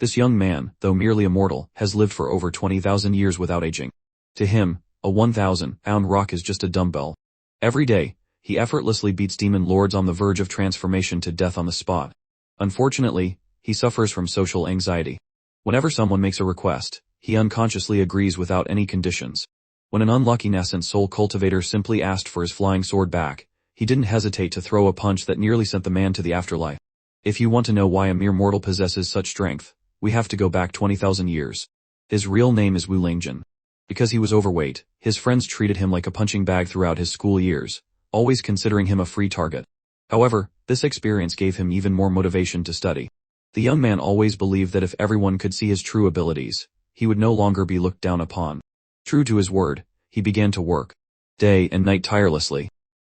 This young man, though merely a mortal, has lived for over 20,000 years without aging. To him, a 1,000-pound rock is just a dumbbell. Every day, he effortlessly beats demon lords on the verge of transformation to death on the spot. Unfortunately, he suffers from social anxiety. Whenever someone makes a request, he unconsciously agrees without any conditions. When an unlucky nascent soul cultivator simply asked for his flying sword back, he didn't hesitate to throw a punch that nearly sent the man to the afterlife. If you want to know why a mere mortal possesses such strength, we have to go back 20,000 years. His real name is Wuang Jin. Because he was overweight, his friends treated him like a punching bag throughout his school years, always considering him a free target. However, this experience gave him even more motivation to study. The young man always believed that if everyone could see his true abilities, he would no longer be looked down upon. True to his word, he began to work day and night tirelessly.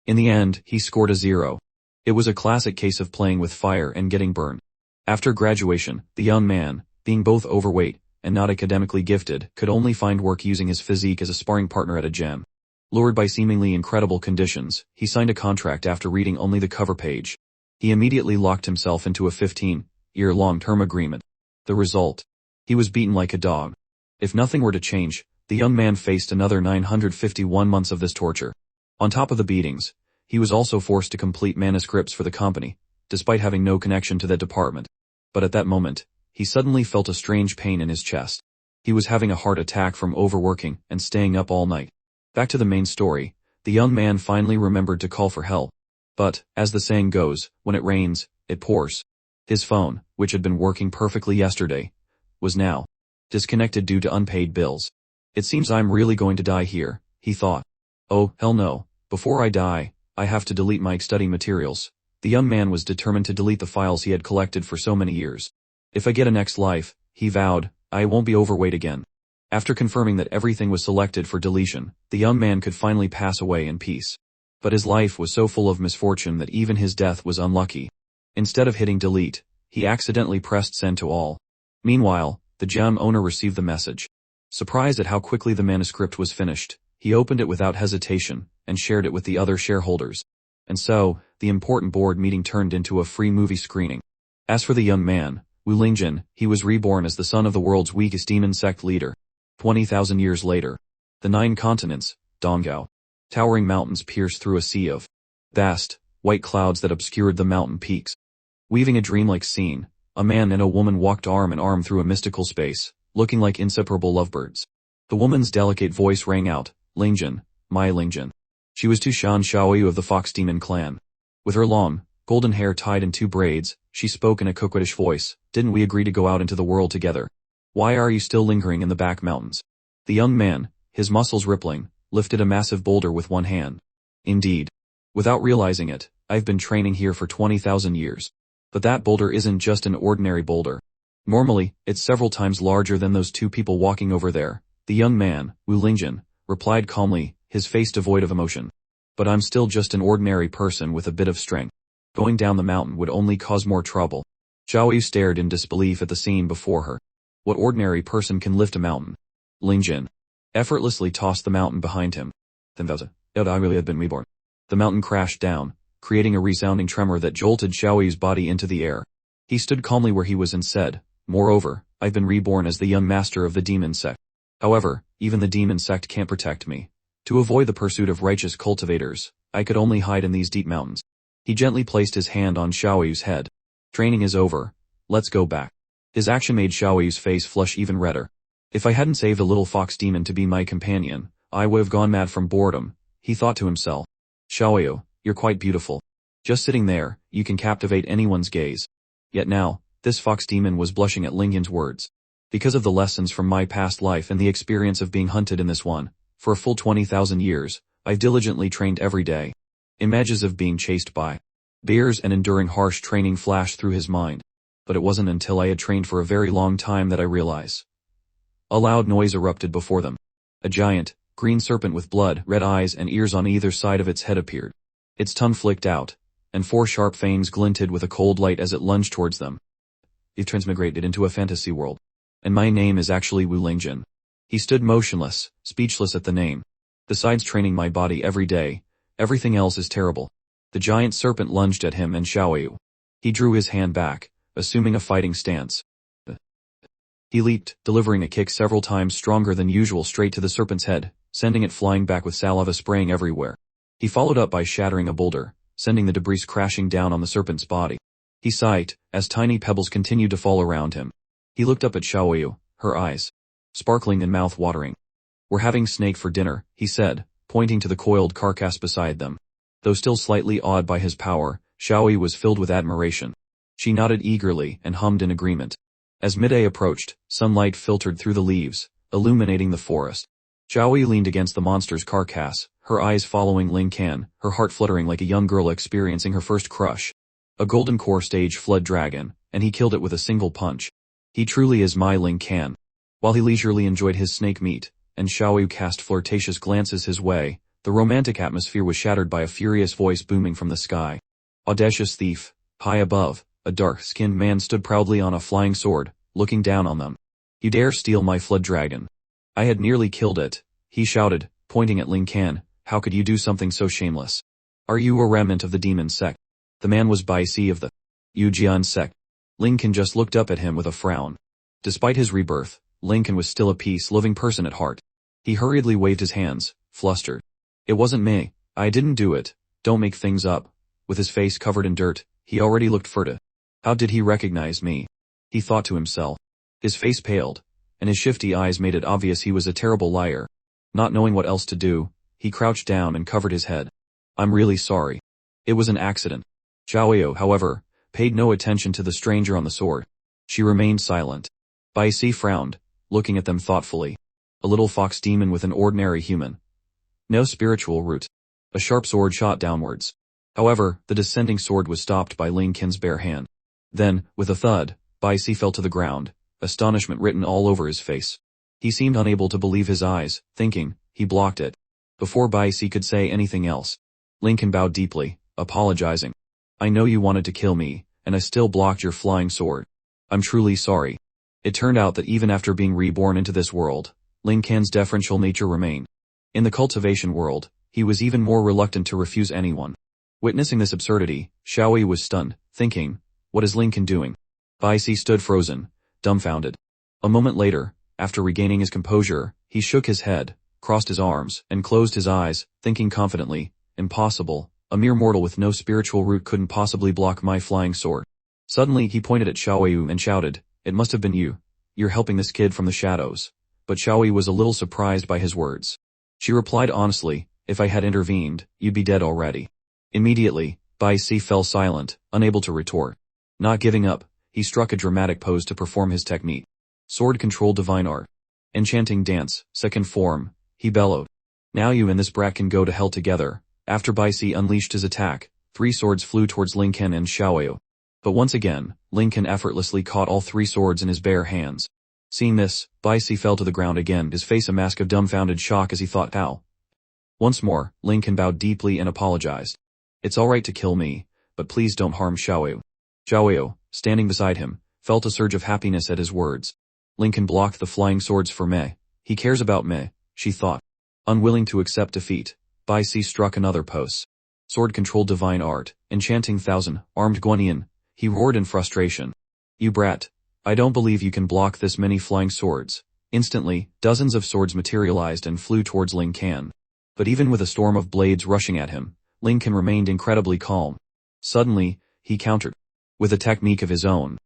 In the end, he scored a 0. It was a classic case of playing with fire and getting burned. After graduation, the young man, being both overweight and not academically gifted, could only find work using his physique as a sparring partner at a gym. Lured by seemingly incredible conditions, he signed a contract after reading only the cover page. He immediately locked himself into a 15-year long-term agreement. The result? He was beaten like a dog. If nothing were to change, the young man faced another 951 months of this torture. On top of the beatings, he was also forced to complete manuscripts for the company, despite having no connection to that department. But at that moment, he suddenly felt a strange pain in his chest. He was having a heart attack from overworking and staying up all night. Back to the main story, the young man finally remembered to call for help. But, as the saying goes, when it rains, it pours. His phone, which had been working perfectly yesterday, was now disconnected due to unpaid bills. It seems I'm really going to die here, he thought. Oh, hell no. Before I die, I have to delete my study materials. The young man was determined to delete the files he had collected for so many years. If I get a next life, he vowed, I won't be overweight again. After confirming that everything was selected for deletion, the young man could finally pass away in peace. But his life was so full of misfortune that even his death was unlucky. Instead of hitting delete, he accidentally pressed send to all. Meanwhile, the gem owner received the message. Surprised at how quickly the manuscript was finished, he opened it without hesitation and shared it with the other shareholders. And so, the important board meeting turned into a free movie screening. As for the young man, Wuang Jin, he was reborn as the son of the world's weakest demon sect leader. 20,000 years later, the 9 continents, Donggao, towering mountains pierced through a sea of vast, white clouds that obscured the mountain peaks. Weaving a dreamlike scene, a man and a woman walked arm in arm through a mystical space, looking like inseparable lovebirds. The woman's delicate voice rang out, Ling Jin, my Ling Jin. She was Tushan Xiaoyu of the Fox Demon clan. With her long, golden hair tied in 2 braids, she spoke in a coquettish voice, didn't we agree to go out into the world together? Why are you still lingering in the back mountains? The young man, his muscles rippling, lifted a massive boulder with one hand. Indeed. Without realizing it, I've been training here for 20,000 years. But that boulder isn't just an ordinary boulder. Normally, it's several times larger than those 2 people walking over there. The young man, Wuang Jin, replied calmly, his face devoid of emotion. But I'm still just an ordinary person with a bit of strength. Going down the mountain would only cause more trouble. Xiaoyu stared in disbelief at the scene before her. What ordinary person can lift a mountain? Ling Jin effortlessly tossed the mountain behind him. Then I really had been reborn. The mountain crashed down, creating a resounding tremor that jolted Xiaoyu's body into the air. He stood calmly where he was and said, moreover, I've been reborn as the young master of the demon sect. However, even the demon sect can't protect me. To avoid the pursuit of righteous cultivators, I could only hide in these deep mountains. He gently placed his hand on Xiaoyu's head. Training is over. Let's go back. His action made Xiaoyu's face flush even redder. If I hadn't saved a little fox demon to be my companion, I would have gone mad from boredom, he thought to himself. Xiaoyu, you're quite beautiful. Just sitting there, you can captivate anyone's gaze. Yet now, this fox demon was blushing at Ling Yin's words. Because of the lessons from my past life and the experience of being hunted in this one, for a full 20,000 years, I've diligently trained every day. Images of being chased by bears and enduring harsh training flashed through his mind. But it wasn't until I had trained for a very long time that I realized. A loud noise erupted before them. A giant, green serpent with blood, red eyes and ears on either side of its head appeared. Its tongue flicked out, and 4 sharp fangs glinted with a cold light as it lunged towards them. It transmigrated into a fantasy world. And my name is actually Wuang Jin. He stood motionless, speechless at the name. Besides training my body every day, everything else is terrible. The giant serpent lunged at him and Xiaoyu. He drew his hand back, assuming a fighting stance. He leaped, delivering a kick several times stronger than usual straight to the serpent's head, sending it flying back with saliva spraying everywhere. He followed up by shattering a boulder, sending the debris crashing down on the serpent's body. He sighed, as tiny pebbles continued to fall around him. He looked up at Xiaoyu, her eyes sparkling and mouth-watering. "We're having snake for dinner," he said, pointing to the coiled carcass beside them. Though still slightly awed by his power, Xiaoyu was filled with admiration. She nodded eagerly and hummed in agreement. As midday approached, sunlight filtered through the leaves, illuminating the forest. Xiaoyu leaned against the monster's carcass, her eyes following Ling Can, her heart fluttering like a young girl experiencing her first crush. A golden core stage flood dragon, and he killed it with a single punch. He truly is my Ling Can. While he leisurely enjoyed his snake meat, and Xiaoyu cast flirtatious glances his way, the romantic atmosphere was shattered by a furious voice booming from the sky. "Audacious thief!" High above, a dark-skinned man stood proudly on a flying sword, looking down on them. "You dare steal my flood dragon? I had nearly killed it," he shouted, pointing at Ling Can. "How could you do something so shameless? Are you a remnant of the demon sect?" The man was Bai Si of the Yujian sect. Ling Can just looked up at him with a frown. Despite his rebirth, Ling Can was still a peace-loving person at heart. He hurriedly waved his hands, flustered. "It wasn't me. I didn't do it. Don't make things up." With his face covered in dirt, he already looked furtive. How did he recognize me? He thought to himself. His face paled, and his shifty eyes made it obvious he was a terrible liar. Not knowing what else to do, he crouched down and covered his head. "I'm really sorry. It was an accident." Xiaoyu, however, paid no attention to the stranger on the sword. She remained silent. Bai Si frowned, looking at them thoughtfully. A little fox demon with an ordinary human. No spiritual root. A sharp sword shot downwards. However, the descending sword was stopped by Ling Qin's bare hand. Then, with a thud, Bai Si fell to the ground, astonishment written all over his face. He seemed unable to believe his eyes, thinking, he blocked it. Before Bai Si could say anything else, Ling Qin bowed deeply, apologizing. "I know you wanted to kill me, and I still blocked your flying sword. I'm truly sorry." It turned out that even after being reborn into this world, Ling Qin's deferential nature remained. In the cultivation world, he was even more reluctant to refuse anyone. Witnessing this absurdity, Xiaoyu was stunned, thinking, what is Ling Qin doing? Bai Si stood frozen, dumbfounded. A moment later, after regaining his composure, he shook his head, crossed his arms, and closed his eyes, thinking confidently, impossible, a mere mortal with no spiritual root couldn't possibly block my flying sword. Suddenly he pointed at Xiaoyu and shouted, "It must have been you. You're helping this kid from the shadows." But Xiaoyu was a little surprised by his words. She replied honestly, "If I had intervened, you'd be dead already." Immediately, Bai Si fell silent, unable to retort. Not giving up, he struck a dramatic pose to perform his technique. Sword control divine art. Enchanting dance, second form, he bellowed. "Now you and this brat can go to hell together." After Bai Si unleashed his attack, 3 swords flew towards Ling Qin and Xiaoyu. But once again, Ling Qin effortlessly caught all 3 swords in his bare hands. Seeing this, Bai Si fell to the ground again, his face a mask of dumbfounded shock as he thought, how? Once more, Ling Qin bowed deeply and apologized. "It's alright to kill me, but please don't harm Xiaoyu." Xiaoyu, standing beside him, felt a surge of happiness at his words. Ling Qin blocked the flying swords for me. He cares about me, she thought. Unwilling to accept defeat, Bai Si struck another pose. Sword control divine art, enchanting thousand, armed Guanyin. He roared in frustration. "You brat. I don't believe you can block this many flying swords." Instantly, dozens of swords materialized and flew towards Ling Qin. But even with a storm of blades rushing at him, Ling Qin remained incredibly calm. Suddenly, he countered. With a technique of his own,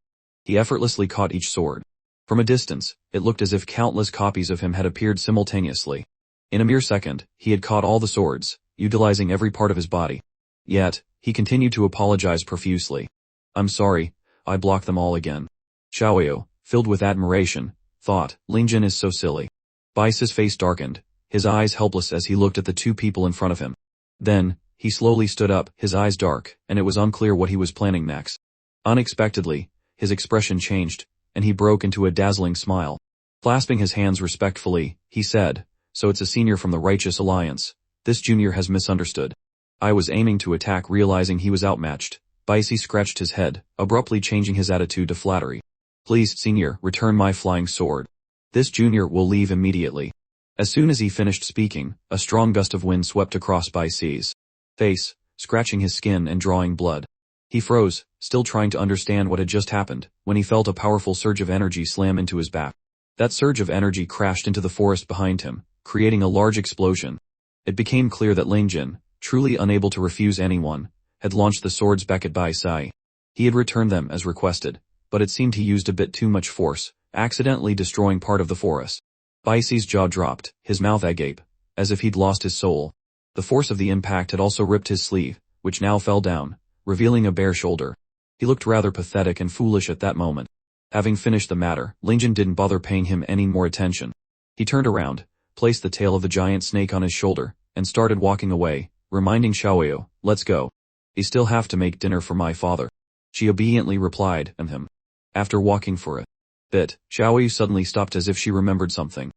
he effortlessly caught each sword. From a distance, it looked as if countless copies of him had appeared simultaneously. In a mere second, he had caught all the swords, utilizing every part of his body. Yet, he continued to apologize profusely. "I'm sorry, I blocked them all again." Xiaoyu, filled with admiration, thought, Ling Jin is so silly. Bai Si's face darkened, his eyes helpless as he looked at the 2 people in front of him. Then, he slowly stood up, his eyes dark, and it was unclear what he was planning next. Unexpectedly, his expression changed, and he broke into a dazzling smile. Clasping his hands respectfully, he said, "So it's a senior from the Righteous Alliance. This junior has misunderstood." I was aiming to attack, realizing he was outmatched. Bai Si scratched his head, abruptly changing his attitude to flattery. "Please, senior, return my flying sword. This junior will leave immediately." As soon as he finished speaking, a strong gust of wind swept across Bai Si's face, scratching his skin and drawing blood. He froze, still trying to understand what had just happened, when he felt a powerful surge of energy slam into his back. That surge of energy crashed into the forest behind him, creating a large explosion. It became clear that Ling Jin, truly unable to refuse anyone, had launched the swords back at Bai Sai. He had returned them as requested, but it seemed he used a bit too much force, accidentally destroying part of the forest. Bai Sai's jaw dropped, his mouth agape, as if he'd lost his soul. The force of the impact had also ripped his sleeve, which now fell down, revealing a bare shoulder. He looked rather pathetic and foolish at that moment. Having finished the matter, Ling Jin didn't bother paying him any more attention. He turned around, placed the tail of the giant snake on his shoulder, and started walking away, reminding Xiaoyu, "Let's go. I still have to make dinner for my father." She obediently replied, "And him." After walking for a bit, Xiaoyu suddenly stopped as if she remembered something.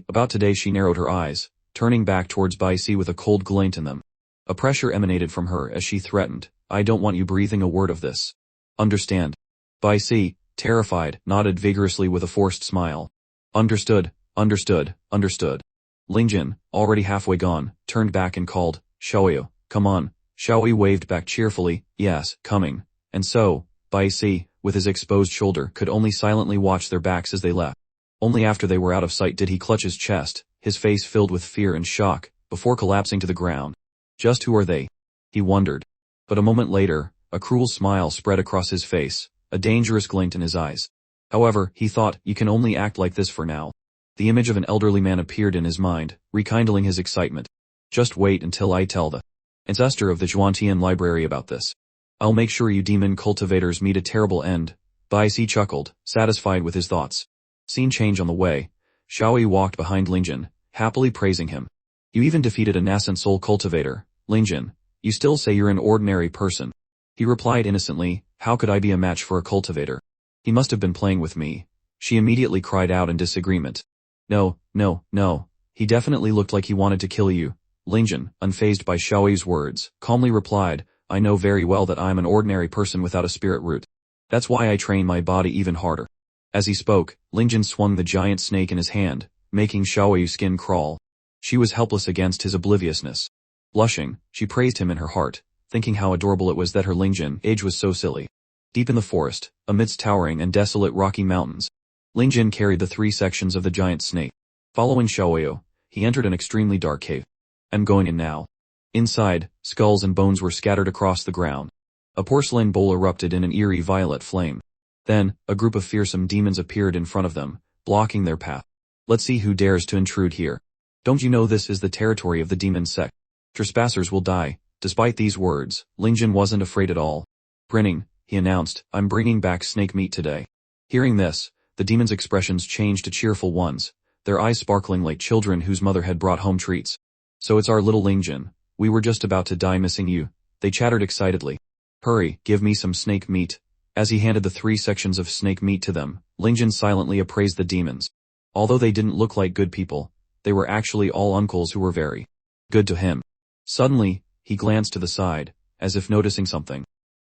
About today she narrowed her eyes, turning back towards Bai Sai with a cold glint in them. A pressure emanated from her as she threatened, "I don't want you breathing a word of this. Understand?" Bai Sai, terrified, nodded vigorously with a forced smile. "Understood, understood, understood." Ling Jin, already halfway gone, turned back and called, "Xiaoyu, come on." Xiaoyu waved back cheerfully, "Yes, coming." And so, Bai Sai, with his exposed shoulder, could only silently watch their backs as they left. Only after they were out of sight did he clutch his chest, his face filled with fear and shock, before collapsing to the ground. Just who are they? He wondered. But a moment later, a cruel smile spread across his face, a dangerous glint in his eyes. However, he thought, you can only act like this for now. The image of an elderly man appeared in his mind, rekindling his excitement. Just wait until I tell the ancestor of the Zhuantian library about this. I'll make sure you demon cultivators meet a terrible end. Bai Sai chuckled, satisfied with his thoughts. Scene change on the way. Xiaoyu walked behind Ling Jin, happily praising him. You even defeated a nascent soul cultivator, Ling Jin. You still say you're an ordinary person. He replied innocently, how could I be a match for a cultivator? He must have been playing with me. She immediately cried out in disagreement. No, no, no. He definitely looked like he wanted to kill you. Ling Jin, unfazed by Xiaoyu's words, calmly replied, I know very well that I'm an ordinary person without a spirit root. That's why I train my body even harder. As he spoke, Ling Jin swung the giant snake in his hand, making Xiaoyu's skin crawl. She was helpless against his obliviousness. Blushing, she praised him in her heart, thinking how adorable it was that her Ling Jin age was so silly. Deep in the forest, amidst towering and desolate rocky mountains, Ling Jin carried the 3 sections of the giant snake. Following Xiaoyu, he entered an extremely dark cave. I'm going in now. Inside, skulls and bones were scattered across the ground. A porcelain bowl erupted in an eerie violet flame. Then, a group of fearsome demons appeared in front of them, blocking their path. Let's see who dares to intrude here. Don't you know this is the territory of the demon sect? Trespassers will die. Despite these words, Ling Jin wasn't afraid at all. Grinning, he announced, I'm bringing back snake meat today. Hearing this, the demons' expressions changed to cheerful ones, their eyes sparkling like children whose mother had brought home treats. So it's our little Ling Jin. We were just about to die missing you. They chattered excitedly. Hurry, give me some snake meat. As he handed the 3 sections of snake meat to them, Ling Jin silently appraised the demons. Although they didn't look like good people, they were actually all uncles who were very good to him. Suddenly, he glanced to the side, as if noticing something.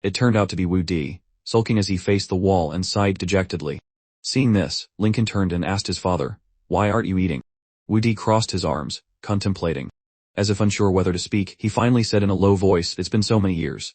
It turned out to be Wu Di, sulking as he faced the wall and sighed dejectedly. Seeing this, Lincoln turned and asked his father, why aren't you eating? Wu Di crossed his arms, contemplating. As if unsure whether to speak, he finally said in a low voice, it's been so many years.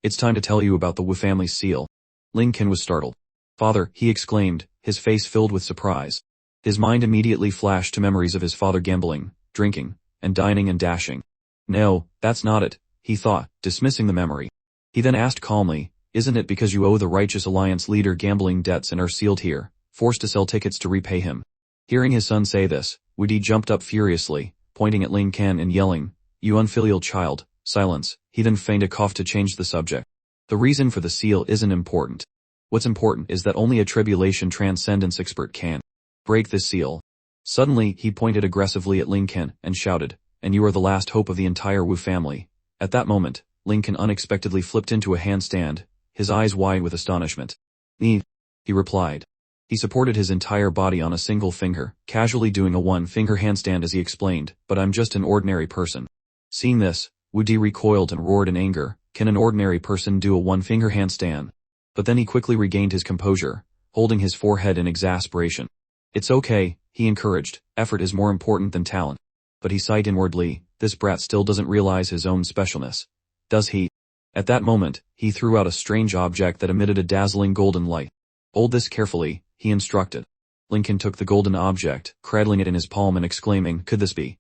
It's time to tell you about the Wu family's seal. Lincoln was startled. Father, he exclaimed, his face filled with surprise. His mind immediately flashed to memories of his father gambling, drinking, and dining and dashing. No, that's not it, he thought, dismissing the memory. He then asked calmly, isn't it because you owe the Righteous Alliance leader gambling debts and are sealed here, forced to sell tickets to repay him? Hearing his son say this, Wu Di jumped up furiously, pointing at Ling Ken and yelling, you unfilial child, silence. He then feigned a cough to change the subject. The reason for the seal isn't important. What's important is that only a tribulation transcendence expert can break this seal. Suddenly, he pointed aggressively at Ling Ken and shouted, and you are the last hope of the entire Wu family. At that moment, Ling Ken unexpectedly flipped into a handstand, his eyes wide with astonishment. He replied. He supported his entire body on a single finger, casually doing a 1-finger handstand as he explained, but I'm just an ordinary person. Seeing this, Wu Di recoiled and roared in anger, can an ordinary person do a 1-finger handstand? But then he quickly regained his composure, holding his forehead in exasperation. It's okay, he encouraged, effort is more important than talent. But he sighed inwardly, this brat still doesn't realize his own specialness. Does he? At that moment, he threw out a strange object that emitted a dazzling golden light. Hold this carefully, he instructed. Lincoln took the golden object, cradling it in his palm and exclaiming, "Could this be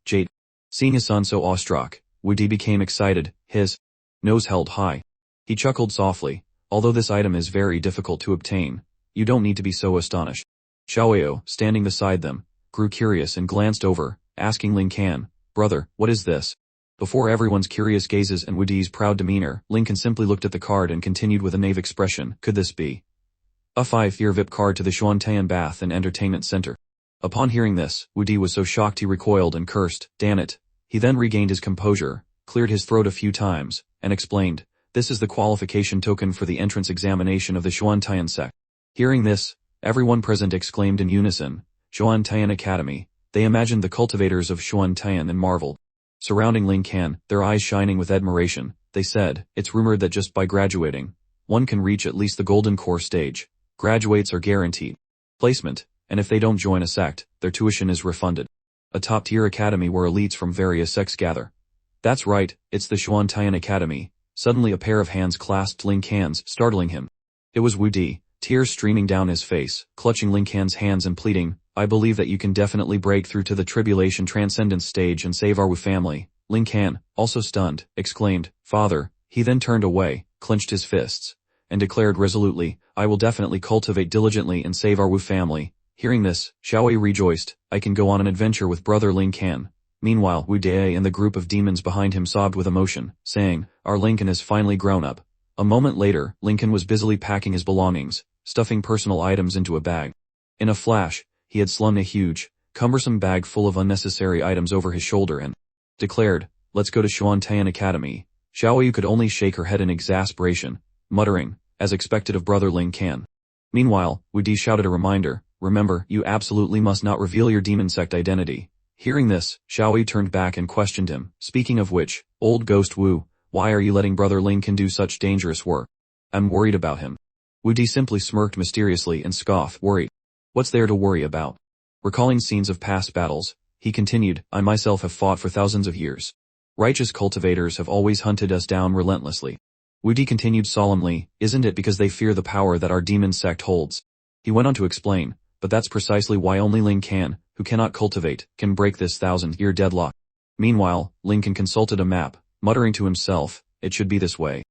jade?" Seeing his son so awestruck, Wu Di became excited, his nose held high. He chuckled softly, "Although this item is very difficult to obtain, you don't need to be so astonished." Xiaoyou, standing beside them, grew curious and glanced over, asking Lincoln, "Brother, what is this?" Before everyone's curious gazes and Wu Di's proud demeanor, Lincoln simply looked at the card and continued with a naive expression, "Could this be a 5-year VIP card to the Xuantian Bath and Entertainment Center?" Upon hearing this, Wu Di was so shocked he recoiled and cursed, "Damn it." He then regained his composure, cleared his throat a few times, and explained, "This is the qualification token for the entrance examination of the Xuantian sect." Hearing this, everyone present exclaimed in unison, "Xuantian Academy." They imagined the cultivators of Xuantian and marveled. Surrounding Lincoln, their eyes shining with admiration, they said, "It's rumored that just by graduating, one can reach at least the golden core stage. Graduates are guaranteed placement, and if they don't join a sect, their tuition is refunded. A top-tier academy where elites from various sects gather." "That's right, it's the Xuantian Academy." Suddenly a pair of hands clasped Lincoln's, startling him. It was Wu Di, tears streaming down his face, clutching Lincoln's hands and pleading, "I believe that you can definitely break through to the tribulation transcendence stage and save our Wu family." Lincoln, also stunned, exclaimed, "Father." He then turned away, clenched his fists, and declared resolutely, "I will definitely cultivate diligently and save our Wu family." Hearing this, Xiaoyu rejoiced, "I can go on an adventure with brother Lincoln." Meanwhile, Wu Dai and the group of demons behind him sobbed with emotion, saying, "Our Lincoln has finally grown up." A moment later, Lincoln was busily packing his belongings, stuffing personal items into a bag. In a flash, he had slung a huge, cumbersome bag full of unnecessary items over his shoulder and declared, "Let's go to Xuantian Academy." Xiaoyu could only shake her head in exasperation, muttering, as expected of brother Lincoln. Meanwhile, Wu Di shouted a reminder, "Remember, you absolutely must not reveal your demon sect identity." Hearing this, Xiaoyu turned back and questioned him, "Speaking of which, old ghost Wu, why are you letting brother Lincoln do such dangerous work?" "I'm worried about him." Wu Di simply smirked mysteriously and scoffed, "Worried? What's there to worry about?" Recalling scenes of past battles, he continued, "I myself have fought for thousands of years. Righteous cultivators have always hunted us down relentlessly." Wu Di continued solemnly, "Isn't it because they fear the power that our demon sect holds?" He went on to explain, "But that's precisely why only Lincoln, who cannot cultivate, can break this 1,000-year deadlock." Meanwhile, Lincoln consulted a map, muttering to himself, "It should be this way."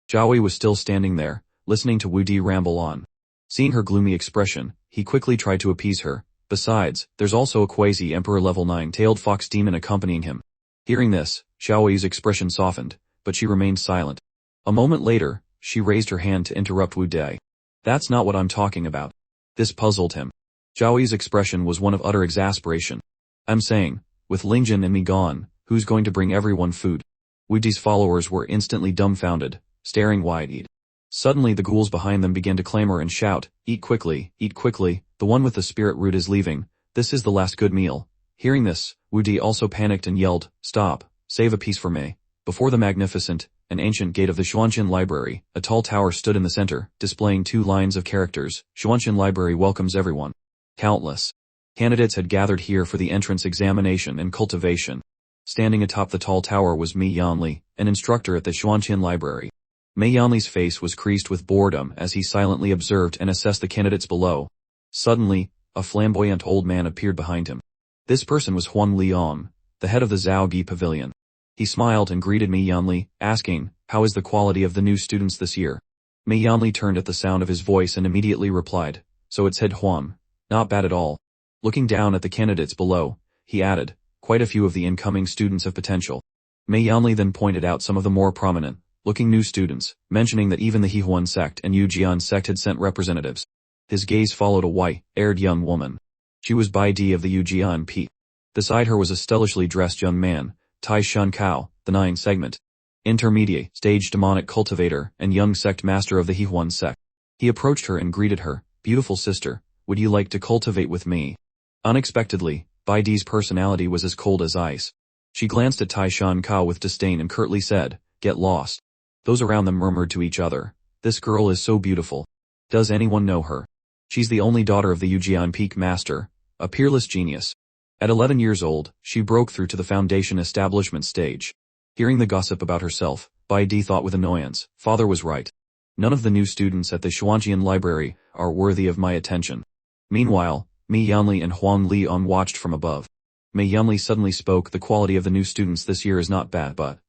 Xiaoyu was still standing there, listening to Wu Di ramble on. Seeing her gloomy expression, he quickly tried to appease her. Besides, there's also a quasi-emperor level 9-tailed fox demon accompanying him. Hearing this, Xiaoyu's expression softened, but she remained silent. A moment later, she raised her hand to interrupt Wu Di. "That's not what I'm talking about." This puzzled him. Xiaoyu's expression was one of utter exasperation. "I'm saying, with Lingjin and me gone, who's going to bring everyone food?" Wu Di's followers were instantly dumbfounded, staring wide-eyed. Suddenly the ghouls behind them began to clamor and shout, eat quickly, the one with the spirit root is leaving, this is the last good meal." Hearing this, Wu Di also panicked and yelled, "Stop, save a piece for me." Before the magnificent and ancient gate of the Xuantian Library, a tall tower stood in the center, displaying 2 lines of characters, "Xuantian Library welcomes everyone." Countless candidates had gathered here for the entrance examination and cultivation. Standing atop the tall tower was Mi Yanli, an instructor at the Xuantian Library. Mi Yanli's face was creased with boredom as he silently observed and assessed the candidates below. Suddenly, a flamboyant old man appeared behind him. This person was Huang Liang, the head of the Zhaogi Pavilion. He smiled and greeted Mi Yanli, asking, "How is the quality of the new students this year?" Mi Yanli turned at the sound of his voice and immediately replied, "So it's head Huang. Not bad at all." Looking down at the candidates below, he added, "Quite a few of the incoming students have potential." Mi Yanli then pointed out some of the more prominent looking new students, mentioning that even the Hehuan sect and Yujian sect had sent representatives. His gaze followed a white-haired young woman. She was Bai Di of the Yujian P. Beside her was a stylishly dressed young man, Tai Shan Kao, the 9 segment intermediate stage demonic cultivator and young sect master of the Hehuan sect. He approached her and greeted her, "Beautiful sister, would you like to cultivate with me?" Unexpectedly, Bai Di's personality was as cold as ice. She glanced at Tai Shan Kao with disdain and curtly said, "Get lost." Those around them murmured to each other, "This girl is so beautiful. Does anyone know her? She's the only daughter of the Yujian Peak Master, a peerless genius." At 11 years old, she broke through to the foundation establishment stage. Hearing the gossip about herself, Bai Di thought with annoyance, "Father was right. None of the new students at the Xuanjian Library are worthy of my attention." Meanwhile, Mi Yanli and Huang Liang watched from above. Mi Yanli suddenly spoke, the quality of the new students this year is not bad, but...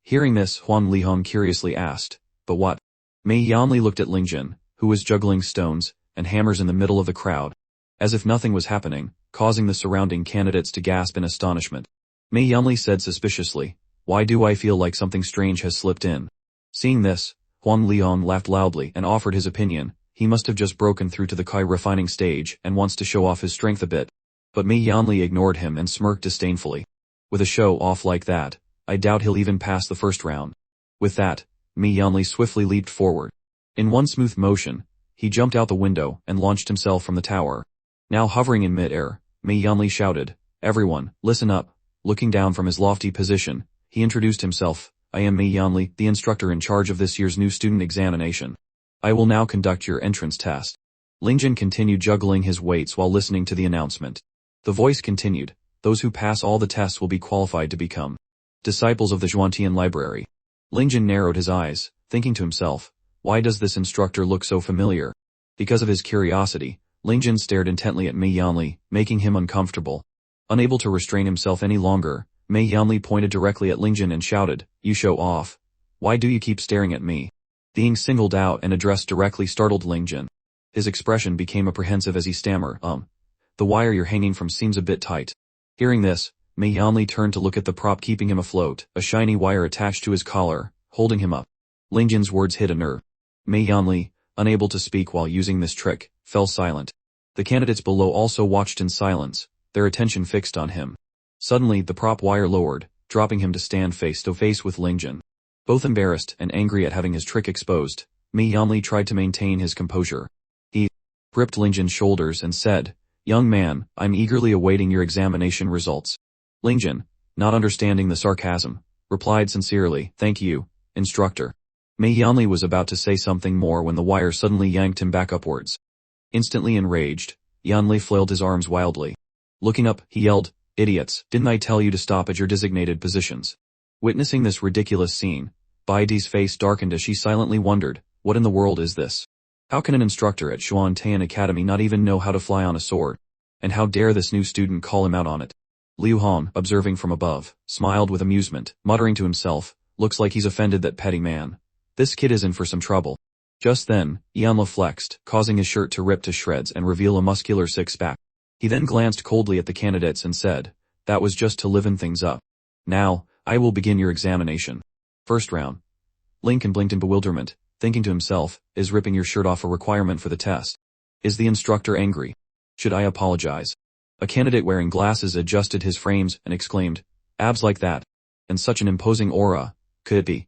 Hearing this, Huang Liang curiously asked, but what? Mi Yanli looked at Ling Jin, who was juggling stones and hammers in the middle of the crowd, as if nothing was happening, causing the surrounding candidates to gasp in astonishment. Mi Yanli said suspiciously, "Why do I feel like something strange has slipped in?" Seeing this, Huang Liang laughed loudly and offered his opinion. He must have just broken through to the Kai refining stage and wants to show off his strength a bit. But Mi Yanli ignored him and smirked disdainfully. With a show off like that, I doubt he'll even pass the first round. With that, Mi Yanli swiftly leaped forward. In one smooth motion, he jumped out the window and launched himself from the tower. Now hovering in mid-air, Mi Yanli shouted, "Everyone, listen up." Looking down from his lofty position, he introduced himself. "I am Mi Yanli, the instructor in charge of this year's new student examination. I will now conduct your entrance test." Ling Jin continued juggling his weights while listening to the announcement. The voice continued, "Those who pass all the tests will be qualified to become disciples of the Zhuantian library." Ling Jin narrowed his eyes, thinking to himself, why does this instructor look so familiar? Because of his curiosity, Ling Jin stared intently at Mi Yanli, making him uncomfortable. Unable to restrain himself any longer, Mi Yanli pointed directly at Ling Jin and shouted, "You show off. Why do you keep staring at me?" Being singled out and addressed directly startled Ling Jin. His expression became apprehensive as he stammered, "The wire you're hanging from seems a bit tight." Hearing this, Mi Yanli turned to look at the prop keeping him afloat, a shiny wire attached to his collar, holding him up. Ling Jin's words hit a nerve. Mi Yanli, unable to speak while using this trick, fell silent. The candidates below also watched in silence, their attention fixed on him. Suddenly the prop wire lowered, dropping him to stand face to face with Ling Jin. Both embarrassed and angry at having his trick exposed, Mi Yanli tried to maintain his composure. He gripped Ling Jin's shoulders and said, "Young man, I'm eagerly awaiting your examination results." Ling Jin, not understanding the sarcasm, replied sincerely, "Thank you, instructor." Mi Yanli was about to say something more when the wire suddenly yanked him back upwards. Instantly enraged, Yanli flailed his arms wildly. Looking up, he yelled, "Idiots, didn't I tell you to stop at your designated positions?" Witnessing this ridiculous scene, Baidi's face darkened as she silently wondered, what in the world is this? How can an instructor at Zhuantian Academy not even know how to fly on a sword? And how dare this new student call him out on it? Liu Han, observing from above, smiled with amusement, muttering to himself, "Looks like he's offended that petty man. This kid is in for some trouble." Just then, Yanli flexed, causing his shirt to rip to shreds and reveal a muscular six-pack. He then glanced coldly at the candidates and said, "That was just to liven things up. Now, I will begin your examination. First round." Lincoln blinked in bewilderment, thinking to himself, is ripping your shirt off a requirement for the test? Is the instructor angry? Should I apologize? A candidate wearing glasses adjusted his frames and exclaimed, "Abs like that. And such an imposing aura. Could it be?"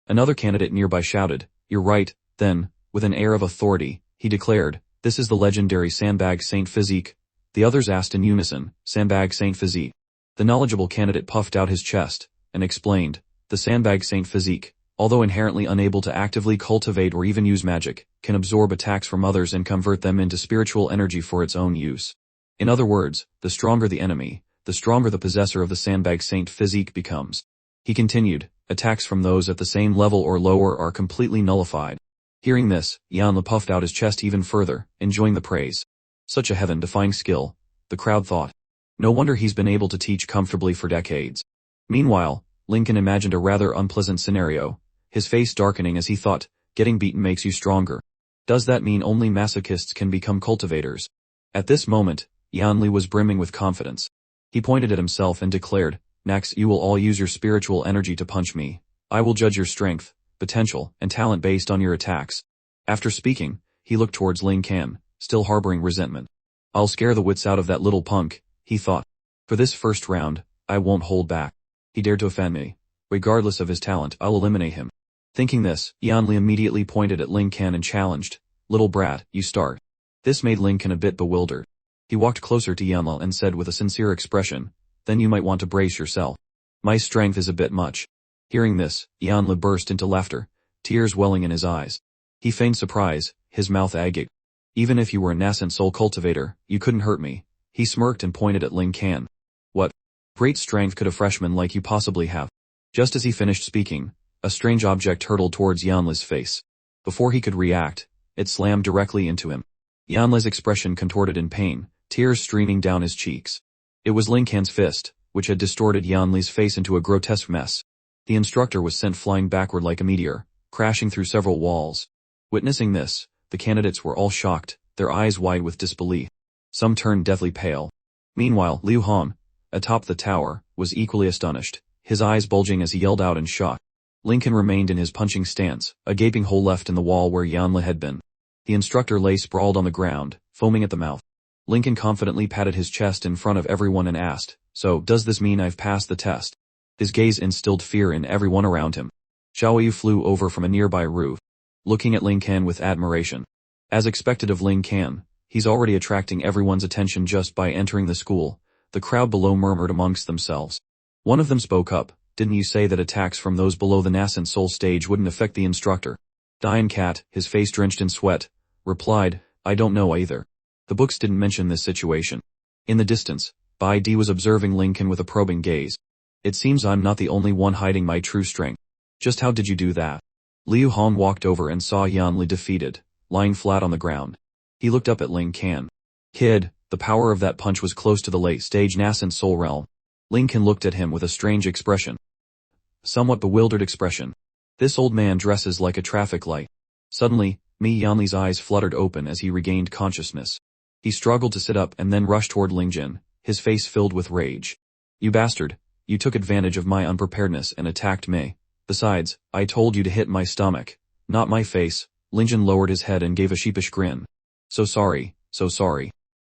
Another candidate nearby shouted, "You're right." Then, with an air of authority, he declared, "This is the legendary Sandbag Saint Physique." The others asked in unison, "Sandbag Saint Physique?" The knowledgeable candidate puffed out his chest and explained, "The Sandbag Saint Physique, although inherently unable to actively cultivate or even use magic, can absorb attacks from others and convert them into spiritual energy for its own use. In other words, the stronger the enemy, the stronger the possessor of the Sandbag Saint Physique becomes." He continued, "Attacks from those at the same level or lower are completely nullified." Hearing this, Yanli puffed out his chest even further, enjoying the praise. Such a heaven-defying skill, the crowd thought. No wonder he's been able to teach comfortably for decades. Meanwhile, Lincoln imagined a rather unpleasant scenario, his face darkening as he thought, getting beaten makes you stronger. Does that mean only masochists can become cultivators? At this moment, Yanli was brimming with confidence. He pointed at himself and declared, "Next, you will all use your spiritual energy to punch me. I will judge your strength, potential, and talent based on your attacks." After speaking, he looked towards Ling Can, still harboring resentment. "I'll scare the wits out of that little punk," he thought. "For this first round, I won't hold back. He dared to offend me. Regardless of his talent, I'll eliminate him." Thinking this, Yanli immediately pointed at Ling Can and challenged, "Little brat, you start." This made Ling Can a bit bewildered. He walked closer to Yanli and said with a sincere expression, "Then you might want to brace yourself. My strength is a bit much." Hearing this, Yanli burst into laughter, tears welling in his eyes. He feigned surprise, his mouth agape. "Even if you were a nascent soul cultivator, you couldn't hurt me." He smirked and pointed at Ling Can. "What great strength could a freshman like you possibly have?" Just as he finished speaking, a strange object hurtled towards Yanli's face. Before he could react, it slammed directly into him. Yanle's expression contorted in pain, tears streaming down his cheeks. It was Ling Can's fist, which had distorted Yanle's face into a grotesque mess. The instructor was sent flying backward like a meteor, crashing through several walls. Witnessing this, the candidates were all shocked, their eyes wide with disbelief. Some turned deathly pale. Meanwhile, Liu Han, atop the tower, was equally astonished, his eyes bulging as he yelled out in shock. Lincoln remained in his punching stance, a gaping hole left in the wall where Yanle had been. The instructor lay sprawled on the ground, foaming at the mouth. Lincoln confidently patted his chest in front of everyone and asked, "So, does this mean I've passed the test?" His gaze instilled fear in everyone around him. Xiao Yu flew over from a nearby roof, looking at Ling Can with admiration. As expected of Ling Can, he's already attracting everyone's attention just by entering the school. The crowd below murmured amongst themselves. One of them spoke up, "Didn't you say that attacks from those below the nascent soul stage wouldn't affect the instructor?" Dian Cat, his face drenched in sweat, replied, "I don't know either. The books didn't mention this situation." In the distance, Bai Di was observing Lincoln with a probing gaze. "It seems I'm not the only one hiding my true strength. Just how did you do that?" Liu Han walked over and saw Yanle defeated, lying flat on the ground. He looked up at Ling Can. "Kid, the power of that punch was close to the late-stage nascent soul realm." Lincoln looked at him with a strange expression. Somewhat bewildered expression. "This old man dresses like a traffic light." Suddenly, Yanle's eyes fluttered open as he regained consciousness. He struggled to sit up and then rushed toward Ling Jin, his face filled with rage. "You bastard, you took advantage of my unpreparedness and attacked me. Besides, I told you to hit my stomach, not my face." Ling Jin lowered his head and gave a sheepish grin. So sorry.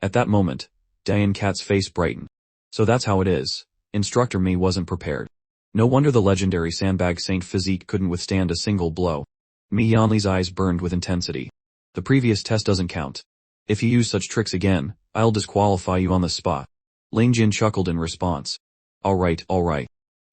At that moment, Dian Cat's face brightened. "So that's how it is. Instructor Me wasn't prepared. No wonder the legendary sandbag Saint Physique couldn't withstand a single blow." Yanle's eyes burned with intensity. "The previous test doesn't count. If you use such tricks again, I'll disqualify you on the spot." Ling Jin chuckled in response. All right.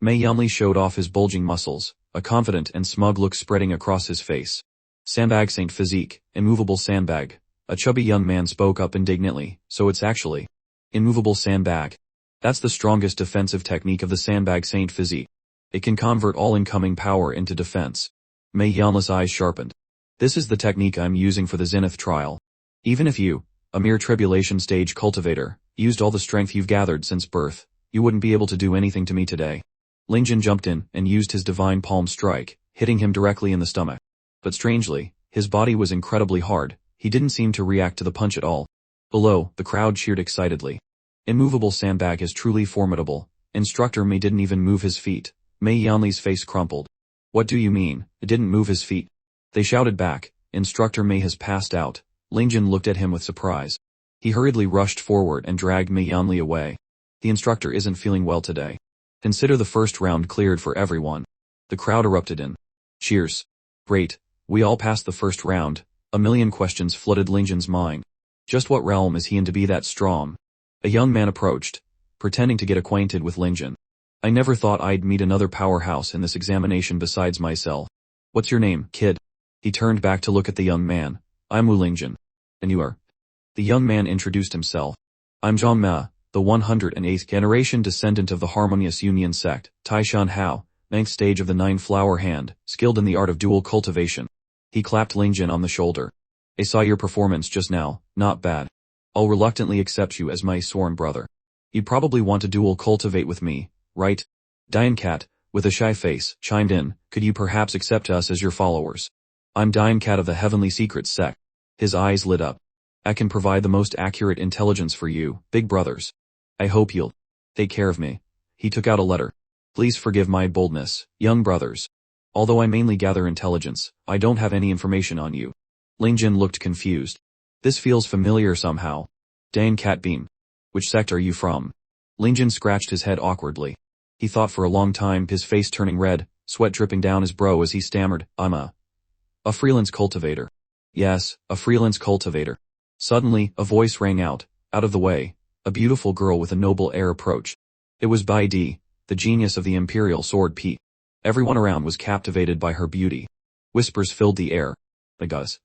Yanle showed off his bulging muscles, a confident and smug look spreading across his face. "Sandbag Saint Physique, immovable sandbag." A chubby young man spoke up indignantly, "So it's actually immovable sandbag. That's the strongest defensive technique of the sandbag Saint Physique. It can convert all incoming power into defense." Yanle's eyes sharpened. "This is the technique I'm using for the Zenith trial. Even if you, a mere tribulation stage cultivator, used all the strength you've gathered since birth, you wouldn't be able to do anything to me today." Ling Jin jumped in and used his divine palm strike, hitting him directly in the stomach. But strangely, his body was incredibly hard. He didn't seem to react to the punch at all. Below, the crowd cheered excitedly. "Immovable sandbag is truly formidable." Instructor Me didn't even move his feet. Yanle's face crumpled. "What do you mean, it didn't move his feet?" They shouted back. "Instructor Me has passed out." Ling Jin looked at him with surprise. He hurriedly rushed forward and dragged Yanle away. "The instructor isn't feeling well today. Consider the first round cleared for everyone." The crowd erupted in cheers. "Great, we all passed the first round." A million questions flooded Ling Jin's mind. Just what realm is he in to be that strong? A young man approached, pretending to get acquainted with Ling Jin. "I never thought I'd meet another powerhouse in this examination besides myself. What's your name, kid?" He turned back to look at the young man. "I'm Wu Ling Jin. And you are?" The young man introduced himself. "I'm Zhang Ma, the 108th generation descendant of the Harmonious Union sect, Taishan Hao, 9th stage of the 9-flower hand, skilled in the art of dual cultivation." He clapped Ling Jin on the shoulder. "I saw your performance just now, not bad. I'll reluctantly accept you as my sworn brother. You'd probably want to dual cultivate with me, right?" Dian Cat, with a shy face, chimed in, "Could you perhaps accept us as your followers?" "I'm Dian Cat of the Heavenly Secrets sect." His eyes lit up. "I can provide the most accurate intelligence for you, big brothers. I hope you'll take care of me." He took out a letter. "Please forgive my boldness, young brothers. Although I mainly gather intelligence, I don't have any information on you." Ling Jin looked confused. "This feels familiar somehow." Dian Cat beamed. "Which sect are you from?" Ling Jin scratched his head awkwardly. He thought for a long time, his face turning red, sweat dripping down his brow as he stammered, "I'm a freelance cultivator." "Yes, a freelance cultivator." Suddenly, a voice rang out of the way. A beautiful girl with a noble air approached. It was Bai Di, the genius of the Imperial Sword Peak. Everyone around was captivated by her beauty. Whispers filled the air.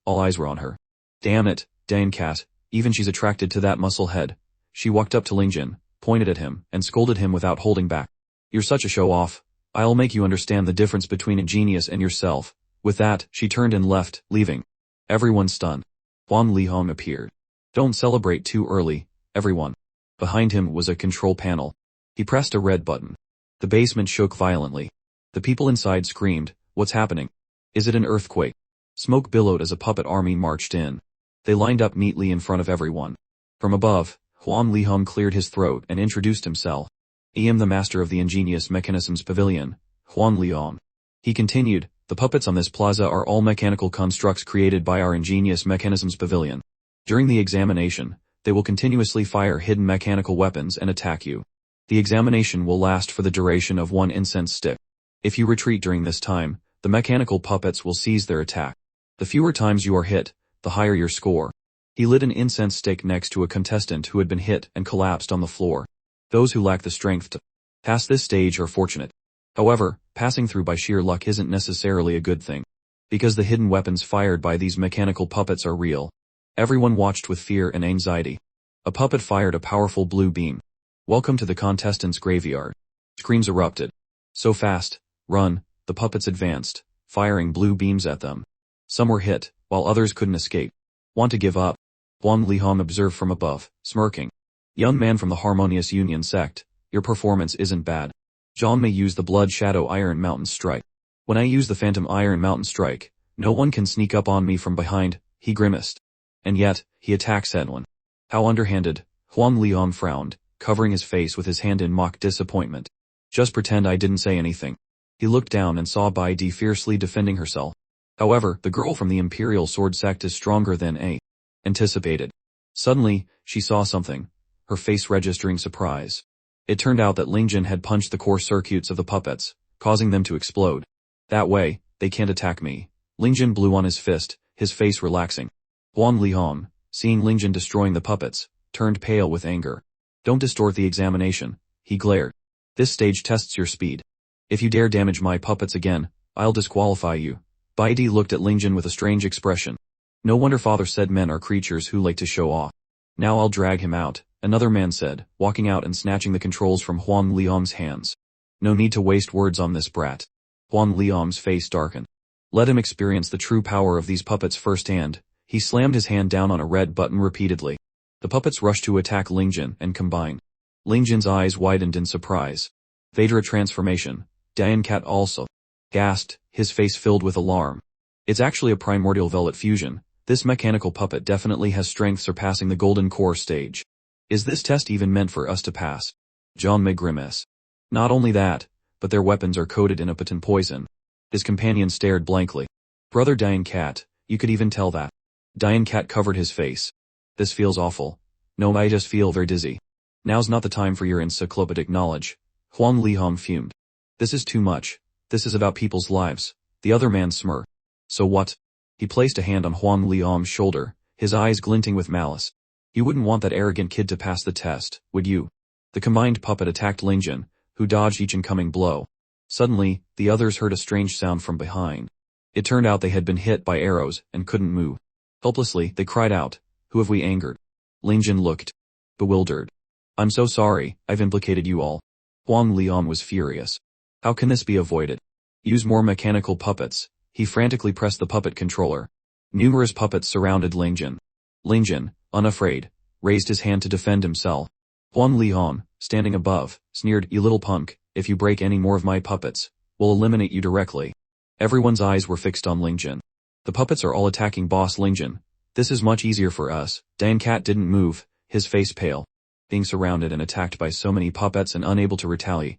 All eyes were on her. "Damn it, Dian Cat, even she's attracted to that muscle head." She walked up to Ling Jin, pointed at him, and scolded him without holding back. "You're such a show-off. I'll make you understand the difference between a genius and yourself." With that, she turned and left, leaving everyone stunned. Huang Lihong appeared. Don't celebrate too early, everyone. Behind him was a control panel. He pressed a red button. The basement shook violently. The people inside screamed, "What's happening? Is it an earthquake?" Smoke billowed as a puppet army marched in. They lined up neatly in front of everyone. From above, Huang Lihong cleared his throat and introduced himself. "I am the master of the Ingenious Mechanisms Pavilion, Huang Lihong." He continued, "The puppets on this plaza are all mechanical constructs created by our Ingenious Mechanisms Pavilion. During the examination, they will continuously fire hidden mechanical weapons and attack you. The examination will last for the duration of one incense stick. If you retreat during this time, the mechanical puppets will seize their attack. The fewer times you are hit, the higher your score." He lit an incense stick next to a contestant who had been hit and collapsed on the floor. Those who lack the strength to pass this stage are fortunate. However, passing through by sheer luck isn't necessarily a good thing. Because the hidden weapons fired by these mechanical puppets are real. Everyone watched with fear and anxiety. A puppet fired a powerful blue beam. "Welcome to the contestants' graveyard." Screams erupted. "So fast, run," the puppets advanced, firing blue beams at them. Some were hit, while others couldn't escape. "Want to give up?" Huang Lihong observed from above, smirking. "Young man from the Harmonious Union sect, your performance isn't bad. John may use the Blood Shadow Iron Mountain Strike. When I use the Phantom Iron Mountain Strike, no one can sneak up on me from behind," he grimaced. "And yet, he attacks Edwin. How underhanded." Huang Lihong frowned, covering his face with his hand in mock disappointment. "Just pretend I didn't say anything." He looked down and saw Bai Di fiercely defending herself. However, the girl from the Imperial Sword sect is stronger than anticipated. Suddenly, she saw something, her face registering surprise. It turned out that Ling Jin had punched the core circuits of the puppets, causing them to explode. "That way, they can't attack me." Ling Jin blew on his fist, his face relaxing. Huang Lihong, seeing Ling Jin destroying the puppets, turned pale with anger. "Don't distort the examination," he glared. "This stage tests your speed. If you dare damage my puppets again, I'll disqualify you." Bai Di looked at Ling Jin with a strange expression. "No wonder father said men are creatures who like to show off. Now I'll drag him out," another man said, walking out and snatching the controls from Huang Lihong's hands. "No need to waste words on this brat." Huang Lihong's face darkened. "Let him experience the true power of these puppets firsthand." He slammed his hand down on a red button repeatedly. The puppets rushed to attack Ling Jin and combine. Ling Jin's eyes widened in surprise. "Vedra transformation." Dian Cat also gasped, his face filled with alarm. "It's actually a primordial velvet fusion. This mechanical puppet definitely has strength surpassing the golden core stage. Is this test even meant for us to pass?" John May grimaced. "Not only that, but their weapons are coated in a potent poison." His companion stared blankly. "Brother Dian Cat, you could even tell that." Dian Cat covered his face. "This feels awful. No, I just feel very dizzy. Now's not the time for your encyclopedic knowledge." Huang Lihong fumed. "This is too much. This is about people's lives." The other man smirked. "So what?" He placed a hand on Huang Lihong's shoulder, his eyes glinting with malice. "You wouldn't want that arrogant kid to pass the test, would you?" The combined puppet attacked Ling Jin, who dodged each incoming blow. Suddenly, the others heard a strange sound from behind. It turned out they had been hit by arrows and couldn't move. Helplessly, they cried out, "Who have we angered?" Ling Jin looked bewildered. "I'm so sorry, I've implicated you all." Huang Lihong was furious. "How can this be avoided? Use more mechanical puppets." He frantically pressed the puppet controller. Numerous puppets surrounded Ling Jin. Ling Jin, unafraid, raised his hand to defend himself. Huang Lihong, standing above, sneered, "You little punk, if you break any more of my puppets, we'll eliminate you directly." Everyone's eyes were fixed on Ling Jin. "The puppets are all attacking Boss Ling Jin. This is much easier for us." Dan Cat didn't move, his face pale. Being surrounded and attacked by so many puppets and unable to retaliate.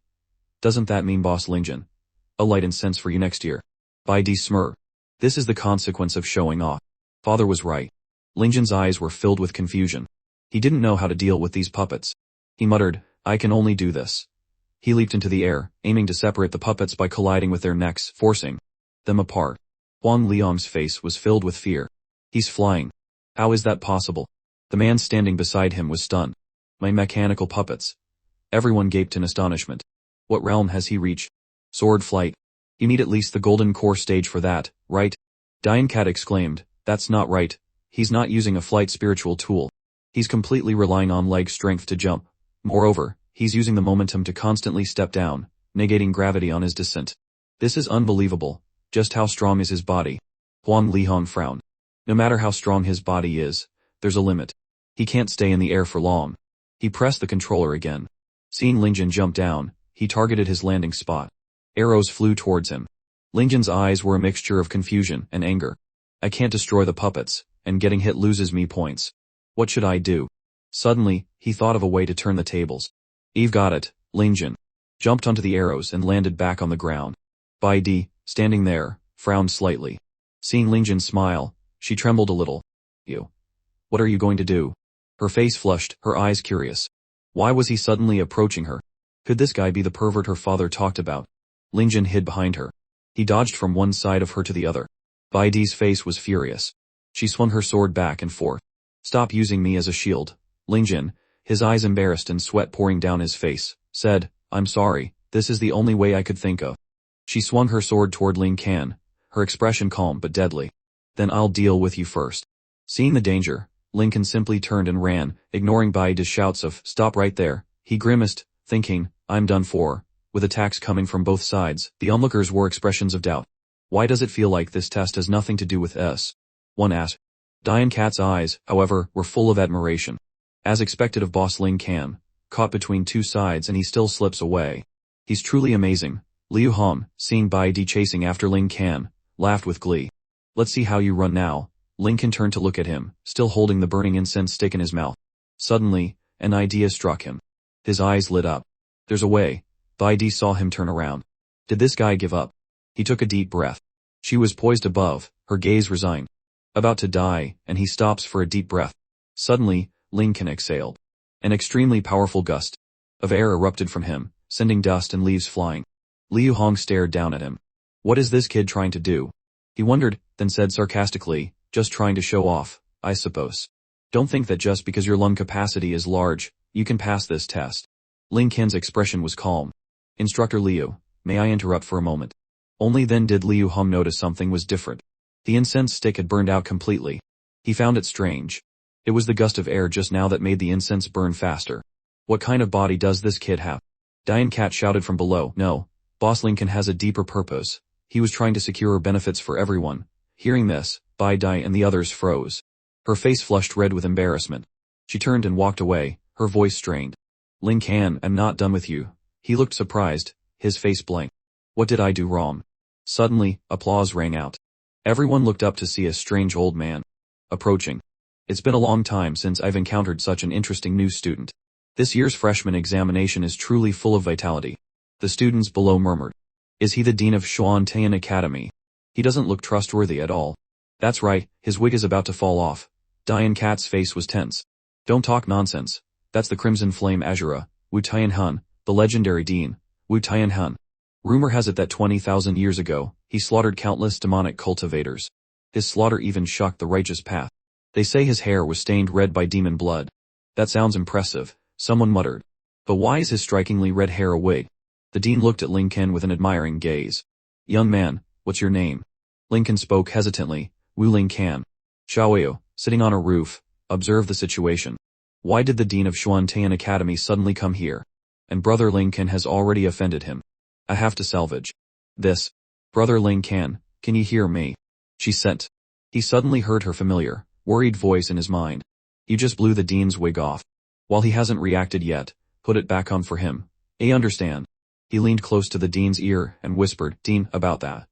"Doesn't that mean Boss Ling Jin? A light incense for you next year." Bai Di smirked. "This is the consequence of showing off." Father was right. Ling Jin's eyes were filled with confusion. He didn't know how to deal with these puppets. He muttered, "I can only do this." He leaped into the air, aiming to separate the puppets by colliding with their necks, forcing them apart. Huang Lihong's face was filled with fear. "He's flying. How is that possible?" The man standing beside him was stunned. "My mechanical puppets." Everyone gaped in astonishment. What realm has he reached? Sword flight. You need at least the golden core stage for that, right? Dian Cat exclaimed, "That's not right. He's not using a flight spiritual tool. He's completely relying on leg strength to jump. Moreover, he's using the momentum to constantly step down, negating gravity on his descent. This is unbelievable. Just how strong is his body?" Huang Lihong frowned. "No matter how strong his body is, there's a limit. He can't stay in the air for long. He pressed the controller again. Seeing Ling Jin jump down, he targeted his landing spot. Arrows flew towards him. Ling Jin's eyes were a mixture of confusion and anger. I can't destroy the puppets, and getting hit loses me points. What should I do? Suddenly, he thought of a way to turn the tables. Eve got it. Ling Jin jumped onto the arrows and landed back on the ground. Bai Di, standing there, frowned slightly. Seeing Ling Jin smile, she trembled a little. You. What are you going to do? Her face flushed, her eyes curious. Why was he suddenly approaching her? Could this guy be the pervert her father talked about? Ling Jin hid behind her. He dodged from one side of her to the other. Bai Di's face was furious. She swung her sword back and forth. Stop using me as a shield. Ling Jin, his eyes embarrassed and sweat pouring down his face, said, I'm sorry, this is the only way I could think of. She swung her sword toward Ling Can, her expression calm but deadly. Then I'll deal with you first. Seeing the danger, Ling Can simply turned and ran, ignoring Bai Di's shouts of, stop right there. He grimaced, thinking, I'm done for. With attacks coming from both sides, the onlookers wore expressions of doubt. Why does it feel like this test has nothing to do with us? One asked. Diane Cat's eyes, however, were full of admiration. As expected of Boss Ling Can, caught between two sides and he still slips away. He's truly amazing. Liu Hong, seeing Bai Di chasing after Ling Can, laughed with glee. Let's see how you run now. Ling Can turned to look at him, still holding the burning incense stick in his mouth. Suddenly, an idea struck him. His eyes lit up. There's a way. Bai Di saw him turn around. Did this guy give up? He took a deep breath. She was poised above, her gaze resigned. About to die, and he stops for a deep breath. Suddenly, Ling Can exhaled. An extremely powerful gust of air erupted from him, sending dust and leaves flying. Liu Hong stared down at him. What is this kid trying to do? He wondered, then said sarcastically, just trying to show off, I suppose. Don't think that just because your lung capacity is large, you can pass this test. Ling Can's expression was calm. Instructor Liu, may I interrupt for a moment? Only then did Liu Hong notice something was different. The incense stick had burned out completely. He found it strange. It was the gust of air just now that made the incense burn faster. What kind of body does this kid have? Diane Cat shouted from below, no, Boss Lincoln has a deeper purpose. He was trying to secure benefits for everyone. Hearing this, Bai Di and the others froze. Her face flushed red with embarrassment. She turned and walked away, her voice strained. Ling Can, I'm not done with you. He looked surprised, his face blank. What did I do wrong? Suddenly, applause rang out. Everyone looked up to see a strange old man approaching. It's been a long time since I've encountered such an interesting new student. This year's freshman examination is truly full of vitality. The students below murmured. Is he the dean of Shuantayan Academy? He doesn't look trustworthy at all. That's right, his wig is about to fall off. Diane Cat's face was tense. Don't talk nonsense. That's the Crimson Flame Azura, Wu Tianhun, the legendary dean, Wu Tianhun. Rumor has it that 20,000 years ago, he slaughtered countless demonic cultivators. His slaughter even shocked the righteous path. They say his hair was stained red by demon blood. That sounds impressive, someone muttered. But why is his strikingly red hair a wig? The dean looked at Lincoln with an admiring gaze. Young man, what's your name? Lincoln spoke hesitantly, Wu Lincoln. Xiaoyu, sitting on a roof, observed the situation. Why did the dean of Shuantayan Academy suddenly come here? And Brother Lincoln has already offended him. I have to salvage this. Brother Lincoln, can you hear me? She sent. He suddenly heard her familiar, worried voice in his mind. You just blew the dean's wig off. While he hasn't reacted yet, put it back on for him. I understand. He leaned close to the dean's ear and whispered, Dean, about that.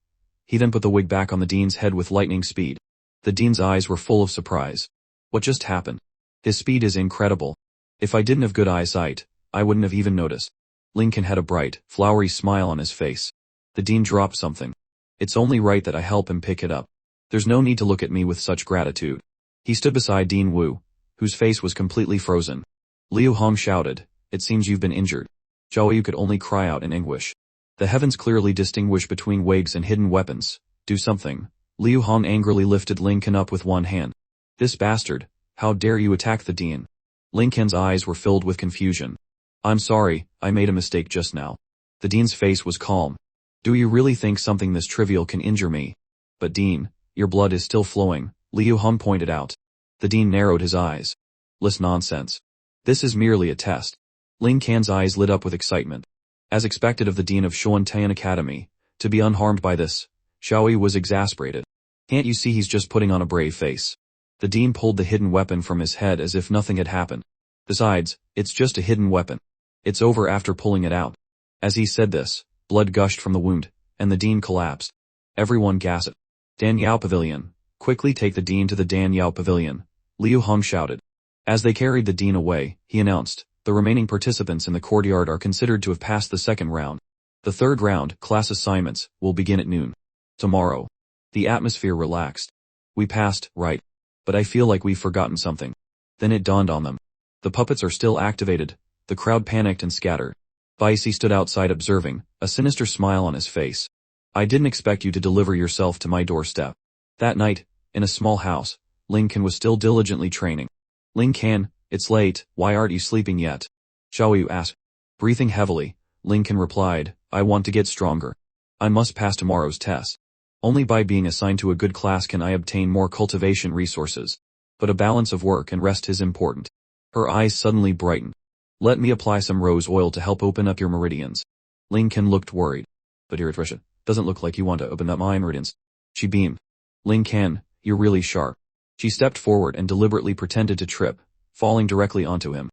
He then put the wig back on the dean's head with lightning speed. The dean's eyes were full of surprise. What just happened? His speed is incredible. If I didn't have good eyesight, I wouldn't have even noticed. Lincoln had a bright, flowery smile on his face. The dean dropped something. It's only right that I help him pick it up. There's no need to look at me with such gratitude. He stood beside Dean Wu, whose face was completely frozen. Liu Hong shouted, it seems you've been injured. Zhao Yu could only cry out in anguish. The heavens clearly distinguish between wigs and hidden weapons. Do something. Liu Hong angrily lifted Lincoln up with one hand. This bastard, how dare you attack the dean? Lincoln's eyes were filled with confusion. I'm sorry, I made a mistake just now. The dean's face was calm. Do you really think something this trivial can injure me? But Dean, your blood is still flowing, Liu Hong pointed out. The dean narrowed his eyes. Less nonsense. This is merely a test. Ling Can's eyes lit up with excitement. As expected of the dean of Shuantayan Academy, to be unharmed by this, Xiaoyi was exasperated. Can't you see he's just putting on a brave face? The dean pulled the hidden weapon from his head as if nothing had happened. Besides, it's just a hidden weapon. It's over after pulling it out. As he said this, blood gushed from the wound, and the dean collapsed. Everyone gasped. Dan Yao Pavilion. Quickly take the dean to the Dan Yao Pavilion, Liu Hong shouted. As they carried the dean away, he announced, the remaining participants in the courtyard are considered to have passed the second round. The third round, class assignments, will begin at noon. Tomorrow. The atmosphere relaxed. We passed, right? But I feel like we've forgotten something. Then it dawned on them. The puppets are still activated. The crowd panicked and scattered. Baisi stood outside observing, a sinister smile on his face. I didn't expect you to deliver yourself to my doorstep. That night, in a small house, Ling Can was still diligently training. Ling Can, it's late, why aren't you sleeping yet? Xiaoyu asked. Breathing heavily, Ling Can replied, I want to get stronger. I must pass tomorrow's test. Only by being assigned to a good class can I obtain more cultivation resources. But a balance of work and rest is important. Her eyes suddenly brightened. Let me apply some rose oil to help open up your meridians. Ling Can looked worried. But dear Trisha, doesn't look like you want to open up my meridians. She beamed. Ling Can, you're really sharp. She stepped forward and deliberately pretended to trip, falling directly onto him.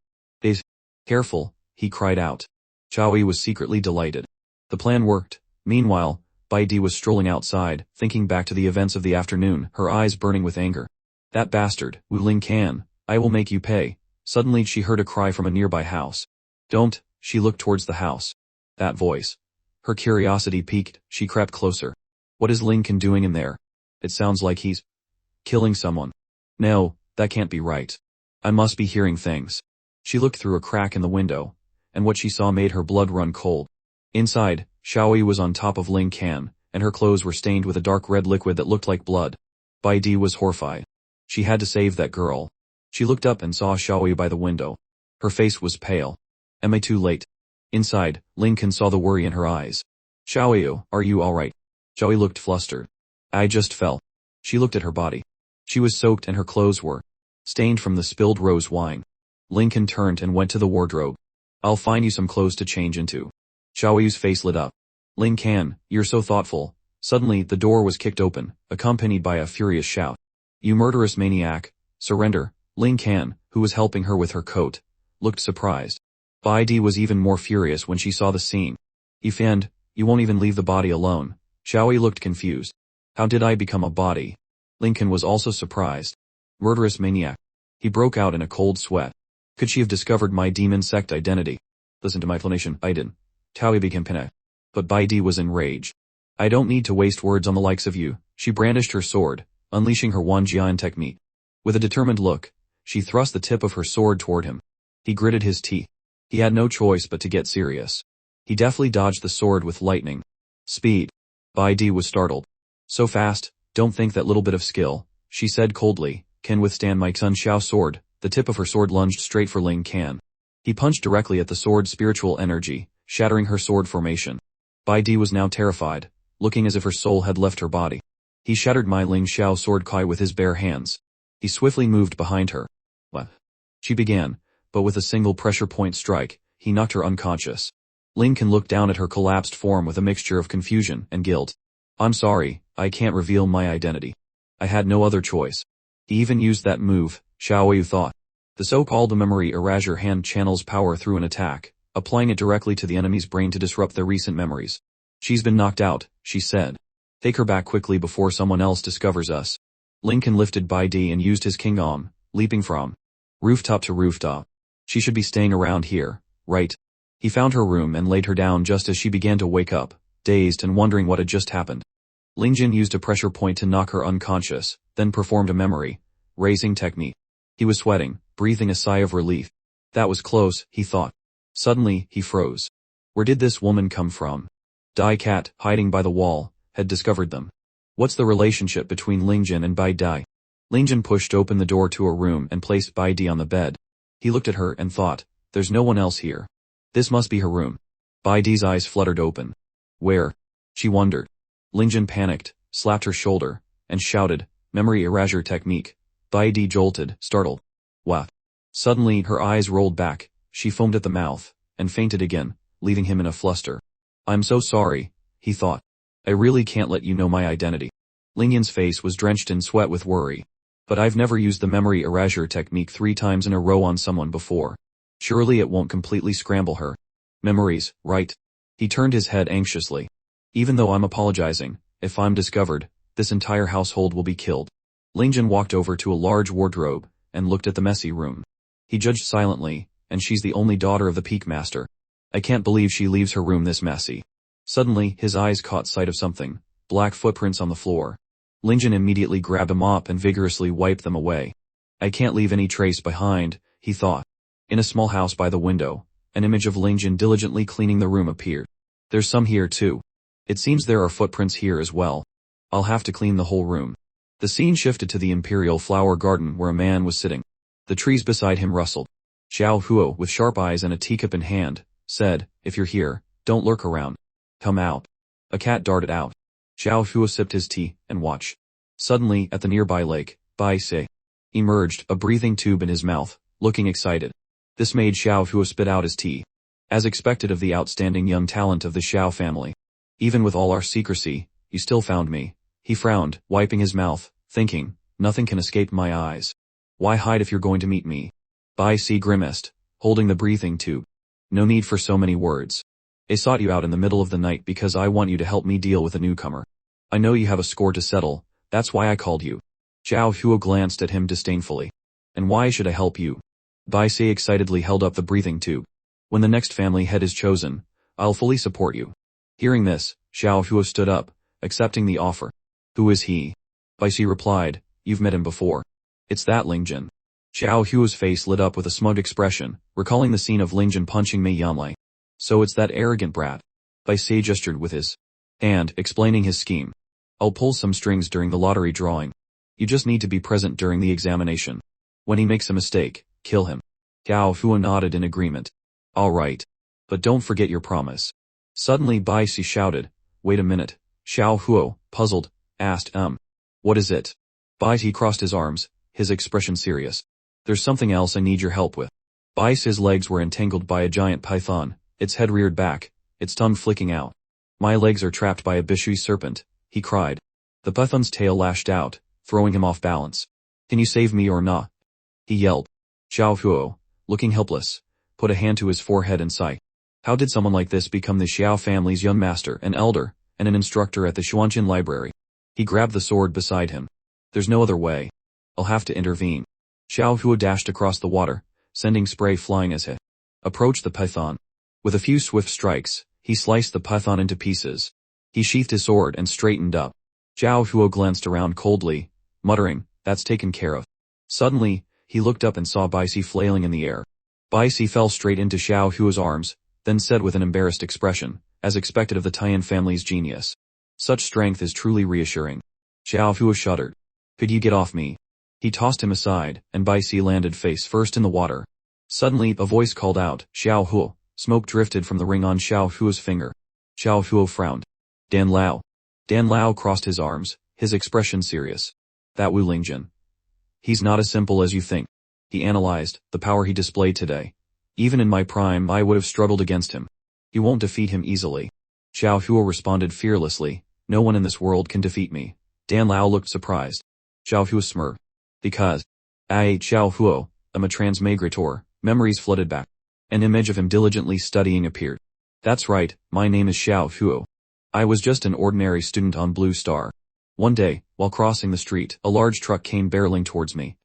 Careful, he cried out. Xiaoyi was secretly delighted. The plan worked. Meanwhile, Bai Di was strolling outside, thinking back to the events of the afternoon, her eyes burning with anger. That bastard, Wu Ling Can, I will make you pay. Suddenly she heard a cry from a nearby house. Don't, she looked towards the house. That voice. Her curiosity piqued, she crept closer. What is Ling Can doing in there? It sounds like he's killing someone. No, that can't be right. I must be hearing things. She looked through a crack in the window, and what she saw made her blood run cold. Inside, Xiaoyi was on top of Ling Can, and her clothes were stained with a dark red liquid that looked like blood. Bai Di was horrified. She had to save that girl. She looked up and saw Xiaoyi by the window. Her face was pale. Am I too late? Inside, Ling Can saw the worry in her eyes. Xiaoyu, are you alright? Xiaoyi looked flustered. I just fell. She looked at her body. She was soaked and her clothes were stained from the spilled rose wine. Ling Can turned and went to the wardrobe. I'll find you some clothes to change into. Xiaoyu's face lit up. Ling Can, you're so thoughtful. Suddenly, the door was kicked open, accompanied by a furious shout. You murderous maniac, surrender. Ling Can, who was helping her with her coat, looked surprised. Bai Di was even more furious when she saw the scene. Ifend, you won't even leave the body alone. Xiaoyi looked confused. How did I become a body? Ling Can was also surprised. Murderous maniac. He broke out in a cold sweat. Could she have discovered my demon sect identity? Listen to my explanation, I didn't. Taoyi became panicked. But Bai Di was enraged. I don't need to waste words on the likes of you. She brandished her sword, unleashing her Wuang Jin technique. With a determined look, she thrust the tip of her sword toward him. He gritted his teeth. He had no choice but to get serious. He deftly dodged the sword with lightning speed. Bai Di was startled. So fast, don't think that little bit of skill, she said coldly, can withstand my Sun Xiao sword. The tip of her sword lunged straight for Ling Can. He punched directly at the sword's spiritual energy, shattering her sword formation. Bai Di was now terrified, looking as if her soul had left her body. He shattered my Ling Xiao sword kai with his bare hands. He swiftly moved behind her. What? She began, but with a single pressure point strike, he knocked her unconscious. Ling Can looked down at her collapsed form with a mixture of confusion and guilt. I'm sorry, I can't reveal my identity. I had no other choice. He even used that move, Xiaoyu thought. The so-called memory erasure hand channels power through an attack, applying it directly to the enemy's brain to disrupt their recent memories. She's been knocked out, she said. Take her back quickly before someone else discovers us. Ling Can lifted Bai Di and used his king arm, leaping from rooftop to rooftop. She should be staying around here, right? He found her room and laid her down just as she began to wake up, dazed and wondering what had just happened. Ling Jin used a pressure point to knock her unconscious, then performed a memory raising technique. He was sweating, breathing a sigh of relief. That was close, he thought. Suddenly, he froze. Where did this woman come from? Dai Cat, hiding by the wall, had discovered them. What's the relationship between Ling Jin and Bai Dai? Ling Jin pushed open the door to her room and placed Bai Di on the bed. He looked at her and thought, there's no one else here. This must be her room. Bai Di's eyes fluttered open. Where? She wondered. Ling Jin panicked, slapped her shoulder, and shouted, memory erasure technique. Bai Di jolted, startled. What? Suddenly, her eyes rolled back, she foamed at the mouth, and fainted again, leaving him in a fluster. I'm so sorry, he thought. I really can't let you know my identity. Ling Yin's face was drenched in sweat with worry. But I've never used the memory erasure technique 3 times in a row on someone before. Surely it won't completely scramble her. Memories, right? He turned his head anxiously. Even though I'm apologizing, if I'm discovered, this entire household will be killed. Ling Jin walked over to a large wardrobe and looked at the messy room. He judged silently, and she's the only daughter of the Peak Master. I can't believe she leaves her room this messy. Suddenly, his eyes caught sight of something, black footprints on the floor. Ling Jin immediately grabbed a mop and vigorously wiped them away. I can't leave any trace behind, he thought. In a small house by the window, an image of Ling Jin diligently cleaning the room appeared. There's some here too. It seems there are footprints here as well. I'll have to clean the whole room. The scene shifted to the Imperial Flower Garden where a man was sitting. The trees beside him rustled. Xiao Huo, with sharp eyes and a teacup in hand, said, "If you're here, don't lurk around. Come out." A cat darted out. Xiao Huo sipped his tea and watched. Suddenly, at the nearby lake, Bai Se emerged, a breathing tube in his mouth, looking excited. This made Xiao Huo spit out his tea. As expected of the outstanding young talent of the Xiao family. Even with all our secrecy, you still found me. He frowned, wiping his mouth, thinking, nothing can escape my eyes. Why hide if you're going to meet me? Bai Se grimaced, holding the breathing tube. No need for so many words. I sought you out in the middle of the night because I want you to help me deal with a newcomer. I know you have a score to settle, that's why I called you. Xiao Huo glanced at him disdainfully. And why should I help you? Bai Se excitedly held up the breathing tube. When the next family head is chosen, I'll fully support you. Hearing this, Xiao Huo stood up, accepting the offer. Who is he? Bai Se replied, you've met him before. It's that Ling Jin. Xiao Huo's face lit up with a smug expression, recalling the scene of Ling Jin punching Mei Yanlei. So it's that arrogant brat. Bai Se gestured with his hand, explaining his scheme. I'll pull some strings during the lottery drawing. You just need to be present during the examination. When he makes a mistake, kill him. Xiao Huo nodded in agreement. All right. But don't forget your promise. Suddenly Bai Se shouted, wait a minute. Xiao Huo, puzzled, asked, what is it? Bai Se crossed his arms, his expression serious. There's something else I need your help with. Bai Se's legs were entangled by a giant python, its head reared back, its tongue flicking out. My legs are trapped by a Bishui serpent, he cried. The python's tail lashed out, throwing him off balance. Can you save me or not? He yelled. Xiao Huo, looking helpless, put a hand to his forehead and sighed. How did someone like this become the Xiao family's young master, an elder, and an instructor at the Xuanqin library? He grabbed the sword beside him. There's no other way. I'll have to intervene. Xiao Huo dashed across the water, sending spray flying as he approached the python. With a few swift strikes, he sliced the python into pieces. He sheathed his sword and straightened up. Xiao Huo glanced around coldly, muttering, that's taken care of. Suddenly, he looked up and saw Bai Se flailing in the air. Bai Se fell straight into Xiao Huo's arms, then said with an embarrassed expression, as expected of the Tian family's genius. Such strength is truly reassuring. Xiao Huo shuddered. Could you get off me? He tossed him aside, and Bai Se landed face first in the water. Suddenly, a voice called out, Xiao Huo. Smoke drifted from the ring on Xiao Huo's finger. Xiao Huo frowned. Dan Lao. Dan Lao crossed his arms, his expression serious. That Wu Ling Jin. He's not as simple as you think. He analyzed the power he displayed today. Even in my prime I would have struggled against him. You won't defeat him easily. Xiao Huo responded fearlessly. No one in this world can defeat me. Dan Lao looked surprised. Xiao Huo smirked. Because I, Xiao Huo, am a transmigrator. Memories flooded back. An image of him diligently studying appeared. That's right, my name is Xiao Huo. I was just an ordinary student on Blue Star. One day, while crossing the street, a large truck came barreling towards me.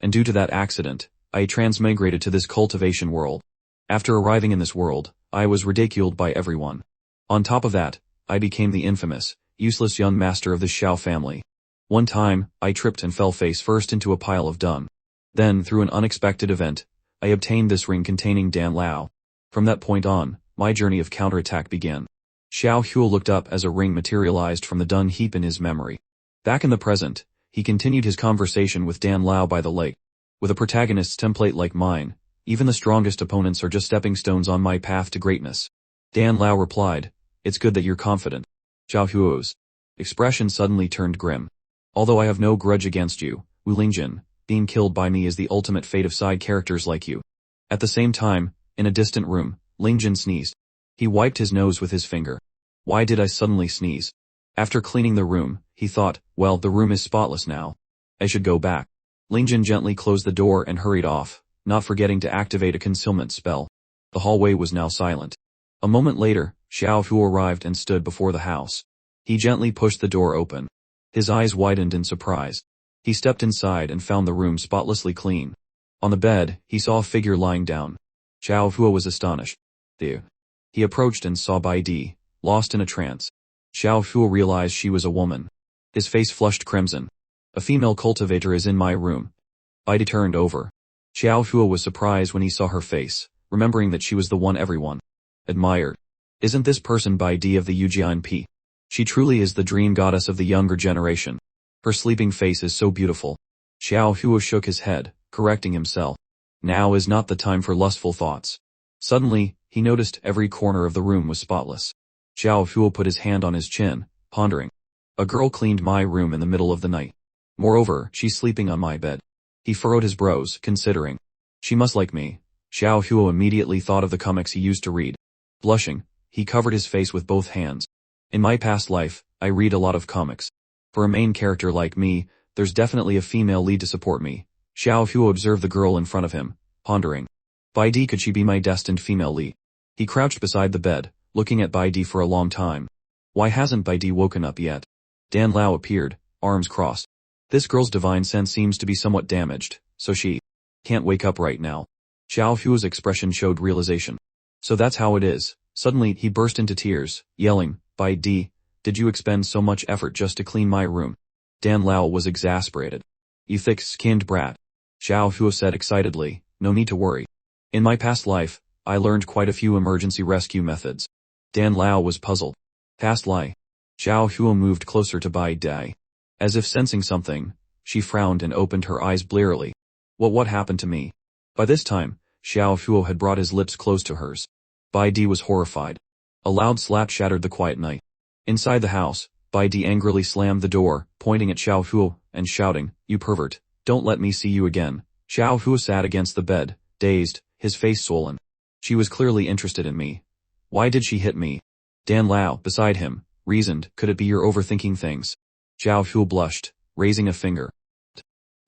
And due to that accident, I transmigrated to this cultivation world. After arriving in this world, I was ridiculed by everyone. On top of that, I became the infamous, useless young master of the Xiao family. One time, I tripped and fell face first into a pile of dung. Then, through an unexpected event, I obtained this ring containing Dan Lao. From that point on, my journey of counterattack began. Xiao Huo looked up as a ring materialized from the dung heap in his memory. Back in the present, he continued his conversation with Dan Lao by the lake. With a protagonist's template like mine, even the strongest opponents are just stepping stones on my path to greatness. Dan Lao replied, it's good that you're confident. Xiao Huo's expression suddenly turned grim. Although I have no grudge against you, Wu Lingjin, being killed by me is the ultimate fate of side characters like you. At the same time, in a distant room, Lingjin sneezed. He wiped his nose with his finger. Why did I suddenly sneeze? After cleaning the room, he thought, well, the room is spotless now. I should go back. Ling Jin gently closed the door and hurried off, not forgetting to activate a concealment spell. The hallway was now silent. A moment later, Xiao Hu arrived and stood before the house. He gently pushed the door open. His eyes widened in surprise. He stepped inside and found the room spotlessly clean. On the bed, he saw a figure lying down. Xiao Hu was astonished. He approached and saw Bai Di, lost in a trance. Xiao Hu realized she was a woman. His face flushed crimson. A female cultivator is in my room. Bai Di turned over. Xiao Hu was surprised when he saw her face, remembering that she was the one everyone admired. Isn't this person Bai Di of the Yujian? She truly is the dream goddess of the younger generation. Her sleeping face is so beautiful. Xiao Hu shook his head, correcting himself. Now is not the time for lustful thoughts. Suddenly, he noticed every corner of the room was spotless. Xiao Hu put his hand on his chin, pondering. A girl cleaned my room in the middle of the night. Moreover, she's sleeping on my bed. He furrowed his brows, considering. She must like me. Xiao Hu immediately thought of the comics he used to read. Blushing, he covered his face with both hands. In my past life, I read a lot of comics. For a main character like me, there's definitely a female lead to support me. Xiao Hu observed the girl in front of him, pondering. Bai Di, could she be my destined female lead? He crouched beside the bed, looking at Bai Di for a long time. Why hasn't Bai Di woken up yet? Dan Lao appeared, arms crossed. This girl's divine sense seems to be somewhat damaged, so she can't wake up right now. Xiao Hu's expression showed realization. So that's how it is. Suddenly, he burst into tears, yelling, Bai Di, did you expend so much effort just to clean my room? Dan Lao was exasperated. You thick-skinned brat. Xiao Hu said excitedly, no need to worry. In my past life, I learned quite a few emergency rescue methods. Dan Lao was puzzled. Past life. Xiao Hu moved closer to Bai Di. As if sensing something, she frowned and opened her eyes blearily. What happened to me? By this time, Xiao Hu had brought his lips close to hers. Bai Di was horrified. A loud slap shattered the quiet night. Inside the house, Bai Di angrily slammed the door, pointing at Xiao Hu, and shouting, you pervert, don't let me see you again. Xiao Hu sat against the bed, dazed, his face swollen. She was clearly interested in me. Why did she hit me? Dan Lao, beside him, reasoned, could it be you're overthinking things? Xiao Hu blushed, raising a finger.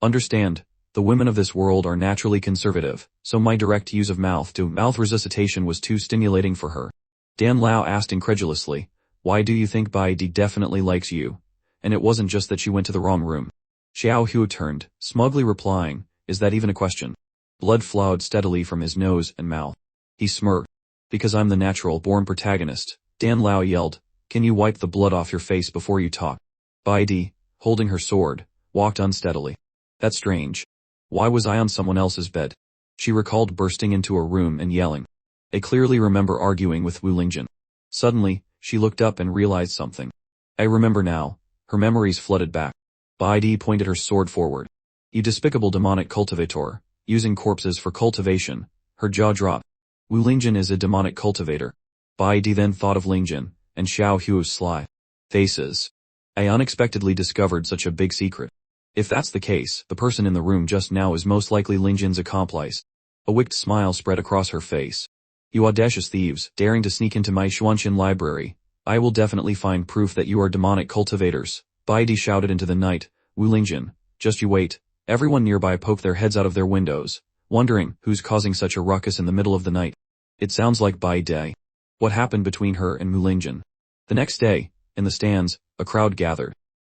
Understand, the women of this world are naturally conservative, so my direct use of mouth-to-mouth resuscitation was too stimulating for her. Dan Lao asked incredulously, why do you think Bai Di definitely likes you? And it wasn't just that she went to the wrong room. Xiao Hu turned, smugly replying, is that even a question? Blood flowed steadily from his nose and mouth. He smirked. Because I'm the natural-born protagonist, Dan Lao yelled, can you wipe the blood off your face before you talk? Bai Di, holding her sword, walked unsteadily. That's strange. Why was I on someone else's bed? She recalled bursting into a room and yelling. I clearly remember arguing with Wu Lingjin. Suddenly, she looked up and realized something. I remember now. Her memories flooded back. Bai Di pointed her sword forward. You despicable demonic cultivator, using corpses for cultivation. Her jaw dropped. Wu Lingjin is a demonic cultivator. Bai Di then thought of Lingjin, and Xiao Hu's sly faces. I unexpectedly discovered such a big secret. If that's the case, the person in the room just now is most likely Lingjin's accomplice. A wicked smile spread across her face. You audacious thieves, daring to sneak into my Xuanqin library. I will definitely find proof that you are demonic cultivators. Bai Di shouted into the night. Wu Lingjin, just you wait. Everyone nearby poked their heads out of their windows, wondering who's causing such a ruckus in the middle of the night. It sounds like Bai Di. What happened between her and Wu Lingjin? The next day, in the stands, a crowd gathered.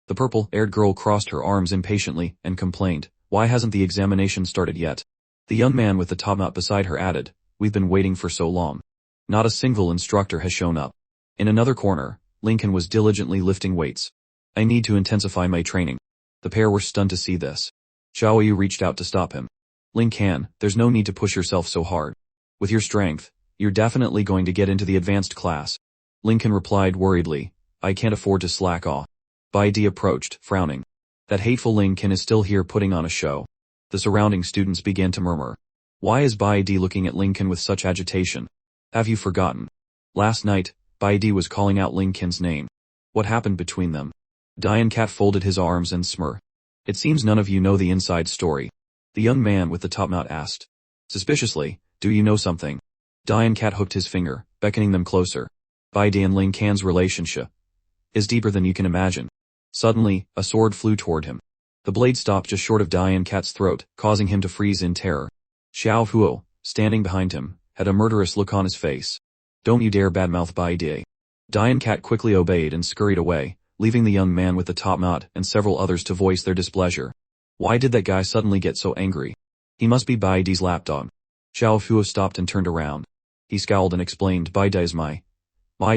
The purple-haired girl crossed her arms impatiently and complained, why hasn't the examination started yet? The young man with the top knot beside her added, we've been waiting for so long. Not a single instructor has shown up. In another corner, Lincoln was diligently lifting weights. I need to intensify my training. The pair were stunned to see this. Xiao Yu reached out to stop him. Lincoln, there's no need to push yourself so hard. With your strength, you're definitely going to get into the advanced class. Lincoln replied worriedly, I can't afford to slack off. Bai Di approached, frowning. That hateful Lincoln is still here putting on a show. The surrounding students began to murmur. Why is Bai Di looking at Lincoln with such agitation? Have you forgotten? Last night, Bai Di was calling out Lincoln's name. What happened between them? Dian Cat folded his arms and smirked. It seems none of you know the inside story. The young man with the top knot asked. Suspiciously, do you know something? Dian Cat hooked his finger, beckoning them closer. Bai Di and Lincoln's relationship is deeper than you can imagine. Suddenly, a sword flew toward him. The blade stopped just short of Dian Cat's throat, causing him to freeze in terror. Xiao Huo, standing behind him, had a murderous look on his face. Don't you dare badmouth Bai Die. Dian Cat quickly obeyed and scurried away, leaving the young man with the top knot and several others to voice their displeasure. Why did that guy suddenly get so angry? He must be Bai Die's lapdog. Xiao Huo stopped and turned around. He scowled and explained, Bai Die is my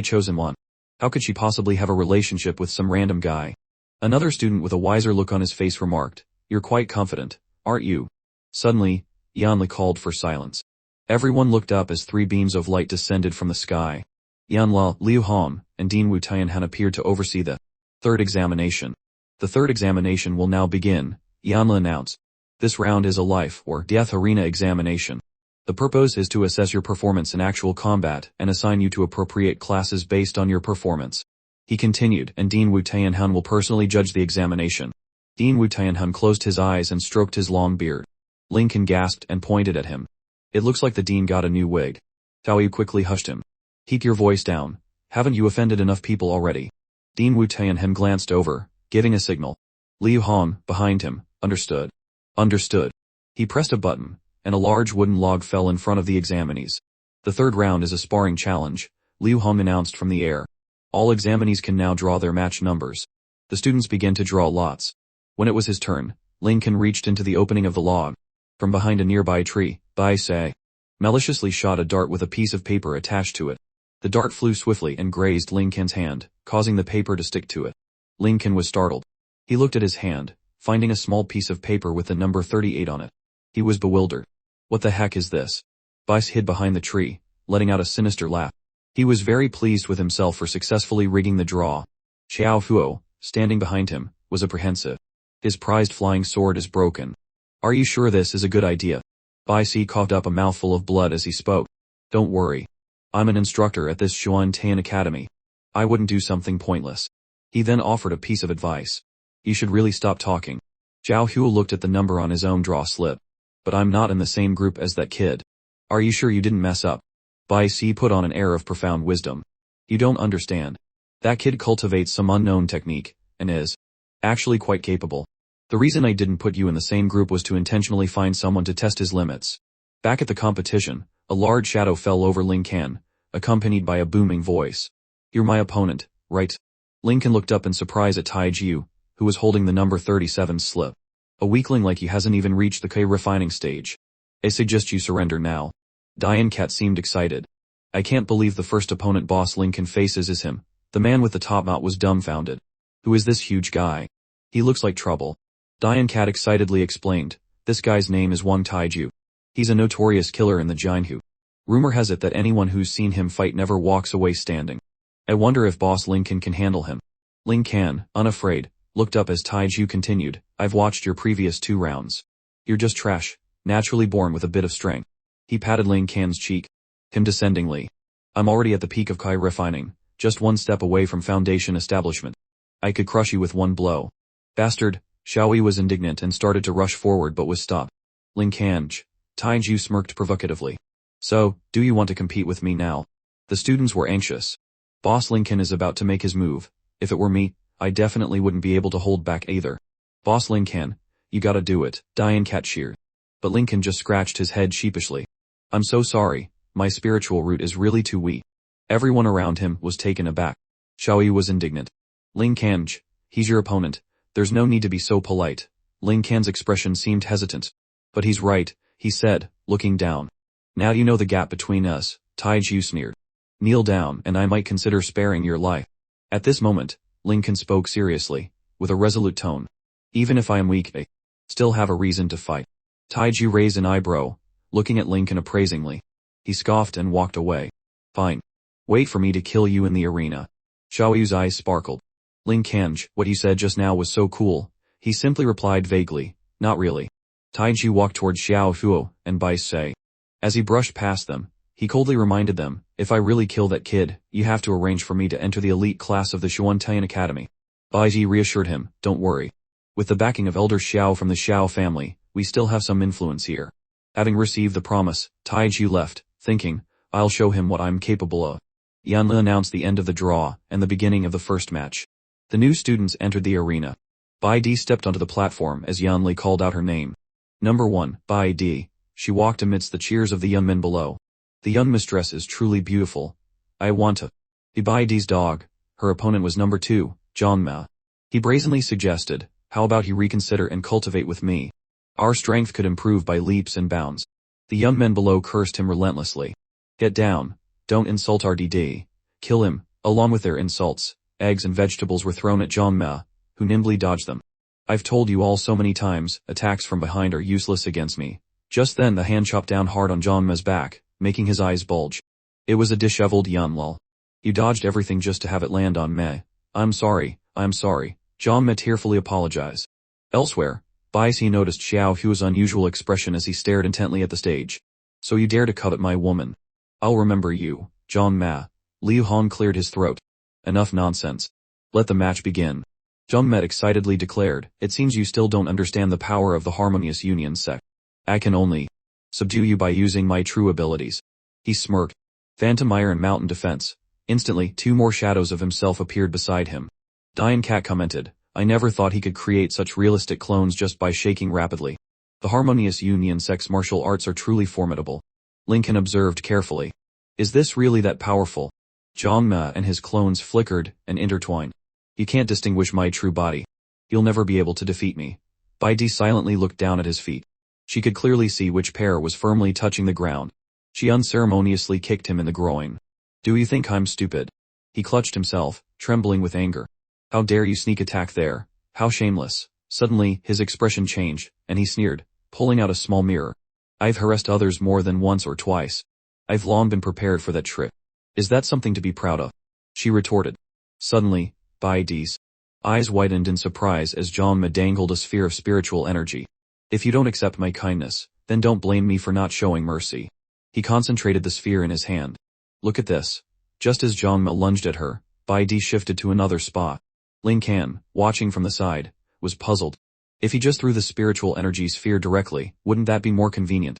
chosen one. How could she possibly have a relationship with some random guy? Another student with a wiser look on his face remarked, You're quite confident, aren't you? Suddenly, Yanli called for silence. Everyone looked up as 3 beams of light descended from the sky. Yanla, Liu Hong, and Dean Wu Tianhan appeared to oversee the 3rd examination. The 3rd examination will now begin, Yanla announced. This round is a life or death arena examination. The purpose is to assess your performance in actual combat and assign you to appropriate classes based on your performance. He continued, and Dean Wu Tianhan will personally judge the examination. Dean Wu Tianhan closed his eyes and stroked his long beard. Lincoln gasped and pointed at him. It looks like the dean got a new wig. Tao Yu quickly hushed him. Keep your voice down. Haven't you offended enough people already? Dean Wu Tianhan glanced over, giving a signal. Liu Hong, behind him, understood. Understood. He pressed a button, and a large wooden log fell in front of the examinees. The 3rd round is a sparring challenge, Liu Hong announced from the air. All examinees can now draw their match numbers. The students began to draw lots. When it was his turn, Lincoln reached into the opening of the log. From behind a nearby tree, Bai Sei maliciously shot a dart with a piece of paper attached to it. The dart flew swiftly and grazed Lincoln's hand, causing the paper to stick to it. Lincoln was startled. He looked at his hand, finding a small piece of paper with the number 38 on it. He was bewildered. What the heck is this? Bai hid behind the tree, letting out a sinister laugh. He was very pleased with himself for successfully rigging the draw. Xiao Huo, standing behind him, was apprehensive. His prized flying sword is broken. Are you sure this is a good idea? Bai Si coughed up a mouthful of blood as he spoke. Don't worry. I'm an instructor at this Xuantian Academy. I wouldn't do something pointless. He then offered a piece of advice. You should really stop talking. Zhao Huo looked at the number on his own draw slip. But I'm not in the same group as that kid. Are you sure you didn't mess up? Bai Si put on an air of profound wisdom. You don't understand. That kid cultivates some unknown technique, and is actually quite capable. The reason I didn't put you in the same group was to intentionally find someone to test his limits. Back at the competition, a large shadow fell over Ling Can, accompanied by a booming voice. You're my opponent, right? Lincoln looked up in surprise at Tai Jiu, who was holding the number 37 slip. A weakling like you hasn't even reached the K refining stage. I suggest you surrender now. Diane Cat seemed excited. I can't believe the first opponent boss Lincoln faces is him. The man with the top knot was dumbfounded. Who is this huge guy? He looks like trouble. Diane Cat excitedly explained, this guy's name is Wang Taiju. He's a notorious killer in the Jinhu. Rumor has it that anyone who's seen him fight never walks away standing. I wonder if boss Lincoln can handle him. Ling Can, unafraid, looked up as Taiju continued, I've watched your previous 2 rounds. You're just trash, naturally born with a bit of strength. He patted Ling Can's cheek. Him descendingly. I'm already at the peak of Kai refining, just 1 step away from foundation establishment. I could crush you with 1 blow. Bastard, Xiaoyi was indignant and started to rush forward but was stopped. Ling Kanj. Taiju smirked provocatively. So, do you want to compete with me now? The students were anxious. Boss Lincoln is about to make his move. If it were me, I definitely wouldn't be able to hold back either. Boss Lincoln, you gotta do it, Diane Cat cheered. But Lincoln just scratched his head sheepishly. I'm so sorry, my spiritual root is really too weak. Everyone around him was taken aback. Xiaoyi was indignant. Ling Kanj, he's your opponent. There's no need to be so polite. Ling Kan's expression seemed hesitant. But he's right, he said, looking down. Now you know the gap between us, Taiju sneered. Kneel down and I might consider sparing your life. At this moment, Lincoln spoke seriously, with a resolute tone. Even if I am weak, I still have a reason to fight. Taiju raised an eyebrow, looking at Lincoln appraisingly. He scoffed and walked away. Fine. Wait for me to kill you in the arena. Xiaoyu's eyes sparkled. Ling Kanj, what you said just now was so cool. He simply replied vaguely, not really. Taiju walked towards Xiao Huo and Bai Sei. As he brushed past them, he coldly reminded them, if I really kill that kid, you have to arrange for me to enter the elite class of the Xuantian Academy. Bai Ji reassured him, don't worry. With the backing of Elder Xiao from the Xiao family, we still have some influence here. Having received the promise, Taiju left, thinking, I'll show him what I'm capable of. Yanli announced the end of the draw and the beginning of the first match. The new students entered the arena. Bai Di stepped onto the platform as Yanli called out her name. Number 1, Bai Di. She walked amidst the cheers of the young men below. The young mistress is truly beautiful. I want to be Bai Di's dog. Her opponent was number 2, John Ma. He brazenly suggested, how about he reconsider and cultivate with me? Our strength could improve by leaps and bounds. The young men below cursed him relentlessly. Get down. Don't insult our DD. Kill him. Along with their insults, eggs and vegetables were thrown at John Ma, who nimbly dodged them. I've told you all so many times, attacks from behind are useless against me. Just then the hand chopped down hard on John Ma's back, making his eyes bulge. It was a disheveled Yanlul. You dodged everything just to have it land on me. I'm sorry. John Ma tearfully apologized. Elsewhere, Bai Si noticed Xiao Hua's unusual expression as he stared intently at the stage. So you dare to covet my woman? I'll remember you, John Ma. Liu Hong cleared his throat. Enough nonsense. Let the match begin. John Ma excitedly declared, it seems you still don't understand the power of the Harmonious Union sect. I can only subdue you by using my true abilities. He smirked. Phantom Iron and Mountain Defense. Instantly, 2 more shadows of himself appeared beside him. Diane Cat commented, I never thought he could create such realistic clones just by shaking rapidly. The Harmonious Union sect's martial arts are truly formidable. Lincoln observed carefully. Is this really that powerful? John Ma and his clones flickered and intertwined. You can't distinguish my true body. You'll never be able to defeat me. Bai Di silently looked down at his feet. She could clearly see which pair was firmly touching the ground. She unceremoniously kicked him in the groin. Do you think I'm stupid? He clutched himself, trembling with anger. How dare you sneak attack there? How shameless. Suddenly, his expression changed, and he sneered, pulling out a small mirror. I've harassed others more than once or twice. I've long been prepared for that trick. Is that something to be proud of? She retorted. Suddenly, Bai Di's eyes widened in surprise as John Ma dangled a sphere of spiritual energy. If you don't accept my kindness, then don't blame me for not showing mercy. He concentrated the sphere in his hand. Look at this. Just as John Ma lunged at her, Bai Di shifted to another spot. Ling Can, watching from the side, was puzzled. If he just threw the spiritual energy sphere directly, wouldn't that be more convenient?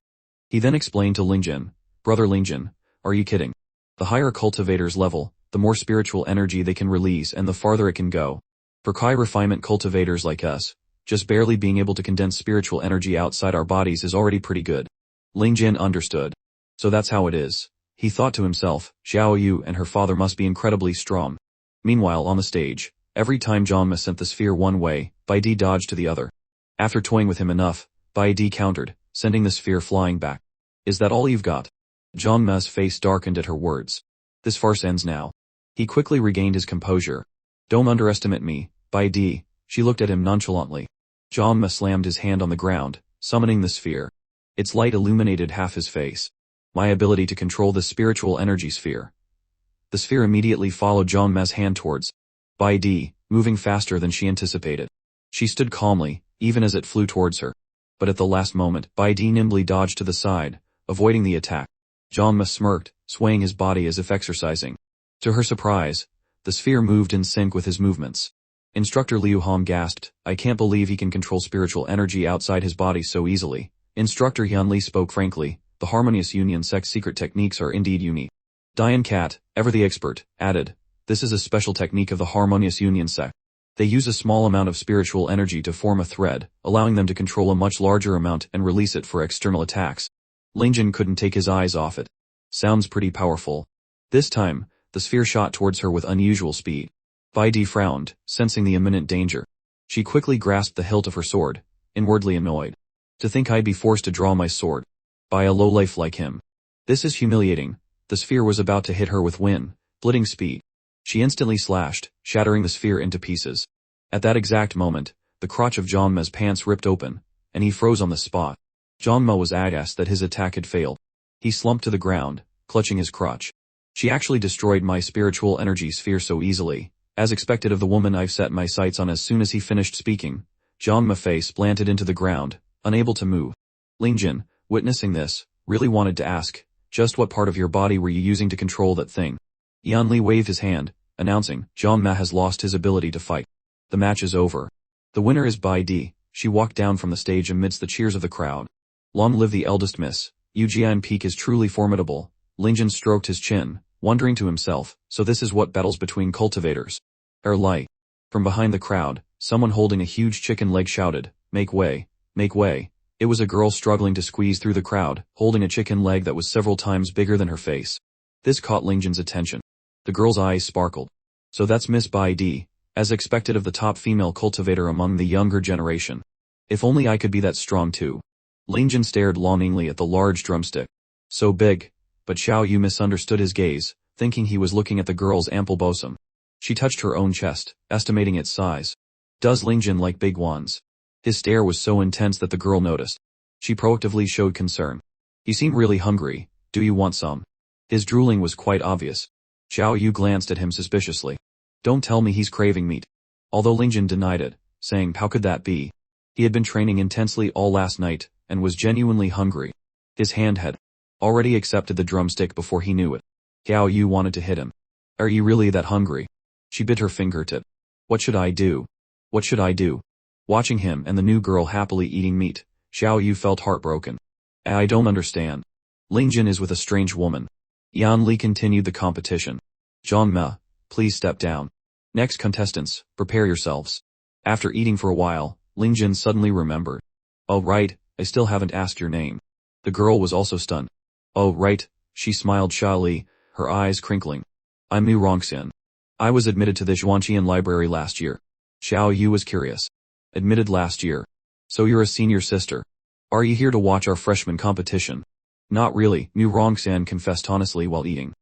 He then explained to Ling Jin, Brother Ling Jin, are you kidding? The higher cultivators level, the more spiritual energy they can release and the farther it can go. For high refinement cultivators like us, just barely being able to condense spiritual energy outside our bodies is already pretty good. Ling Jin understood. So that's how it is. He thought to himself, Xiao Yu and her father must be incredibly strong. Meanwhile on the stage, every time John Ma sent the sphere one way, Bai Di dodged to the other. After toying with him enough, Bai Di countered, sending the sphere flying back. Is that all you've got? John Ma's face darkened at her words. This farce ends now. He quickly regained his composure. Don't underestimate me, Bai Di. She looked at him nonchalantly. John Ma slammed his hand on the ground, summoning the sphere. Its light illuminated half his face. My ability to control the spiritual energy sphere. The sphere immediately followed John Ma's hand towards Bai Di, moving faster than she anticipated. She stood calmly, even as it flew towards her. But at the last moment, Bai Di nimbly dodged to the side, avoiding the attack. John Ma smirked, swaying his body as if exercising. To her surprise, the sphere moved in sync with his movements. Instructor Liu Hong gasped, I can't believe he can control spiritual energy outside his body so easily. Instructor Yan Li spoke frankly, the Harmonious Union sect's secret techniques are indeed unique. Diane Cat, ever the expert, added, this is a special technique of the Harmonious Union sect. They use a small amount of spiritual energy to form a thread, allowing them to control a much larger amount and release it for external attacks. Ling Jin couldn't take his eyes off it. Sounds pretty powerful. This time, the sphere shot towards her with unusual speed. Bai Di frowned, sensing the imminent danger. She quickly grasped the hilt of her sword, inwardly annoyed. To think I'd be forced to draw my sword by a lowlife like him. This is humiliating. The sphere was about to hit her with blinding speed. She instantly slashed, shattering the sphere into pieces. At that exact moment, the crotch of John Ma's pants ripped open, and he froze on the spot. John Ma was aghast that his attack had failed. He slumped to the ground, clutching his crotch. She actually destroyed my spiritual energy sphere so easily. As expected of the woman I've set my sights on. As soon as he finished speaking, John Ma's face planted into the ground, unable to move. Ling Jin, witnessing this, really wanted to ask, just what part of your body were you using to control that thing? Yan Li waved his hand, announcing, John Ma has lost his ability to fight. The match is over. The winner is Bai Di. She walked down from the stage amidst the cheers of the crowd. Long live the eldest miss. Yu Jian Peak is truly formidable. Ling Jin stroked his chin, wondering to himself, so this is what battles between cultivators are like. From behind the crowd, someone holding a huge chicken leg shouted, "Make way, make way." It was a girl struggling to squeeze through the crowd, holding a chicken leg that was several times bigger than her face. This caught Ling Jin's attention. The girl's eyes sparkled. So that's Miss Bai Di, as expected of the top female cultivator among the younger generation. If only I could be that strong too. Ling Jin stared longingly at the large drumstick. So big, but Xiao Yu misunderstood his gaze, thinking he was looking at the girl's ample bosom. She touched her own chest, estimating its size. Does Ling Jin like big ones? His stare was so intense that the girl noticed. She proactively showed concern. You seem really hungry, do you want some? His drooling was quite obvious. Xiao Yu glanced at him suspiciously. Don't tell me he's craving meat. Although Ling Jin denied it, saying how could that be? He had been training intensely all last night, and was genuinely hungry. His hand had already accepted the drumstick before he knew it. Xiao Yu wanted to hit him. Are you really that hungry? She bit her fingertip. What should I do? What should I do? Watching him and the new girl happily eating meat, Xiao Yu felt heartbroken. I don't understand. Ling Jin is with a strange woman. Yan Li continued the competition. Zhang Me, please step down. Next contestants, prepare yourselves. After eating for a while, Ling Jin suddenly remembered. Oh right, I still haven't asked your name. The girl was also stunned. Oh right, she smiled shyly, her eyes crinkling. I'm Mu Rongxian. I was admitted to the Zhuangqian library last year. Xiao Yu was curious. Admitted last year. So you're a senior sister. Are you here to watch our freshman competition? Not really, Mu Rongxian confessed honestly while eating.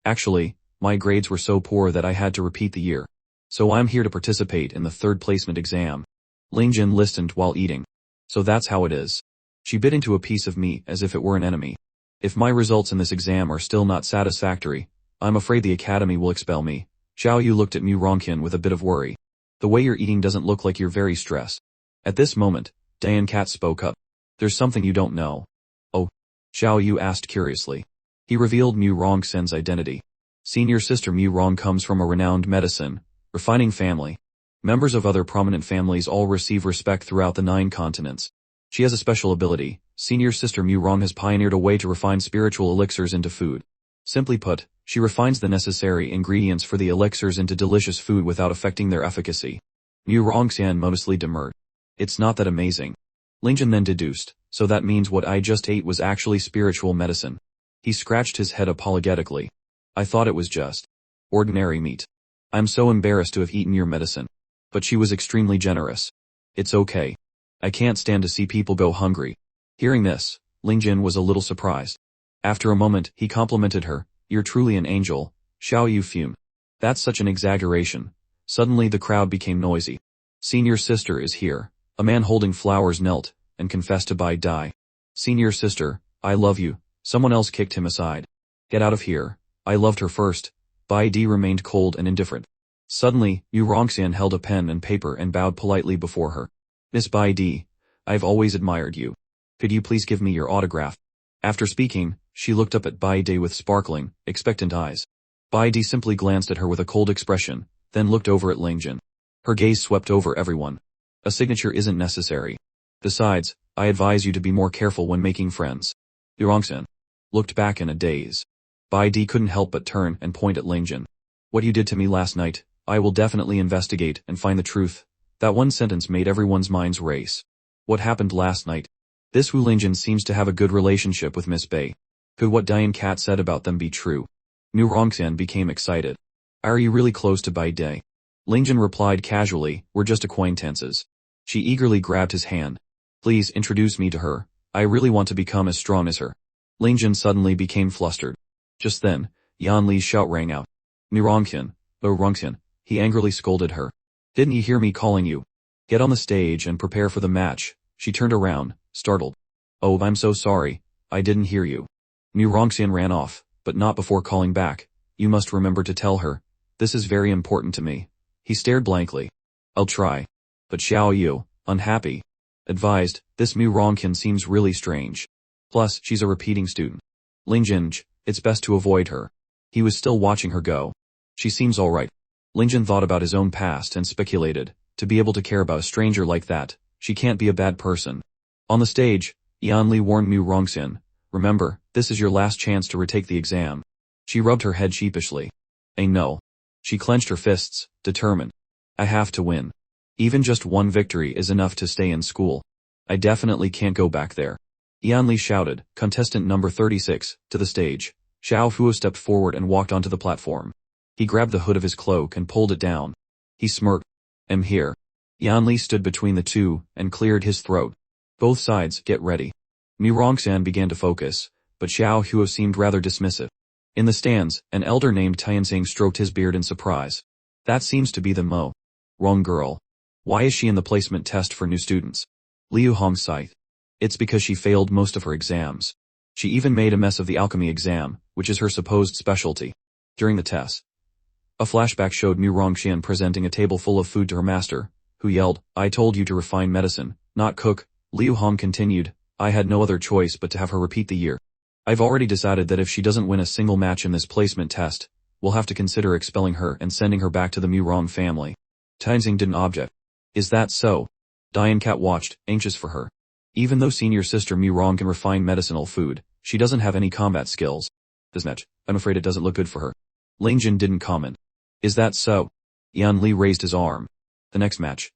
Actually, my grades were so poor that I had to repeat the year. So I'm here to participate in the third placement exam. Ling Jin listened while eating. So that's how it is. She bit into a piece of meat as if it were an enemy. If my results in this exam are still not satisfactory, I'm afraid the academy will expel me. Xiao Yu looked at Mu Rongqian with a bit of worry. The way you're eating doesn't look like you're very stressed. At this moment, Dayan Cat spoke up. There's something you don't know. Oh? Xiao Yu asked curiously. He revealed Mu Rongxian's identity. Senior sister Mu Rong comes from a renowned medicine, refining family. Members of other prominent families all receive respect throughout the 9 continents. She has a special ability. Senior sister Mu Rong has pioneered a way to refine spiritual elixirs into food. Simply put, she refines the necessary ingredients for the elixirs into delicious food without affecting their efficacy. Mu Rongxian modestly demurred. It's not that amazing. Ling Jin then deduced, so that means what I just ate was actually spiritual medicine. He scratched his head apologetically. I thought it was just ordinary meat. I'm so embarrassed to have eaten your medicine. But she was extremely generous. It's okay. I can't stand to see people go hungry. Hearing this, Ling Jin was a little surprised. After a moment, he complimented her. You're truly an angel. Xiao Yu fumed. That's such an exaggeration. Suddenly the crowd became noisy. Senior sister is here. A man holding flowers knelt and confessed to Bai Di. Senior sister, I love you. Someone else kicked him aside. Get out of here. I loved her first. Bai Di remained cold and indifferent. Suddenly, Mu Rongxian held a pen and paper and bowed politely before her. Miss Bai Di, I've always admired you. Could you please give me your autograph? After speaking, she looked up at Bai Di with sparkling, expectant eyes. Bai Di simply glanced at her with a cold expression, then looked over at Ling Jin. Her gaze swept over everyone. A signature isn't necessary. Besides, I advise you to be more careful when making friends. Mu Rongxian looked back in a daze. Bai Di couldn't help but turn and point at Ling Jin. What you did to me last night, I will definitely investigate and find the truth. That one sentence made everyone's minds race. What happened last night? This Wu Ling Jin seems to have a good relationship with Miss Bai. Could what Dayan Cat said about them be true? Mu Rongxian became excited. Are you really close to Bai Di? Ling Jin replied casually, we're just acquaintances. She eagerly grabbed his hand. Please introduce me to her. I really want to become as strong as her. Ling Jin suddenly became flustered. Just then, Yan Li's shout rang out. Mu Rongxian, oh Rongxian, he angrily scolded her. Didn't you hear me calling you? Get on the stage and prepare for the match. She turned around, startled. Oh, I'm so sorry, I didn't hear you. Mu Rongxian ran off, but not before calling back. You must remember to tell her. This is very important to me. He stared blankly. I'll try. But Xiao Yu, unhappy, advised, this Mu Rongxian seems really strange. Plus, she's a repeating student. Ling Jin, it's best to avoid her. He was still watching her go. She seems alright. Ling Jin thought about his own past and speculated, to be able to care about a stranger like that, she can't be a bad person. On the stage, Yan Li warned Mu Rongxian, remember, this is your last chance to retake the exam. She rubbed her head sheepishly. No. She clenched her fists, determined. I have to win. Even just one victory is enough to stay in school. I definitely can't go back there. Yanli shouted, contestant number 36, to the stage. Xiao Huo stepped forward and walked onto the platform. He grabbed the hood of his cloak and pulled it down. He smirked. I'm here. Yanli stood between the two and cleared his throat. Both sides, get ready. Mi Rongxian began to focus, but Xiao Huo seemed rather dismissive. In the stands, an elder named Tianxing stroked his beard in surprise. That seems to be the Mo. Wrong girl. Why is she in the placement test for new students? Liu Hong sighed. It's because she failed most of her exams. She even made a mess of the alchemy exam, which is her supposed specialty. During the test, a flashback showed Mi Rongxian presenting a table full of food to her master, who yelled, I told you to refine medicine, not cook. Liu Hong continued, I had no other choice but to have her repeat the year. I've already decided that if she doesn't win a single match in this placement test, we'll have to consider expelling her and sending her back to the Mi Rong family. Tianxing didn't object. Is that so? Diane Cat watched, anxious for her. Even though senior sister Mi Rong can refine medicinal food, she doesn't have any combat skills. This match, I'm afraid it doesn't look good for her. Ling Jin didn't comment. Is that so? Yan Li raised his arm. The next match.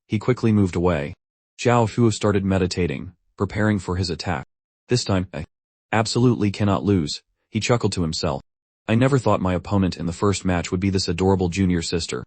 He quickly moved away. Xiao Huo started meditating, preparing for his attack. This time, I absolutely cannot lose, he chuckled to himself. I never thought my opponent in the first match would be this adorable junior sister.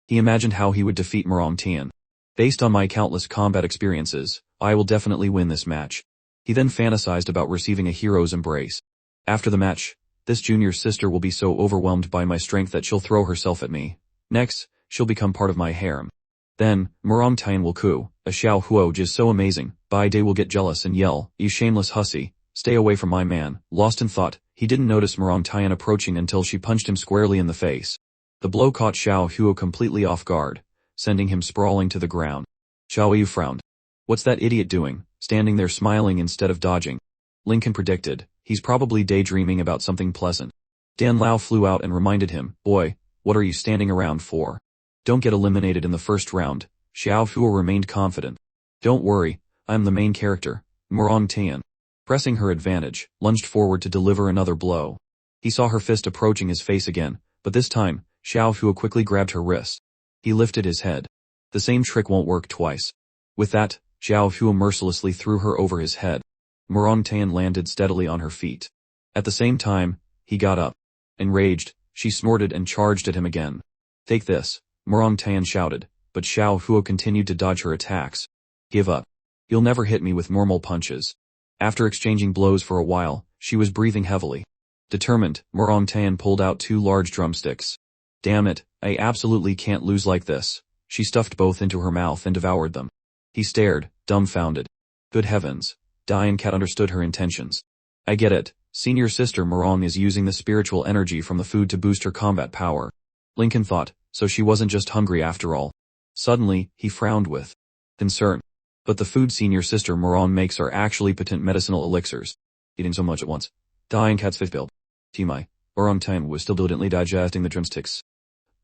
He imagined how he would defeat Murong Tian. Based on my countless combat experiences, I will definitely win this match. He then fantasized about receiving a hero's embrace. After the match, this junior sister will be so overwhelmed by my strength that she'll throw herself at me. Next, she'll become part of my harem. Then, Murong Tian will coo, a Xiao Huo is so amazing, Bai Day will get jealous and yell, you shameless hussy, stay away from my man. Lost in thought, he didn't notice Murong Tian approaching until she punched him squarely in the face. The blow caught Xiao Huo completely off guard, sending him sprawling to the ground. Xiao Yu frowned. What's that idiot doing, standing there smiling instead of dodging? Lincoln predicted, he's probably daydreaming about something pleasant. Dan Lao flew out and reminded him, boy, what are you standing around for? Don't get eliminated in the first round. Xiao Huo remained confident. Don't worry, I'm the main character, Murong Tian. Pressing her advantage, lunged forward to deliver another blow. He saw her fist approaching his face again, but this time, Xiao Huo quickly grabbed her wrist. He lifted his head. The same trick won't work twice. With that, Xiao Huo mercilessly threw her over his head. Murong Tian landed steadily on her feet. At the same time, he got up. Enraged, she snorted and charged at him again. Take this, Murong Tian shouted, but Xiao Huo continued to dodge her attacks. Give up. You'll never hit me with normal punches. After exchanging blows for a while, she was breathing heavily. Determined, Murong Tian pulled out 2 large drumsticks. Damn it, I absolutely can't lose like this. She stuffed both into her mouth and devoured them. He stared, dumbfounded. Good heavens. Diane Cat understood her intentions. I get it, senior sister Murong is using the spiritual energy from the food to boost her combat power. Lincoln thought, so she wasn't just hungry after all. Suddenly, he frowned with concern. But the food senior sister Murong makes are actually potent medicinal elixirs. Eating so much at once. Diane Cat's face failed. Timai, Murong Tian was still diligently digesting the drumsticks.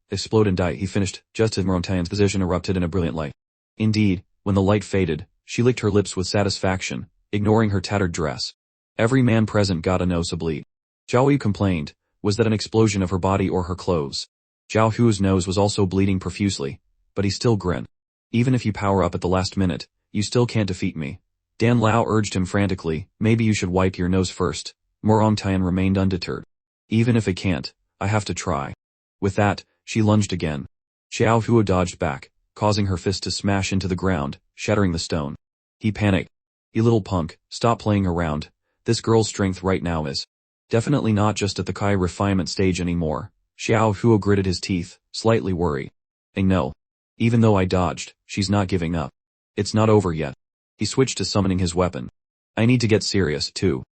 Explode and die, he finished, just as Murong Tian's position erupted in a brilliant light. Indeed, when the light faded, she licked her lips with satisfaction, ignoring her tattered dress. Every man present got a nosebleed. Zhao Yu complained, was that an explosion of her body or her clothes? Zhao Hu's nose was also bleeding profusely, but he still grinned. Even if you power up at the last minute, you still can't defeat me. Dan Lao urged him frantically, maybe you should wipe your nose first. Murong Tian remained undeterred. Even if it can't, I have to try. With that, she lunged again. Xiao Huo dodged back, causing her fist to smash into the ground, shattering the stone. He panicked. You little punk, stop playing around. This girl's strength right now is definitely not just at the Kai refinement stage anymore. Xiao Huo gritted his teeth, slightly worried. I know. Even though I dodged, she's not giving up. It's not over yet. He switched to summoning his weapon. I need to get serious, too.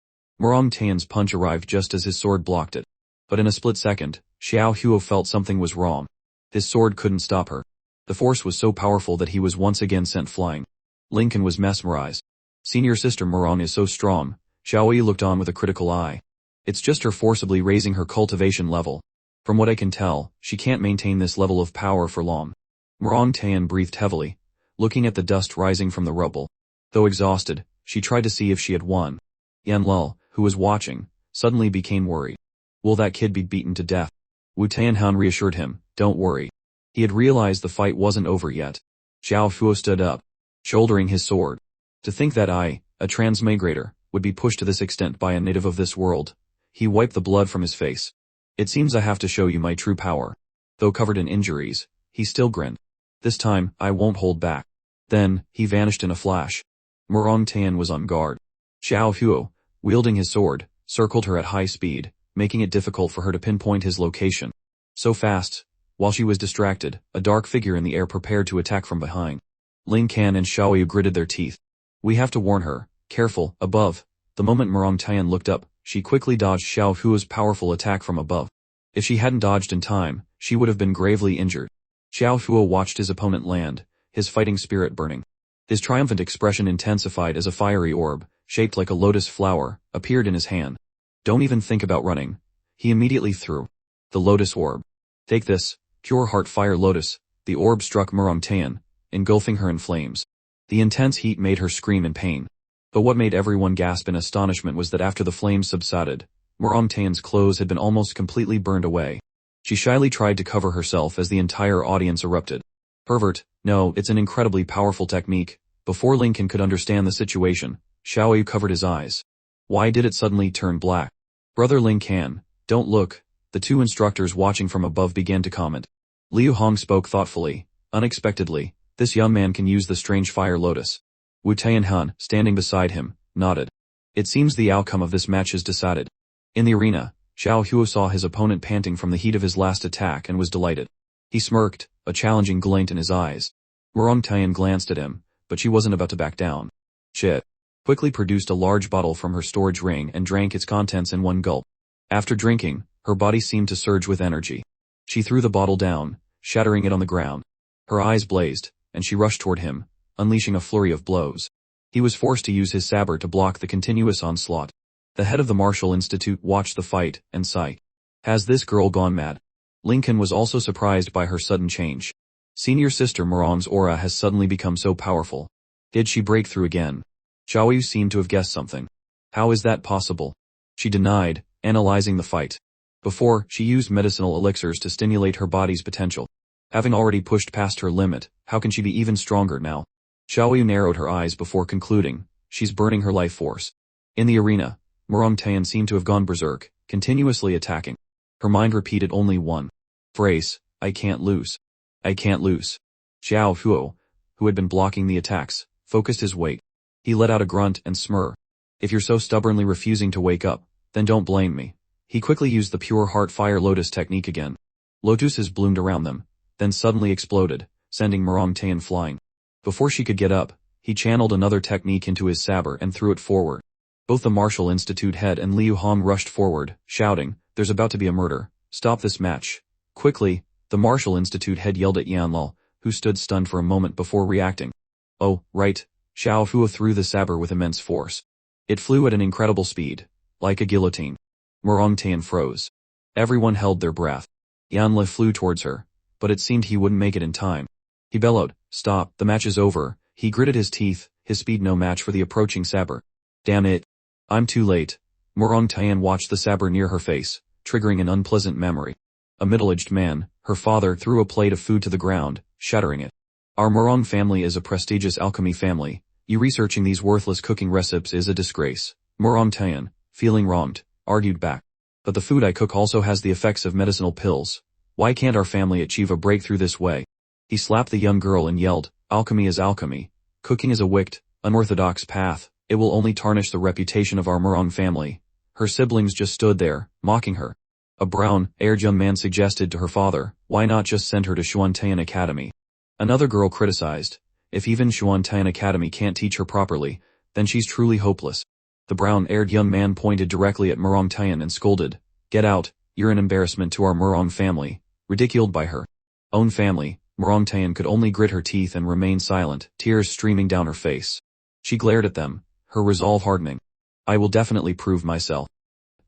Murong Tian's punch arrived just as his sword blocked it. But in a split second, Xiao Huo felt something was wrong. His sword couldn't stop her. The force was so powerful that he was once again sent flying. Lincoln was mesmerized. Senior sister Murong is so strong. Xiao Yi looked on with a critical eye. It's just her forcibly raising her cultivation level. From what I can tell, she can't maintain this level of power for long. Murong Tian breathed heavily, looking at the dust rising from the rubble. Though exhausted, she tried to see if she had won. Yan Luo, who was watching, suddenly became worried. Will that kid be beaten to death? Wu Tianhan reassured him, don't worry. He had realized the fight wasn't over yet. Xiao Huo stood up, shouldering his sword. To think that I, a transmigrator, would be pushed to this extent by a native of this world. He wiped the blood from his face. It seems I have to show you my true power. Though covered in injuries, he still grinned. This time, I won't hold back. Then, he vanished in a flash. Murong Tian was on guard. Xiao Huo, wielding his sword, circled her at high speed, making it difficult for her to pinpoint his location. So fast, while she was distracted, a dark figure in the air prepared to attack from behind. Ling Can and Xiaoyu gritted their teeth. We have to warn her. Careful, above. The moment Murong Tian looked up, she quickly dodged Xiao Huo's powerful attack from above. If she hadn't dodged in time, she would have been gravely injured. Xiao Huo watched his opponent land, his fighting spirit burning. His triumphant expression intensified as a fiery orb, shaped like a lotus flower, appeared in his hand. Don't even think about running. He immediately threw the lotus orb. Take this, pure heart fire lotus. The orb struck Murong Tian, engulfing her in flames. The intense heat made her scream in pain. But what made everyone gasp in astonishment was that after the flames subsided, Murong Tian's clothes had been almost completely burned away. She shyly tried to cover herself as the entire audience erupted. Pervert, no, it's an incredibly powerful technique. Before Lincoln could understand the situation, Xiaoyu covered his eyes. Why did it suddenly turn black? Brother Ling Can, don't look. The two instructors watching from above began to comment. Liu Hong spoke thoughtfully. Unexpectedly, this young man can use the strange fire lotus. Wu Tianhan, standing beside him, nodded. It seems the outcome of this match is decided. In the arena, Xiao Huo saw his opponent panting from the heat of his last attack and was delighted. He smirked, a challenging glint in his eyes. Murong Tian glanced at him, but she wasn't about to back down. She quickly produced a large bottle from her storage ring and drank its contents in one gulp. After drinking, her body seemed to surge with energy. She threw the bottle down, shattering it on the ground. Her eyes blazed, and she rushed toward him, unleashing a flurry of blows. He was forced to use his saber to block the continuous onslaught. The head of the Martial Institute watched the fight, and sighed. Has this girl gone mad? Lincoln was also surprised by her sudden change. Senior sister Murong's aura has suddenly become so powerful. Did she break through again? Xiaoyu seemed to have guessed something. How is that possible? She denied, analyzing the fight. Before, she used medicinal elixirs to stimulate her body's potential. Having already pushed past her limit, how can she be even stronger now? Xiaoyu narrowed her eyes before concluding, she's burning her life force. In the arena, Murong Tian seemed to have gone berserk, continuously attacking. Her mind repeated only one phrase, I can't lose. I can't lose. Xiao Huo, who had been blocking the attacks, focused his weight. He let out a grunt and smur. If you're so stubbornly refusing to wake up, then don't blame me. He quickly used the pure heart fire lotus technique again. Lotuses bloomed around them, then suddenly exploded, sending Murong Tian flying. Before she could get up, he channeled another technique into his saber and threw it forward. Both the Martial Institute head and Liu Hong rushed forward, shouting, there's about to be a murder. Stop this match. Quickly, the Martial Institute head yelled at Yanlal, who stood stunned for a moment before reacting. Oh, right. Xiao Huo threw the saber with immense force. It flew at an incredible speed, like a guillotine. Murong Tian froze. Everyone held their breath. Yanla flew towards her, but it seemed he wouldn't make it in time. He bellowed, stop, the match is over. He gritted his teeth, his speed no match for the approaching saber. Damn it. I'm too late. Murong Tian watched the saber near her face, triggering an unpleasant memory. A middle-aged man, her father, threw a plate of food to the ground, shattering it. Our Murong family is a prestigious alchemy family. You researching these worthless cooking recipes is a disgrace. Murong Tian, feeling wronged, argued back. But the food I cook also has the effects of medicinal pills. Why can't our family achieve a breakthrough this way? He slapped the young girl and yelled, alchemy is alchemy. Cooking is a wicked, unorthodox path. It will only tarnish the reputation of our Murong family. Her siblings just stood there, mocking her. A brown-haired young man suggested to her father, why not just send her to Xuantian Academy? Another girl criticized, if even Xuantian Academy can't teach her properly, then she's truly hopeless. The brown-haired young man pointed directly at Murong Tian and scolded, get out, you're an embarrassment to our Murong family, ridiculed by her own family. Murong Tian could only grit her teeth and remain silent, tears streaming down her face. She glared at them, her resolve hardening. I will definitely prove myself.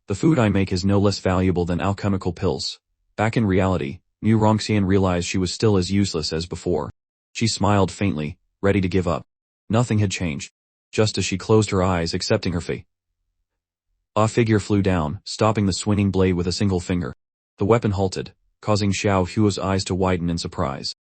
The food I make is no less valuable than alchemical pills. Back in reality, Mu Rongxian realized she was still as useless as before. She smiled faintly, ready to give up. Nothing had changed. Just as she closed her eyes accepting her fate. A figure flew down, stopping the swinging blade with a single finger. The weapon halted, causing Xiao Huo's eyes to widen in surprise.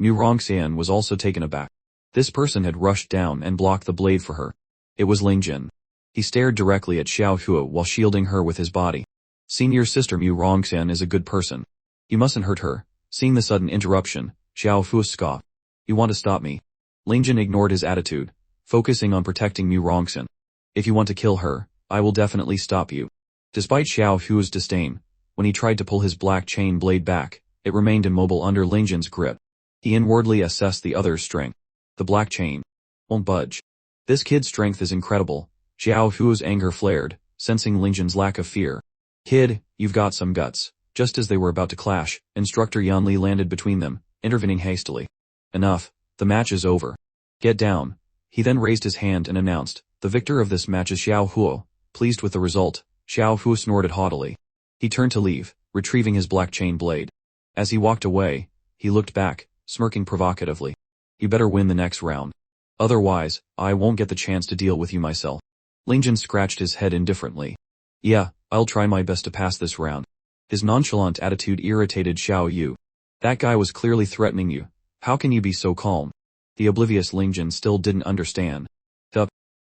Mu Rongxian was also taken aback. This person had rushed down and blocked the blade for her. It was Ling Jin. He stared directly at Xiao Hua while shielding her with his body. Senior sister Mu Rongxian is a good person. You mustn't hurt her. Seeing the sudden interruption, Xiao Hua scoffed. You want to stop me? Ling Jin ignored his attitude, focusing on protecting Mu Rongxian. If you want to kill her, I will definitely stop you. Despite Xiao Hua's disdain, when he tried to pull his black chain blade back, it remained immobile under Ling Jin's grip. He inwardly assessed the other's strength. The black chain won't budge. This kid's strength is incredible. Xiao Hua's anger flared, sensing Ling Jin's lack of fear. Kid, you've got some guts. Just as they were about to clash, Instructor Yanli landed between them, intervening hastily. Enough, the match is over. Get down. He then raised his hand and announced, the victor of this match is Xiao Hua. Pleased with the result, Xiao Hua snorted haughtily. He turned to leave, retrieving his black chain blade. As he walked away, he looked back, smirking provocatively. You better win the next round. Otherwise, I won't get the chance to deal with you myself. Ling Jin scratched his head indifferently. Yeah, I'll try my best to pass this round. His nonchalant attitude irritated Xiao Yu. That guy was clearly threatening you. How can you be so calm? The oblivious Ling Jin still didn't understand.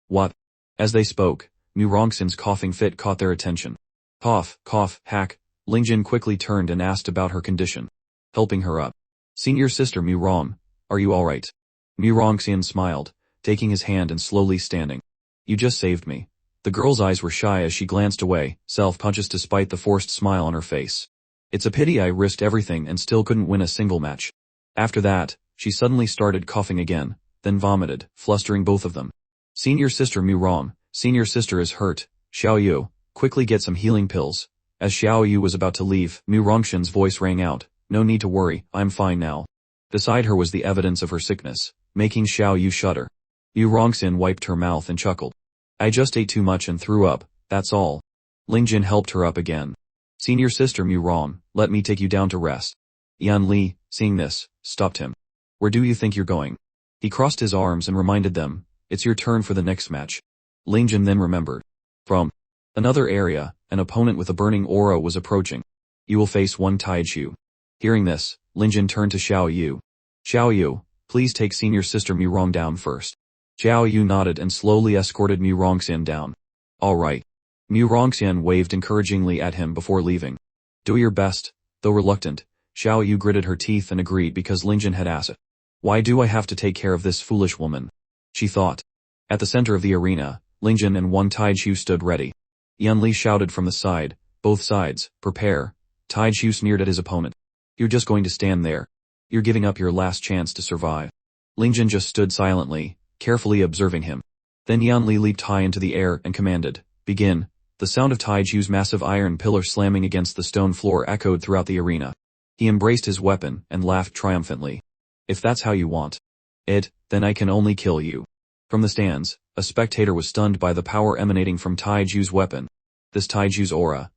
What? As they spoke, Mu Rongxian's coughing fit caught their attention. Cough, cough, hack. Ling Jin quickly turned and asked about her condition. Helping her up. Senior sister Mu Rong, are you alright? Mu Rongxian smiled, taking his hand and slowly standing. You just saved me. The girl's eyes were shy as she glanced away, self-conscious despite the forced smile on her face. It's a pity I risked everything and still couldn't win a single match. After that, she suddenly started coughing again, then vomited, flustering both of them. Senior sister Mu Rong, senior sister is hurt. Xiao Yu, quickly get some healing pills. As Xiao Yu was about to leave, Mu Rongxian's voice rang out. No need to worry, I'm fine now. Beside her was the evidence of her sickness, making Xiao Yu shudder. Mu Rongxian wiped her mouth and chuckled. I just ate too much and threw up, that's all. Ling Jin helped her up again. Senior sister Mu Rong, let me take you down to rest. Yan Li, seeing this, stopped him. Where do you think you're going? He crossed his arms and reminded them, it's your turn for the next match. Ling Jin then remembered. From another area, an opponent with a burning aura was approaching. You will face one Taiju. Hearing this, Ling Jin turned to Xiao Yu. Xiao Yu, please take senior sister Mu Rong down first. Xiao Yu nodded and slowly escorted Mu Rongxian down. Alright. Mu Rongxian waved encouragingly at him before leaving. Do your best. Though reluctant, Xiao Yu gritted her teeth and agreed because Ling Jin had asked it. Why do I have to take care of this foolish woman? She thought. At the center of the arena, Ling Jin and one Taiju stood ready. Yan Li shouted from the side, both sides, prepare. Taiju sneered at his opponent. You're just going to stand there. You're giving up your last chance to survive. Ling Jin just stood silently, carefully observing him. Then Yan Li leaped high into the air and commanded, begin. The sound of Taiju's massive iron pillar slamming against the stone floor echoed throughout the arena. He embraced his weapon and laughed triumphantly. If that's how you want it, then I can only kill you. From the stands, a spectator was stunned by the power emanating from Taiju's weapon. This Taiju's aura.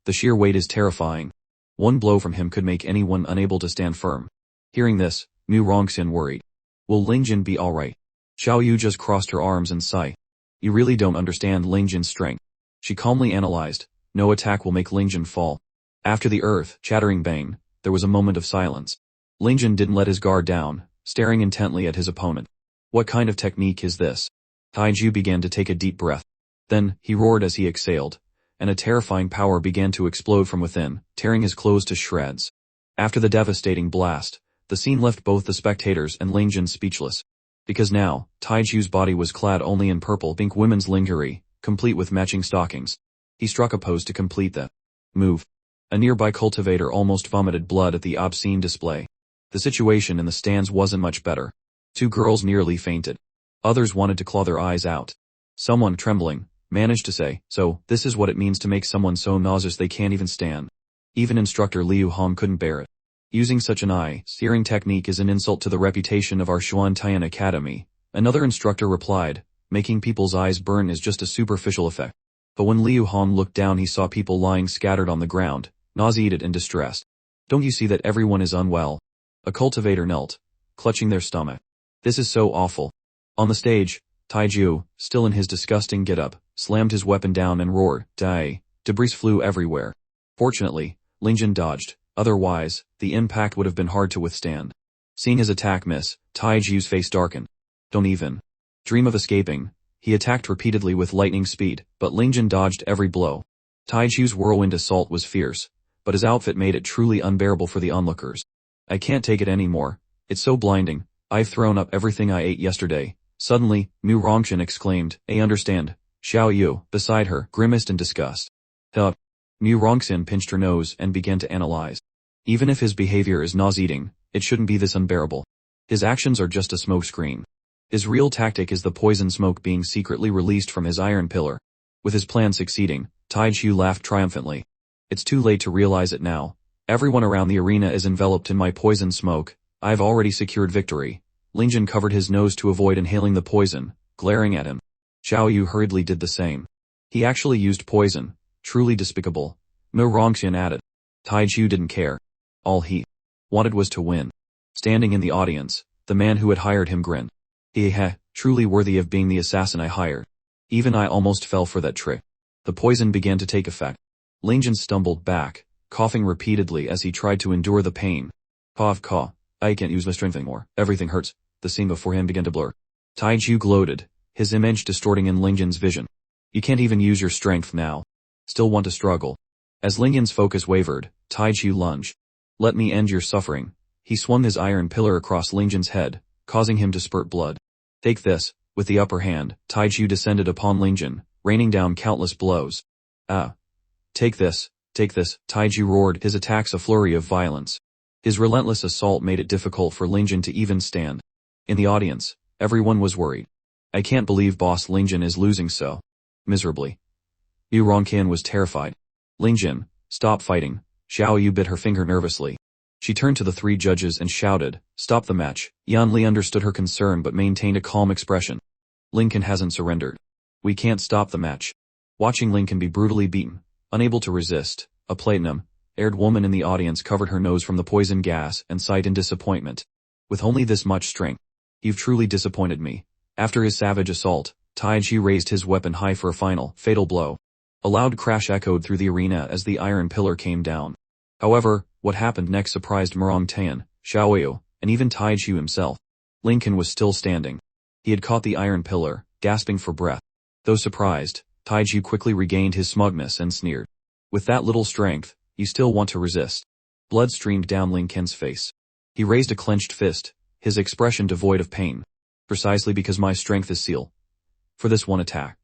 The sheer weight is terrifying. One blow from him could make anyone unable to stand firm. Hearing this, Mu Rongxian worried. Will Ling Jin be alright? Xiao Yu just crossed her arms and sighed. You really don't understand Ling Jin's strength. She calmly analyzed. No attack will make Ling Jin fall. After the earth-shattering bang, there was a moment of silence. Ling Jin didn't let his guard down, staring intently at his opponent. What kind of technique is this? Taiju began to take a deep breath. Then, he roared as he exhaled, and a terrifying power began to explode from within, tearing his clothes to shreds. After the devastating blast, the scene left both the spectators and Ling Jin speechless. Because now, Taiju's body was clad only in purple-pink women's lingerie, complete with matching stockings. He struck a pose to complete the move. A nearby cultivator almost vomited blood at the obscene display. The situation in the stands wasn't much better. Two girls nearly fainted. Others wanted to claw their eyes out. Someone, trembling, managed to say, so, this is what it means to make someone so nauseous they can't even stand. Even instructor Liu Hong couldn't bear it. Using such an eye-searing technique is an insult to the reputation of our Xuantian Academy, another instructor replied. Making people's eyes burn is just a superficial effect. But when Liu Hong looked down he saw people lying scattered on the ground, nauseated and distressed. Don't you see that everyone is unwell? A cultivator knelt, clutching their stomach. This is so awful. On the stage, Taiju, still in his disgusting get-up, slammed his weapon down and roared, die. Debris flew everywhere. Fortunately, Ling Jin dodged, otherwise, the impact would have been hard to withstand. Seeing his attack miss, Taiju's face darkened. Don't even dream of escaping. He attacked repeatedly with lightning speed, but Ling Jin dodged every blow. Taiju's whirlwind assault was fierce, but his outfit made it truly unbearable for the onlookers. I can't take it anymore. It's so blinding. I've thrown up everything I ate yesterday. Suddenly, Mu Rongxin exclaimed, I understand. Xiao Yu, beside her, grimaced in disgust. Huh. Mu Rongxin pinched her nose and began to analyze. Even if his behavior is nauseating, it shouldn't be this unbearable. His actions are just a smokescreen. His real tactic is the poison smoke being secretly released from his iron pillar. With his plan succeeding, Taiju laughed triumphantly. It's too late to realize it now. Everyone around the arena is enveloped in my poison smoke. I've already secured victory. Ling Jin covered his nose to avoid inhaling the poison, glaring at him. Xiao Yu hurriedly did the same. He actually used poison. Truly despicable. Mu Rongxian added. Taiju didn't care. All he wanted was to win. Standing in the audience, the man who had hired him grinned. Truly worthy of being the assassin I hired. Even I almost fell for that trick. The poison began to take effect. Ling Jin stumbled back, coughing repeatedly as he tried to endure the pain. Cough. I can't use my strength anymore. Everything hurts. The scene before him began to blur. Taiju gloated, his image distorting in Ling Jin's vision. You can't even use your strength now. Still want to struggle. As Ling Jin's focus wavered, Taiju lunged. Let me end your suffering. He swung his iron pillar across Ling Jin's head, causing him to spurt blood. Take this. With the upper hand, Taiju descended upon Ling Jin, raining down countless blows. Take this, Taiju roared, his attacks a flurry of violence. His relentless assault made it difficult for Ling Jin to even stand. In the audience, everyone was worried. I can't believe boss Ling Jin is losing so miserably. Yu Rongqian was terrified. Ling Jin, stop fighting. Xiao Yu bit her finger nervously. She turned to the three judges and shouted, stop the match. Yan Li understood her concern but maintained a calm expression. Lincoln hasn't surrendered. We can't stop the match. Watching Lincoln be brutally beaten, unable to resist, a platinum-haired woman in the audience covered her nose from the poison gas and sighed in disappointment. With only this much strength, you've truly disappointed me. After his savage assault, Taiji raised his weapon high for a final, fatal blow. A loud crash echoed through the arena as the iron pillar came down. However, what happened next surprised Murong Tan, Xiao Yu, and even Taiju himself. Lincoln was still standing. He had caught the iron pillar, gasping for breath. Though surprised, Taiju quickly regained his smugness and sneered. With that little strength, you still want to resist. Blood streamed down Lincoln's face. He raised a clenched fist, his expression devoid of pain. Precisely because my strength is sealed. For this one attack,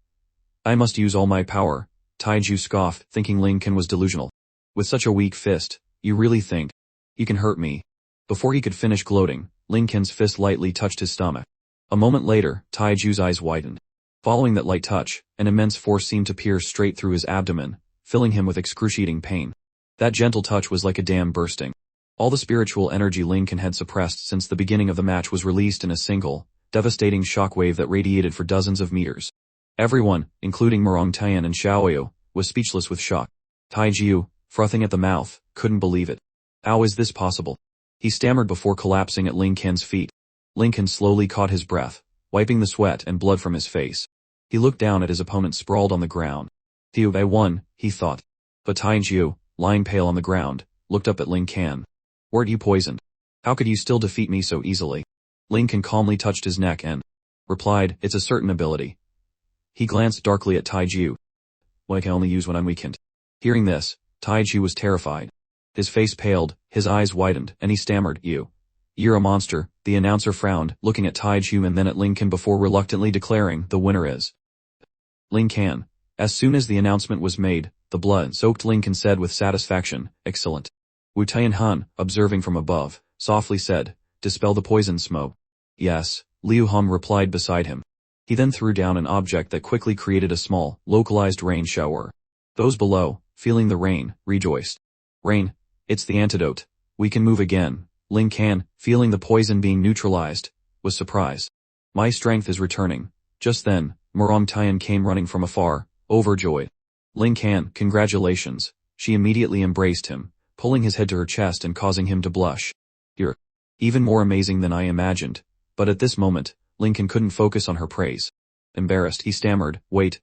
I must use all my power. Taiju scoffed, thinking Lincoln was delusional. With such a weak fist, you really think you can hurt me? Before he could finish gloating, Lincoln's fist lightly touched his stomach. A moment later, Taiju's eyes widened. Following that light touch, an immense force seemed to pierce straight through his abdomen, filling him with excruciating pain. That gentle touch was like a dam bursting. All the spiritual energy Lincoln had suppressed since the beginning of the match was released in a single, devastating shockwave that radiated for dozens of meters. Everyone, including Murong Tian and Xiao Yu, was speechless with shock. Taiju, frothing at the mouth, couldn't believe it. How is this possible? He stammered before collapsing at Lincoln's feet. Lincoln slowly caught his breath, wiping the sweat and blood from his face. He looked down at his opponent sprawled on the ground. Phew, I won, he thought. But Taiju, lying pale on the ground, looked up at Lincoln. Weren't you poisoned? How could you still defeat me so easily? Lincoln calmly touched his neck and replied, it's a certain ability. He glanced darkly at Taiju. What I can only use when I'm weakened. Hearing this, Taiju was terrified. His face paled, his eyes widened, and he stammered, You're a monster. The announcer frowned, looking at Taiju and then at Lincoln before reluctantly declaring, the winner is Lincoln. As soon as the announcement was made, the blood-soaked Lincoln said with satisfaction, excellent. Wu Tianhan, observing from above, softly said, dispel the poison smoke. Yes, Liu Hum replied beside him. He then threw down an object that quickly created a small, localized rain shower. Those below, feeling the rain, rejoiced. Rain, it's the antidote. We can move again. Lincoln, feeling the poison being neutralized, was surprised. My strength is returning. Just then, Murong Tian came running from afar, overjoyed. Lincoln, congratulations. She immediately embraced him, pulling his head to her chest and causing him to blush. You're even more amazing than I imagined. But at this moment, Lincoln couldn't focus on her praise. Embarrassed, he stammered, wait.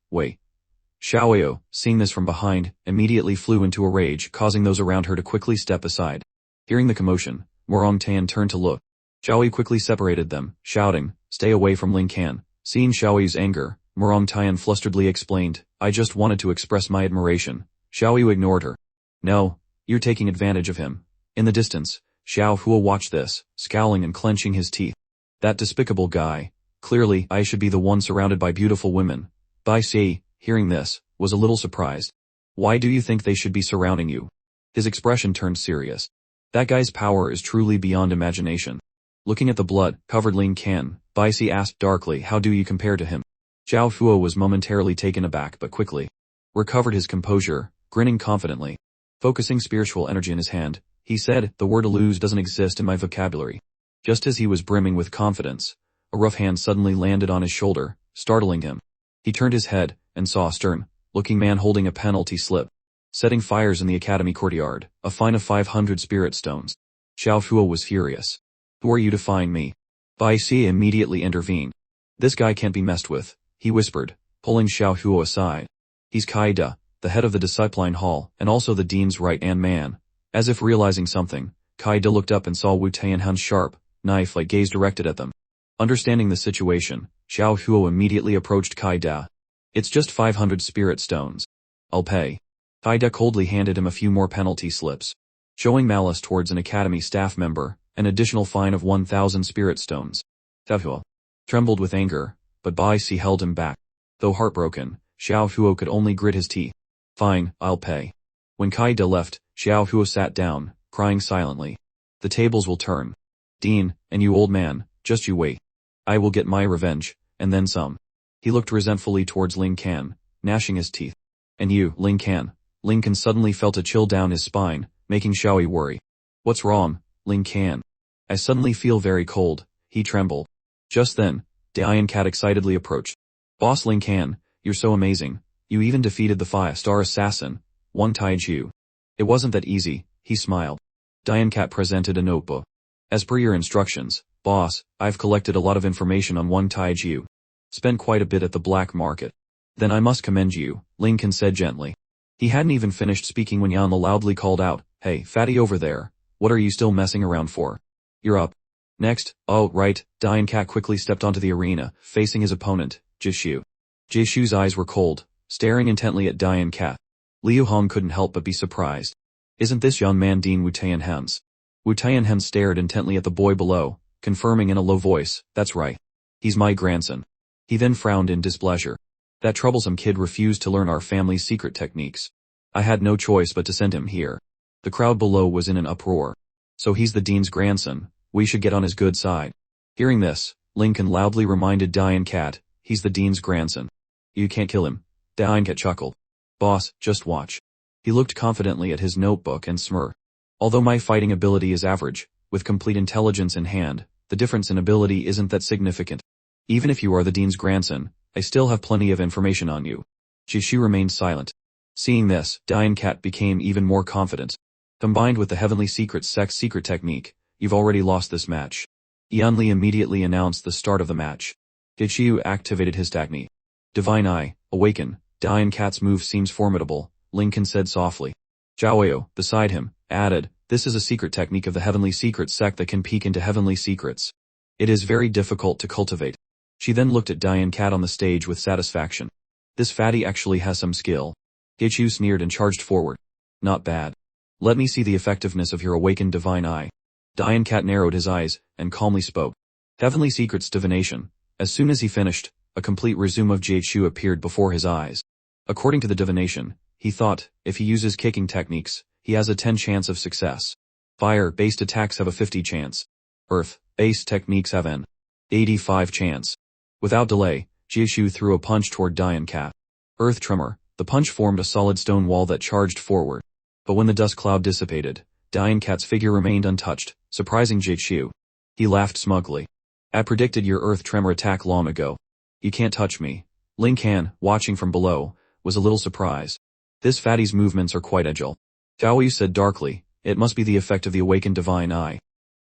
Xiao Yu, seeing this from behind, immediately flew into a rage, causing those around her to quickly step aside. Hearing the commotion, Murong Tan turned to look. Xiaoyu quickly separated them, shouting, "Stay away from Ling Can." Seeing Xiaoyu's anger, Murong Tian flusteredly explained, "I just wanted to express my admiration." Xiaoyu ignored her. "No, you're taking advantage of him." In the distance, Xiao Hua watched this, scowling and clenching his teeth. That despicable guy. Clearly, I should be the one surrounded by beautiful women. Bai Si, hearing this, was a little surprised. "Why do you think they should be surrounding you?" His expression turned serious. "That guy's power is truly beyond imagination." Looking at the blood-covered Ling Can, Bai Si asked darkly, "How do you compare to him?" Xiao Hua was momentarily taken aback but quickly recovered his composure, grinning confidently. Focusing spiritual energy in his hand, he said, "The word illuze doesn't exist in my vocabulary." Just as he was brimming with confidence, a rough hand suddenly landed on his shoulder, startling him. He turned his head, and saw a stern-looking man holding a penalty slip. "Setting fires in the academy courtyard, a fine of 500 spirit stones." Xiao Hua was furious. "Who are you to fine me?" Bai Si immediately intervened. "This guy can't be messed with," he whispered, pulling Xiao Hua aside. "He's Kai Da, the head of the discipline hall, and also the dean's right-hand man." As if realizing something, Kai Da looked up and saw Wu Tianhan's sharp, knife-like gaze directed at them. Understanding the situation, Xiao Hua immediately approached Kai Da. "It's just 500 spirit stones. I'll pay." Kai Da coldly handed him a few more penalty slips. Showing malice towards an academy staff member, an additional fine of 1,000 spirit stones. Xiao Hua trembled with anger, but Bai Si held him back. Though heartbroken, Xiao Hua could only grit his teeth. "Fine, I'll pay." When Kai Da left, Xiao Hua sat down, crying silently. "The tables will turn. Dean, and you old man, just you wait. I will get my revenge, and then some." He looked resentfully towards Ling Can, gnashing his teeth. "And you, Ling Can." Ling Can suddenly felt a chill down his spine, making Xiaoyu worry. "What's wrong, Ling Can?" "I suddenly feel very cold," he trembled. Just then, Dian Cat excitedly approached. "Boss Ling Can, you're so amazing. You even defeated the 5-star assassin, Wang Taiju." "It wasn't that easy," he smiled. Dian Cat presented a notebook. "As per your instructions, boss, I've collected a lot of information on Wang Taiju. Spent quite a bit at the black market." "Then I must commend you," Ling Can said gently. He hadn't even finished speaking when Yan loudly called out, "Hey, fatty over there, what are you still messing around for? You're up." Next, "Oh, right," Dian Cat quickly stepped onto the arena, facing his opponent, Jishu. Jishu's eyes were cold, staring intently at Dian Cat. Liu Hong couldn't help but be surprised. "Isn't this young man Dean Wu Tianhan's?" Wu Tianhan stared intently at the boy below, confirming in a low voice, "That's right. He's my grandson." He then frowned in displeasure. "That troublesome kid refused to learn our family's secret techniques. I had no choice but to send him here." The crowd below was in an uproar. "So he's the dean's grandson, we should get on his good side." Hearing this, Lincoln loudly reminded Dian Cat, "He's the dean's grandson. You can't kill him." Dian Cat chuckled. "Boss, just watch." He looked confidently at his notebook and smirked. "Although my fighting ability is average, with complete intelligence in hand, the difference in ability isn't that significant. Even if you are the dean's grandson, I still have plenty of information on you." Jishu remained silent. Seeing this, Dian Cat became even more confident. "Combined with the Heavenly Secret's sect's secret technique, you've already lost this match." Yanli immediately announced the start of the match. Jishu activated his technique. "Divine Eye, awaken." Dian Cat's move seems formidable, Lincoln said softly. Xiaoyu, beside him, added, "This is a secret technique of the Heavenly Secret sect that can peek into heavenly secrets. It is very difficult to cultivate." She then looked at Dian Cat on the stage with satisfaction. "This fatty actually has some skill." Jishu sneered and charged forward. "Not bad. Let me see the effectiveness of your awakened Divine Eye." Dian Cat narrowed his eyes, and calmly spoke. "Heavenly Secrets Divination." As soon as he finished, a complete resume of Jishu appeared before his eyes. According to the divination, he thought, if he uses kicking techniques, he has a 10 chance of success. Fire-based attacks have a 50 chance. Earth-based techniques have an 85 chance. Without delay, Jishu threw a punch toward Dian Cat. Earth tremor, the punch formed a solid stone wall that charged forward. But when the dust cloud dissipated, Dian Cat's figure remained untouched, surprising Jishu. He laughed smugly. "I predicted your earth tremor attack long ago. You can't touch me." Ling Can, watching from below, was a little surprised. "This fatty's movements are quite agile." Xiaoyu said darkly, "It must be the effect of the awakened Divine Eye."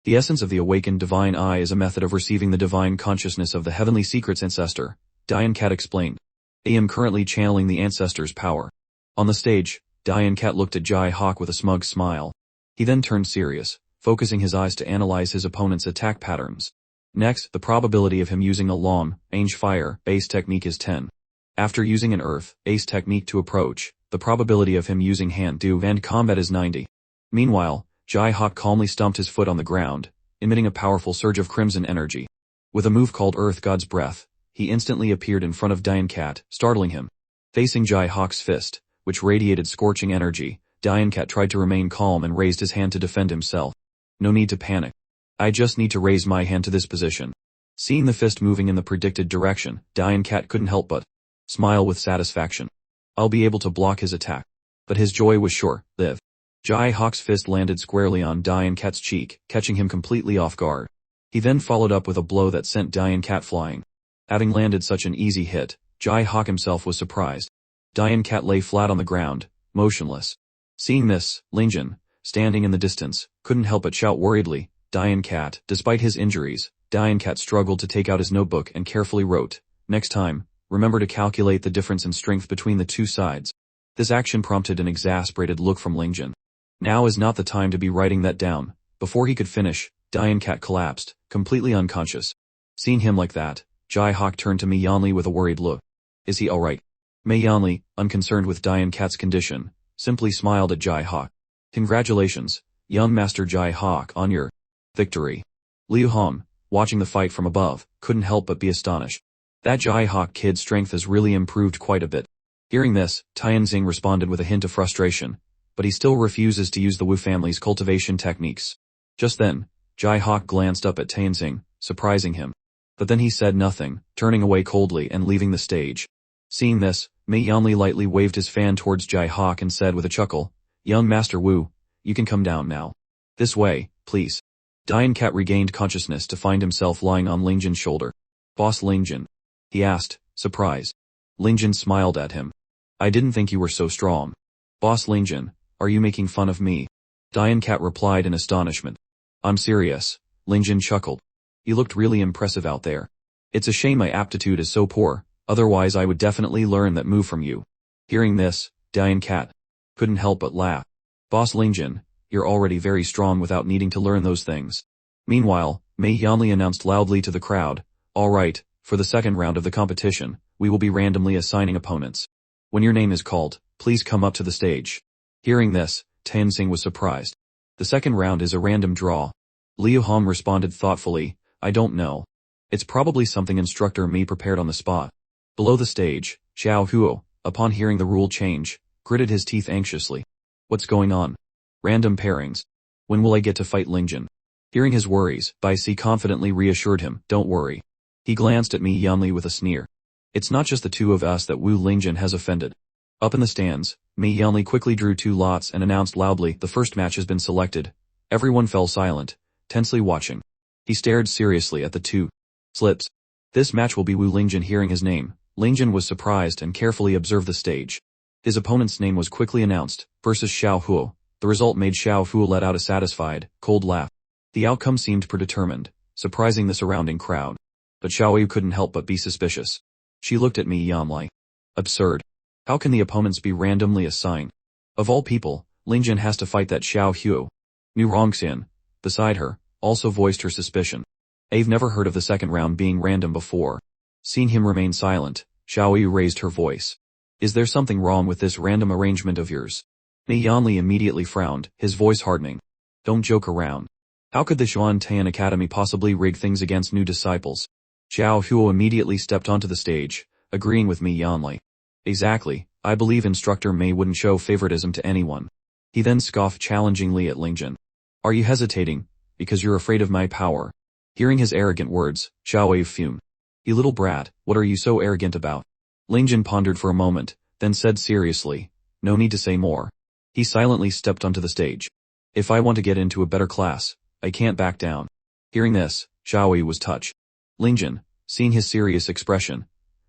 The essence of the awakened Divine Eye is a method of receiving the divine consciousness of the Heavenly Secret's ancestor, Dian Cat explained. "I am currently channeling the ancestor's power." On the stage, Dian Cat looked at Jai Hawk with a smug smile. He then turned serious, focusing his eyes to analyze his opponent's attack patterns. Next, the probability of him using a long-range fire base technique is 10. After using an earth ace technique to approach, the probability of him using hand-to-hand combat is 90. Meanwhile, Jai-Hawk calmly stomped his foot on the ground, emitting a powerful surge of crimson energy. With a move called Earth God's Breath, he instantly appeared in front of Dian Cat, startling him. Facing Jai-Hawk's fist, which radiated scorching energy, Dian Cat tried to remain calm and raised his hand to defend himself. No need to panic. I just need to raise my hand to this position. Seeing the fist moving in the predicted direction, Dian Cat couldn't help but smile with satisfaction. I'll be able to block his attack. But his joy was short-lived. Jai-Hawk's fist landed squarely on Dian Cat's cheek, catching him completely off guard. He then followed up with a blow that sent Dian Cat flying. Having landed such an easy hit, Jai-Hawk himself was surprised. Dian Cat lay flat on the ground, motionless. Seeing this, Ling Jin, standing in the distance, couldn't help but shout worriedly, Dian Cat. Despite his injuries, Dian Cat struggled to take out his notebook and carefully wrote, "Next time, remember to calculate the difference in strength between the two sides." This action prompted an exasperated look from Ling Jin. Now is not the time to be writing that down. Before he could finish, Dian Cat collapsed, completely unconscious. Seeing him like that, Jai-Hawk turned to Mi Yanli with a worried look. Is he alright? Mi Yanli, unconcerned with Dian Cat's condition, simply smiled at Jai-Hawk. Congratulations, young Master Jai-Hawk, on your victory. Liu Hong, watching the fight from above, couldn't help but be astonished. That Jai-Hawk kid's strength has really improved quite a bit. Hearing this, Tianxing responded with a hint of frustration, but he still refuses to use the Wu family's cultivation techniques. Just then, Jai-Hawk glanced up at Tianxing, surprising him. But then he said nothing, turning away coldly and leaving the stage. Seeing this, Mi Yanli lightly waved his fan towards Jai-Hawk and said with a chuckle, "Young Master Wu, you can come down now. This way, please." Dian Cat regained consciousness to find himself lying on Ling Jin's shoulder. "Boss Ling Jin?" he asked, surprised. Ling Jin smiled at him. "I didn't think you were so strong." "Boss Ling Jin, are you making fun of me?" Dian Cat replied in astonishment. "I'm serious," Ling Jin chuckled. "You looked really impressive out there. It's a shame my aptitude is so poor, otherwise I would definitely learn that move from you." Hearing this, Dian Cat couldn't help but laugh. "Boss Ling Jin, you're already very strong without needing to learn those things." Meanwhile, Mi Yanli announced loudly to the crowd, "Alright, for the second round of the competition, we will be randomly assigning opponents. When your name is called, please come up to the stage." Hearing this, Tianxing was surprised. "The second round is a random draw." Liu Hong responded thoughtfully, "I don't know. It's probably something Instructor Mi prepared on the spot." Below the stage, Xiao Huo, upon hearing the rule change, gritted his teeth anxiously. "What's going on? Random pairings. When will I get to fight Ling Jin?" Hearing his worries, Bai Si confidently reassured him, "Don't worry." He glanced at Mi Yanli with a sneer. "It's not just the two of us that Wu Ling Jin has offended." Up in the stands, Mi Yanli quickly drew two lots and announced loudly, "The first match has been selected." Everyone fell silent, tensely watching. He stared seriously at the two slips. "This match will be Wu Ling Jin." Hearing his name, Ling Jin was surprised and carefully observed the stage. His opponent's name was quickly announced, versus Xiao Huo. The result made Xiao Huo let out a satisfied, cold laugh. The outcome seemed predetermined, surprising the surrounding crowd. But Xiao Yu couldn't help but be suspicious. She looked at Mi Yanli. Absurd. How can the opponents be randomly assigned? Of all people, Ling Jin has to fight that Xiao Huo. Nu Rongxian, beside her, also voiced her suspicion. "I've never heard of the second round being random before." Seeing him remain silent, Xiao Yu raised her voice. "Is there something wrong with this random arrangement of yours?" Mi Yanli immediately frowned, his voice hardening. "Don't joke around. How could the Xuantian Academy possibly rig things against new disciples?" Xiao Huo immediately stepped onto the stage, agreeing with Mi Yanli. "Exactly, I believe Instructor Mei wouldn't show favoritism to anyone." He then scoffed challengingly at Ling Jin. "Are you hesitating, because you're afraid of my power?" Hearing his arrogant words, Xiao Yu fumed. "You little brat, what are you so arrogant about?" Ling Jin pondered for a moment, then said seriously, "No need to say more." He silently stepped onto the stage. "If I want to get into a better class, I can't back down." Hearing this, Xiao Yu was touched. Ling Jin, seeing his serious expression,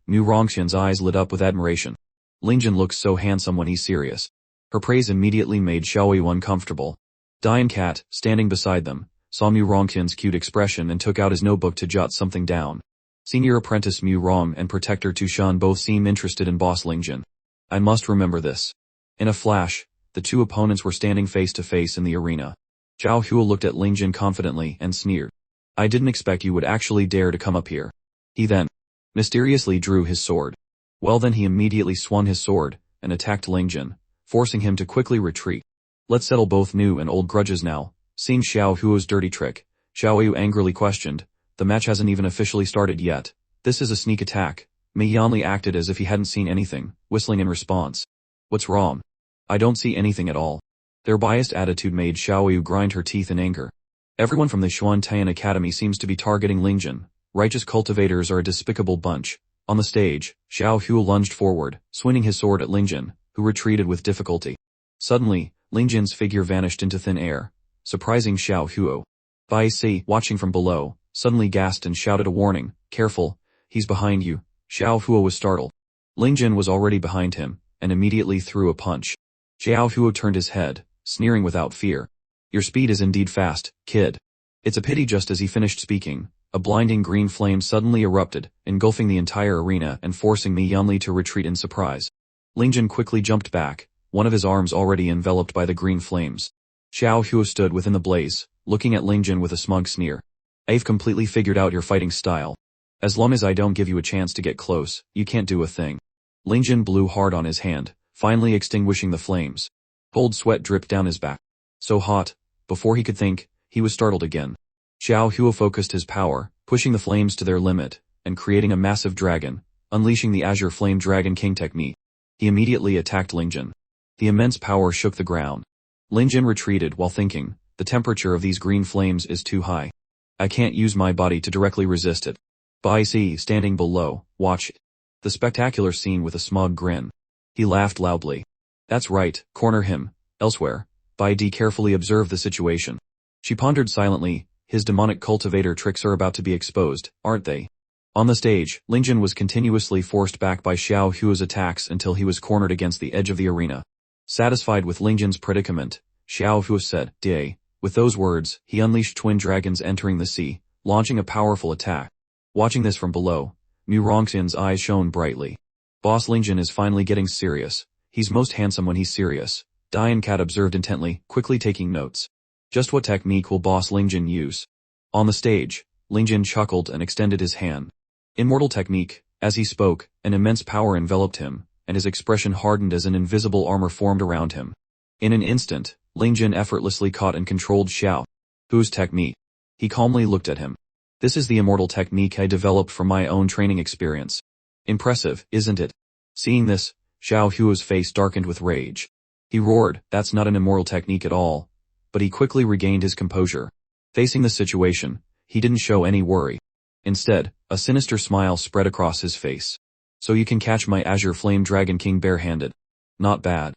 Nu Rongxian's eyes lit up with admiration. Ling Jin looks so handsome when he's serious. Her praise immediately made Xiao Yu uncomfortable. Dian Cat, standing beside them, saw Nu Rongxian's cute expression and took out his notebook to jot something down. Senior apprentice Mu Rong and protector Tu Shan both seem interested in boss Ling Jin. I must remember this. In a flash, the two opponents were standing face to face in the arena. Xiao Hua looked at Ling Jin confidently and sneered. I didn't expect you would actually dare to come up here. He then mysteriously drew his sword. Well then he immediately swung his sword and attacked Ling Jin, forcing him to quickly retreat. Let's settle both new and old grudges now. Seeing Xiao Hua's dirty trick, Xiao Yu angrily questioned, the match hasn't even officially started yet. This is a sneak attack. Mi Yanli acted as if he hadn't seen anything, whistling in response. What's wrong? I don't see anything at all. Their biased attitude made Xiao Yu grind her teeth in anger. Everyone from the Xuantian Academy seems to be targeting Ling Jin. Righteous cultivators are a despicable bunch. On the stage, Xiao Hua lunged forward, swinging his sword at Ling Jin, who retreated with difficulty. Suddenly, Ling Jin's figure vanished into thin air, surprising Xiao Hua. Bai Si, watching from below, suddenly gasped and shouted a warning, careful, he's behind you. Xiao Hua was startled. Ling Jin was already behind him, and immediately threw a punch. Xiao Hua turned his head, sneering without fear. Your speed is indeed fast, kid. It's a pity. Just as he finished speaking, a blinding green flame suddenly erupted, engulfing the entire arena and forcing Mi Yanli to retreat in surprise. Ling Jin quickly jumped back, one of his arms already enveloped by the green flames. Xiao Hua stood within the blaze, looking at Ling Jin with a smug sneer. I've completely figured out your fighting style. As long as I don't give you a chance to get close, you can't do a thing. Ling Jin blew hard on his hand, finally extinguishing the flames. Cold sweat dripped down his back. So hot. Before he could think, he was startled again. Xiao Hua focused his power, pushing the flames to their limit, and creating a massive dragon, unleashing the Azure Flame Dragon King technique. He immediately attacked Ling Jin. The immense power shook the ground. Ling Jin retreated while thinking, the temperature of these green flames is too high. I can't use my body to directly resist it. Bai Si, standing below, watched the spectacular scene with a smug grin. He laughed loudly. That's right, corner him. Elsewhere, Bai Di carefully observed the situation. She pondered silently, his demonic cultivator tricks are about to be exposed, aren't they? On the stage, Ling Jin was continuously forced back by Xiao Hua's attacks until he was cornered against the edge of the arena. Satisfied with Ling Jin's predicament, Xiao Hua said, "Day." With those words, he unleashed twin dragons entering the sea, launching a powerful attack. Watching this from below, Mu Rongxian's eyes shone brightly. Boss Ling Jin is finally getting serious. He's most handsome when he's serious. Diane Cat observed intently, quickly taking notes. Just what technique will Boss Ling Jin use? On the stage, Ling Jin chuckled and extended his hand. Immortal technique. As he spoke, an immense power enveloped him, and his expression hardened as an invisible armor formed around him. In an instant, Ling Jin effortlessly caught and controlled Xiao Hua's technique. He calmly looked at him. This is the immortal technique I developed from my own training experience. Impressive, isn't it? Seeing this, Xiao Hua's face darkened with rage. He roared, that's not an immortal technique at all. But he quickly regained his composure. Facing the situation, he didn't show any worry. Instead, a sinister smile spread across his face. So you can catch my Azure Flame Dragon King barehanded. Not bad.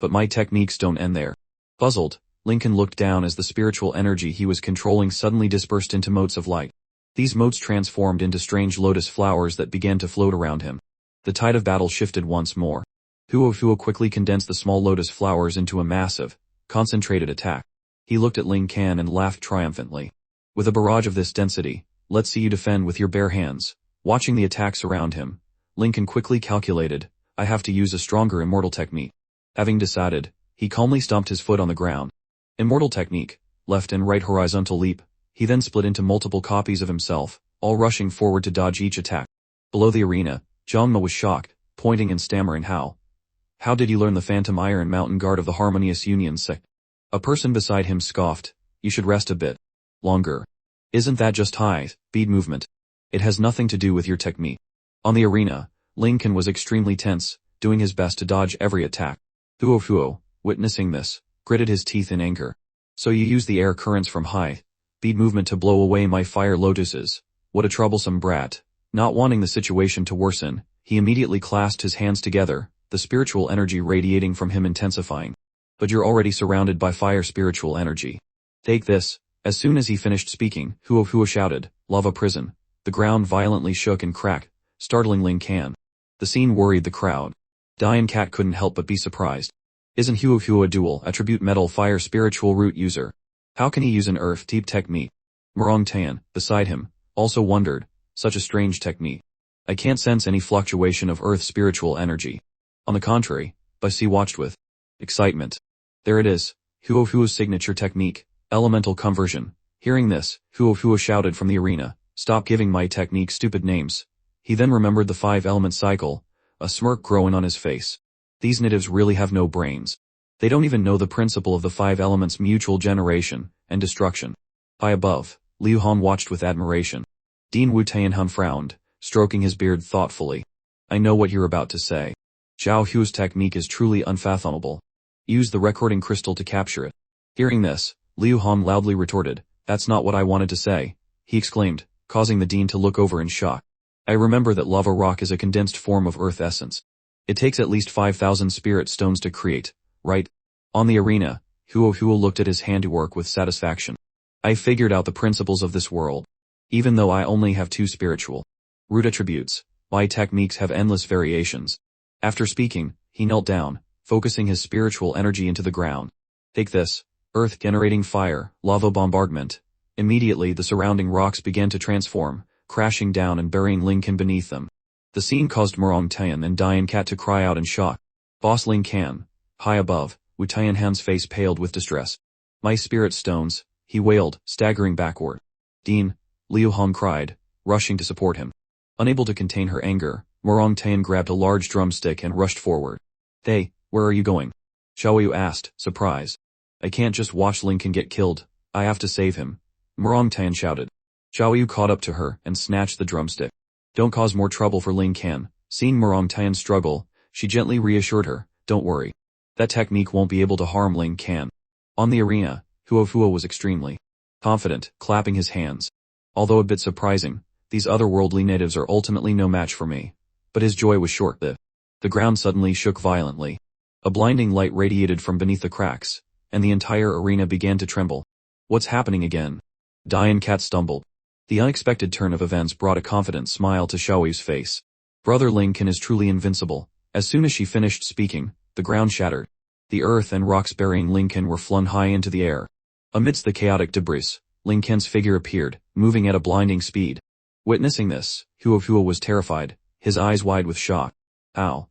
But my techniques don't end there. Puzzled, Lincoln looked down as the spiritual energy he was controlling suddenly dispersed into motes of light. These motes transformed into strange lotus flowers that began to float around him. The tide of battle shifted once more. Hua quickly condensed the small lotus flowers into a massive, concentrated attack. He looked at Ling Can and laughed triumphantly. With a barrage of this density, let's see you defend with your bare hands. Watching the attacks around him, Lincoln quickly calculated, I have to use a stronger immortal technique. Having decided, he calmly stomped his foot on the ground. Immortal technique, left and right horizontal leap. He then split into multiple copies of himself, all rushing forward to dodge each attack. Below the arena, Zhangma was shocked, pointing and stammering How did you learn the Phantom Iron Mountain Guard of the Harmonious Union sect? A person beside him scoffed, you should rest a bit longer. Isn't that just high speed movement? It has nothing to do with your technique. On the arena, Lincoln was extremely tense, doing his best to dodge every attack. Hua, witnessing this, gritted his teeth in anger. So you use the air currents from high speed movement to blow away my fire lotuses. What a troublesome brat. Not wanting the situation to worsen, he immediately clasped his hands together, the spiritual energy radiating from him intensifying. But you're already surrounded by fire spiritual energy. Take this. As soon as he finished speaking, Hua shouted, lava prison. The ground violently shook and cracked, startling Ling Can. The scene worried the crowd. Diane Cat couldn't help but be surprised. Isn't Hua a dual attribute metal fire spiritual root user? How can he use an earth-type technique? Murong Tan, beside him, also wondered, such a strange technique. I can't sense any fluctuation of earth spiritual energy. On the contrary, Basi watched with excitement. There it is, Hua's signature technique, Elemental conversion. Hearing this, Huo shouted from the arena, "Stop giving my technique stupid names." He then remembered the 5-element cycle, a smirk growing on his face. These natives really have no brains. They don't even know the principle of the 5 elements' mutual generation and destruction. High above, Liu Han watched with admiration. Dean Wu Tianhan frowned, stroking his beard thoughtfully. "I know what you're about to say. Xiao Hu's technique is truly unfathomable. Use the recording crystal to capture it." Hearing this, Liu Han loudly retorted, "That's not what I wanted to say," he exclaimed, causing the dean to look over in shock. "I remember that lava rock is a condensed form of earth essence. It takes at least 5,000 spirit stones to create, right?" On the arena, Huo looked at his handiwork with satisfaction. "I figured out the principles of this world. Even though I only have 2 spiritual root attributes, my techniques have endless variations." After speaking, he knelt down, focusing his spiritual energy into the ground. "Take this, earth generating fire, lava bombardment." Immediately the surrounding rocks began to transform, crashing down and burying Ling Can beneath them. The scene caused Murong Tian and Dian Cat to cry out in shock. "Boss Ling Can." High above, Wu Tianhan's face paled with distress. "My spirit stones," he wailed, staggering backward. "Dean," Liu Han cried, rushing to support him. Unable to contain her anger, Murong Tian grabbed a large drumstick and rushed forward. "Hey, where are you going?" Xiaoyu asked, surprised. "I can't just watch Ling Can get killed, I have to save him," Murong Tian shouted. Xiaoyu caught up to her and snatched the drumstick. "Don't cause more trouble for Ling Can." Seeing Murong Tian struggle, she gently reassured her, "Don't worry. That technique won't be able to harm Ling Can." On the arena, Huo was extremely confident, clapping his hands. Although a bit surprising, these otherworldly natives are ultimately no match for me. But his joy was short-lived. The ground suddenly shook violently. A blinding light radiated from beneath the cracks, and the entire arena began to tremble. "What's happening again?" Dian Cat stumbled. The unexpected turn of events brought a confident smile to Xiaoyu's face. "Brother Ling Can is truly invincible." As soon as she finished speaking, the ground shattered. The earth and rocks burying Ling Can were flung high into the air. Amidst the chaotic debris, Ling Can's figure appeared, moving at a blinding speed. Witnessing this, Huo was terrified, his eyes wide with shock. How?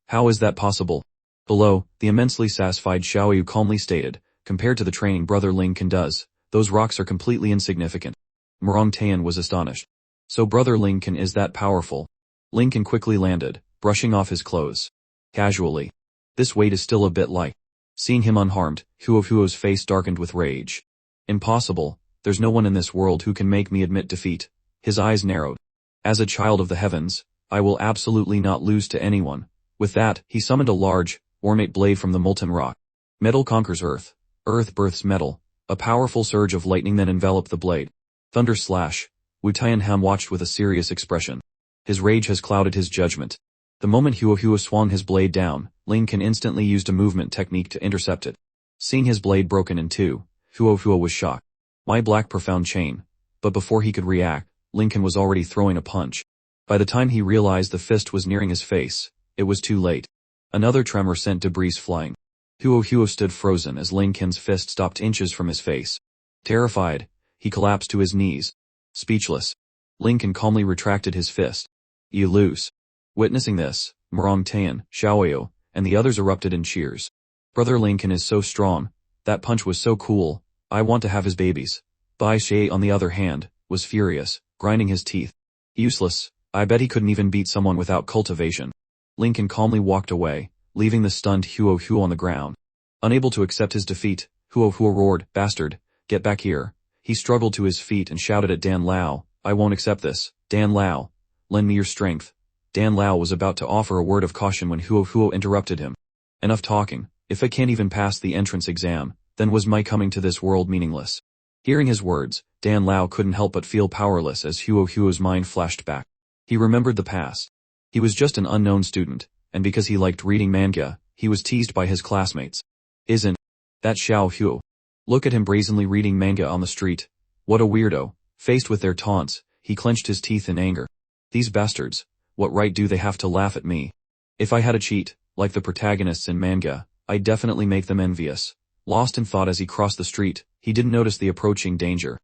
How is that possible?" Below, the immensely satisfied Xiaoyu calmly stated, "Compared to the training Brother Ling Can does, those rocks are completely insignificant." Murong Tian was astonished. "So Brother Ling Can is that powerful?" Ling Can quickly landed, brushing off his clothes. Casually. "This weight is still a bit light." Seeing him unharmed, Huo's face darkened with rage. "Impossible, there's no one in this world who can make me admit defeat." His eyes narrowed. "As a child of the heavens, I will absolutely not lose to anyone." With that, he summoned a large, ornate blade from the molten rock. Metal conquers earth. Earth births metal. A powerful surge of lightning then enveloped the blade. Thunder slash. Wu Tianhan watched with a serious expression. His rage has clouded his judgment. The moment Huo swung his blade down, Ling Can instantly used a movement technique to intercept it. Seeing his blade broken in two, Huo was shocked. "My black profound chain." But before he could react, Ling Can was already throwing a punch. By the time he realized the fist was nearing his face, it was too late. Another tremor sent debris flying. Huo stood frozen as Ling Can's fist stopped inches from his face. Terrified, he collapsed to his knees. Speechless, Ling Can calmly retracted his fist. "You lose." Witnessing this, Murong Tian, Xiaoyu, and the others erupted in cheers. "Brother Ling Can is so strong. That punch was so cool. I want to have his babies." Bai Xie, on the other hand, was furious, grinding his teeth. "Useless. I bet he couldn't even beat someone without cultivation." Ling Can calmly walked away, leaving the stunned Huo on the ground. Unable to accept his defeat, Huo roared, "Bastard, get back here." He struggled to his feet and shouted at Dan Lao, "I won't accept this. Dan Lao, lend me your strength." Dan Lao was about to offer a word of caution when Huo interrupted him. "Enough talking. If I can't even pass the entrance exam, then was my coming to this world meaningless?" Hearing his words, Dan Lao couldn't help but feel powerless as Huo's mind flashed back. He remembered the past. He was just an unknown student, and because he liked reading manga, he was teased by his classmates. "Isn't that Xiao Huo? Look at him brazenly reading manga on the street. What a weirdo." Faced with their taunts, he clenched his teeth in anger. "These bastards, what right do they have to laugh at me? If I had a cheat, like the protagonists in manga, I'd definitely make them envious." Lost in thought as he crossed the street, he didn't notice the approaching danger.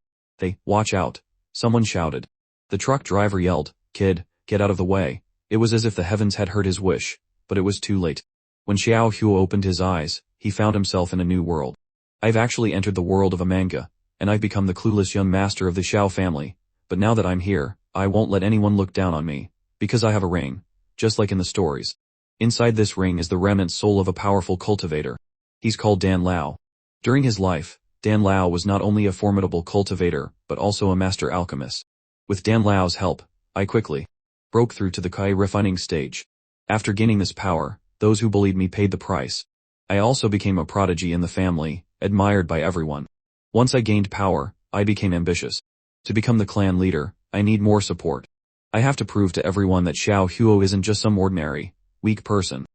Watch out," someone shouted. The truck driver yelled, "Kid, get out of the way." It was as if the heavens had heard his wish, but it was too late. When Xiao Huo opened his eyes, he found himself in a new world. I've actually entered the world of a manga, and I've become the clueless young master of the Xiao family, but now that I'm here, I won't let anyone look down on me, because I have a ring, just like in the stories. Inside this ring is the remnant soul of a powerful cultivator. He's called Dan Lao. During his life, Dan Lao was not only a formidable cultivator, but also a master alchemist. With Dan Lao's help, I quickly broke through to the Kai refining stage. After gaining this power, those who bullied me paid the price. I also became a prodigy in the family, admired by everyone. Once I gained power, I became ambitious. To become the clan leader, I need more support. I have to prove to everyone that Xiao Huo isn't just some ordinary, weak person.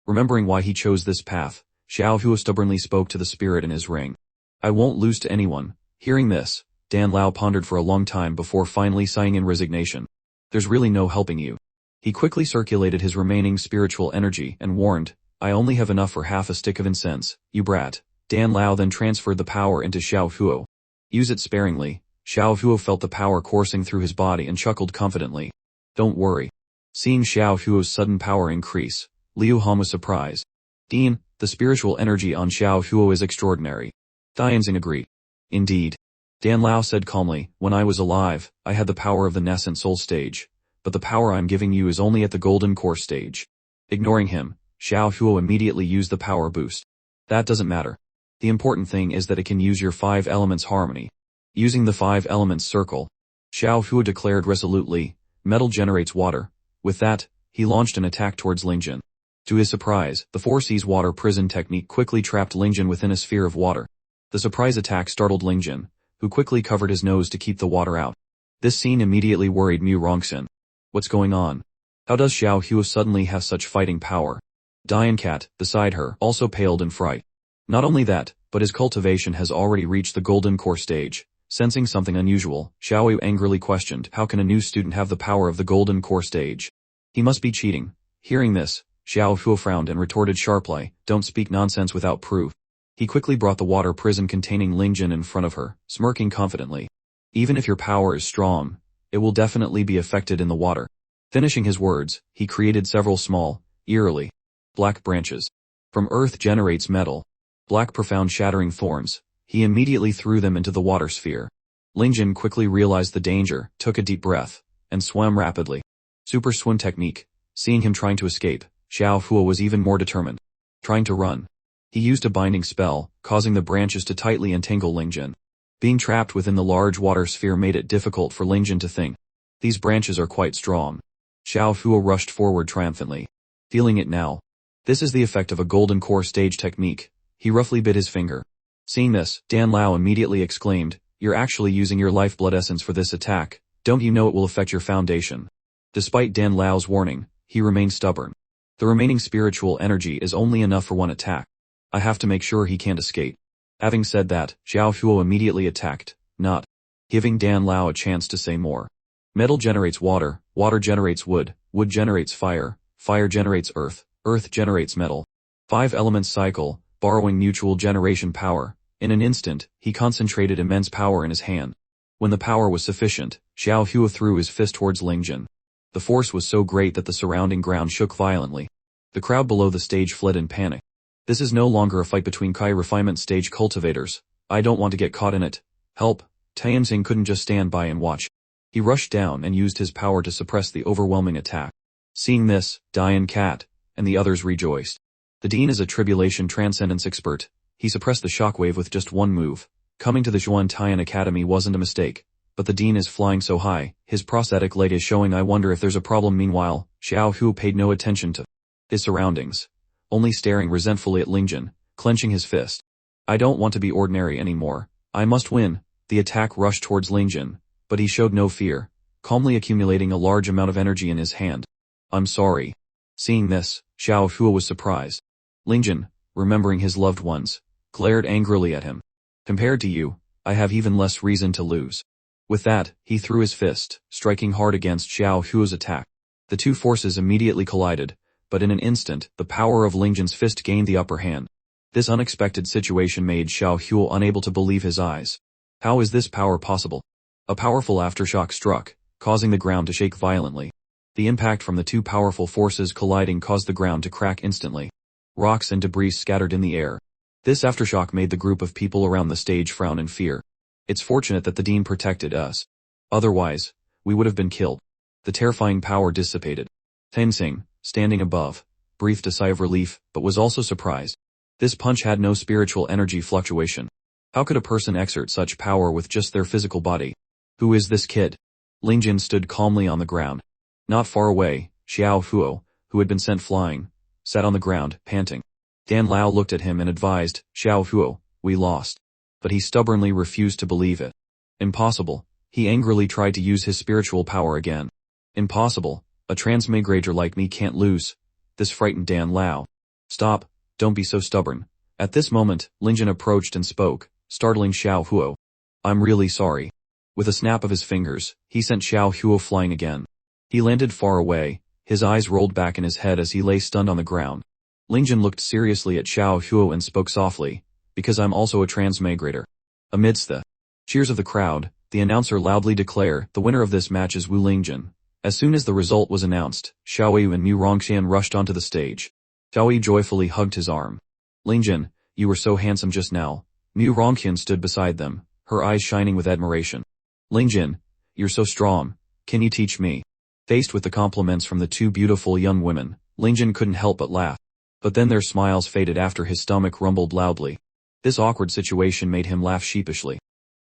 Remembering why he chose this path, Xiao Huo stubbornly spoke to the spirit in his ring. I won't lose to anyone. Hearing this, Dan Lao pondered for a long time before finally sighing in resignation. There's really no helping you. He quickly circulated his remaining spiritual energy and warned, I only have enough for half a stick of incense, you brat. Dan Lao then transferred the power into Xiao Huo. Use it sparingly. Xiao Huo felt the power coursing through his body and chuckled confidently. Don't worry. Seeing Xiao Huo's sudden power increase, Liu Han was surprised. Dean, the spiritual energy on Xiao Huo is extraordinary. Dianxing agreed. Indeed. Dan Lao said calmly, when I was alive, I had the power of the nascent soul stage, but the power I'm giving you is only at the golden core stage. Ignoring him, Xiao Huo immediately used the power boost. That doesn't matter. The important thing is that it can use your 5 elements harmony. Using the 5 elements circle, Xiao Huo declared resolutely, metal generates water. With that, he launched an attack towards Ling Jin. To his surprise, the 4 C's water prison technique quickly trapped Ling Jin within a sphere of water. The surprise attack startled Ling Jin, who quickly covered his nose to keep the water out. This scene immediately worried Mu Rongxin. What's going on? How does Xiao Huo suddenly have such fighting power? Dian Cat, beside her, also paled in fright. Not only that, but his cultivation has already reached the golden core stage. Sensing something unusual, Xiao Yu angrily questioned, how can a new student have the power of the golden core stage? He must be cheating. Hearing this, Xiao Huo frowned and retorted sharply, don't speak nonsense without proof. He quickly brought the water prison containing Ling Jin in front of her, smirking confidently. Even if your power is strong, it will definitely be affected in the water. Finishing his words, he created several small, eerily black branches. From earth generates metal. Black profound shattering thorns. He immediately threw them into the water sphere. Ling Jin quickly realized the danger, took a deep breath, and swam rapidly. Super swim technique. Seeing him trying to escape, Xiao Huo was even more determined. Trying to run. He used a binding spell, causing the branches to tightly entangle Ling Jin. Being trapped within the large water sphere made it difficult for Ling Jin to think. These branches are quite strong. Xiao Huo rushed forward triumphantly. Feeling it now. This is the effect of a golden core stage technique. He roughly bit his finger. Seeing this, Dan Lao immediately exclaimed, you're actually using your lifeblood essence for this attack. Don't you know it will affect your foundation? Despite Dan Lao's warning, he remained stubborn. The remaining spiritual energy is only enough for one attack. I have to make sure he can't escape. Having said that, Xiao Huo immediately attacked, not giving Dan Lao a chance to say more. Metal generates water, water generates wood, wood generates fire, fire generates earth, earth generates metal. 5 elements cycle, borrowing mutual generation power. In an instant, he concentrated immense power in his hand. When the power was sufficient, Xiao Huo threw his fist towards Ling Jin. The force was so great that the surrounding ground shook violently. The crowd below the stage fled in panic. This is no longer a fight between Kai refinement stage cultivators. I don't want to get caught in it. Help. Tianxing couldn't just stand by and watch. He rushed down and used his power to suppress the overwhelming attack. Seeing this, Dian Cat and the others rejoiced. The Dean is a tribulation transcendence expert. He suppressed the shockwave with just one move. Coming to the Zhuan Tian Academy wasn't a mistake. But the Dean is flying so high, his prosthetic leg is showing. I wonder if there's a problem. Meanwhile, Xiao Huo paid no attention to his surroundings, only staring resentfully at Ling Jin, clenching his fist. I don't want to be ordinary anymore. I must win. The attack rushed towards Ling Jin, but he showed no fear, calmly accumulating a large amount of energy in his hand. I'm sorry. Seeing this, Xiao Huo was surprised. Ling Jin, remembering his loved ones, glared angrily at him. Compared to you, I have even less reason to lose. With that, he threw his fist, striking hard against Xiao Huo's attack. The two forces immediately collided, but in an instant, the power of Ling Jin's fist gained the upper hand. This unexpected situation made Xiao Huo unable to believe his eyes. How is this power possible? A powerful aftershock struck, causing the ground to shake violently. The impact from the two powerful forces colliding caused the ground to crack instantly. Rocks and debris scattered in the air. This aftershock made the group of people around the stage frown in fear. It's fortunate that the dean protected us. Otherwise, we would have been killed. The terrifying power dissipated. Tenzing, standing above, breathed a sigh of relief, but was also surprised. This punch had no spiritual energy fluctuation. How could a person exert such power with just their physical body? Who is this kid? Ling Jin stood calmly on the ground. Not far away, Xiao Huo, who had been sent flying, sat on the ground, panting. Dan Lao looked at him and advised, Xiao Huo, we lost. But he stubbornly refused to believe it. Impossible. He angrily tried to use his spiritual power again. Impossible. A transmigrator like me can't lose. This frightened Dan Lao. Stop, don't be so stubborn. At this moment, Ling Jin approached and spoke, startling Xiao Huo. I'm really sorry. With a snap of his fingers, he sent Xiao Huo flying again. He landed far away, his eyes rolled back in his head as he lay stunned on the ground. Ling Jin looked seriously at Xiao Huo and spoke softly, because I'm also a transmigrator. Amidst the cheers of the crowd, the announcer loudly declared, the winner of this match is Wu Lingjin. As soon as the result was announced, Xiaoyu and Mu Rongxian rushed onto the stage. Xiaoyu joyfully hugged his arm. Lingjin, you were so handsome just now. Mu Rongxian stood beside them, her eyes shining with admiration. Lingjin, you're so strong. Can you teach me? Faced with the compliments from the two beautiful young women, Lingjin couldn't help but laugh. But then their smiles faded after his stomach rumbled loudly. This awkward situation made him laugh sheepishly.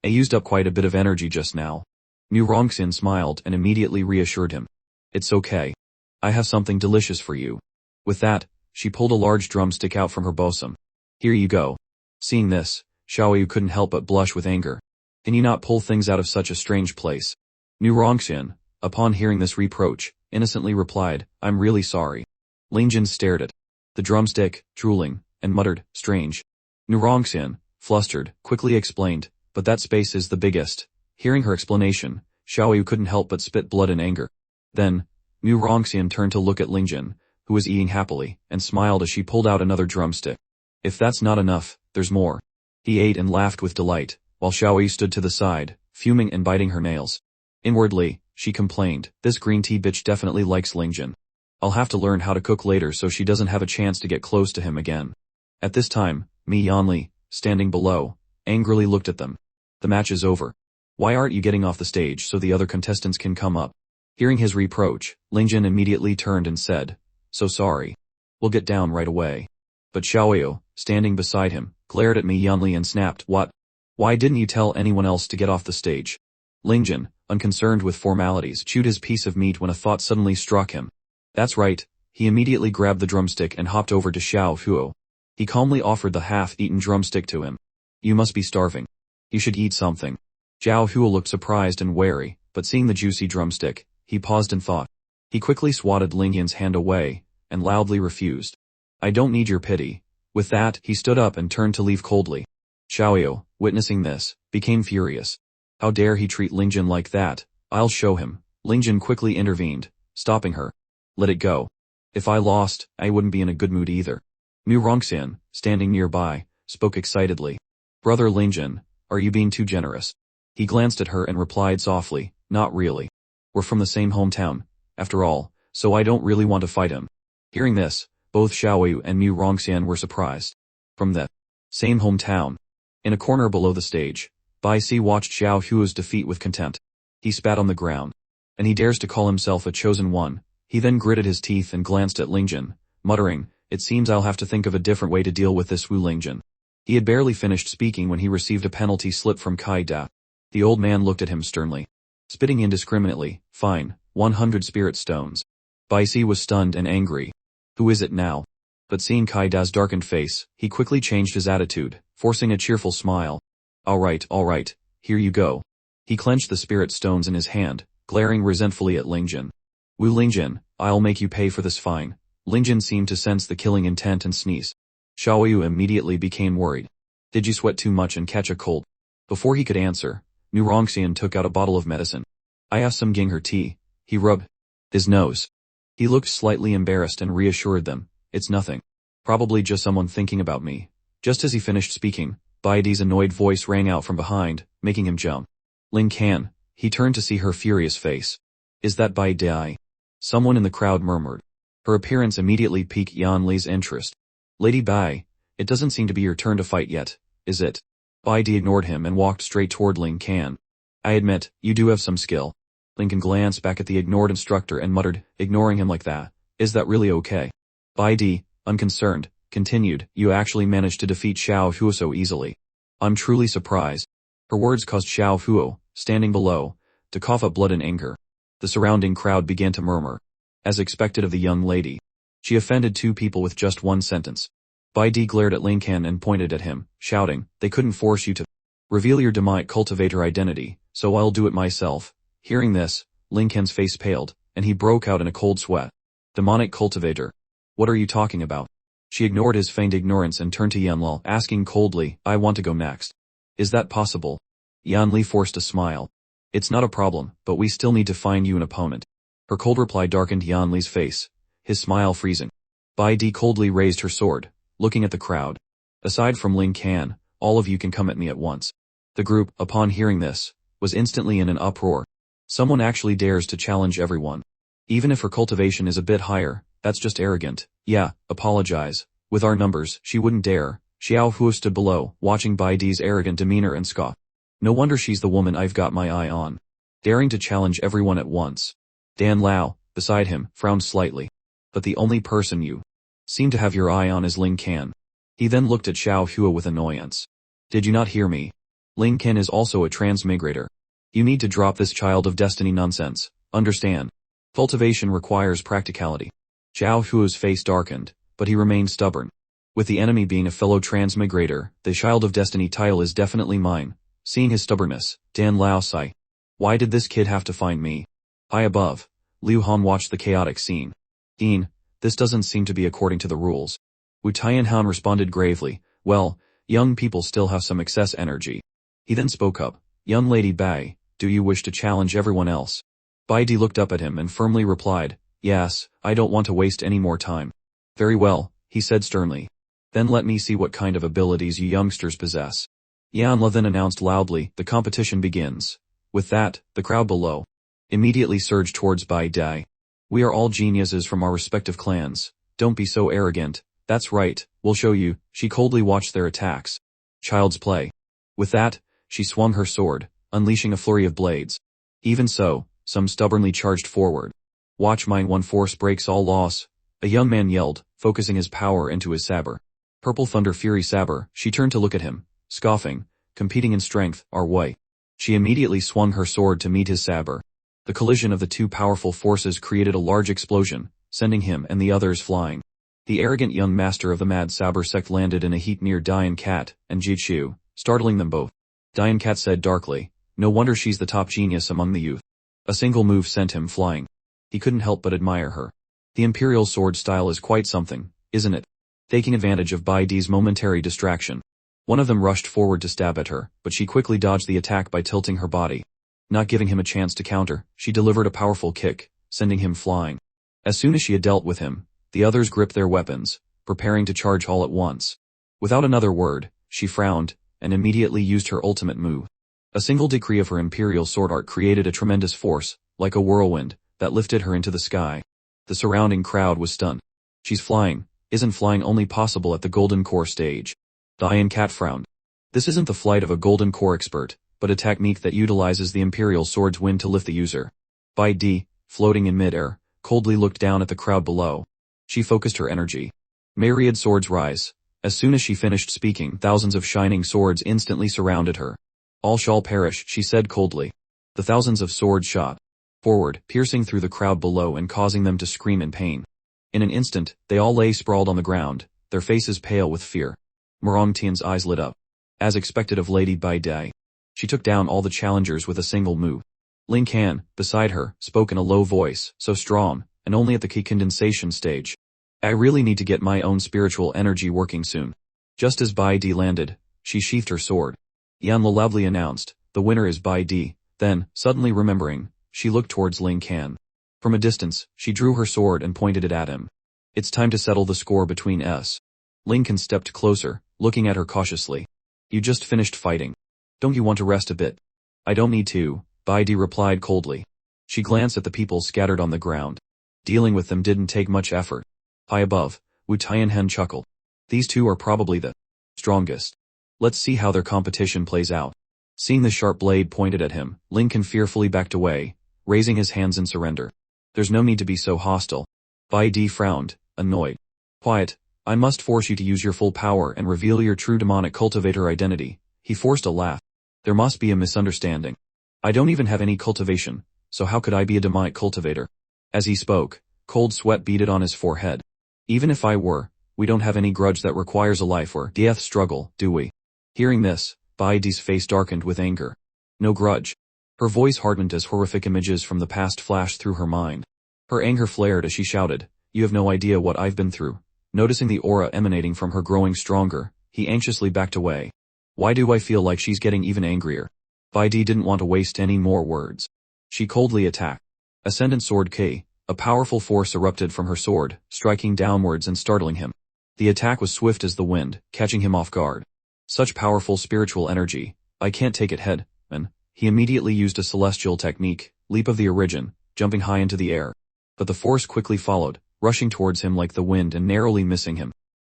I used up quite a bit of energy just now. Mu Rongxian smiled and immediately reassured him. It's okay. I have something delicious for you. With that, she pulled a large drumstick out from her bosom. Here you go. Seeing this, Xiaoyu couldn't help but blush with anger. Can you not pull things out of such a strange place? Mu Rongxian, upon hearing this reproach, innocently replied, I'm really sorry. Lingjin stared at the drumstick, drooling, and muttered, strange. Mu Rongxian, flustered, quickly explained, but that space is the biggest. Hearing her explanation, Xiaoyu couldn't help but spit blood in anger. Then, Mu Rongxian turned to look at Lingjin, who was eating happily, and smiled as she pulled out another drumstick. If that's not enough, there's more. He ate and laughed with delight, while Xiaoyu stood to the side, fuming and biting her nails. Inwardly, she complained, this green tea bitch definitely likes Lingjin. I'll have to learn how to cook later so she doesn't have a chance to get close to him again. At this time, Mi Yanli, standing below, angrily looked at them. The match is over. Why aren't you getting off the stage so the other contestants can come up? Hearing his reproach, Lingjin immediately turned and said, so sorry. We'll get down right away. But Xiaoyu, standing beside him, glared at Mi Yanli and snapped, what? Why didn't you tell anyone else to get off the stage? Lingjin, unconcerned with formalities, chewed his piece of meat when a thought suddenly struck him. That's right, he immediately grabbed the drumstick and hopped over to Xiao Huo. He calmly offered the half-eaten drumstick to him. You must be starving. You should eat something. Xiao Huo looked surprised and wary, but seeing the juicy drumstick, he paused and thought. He quickly swatted Lingjin's hand away, and loudly refused. I don't need your pity. With that, he stood up and turned to leave coldly. Xiaoyu, witnessing this, became furious. How dare he treat Lingjin like that? I'll show him. Lingjin quickly intervened, stopping her. Let it go. If I lost, I wouldn't be in a good mood either. Mu Rongxian, standing nearby, spoke excitedly. Brother Lingjin, are you being too generous? He glanced at her and replied softly, not really. We're from the same hometown, after all, so I don't really want to fight him. Hearing this, both Xiaoyu and Mu Rongxian were surprised. From the same hometown. In a corner below the stage, Bai Si watched Xiao Huo's defeat with contempt. He spat on the ground. And he dares to call himself a chosen one. He then gritted his teeth and glanced at Lingjin, muttering, it seems I'll have to think of a different way to deal with this Wu Lingjin. He had barely finished speaking when he received a penalty slip from Kai Da. The old man looked at him sternly. Spitting indiscriminately, fine, 100 spirit stones. Bai Si was stunned and angry. Who is it now? But seeing Kai Da's darkened face, he quickly changed his attitude, forcing a cheerful smile. All right, here you go. He clenched the spirit stones in his hand, glaring resentfully at Lingjin. Wu Lingjin, I'll make you pay for this fine. Lingjin seemed to sense the killing intent and sneezed. Xiaoyu immediately became worried. Did you sweat too much and catch a cold? Before he could answer, Mu Rongxian took out a bottle of medicine. I asked some ging her tea. He rubbed his nose. He looked slightly embarrassed and reassured them. It's nothing. Probably just someone thinking about me. Just as he finished speaking, Bai Di's annoyed voice rang out from behind, making him jump. Ling Can. He turned to see her furious face. Is that Bai Di? Someone in the crowd murmured. Her appearance immediately piqued Yan Li's interest. Lady Bai, It doesn't seem to be your turn to fight yet, is it? Bai Di ignored him and walked straight toward Ling Can. I admit, you do have some skill. Ling Can glanced back at the ignored instructor and muttered, ignoring him like that, is that really okay? Bai Di, unconcerned, continued, you actually managed to defeat Xiao Huo so easily. I'm truly surprised. Her words caused Xiao Huo, standing below, to cough up blood in anger. The surrounding crowd began to murmur. As expected of the young lady. She offended two people with just one sentence. Bai Di glared at Ling Can and pointed at him, shouting, they couldn't force you to reveal your demonic cultivator identity, so I'll do it myself. Hearing this, Ling Can's face paled, and he broke out in a cold sweat. Demonic cultivator. What are you talking about? She ignored his feigned ignorance and turned to Yanli, asking coldly, I want to go next. Is that possible? Yanli forced a smile. It's not a problem, but we still need to find you an opponent. Her cold reply darkened Yanli's face, his smile freezing. Bai Di coldly raised her sword, looking at the crowd. Aside from Ling Can, all of you can come at me at once. The group, upon hearing this, was instantly in an uproar. Someone actually dares to challenge everyone. Even if her cultivation is a bit higher, that's just arrogant. Yeah, apologize. With our numbers, she wouldn't dare. Xiao Huo stood below, watching Bai Di's arrogant demeanor and scoffed. No wonder she's the woman I've got my eye on. Daring to challenge everyone at once. Dan Lao, beside him, frowned slightly. But the only person you seem to have your eye on is Ling Can. He then looked at Xiao Huo with annoyance. Did you not hear me? Ling Can is also a transmigrator. You need to drop this child of destiny nonsense, understand? Cultivation requires practicality. Xiao Huo's face darkened, but he remained stubborn. With the enemy being a fellow transmigrator, the child of destiny title is definitely mine. Seeing his stubbornness, Dan Lao sighed. Why did this kid have to find me? High above, Liu Han watched the chaotic scene. Dean, this doesn't seem to be according to the rules. Wu Tianhan responded gravely, well, young people still have some excess energy. He then spoke up, young lady Bai, do you wish to challenge everyone else? Bai Di looked up at him and firmly replied, yes, I don't want to waste any more time. Very well, he said sternly. Then let me see what kind of abilities you youngsters possess. Yanli then announced loudly, the competition begins. With that, the crowd below immediately surged towards Bai Di. We are all geniuses from our respective clans. Don't be so arrogant. That's right, we'll show you. She coldly watched their attacks. Child's play. With that, she swung her sword, unleashing a flurry of blades. Even so, some stubbornly charged forward. Watch mine, one force breaks all laws. A young man yelled, focusing his power into his saber. Purple Thunder Fury Saber. She turned to look at him, scoffing, competing in strength, our way. She immediately swung her sword to meet his saber. The collision of the two powerful forces created a large explosion, sending him and the others flying. The arrogant young master of the Mad Saber sect landed in a heap near Dian Cat and Jichu, startling them both. Dian Cat said darkly, no wonder she's the top genius among the youth. A single move sent him flying. He couldn't help but admire her. The Imperial sword style is quite something, isn't it? Taking advantage of Bai Di's momentary distraction, one of them rushed forward to stab at her, but she quickly dodged the attack by tilting her body. Not giving him a chance to counter, she delivered a powerful kick, sending him flying. As soon as she had dealt with him, the others gripped their weapons, preparing to charge all at once. Without another word, she frowned, and immediately used her ultimate move. A single decree of her imperial sword art created a tremendous force, like a whirlwind, that lifted her into the sky. The surrounding crowd was stunned. She's flying. Isn't flying only possible at the Golden Core stage? Dian Cat frowned. This isn't the flight of a Golden Core expert, but a technique that utilizes the Imperial Sword's wind to lift the user. Bai Di, floating in midair, coldly looked down at the crowd below. She focused her energy. Myriad swords rise. As soon as she finished speaking, thousands of shining swords instantly surrounded her. All shall perish, she said coldly. The thousands of swords shot forward, piercing through the crowd below and causing them to scream in pain. In an instant, they all lay sprawled on the ground, their faces pale with fear. Murong Tian's eyes lit up. As expected of Lady Bai Di, she took down all the challengers with a single move. Ling Can, beside her, spoke in a low voice, so strong, and only at the key condensation stage. I really need to get my own spiritual energy working soon. Just as Bai Di landed, she sheathed her sword. Yanli loudly announced, the winner is Bai Di. Then, suddenly remembering, she looked towards Ling Can. From a distance, she drew her sword and pointed it at him. It's time to settle the score between us. Ling Can stepped closer, looking at her cautiously. You just finished fighting. Don't you want to rest a bit? I don't need to, Bai Di replied coldly. She glanced at the people scattered on the ground. Dealing with them didn't take much effort. High above, Wu Tianhen chuckled. These two are probably the strongest. Let's see how their competition plays out. Seeing the sharp blade pointed at him, Lincoln fearfully backed away, raising his hands in surrender. There's no need to be so hostile. Bai Di frowned, annoyed. Quiet, I must force you to use your full power and reveal your true demonic cultivator identity. He forced a laugh. There must be a misunderstanding. I don't even have any cultivation, so how could I be a demonic cultivator? As he spoke, cold sweat beaded on his forehead. Even if I were, we don't have any grudge that requires a life or death struggle, do we? Hearing this, Bai Di's face darkened with anger. No grudge. Her voice hardened as horrific images from the past flashed through her mind. Her anger flared as she shouted, you have no idea what I've been through. Noticing the aura emanating from her growing stronger, he anxiously backed away. Why do I feel like she's getting even angrier? Bai Di didn't want to waste any more words. She coldly attacked. Ascendant Sword K, a powerful force erupted from her sword, striking downwards and startling him. The attack was swift as the wind, catching him off guard. Such powerful spiritual energy, I can't take it head, man. He immediately used a celestial technique, leap of the origin, jumping high into the air. But the force quickly followed, rushing towards him like the wind and narrowly missing him.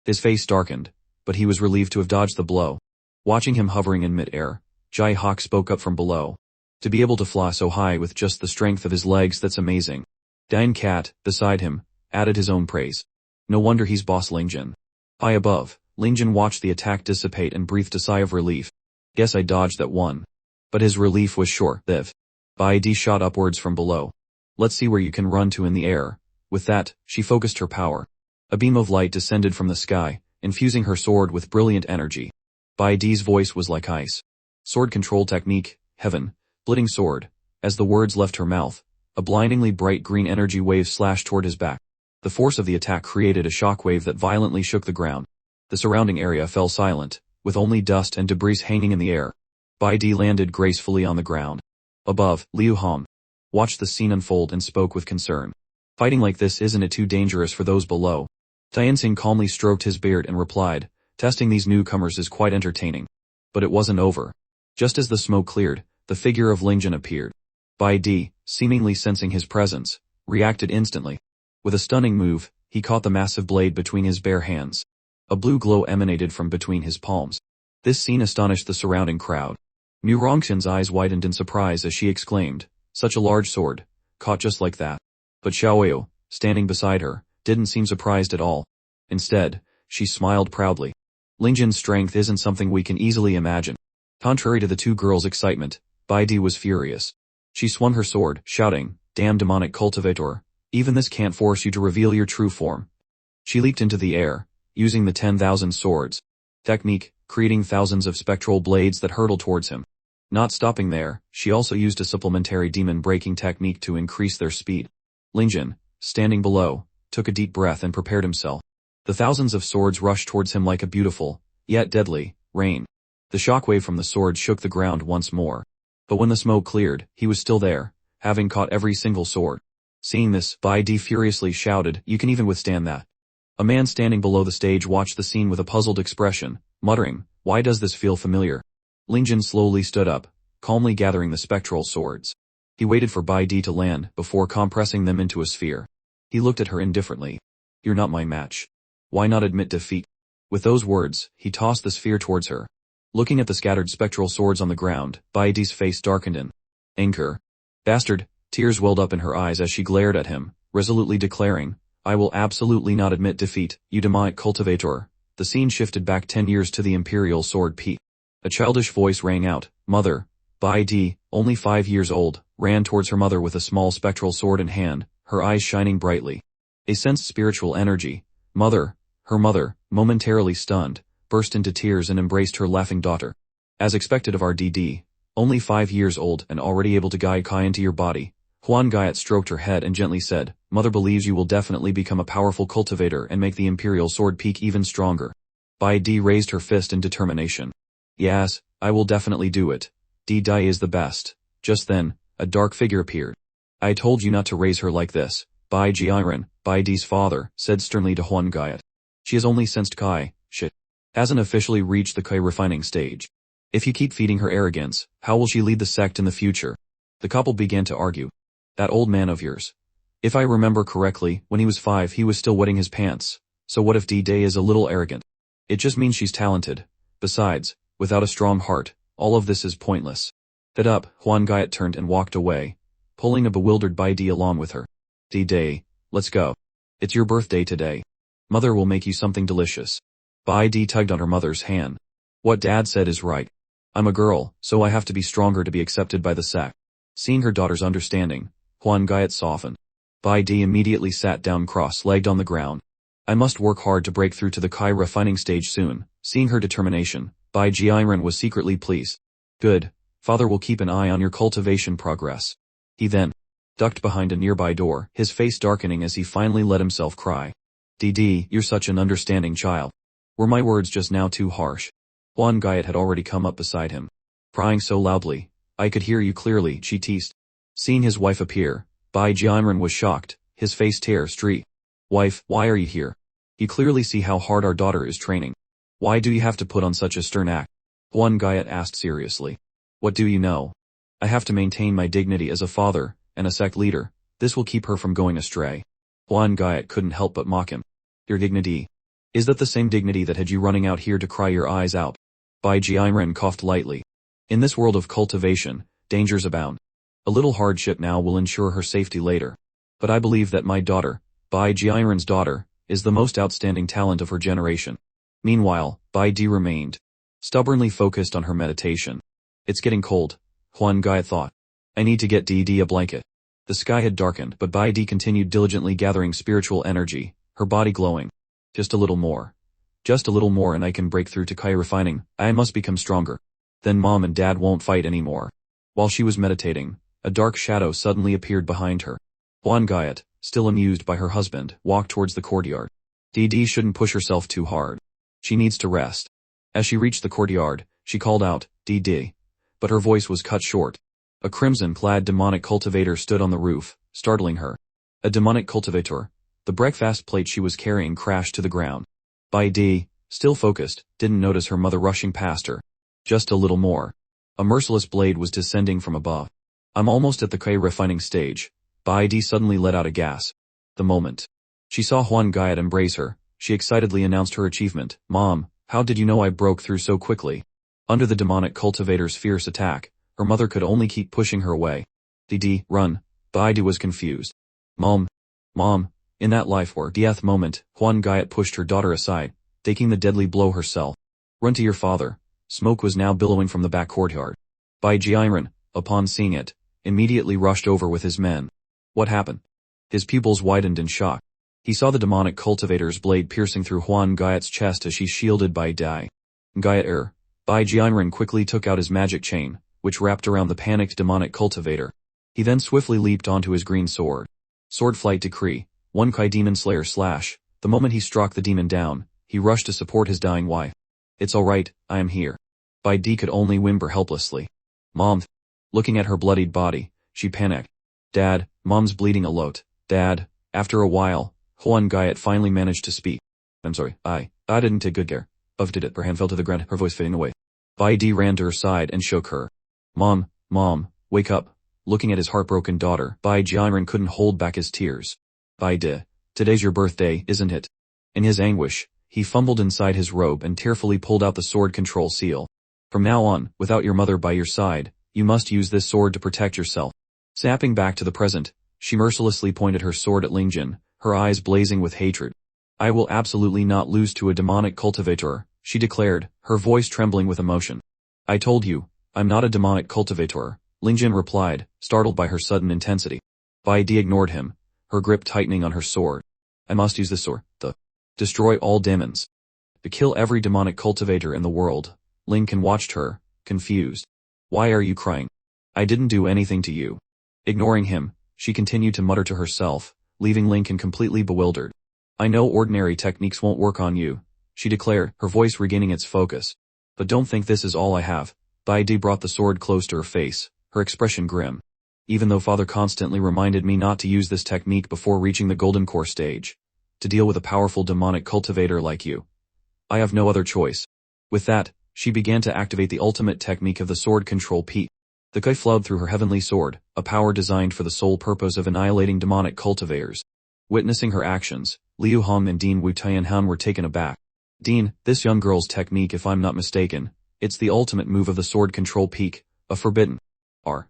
His face darkened, but he was relieved to have dodged the blow. Watching him hovering in mid-air, Jai Hawk spoke up from below. To be able to fly so high with just the strength of his legs, that's amazing. Dine Cat, beside him, added his own praise. No wonder he's boss Ling Jin. High above, Ling Jin watched the attack dissipate and breathed a sigh of relief. Guess I dodged that one. But his relief was short-lived. Bai Di shot upwards from below. Let's see where you can run to in the air. With that, she focused her power. A beam of light descended from the sky, infusing her sword with brilliant energy. Bai Di's voice was like ice. Sword control technique, heaven, splitting sword. As the words left her mouth, a blindingly bright green energy wave slashed toward his back. The force of the attack created a shockwave that violently shook the ground. The surrounding area fell silent, with only dust and debris hanging in the air. Bai Di landed gracefully on the ground. Above, Liu Hong watched the scene unfold and spoke with concern. Fighting like this, isn't it too dangerous for those below? Tianxing calmly stroked his beard and replied, testing these newcomers is quite entertaining. But it wasn't over. Just as the smoke cleared, the figure of Ling Jin appeared. Bai Di, seemingly sensing his presence, reacted instantly. With a stunning move, he caught the massive blade between his bare hands. A blue glow emanated from between his palms. This scene astonished the surrounding crowd. Mu Rongxin's eyes widened in surprise as she exclaimed, such a large sword, caught just like that. But Xiaoyu, standing beside her, didn't seem surprised at all. Instead, she smiled proudly. Ling Jin's strength isn't something we can easily imagine. Contrary to the two girls' excitement, Bai Di was furious. She swung her sword, shouting, damn demonic cultivator, even this can't force you to reveal your true form. She leaped into the air, using the 10,000 swords technique, creating thousands of spectral blades that hurtled towards him. Not stopping there, she also used a supplementary demon breaking technique to increase their speed. Ling Jin, standing below, took a deep breath and prepared himself. The thousands of swords rushed towards him like a beautiful, yet deadly, rain. The shockwave from the sword shook the ground once more. But when the smoke cleared, he was still there, having caught every single sword. Seeing this, Bai Di furiously shouted, you can even withstand that. A man standing below the stage watched the scene with a puzzled expression, muttering, why does this feel familiar? Ling Jin slowly stood up, calmly gathering the spectral swords. He waited for Bai Di to land before compressing them into a sphere. He looked at her indifferently. You're not my match. Why not admit defeat? With those words, he tossed the sphere towards her. Looking at the scattered spectral swords on the ground, Bai Di's face darkened in anger. Bastard, tears welled up in her eyes as she glared at him, resolutely declaring, I will absolutely not admit defeat, you demonic cultivator. The scene shifted back 10 years to the Imperial Sword Peak. A childish voice rang out, Mother. Bai Di, only 5 years old, ran towards her mother with a small spectral sword in hand, her eyes shining brightly. A sensed spiritual energy. Mother, her mother, momentarily stunned, burst into tears and embraced her laughing daughter. As expected of RDD, only 5 years old and already able to guide Kai into your body. Huan Gaiet stroked her head and gently said, Mother believes you will definitely become a powerful cultivator and make the Imperial Sword Peak even stronger. Bai Di raised her fist in determination. Yes, I will definitely do it. Di Dai is the best. Just then, a dark figure appeared. I told you not to raise her like this. Bai Jiren, Bai Di's father, said sternly to Huan Gaiet. She has only sensed Kai, shit. Hasn't officially reached the Kai refining stage. If you keep feeding her arrogance, how will she lead the sect in the future? The couple began to argue. That old man of yours. If I remember correctly, when he was 5 he was still wetting his pants. So what if D-Day is a little arrogant? It just means she's talented. Besides, without a strong heart, all of this is pointless. Fed up, Huan Gaiet turned and walked away, pulling a bewildered Bai Di along with her. D-Day, let's go. It's your birthday today. Mother will make you something delicious. Bai Di tugged on her mother's hand. What Dad said is right. I'm a girl, so I have to be stronger to be accepted by the sect. Seeing her daughter's understanding, Huan Gaiet softened. Bai Di immediately sat down cross-legged on the ground. I must work hard to break through to the Kai refining stage soon. Seeing her determination, Bai Jiren was secretly pleased. Good. Father will keep an eye on your cultivation progress. He then ducked behind a nearby door, his face darkening as he finally let himself cry. Dee, you're such an understanding child. Were my words just now too harsh? Huan Gaiet had already come up beside him. Crying so loudly, I could hear you clearly, she teased. Seeing his wife appear, Bai Jiren was shocked, his face tear-streaked. Wife, why are you here? You clearly see how hard our daughter is training. Why do you have to put on such a stern act? Huan Gaiet asked seriously. What do you know? I have to maintain my dignity as a father and a sect leader. This will keep her from going astray. Huan Gaiet couldn't help but mock him. Your dignity? Is that the same dignity that had you running out here to cry your eyes out? Bai Jiren coughed lightly. In this world of cultivation, dangers abound. A little hardship now will ensure her safety later. But I believe that my daughter, Bai Jiren's daughter, is the most outstanding talent of her generation. Meanwhile, Bai Di remained stubbornly focused on her meditation. It's getting cold, Huan Gaiet thought. I need to get Di a blanket. The sky had darkened, but Bai Di continued diligently gathering spiritual energy, her body glowing. Just a little more. Just a little more and I can break through to Kai refining. I must become stronger. Then Mom and Dad won't fight anymore. While she was meditating, a dark shadow suddenly appeared behind her. Huan Gaiet, still amused by her husband, walked towards the courtyard. Di shouldn't push herself too hard. She needs to rest. As she reached the courtyard, she called out, Di. But her voice was cut short. A crimson-clad demonic cultivator stood on the roof, startling her. A demonic cultivator. The breakfast plate she was carrying crashed to the ground. Bai Di, still focused, didn't notice her mother rushing past her. Just a little more. A merciless blade was descending from above. I'm almost at the Kai refining stage. Bai Di suddenly let out a gasp. The moment she saw Huan Gaiet embrace her, she excitedly announced her achievement. Mom, how did you know I broke through so quickly? Under the demonic cultivator's fierce attack, her mother could only keep pushing her away. Di, run. Bai Di was confused. Mom. In that life or death moment, Huan Gaiet pushed her daughter aside, taking the deadly blow herself. Run to your father. Smoke was now billowing from the back courtyard. Bai Jiren, upon seeing it, immediately rushed over with his men. What happened? His pupils widened in shock. He saw the demonic cultivator's blade piercing through Huan Gaiet's chest as she shielded Bai Di. Bai Jiren quickly took out his magic chain, which wrapped around the panicked demonic cultivator. He then swiftly leaped onto his green sword. Sword flight decree, 1 Kai demon slayer slash. The moment he struck the demon down, he rushed to support his dying wife. It's alright, I am here. Bai Di could only whimper helplessly. Mom. Looking at her bloodied body, she panicked. Dad, Mom's bleeding a lot. Dad. After a while, Huan Gaiet finally managed to speak. I'm sorry, I didn't take good care of it. Her hand fell to the ground, her voice fading away. Bai Di ran to her side and shook her. Mom, wake up. Looking at his heartbroken daughter, Bai Jiren couldn't hold back his tears. Bai Di, today's your birthday, isn't it? In his anguish, he fumbled inside his robe and tearfully pulled out the sword control seal. From now on, without your mother by your side, you must use this sword to protect yourself. Snapping back to the present, she mercilessly pointed her sword at Ling Jin, her eyes blazing with hatred. I will absolutely not lose to a demonic cultivator, she declared, her voice trembling with emotion. I told you, I'm not a demonic cultivator, Ling Jin replied, startled by her sudden intensity. Bai Di ignored him, her grip tightening on her sword. I must use this sword, to destroy all demons. To kill every demonic cultivator in the world. Ling Jin watched her, confused. Why are you crying? I didn't do anything to you. Ignoring him, she continued to mutter to herself, leaving Ling Jin completely bewildered. I know ordinary techniques won't work on you, she declared, her voice regaining its focus. But don't think this is all I have. Bai Di brought the sword close to her face, her expression grim. Even though father constantly reminded me not to use this technique before reaching the golden core stage, to deal with a powerful demonic cultivator like you, I have no other choice. With that, she began to activate the ultimate technique of the sword control P. The Kai flowed through her heavenly sword, a power designed for the sole purpose of annihilating demonic cultivators. Witnessing her actions, Liu Hong and Dean Wu Tianhan were taken aback. Dean, this young girl's technique, if I'm not mistaken, it's the ultimate move of the sword control peak, a forbidden. R.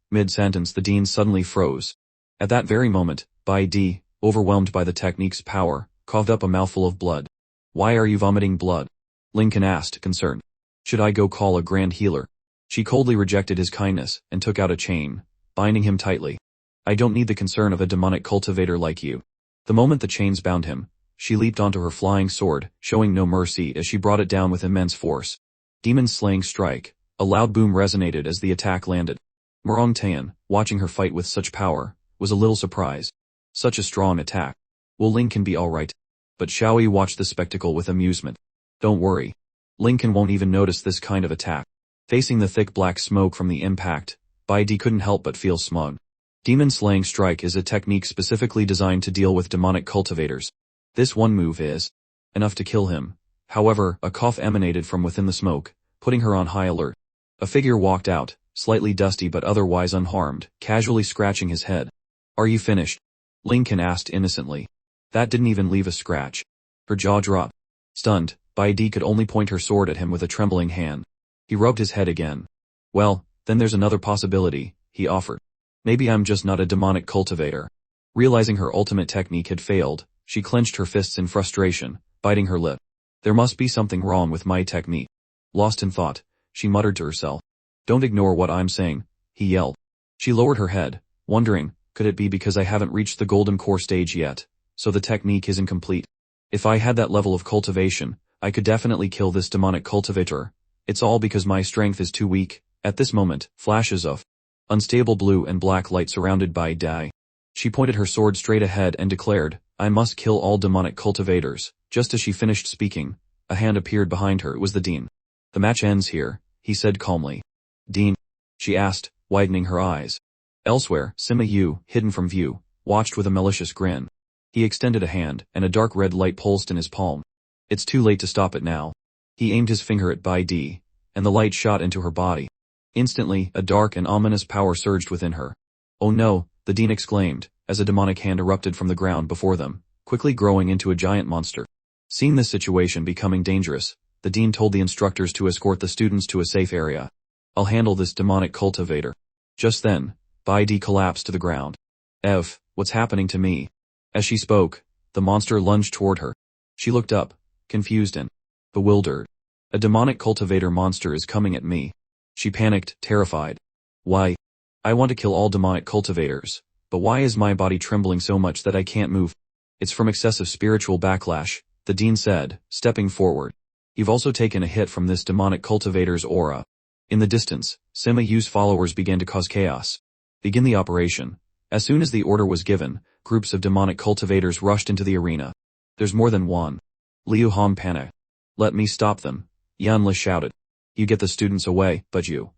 Mid-sentence the dean suddenly froze. At that very moment, Bai Di, overwhelmed by the technique's power, coughed up a mouthful of blood. Why are you vomiting blood? Lincoln asked, concerned. Should I go call a grand healer? She coldly rejected his kindness and took out a chain, binding him tightly. I don't need the concern of a demonic cultivator like you. The moment the chains bound him, she leaped onto her flying sword, showing no mercy as she brought it down with immense force. Demon-slaying strike. A loud boom resonated as the attack landed. Murong Tan, watching her fight with such power, was a little surprised. Such a strong attack. Well, Lincoln be alright. But Xiaoyi watched the spectacle with amusement. Don't worry. Lincoln won't even notice this kind of attack. Facing the thick black smoke from the impact, Bai Di couldn't help but feel smug. Demon-slaying strike is a technique specifically designed to deal with demonic cultivators. This one move is enough to kill him. However, a cough emanated from within the smoke, putting her on high alert. A figure walked out, slightly dusty but otherwise unharmed, casually scratching his head. Are you finished? Lincoln asked innocently. That didn't even leave a scratch. Her jaw dropped. Stunned, Bai Di could only point her sword at him with a trembling hand. He rubbed his head again. Well, then there's another possibility, he offered. Maybe I'm just not a demonic cultivator. Realizing her ultimate technique had failed, she clenched her fists in frustration, biting her lip. There must be something wrong with my technique. Lost in thought, she muttered to herself. Don't ignore what I'm saying, he yelled. She lowered her head, wondering, could it be because I haven't reached the golden core stage yet, so the technique isn't complete? If I had that level of cultivation, I could definitely kill this demonic cultivator. It's all because my strength is too weak. At this moment, flashes of unstable blue and black light surrounded Bai Di. She pointed her sword straight ahead and declared, I must kill all demonic cultivators. Just as she finished speaking, a hand appeared behind her. It was the dean. The match ends here, he said calmly. Dean? She asked, widening her eyes. Elsewhere, Sima Yu, hidden from view, watched with a malicious grin. He extended a hand, and a dark red light pulsed in his palm. It's too late to stop it now. He aimed his finger at Bai Di, and the light shot into her body. Instantly, a dark and ominous power surged within her. Oh no, the dean exclaimed, as a demonic hand erupted from the ground before them, quickly growing into a giant monster. Seeing this situation becoming dangerous, the dean told the instructors to escort the students to a safe area. I'll handle this demonic cultivator. Just then, Bai Di collapsed to the ground. Ev, what's happening to me? As she spoke, the monster lunged toward her. She looked up, confused and bewildered. A demonic cultivator monster is coming at me. She panicked, terrified. Why? I want to kill all demonic cultivators, but why is my body trembling so much that I can't move? It's from excessive spiritual backlash, the dean said, stepping forward. You've also taken a hit from this demonic cultivator's aura. In the distance, Sima Yu's followers began to cause chaos. Begin the operation. As soon as the order was given, groups of demonic cultivators rushed into the arena. There's more than one. Liu Hong panicked. Let me stop them, Yanli shouted. You get the students away, but you.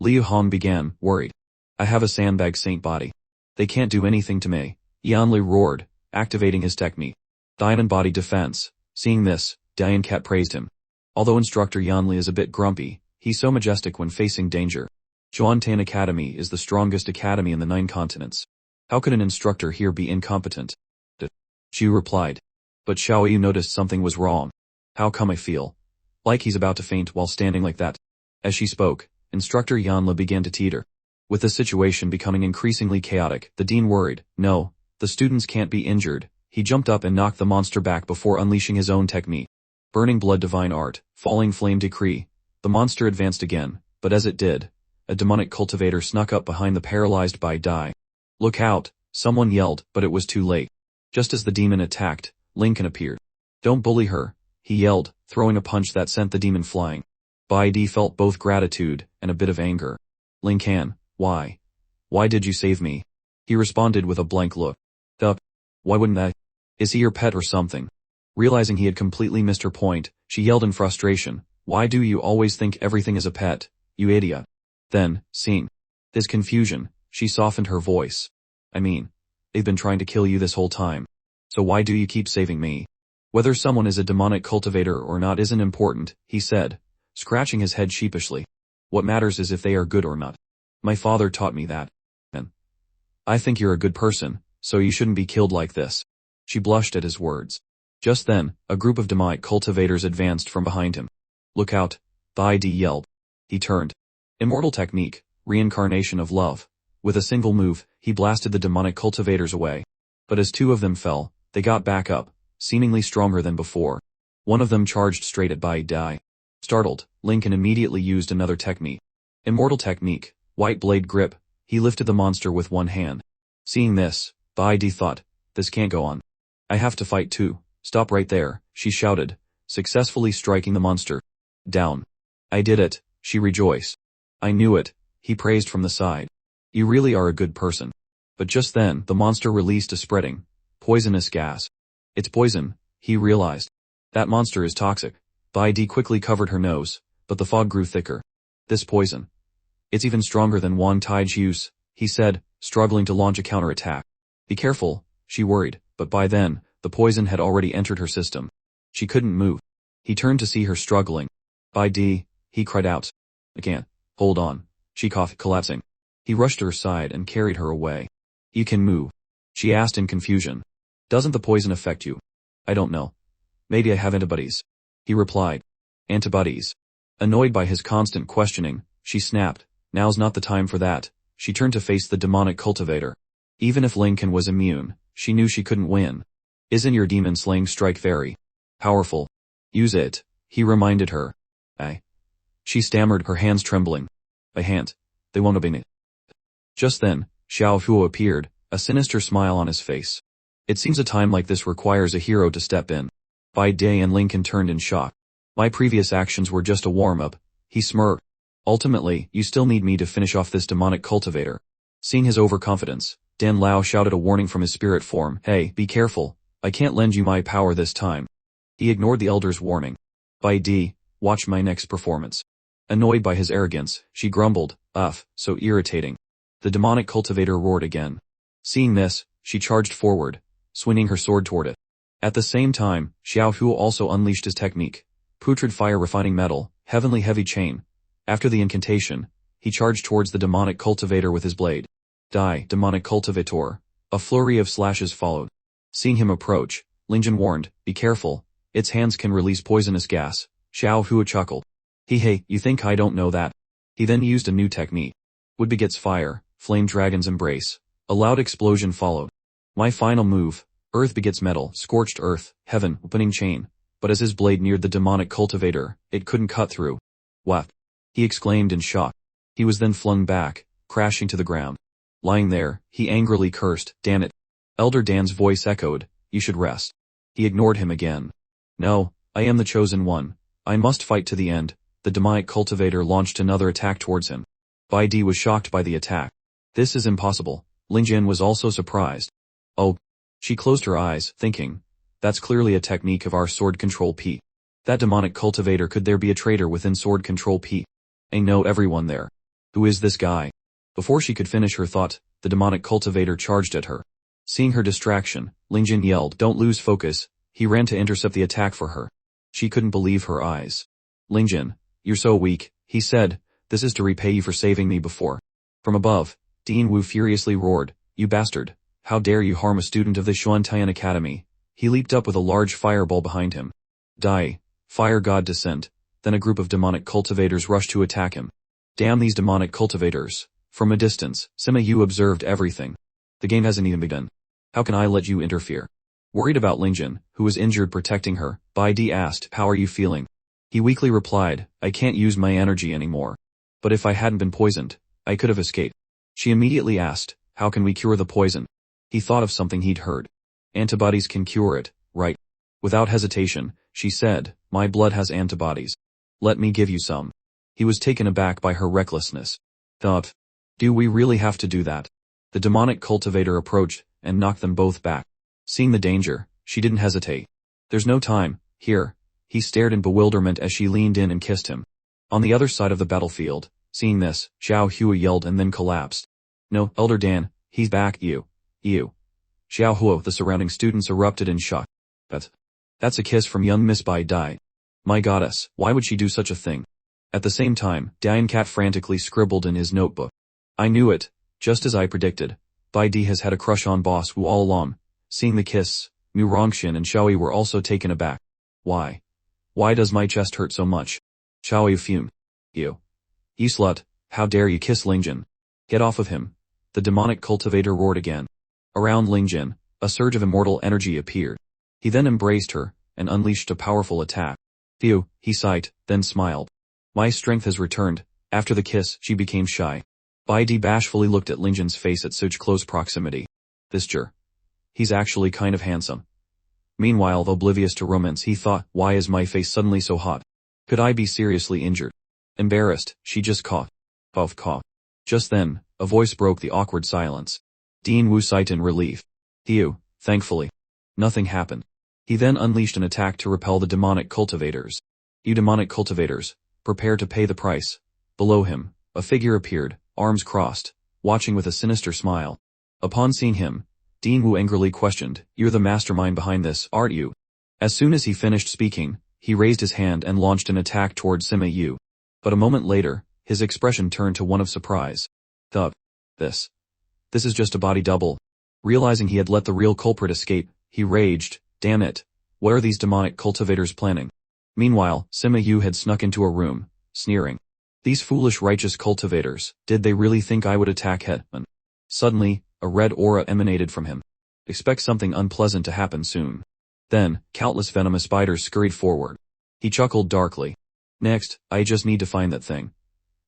Liu Hong began, worried. I have a sandbag saint body. They can't do anything to me, Yanli roared, activating his technique. Diamond body defense. Seeing this, Diane Cat praised him. Although instructor Yanli is a bit grumpy, he's so majestic when facing danger. Zhuantan Academy is the strongest academy in the 9 continents. How could an instructor here be incompetent? Zhu replied. But Xiaoyu noticed something was wrong. How come I feel like he's about to faint while standing like that? As she spoke, instructor Yanli began to teeter. With the situation becoming increasingly chaotic, the dean worried. No, the students can't be injured. He jumped up and knocked the monster back before unleashing his own technique. Burning blood divine art, falling flame decree. The monster advanced again, but as it did, a demonic cultivator snuck up behind the paralyzed Bai Di. Look out, someone yelled, but it was too late. Just as the demon attacked, Lincoln appeared. Don't bully her, he yelled, throwing a punch that sent the demon flying. Bai Di felt both gratitude and a bit of anger. Lincoln, why? Why did you save me? He responded with a blank look. Why wouldn't I? Is he your pet or something? Realizing he had completely missed her point, she yelled in frustration. Why do you always think everything is a pet, you idiot? Then, seeing his confusion, she softened her voice. I mean, they've been trying to kill you this whole time. So why do you keep saving me? Whether someone is a demonic cultivator or not isn't important, he said, scratching his head sheepishly. What matters is if they are good or not. My father taught me that. And I think you're a good person, so you shouldn't be killed like this. She blushed at his words. Just then, a group of demonic cultivators advanced from behind him. "Look out," Bai Di yelled. He turned. Immortal technique, reincarnation of love. With a single move, he blasted the demonic cultivators away. But as two of them fell, they got back up, seemingly stronger than before. One of them charged straight at Bai Di. Startled, Lincoln immediately used another technique. Immortal technique, white blade grip. He lifted the monster with one hand. Seeing this, Bai Di thought, this can't go on. I have to fight too. Stop right there, she shouted, successfully striking the monster. Down. I did it, she rejoiced. I knew it, he praised from the side. You really are a good person. But just then, the monster released a spreading, poisonous gas. It's poison, he realized. That monster is toxic. Bai Di quickly covered her nose, but the fog grew thicker. This poison. It's even stronger than Wang Taijiu's, he said, struggling to launch a counterattack. Be careful, she worried, but by then, the poison had already entered her system. She couldn't move. He turned to see her struggling. Bai Di, he cried out. I can't. Hold on. She coughed, collapsing. He rushed to her side and carried her away. You can move? She asked in confusion. Doesn't the poison affect you? I don't know. Maybe I have antibodies. He replied. Antibodies. Annoyed by his constant questioning, she snapped. Now's not the time for that. She turned to face the demonic cultivator. Even if Lincoln was immune, she knew she couldn't win. Isn't your demon-slaying strike very powerful? Use it, he reminded her. She stammered, her hands trembling. I can't. They won't obey me. Just then, Xiao Huo appeared, a sinister smile on his face. It seems a time like this requires a hero to step in. Bai Di and Lincoln turned in shock. My previous actions were just a warm-up, he smirked. Ultimately, you still need me to finish off this demonic cultivator. Seeing his overconfidence, Dan Lao shouted a warning from his spirit form. Hey, be careful. I can't lend you my power this time. He ignored the elder's warning. Bai Di, watch my next performance. Annoyed by his arrogance, she grumbled, Ugh, so irritating. The demonic cultivator roared again. Seeing this, she charged forward, swinging her sword toward it. At the same time, Xiao Huo also unleashed his technique. Putrid fire refining metal, heavenly heavy chain. After the incantation, he charged towards the demonic cultivator with his blade. Die, demonic cultivator. A flurry of slashes followed. Seeing him approach, Ling Jin warned, be careful, its hands can release poisonous gas. Xiao Huo chuckled. Hey, you think I don't know that? He then used a new technique. Wood begets fire, flame dragon's embrace. A loud explosion followed. My final move, earth begets metal, scorched earth, heaven, opening chain. But as his blade neared the demonic cultivator, it couldn't cut through. What? He exclaimed in shock. He was then flung back, crashing to the ground. Lying there, he angrily cursed, damn it. Elder Dan's voice echoed, you should rest. He ignored him again. No, I am the chosen one. I must fight to the end. The demonic cultivator launched another attack towards him. Bai Di was shocked by the attack. This is impossible. Ling Jin was also surprised. Oh. She closed her eyes, thinking. That's clearly a technique of our sword control P. That demonic cultivator, could there be a traitor within sword control P? I know everyone there. Who is this guy? Before she could finish her thought, the demonic cultivator charged at her. Seeing her distraction, Ling Jin yelled, don't lose focus. He ran to intercept the attack for her. She couldn't believe her eyes. Ling Jin, you're so weak, he said, this is to repay you for saving me before. From above, Dean Wu furiously roared, you bastard, how dare you harm a student of the Xuantian Academy. He leaped up with a large fireball behind him. Die, fire god descent. Then a group of demonic cultivators rushed to attack him. Damn these demonic cultivators. From a distance, Sima Yu observed everything. The game hasn't even begun. How can I let you interfere? Worried about Ling Jin, who was injured protecting her, Bai Di asked, how are you feeling? He weakly replied, I can't use my energy anymore. But if I hadn't been poisoned, I could have escaped. She immediately asked, how can we cure the poison? He thought of something he'd heard. Antibodies can cure it, right? Without hesitation, she said, my blood has antibodies. Let me give you some. He was taken aback by her recklessness. Thought, do we really have to do that? The demonic cultivator approached and knocked them both back. Seeing the danger, she didn't hesitate. There's no time, here. He stared in bewilderment as she leaned in and kissed him. On the other side of the battlefield, seeing this, Xiao Huo yelled and then collapsed. No, Elder Dan, he's back, you. Xiao Huo, the surrounding students erupted in shock. That's a kiss from young Miss Bai Di. My goddess, why would she do such a thing? At the same time, Dian Cat frantically scribbled in his notebook. I knew it, just as I predicted. Bai Di has had a crush on Boss Wu all along. Seeing the kiss, Wuang Jin and Xiaoyu were also taken aback. Why? Why does my chest hurt so much? Xiaoyu fumed. You slut, how dare you kiss Ling Jin? Get off of him. The demonic cultivator roared again. Around Ling Jin, a surge of immortal energy appeared. He then embraced her, and unleashed a powerful attack. Phew, he sighed, then smiled. My strength has returned. After the kiss, she became shy. Bai Di bashfully looked at Ling Jin's face at such close proximity. This jur. He's actually kind of handsome. Meanwhile, oblivious to romance, he thought, why is my face suddenly so hot? Could I be seriously injured? Embarrassed, she just coughed. Cough. Just then, a voice broke the awkward silence. Dean Wu sighed in relief. Phew, thankfully. Nothing happened. He then unleashed an attack to repel the demonic cultivators. You demonic cultivators, prepare to pay the price. Below him, a figure appeared, arms crossed, watching with a sinister smile. Upon seeing him, Dean Wu angrily questioned, You're the mastermind behind this, aren't you? As soon as he finished speaking, he raised his hand and launched an attack towards Sima Yu. But a moment later, his expression turned to one of surprise. This is just a body double. Realizing he had let the real culprit escape, he raged, Damn it. What are these demonic cultivators planning? Meanwhile, Sima Yu had snuck into a room, sneering. These foolish righteous cultivators, did they really think I would attack Hetman? Suddenly, a red aura emanated from him. Expect something unpleasant to happen soon. Then, countless venomous spiders scurried forward. He chuckled darkly. Next, I just need to find that thing.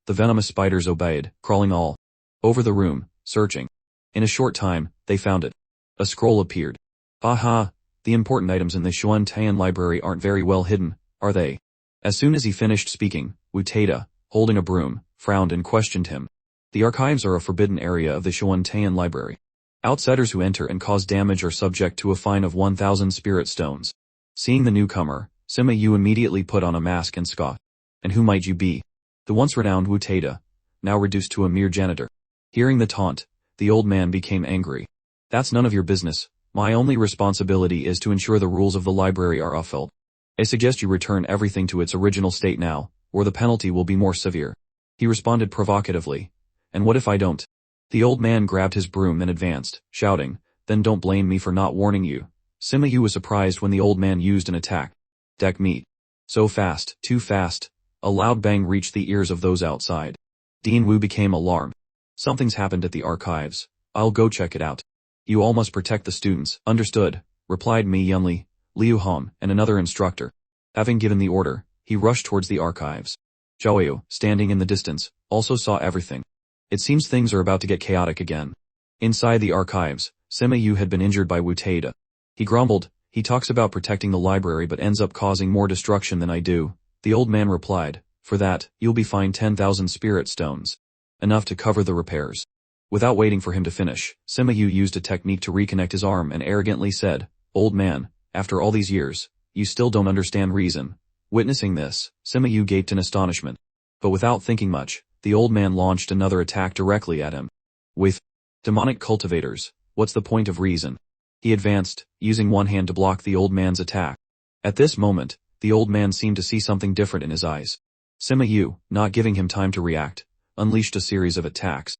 The venomous spiders obeyed, crawling all over the room, searching. In a short time, they found it. A scroll appeared. Aha! The important items in the Xuantian library aren't very well hidden, are they? As soon as he finished speaking, Wu Taida, holding a broom, frowned and questioned him. The archives are a forbidden area of the Xuantian library. Outsiders who enter and cause damage are subject to a fine of 1,000 spirit stones. Seeing the newcomer, Sima Yu immediately put on a mask and scoffed. And who might you be? The once renowned Wu Taida, now reduced to a mere janitor. Hearing the taunt, the old man became angry. That's none of your business. My only responsibility is to ensure the rules of the library are upheld. I suggest you return everything to its original state now, or the penalty will be more severe. He responded provocatively. And what if I don't? The old man grabbed his broom and advanced, shouting, Then don't blame me for not warning you. Sima Yu was surprised when the old man used an attack. Deck meat. So fast, too fast. A loud bang reached the ears of those outside. Dean Wu became alarmed. Something's happened at the archives. I'll go check it out. You all must protect the students. Understood, replied Mi Yunli, Liu Hong, and another instructor. Having given the order, he rushed towards the archives. Xiaoyu, standing in the distance, also saw everything. It seems things are about to get chaotic again. Inside the archives, Sima Yu had been injured by Wu Taida. He grumbled, he talks about protecting the library but ends up causing more destruction than I do. The old man replied, For that, you'll be fined 10,000 spirit stones. Enough to cover the repairs. Without waiting for him to finish, Sima Yu used a technique to reconnect his arm and arrogantly said, Old man, after all these years, you still don't understand reason. Witnessing this, Sima Yu gaped in astonishment. But without thinking much, the old man launched another attack directly at him. With demonic cultivators, what's the point of reason? He advanced, using one hand to block the old man's attack. At this moment, the old man seemed to see something different in his eyes. Sima Yu, not giving him time to react, unleashed a series of attacks.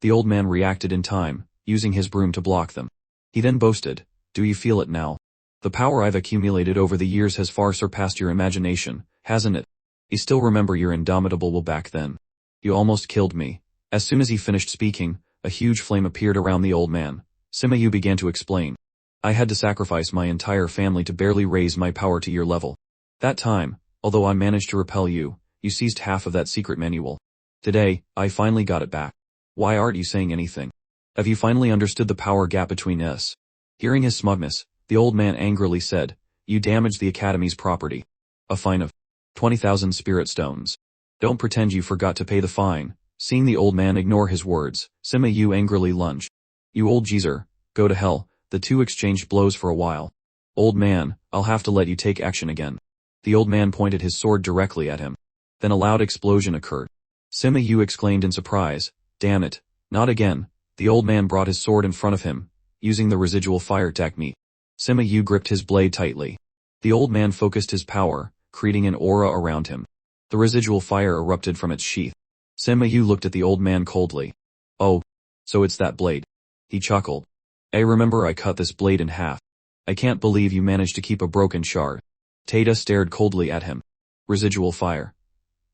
The old man reacted in time, using his broom to block them. He then boasted, Do you feel it now? The power I've accumulated over the years has far surpassed your imagination, hasn't it? You still remember your indomitable will back then. You almost killed me. As soon as he finished speaking, a huge flame appeared around the old man. Sima Yu began to explain. I had to sacrifice my entire family to barely raise my power to your level. That time, although I managed to repel you, you seized half of that secret manual. Today, I finally got it back. Why aren't you saying anything? Have you finally understood the power gap between us? Hearing his smugness, the old man angrily said, You damaged the academy's property. A fine of 20,000 spirit stones. Don't pretend you forgot to pay the fine. Seeing the old man ignore his words, Sima Yu angrily lunged. You old geezer, go to hell. The two exchanged blows for a while. Old man, I'll have to let you take action again. The old man pointed his sword directly at him. Then a loud explosion occurred. Sima Yu exclaimed in surprise, Damn it, not again. The old man brought his sword in front of him, using the residual fire technique. Sima Yu gripped his blade tightly. The old man focused his power, creating an aura around him. The residual fire erupted from its sheath. Sima Yu looked at the old man coldly. Oh, so it's that blade. He chuckled. I remember I cut this blade in half. I can't believe you managed to keep a broken shard. Taita stared coldly at him. Residual fire.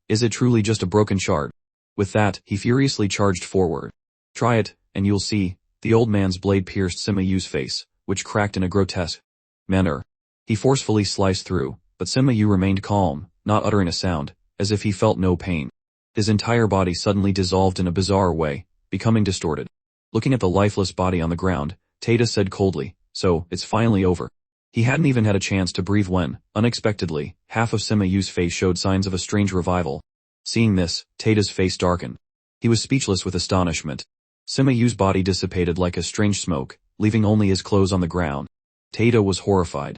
Is it truly just a broken shard? With that, he furiously charged forward. Try it, and you'll see. The old man's blade pierced Sima Yu's face, which cracked in a grotesque manner. He forcefully sliced through, but Sima Yu remained calm, not uttering a sound, as if he felt no pain. His entire body suddenly dissolved in a bizarre way, becoming distorted. Looking at the lifeless body on the ground, Taita said coldly, "So, it's finally over." He hadn't even had a chance to breathe when, unexpectedly, half of Sima Yu's face showed signs of a strange revival. Seeing this, Taita's face darkened. He was speechless with astonishment. Sima Yu's body dissipated like a strange smoke, leaving only his clothes on the ground. Taita was horrified.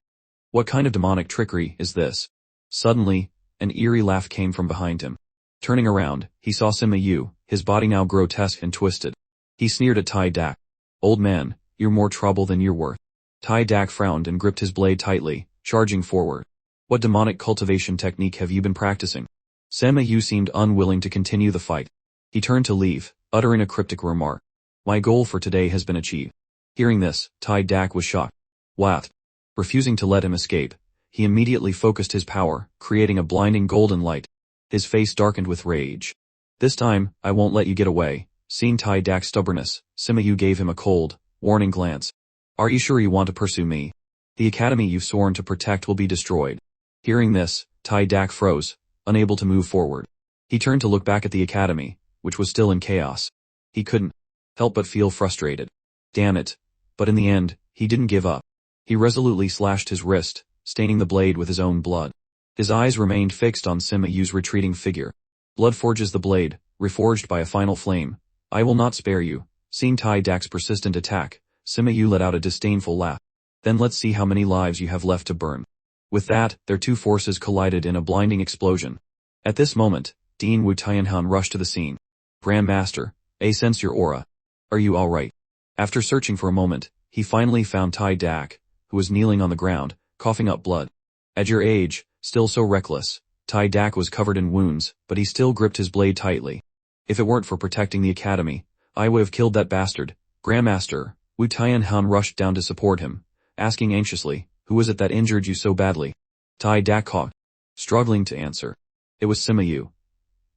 What kind of demonic trickery is this? Suddenly, an eerie laugh came from behind him. Turning around, he saw Sima Yu, his body now grotesque and twisted. He sneered at Tai Dak. "Old man, you're more trouble than you're worth." Tai Dak frowned and gripped his blade tightly, charging forward. "What demonic cultivation technique have you been practicing?" Sima Yu seemed unwilling to continue the fight. He turned to leave, uttering a cryptic remark. "My goal for today has been achieved." Hearing this, Tai Dak was shocked. What? Refusing to let him escape, he immediately focused his power, creating a blinding golden light. His face darkened with rage. "This time, I won't let you get away." Seeing Tai Dak's stubbornness, Sima Yu gave him a cold, warning glance. "Are you sure you want to pursue me? The academy you've sworn to protect will be destroyed." Hearing this, Tai Dak froze, unable to move forward. He turned to look back at the academy, which was still in chaos. He couldn't help but feel frustrated. Damn it. But in the end, he didn't give up. He resolutely slashed his wrist, staining the blade with his own blood. His eyes remained fixed on Sima Yu's retreating figure. "Blood forges the blade, reforged by a final flame. I will not spare you." Seeing Tai Dak's persistent attack, Sima Yu let out a disdainful laugh. "Then let's see how many lives you have left to burn." With that, their two forces collided in a blinding explosion. At this moment, Dean Wu Tianhan rushed to the scene. "Grandmaster, I sense your aura. Are you alright?" After searching for a moment, he finally found Tai Dak, who was kneeling on the ground, coughing up blood. At your age, still so reckless. Tai Dak was covered in wounds, but he still gripped his blade tightly. "If it weren't for protecting the academy, I would have killed that bastard." "Grandmaster." Wu Tianhan rushed down to support him, asking anxiously, "Who was it that injured you so badly?" Tai Dak coughed, struggling to answer. It was Sima Yu,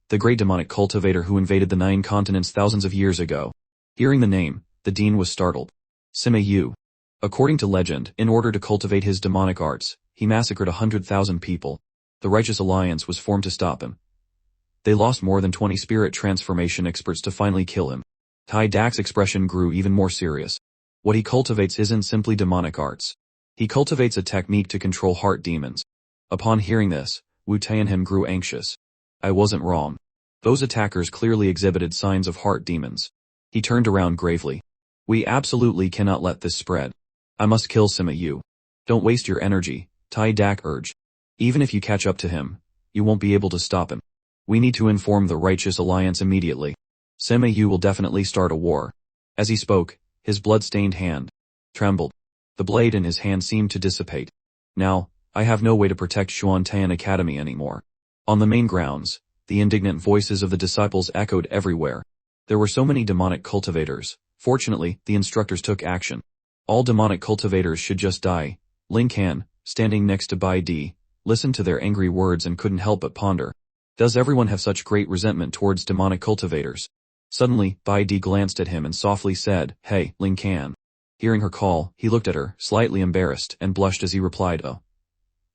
the great demonic cultivator who invaded the 9 continents thousands of years ago. Hearing the name, the dean was startled. Sima Yu. According to legend, in order to cultivate his demonic arts, he massacred 100,000 people. The Righteous Alliance was formed to stop him. They lost more than 20 spirit transformation experts to finally kill him. Tai Dak's expression grew even more serious. What he cultivates isn't simply demonic arts. He cultivates a technique to control heart demons. Upon hearing this, Wu Tianhan grew anxious. I wasn't wrong. Those attackers clearly exhibited signs of heart demons. He turned around gravely. We absolutely cannot let this spread. I must kill Sima Yu. Don't waste your energy, Tai Dak urged. Even if you catch up to him, you won't be able to stop him. We need to inform the Righteous Alliance immediately. Sima Yu will definitely start a war. As he spoke, his blood-stained hand trembled. The blade in his hand seemed to dissipate. Now, I have no way to protect Xuantan Academy anymore. On the main grounds, the indignant voices of the disciples echoed everywhere. There were so many demonic cultivators. Fortunately, the instructors took action. All demonic cultivators should just die. Ling Can, standing next to Bai Di, listened to their angry words and couldn't help but ponder. Does everyone have such great resentment towards demonic cultivators? Suddenly, Bai Di glanced at him and softly said, "Hey, Ling Can." Hearing her call, he looked at her, slightly embarrassed, and blushed as he replied, "Oh.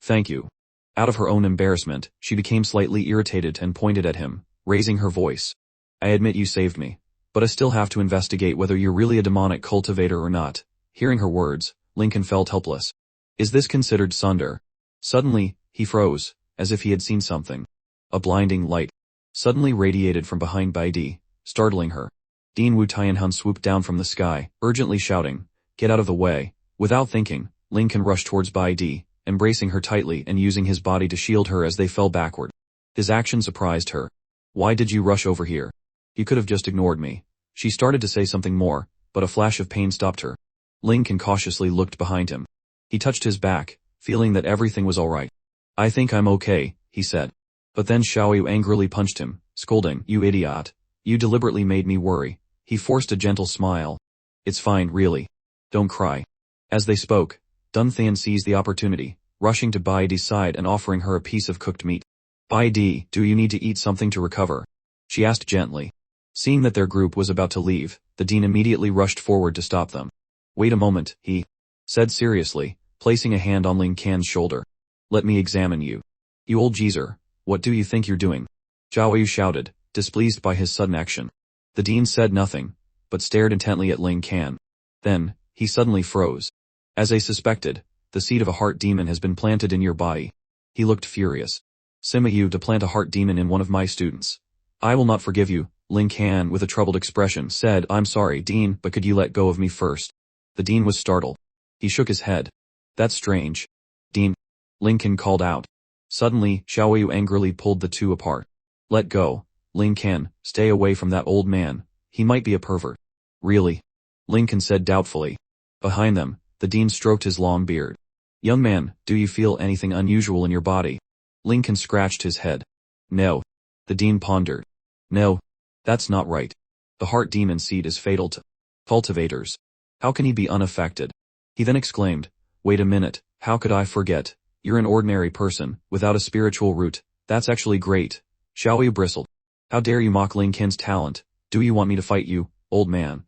Thank you." Out of her own embarrassment, she became slightly irritated and pointed at him, raising her voice. "I admit you saved me, but I still have to investigate whether you're really a demonic cultivator or not." Hearing her words, Lincoln felt helpless. Is this considered sunder? Suddenly, he froze, as if he had seen something. A blinding light suddenly radiated from behind Bai Di, startling her. Dean Wu Tianhan swooped down from the sky, urgently shouting, "Get out of the way." Without thinking, Lincoln rushed towards Bai Di, embracing her tightly and using his body to shield her as they fell backward. His action surprised her. "Why did you rush over here? You could have just ignored me." She started to say something more, but a flash of pain stopped her. Lincoln cautiously looked behind him. He touched his back, feeling that everything was alright. "I think I'm okay," he said. But then Xiaoyu angrily punched him, scolding, "You idiot. You deliberately made me worry." He forced a gentle smile. "It's fine, really. Don't cry." As they spoke, Dun Thian seized the opportunity, rushing to Bai Di's side and offering her a piece of cooked meat. Bai Di, do you need to eat something to recover? She asked gently. Seeing that their group was about to leave, the dean immediately rushed forward to stop them. Wait a moment, he said seriously, placing a hand on Ling Can's shoulder. Let me examine you. You old geezer, what do you think you're doing? Zhao Yu shouted, displeased by his sudden action. The dean said nothing, but stared intently at Ling Can. Then, he suddenly froze. As I suspected, the seed of a heart demon has been planted in your body. He looked furious. Sima you to plant a heart demon in one of my students. I will not forgive you, Ling Can with a troubled expression said. I'm sorry, Dean, but could you let go of me first? The dean was startled. He shook his head. That's strange. Dean. Ling Can called out. Suddenly, Xiao Yu angrily pulled the two apart. Let go, Ling Can, stay away from that old man, he might be a pervert. Really? Ling Can said doubtfully. Behind them, the dean stroked his long beard. Young man, do you feel anything unusual in your body? Ling Can scratched his head. No. The dean pondered. No. That's not right. The heart demon seed is fatal to cultivators. How can he be unaffected? He then exclaimed, wait a minute, how could I forget? You're an ordinary person, without a spiritual root. That's actually great. Xiao Yu bristled. How dare you mock Ling Can's talent? Do you want me to fight you, old man?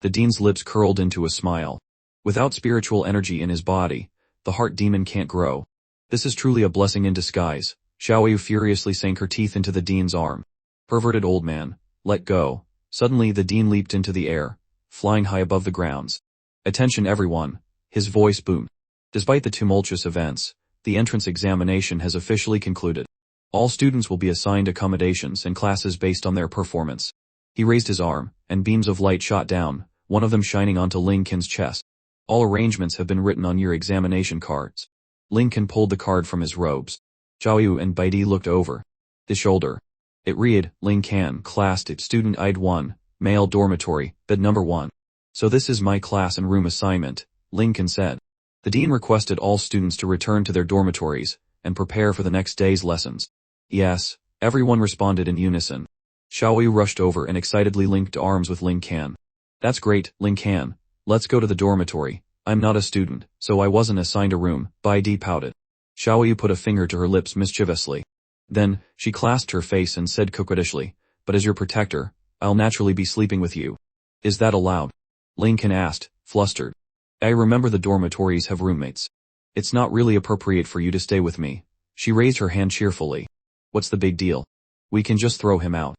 The dean's lips curled into a smile. Without spiritual energy in his body, the heart demon can't grow. This is truly a blessing in disguise. Xiao Yu furiously sank her teeth into the dean's arm. Perverted old man, let go. Suddenly the dean leaped into the air, flying high above the grounds. Attention everyone, his voice boomed. Despite the tumultuous events, the entrance examination has officially concluded. All students will be assigned accommodations and classes based on their performance. He raised his arm, and beams of light shot down, one of them shining onto Ling Can's chest. All arrangements have been written on your examination cards. Ling Can pulled the card from his robes. Zhao Yu and Bai Di looked over his shoulder. It read, Ling Can, class student ID 1, male dormitory, bed number 1. So this is my class and room assignment, Ling Can said. The dean requested all students to return to their dormitories and prepare for the next day's lessons. Yes, everyone responded in unison. Xiao Yu rushed over and excitedly linked arms with Ling Can. That's great, Ling Can. Let's go to the dormitory. I'm not a student, so I wasn't assigned a room, Bai Di pouted. Xiao Yu put a finger to her lips mischievously. Then, she clasped her face and said coquettishly, but as your protector, I'll naturally be sleeping with you. Is that allowed? Ling Can asked, flustered. I remember the dormitories have roommates. It's not really appropriate for you to stay with me. She raised her hand cheerfully. What's the big deal? We can just throw him out.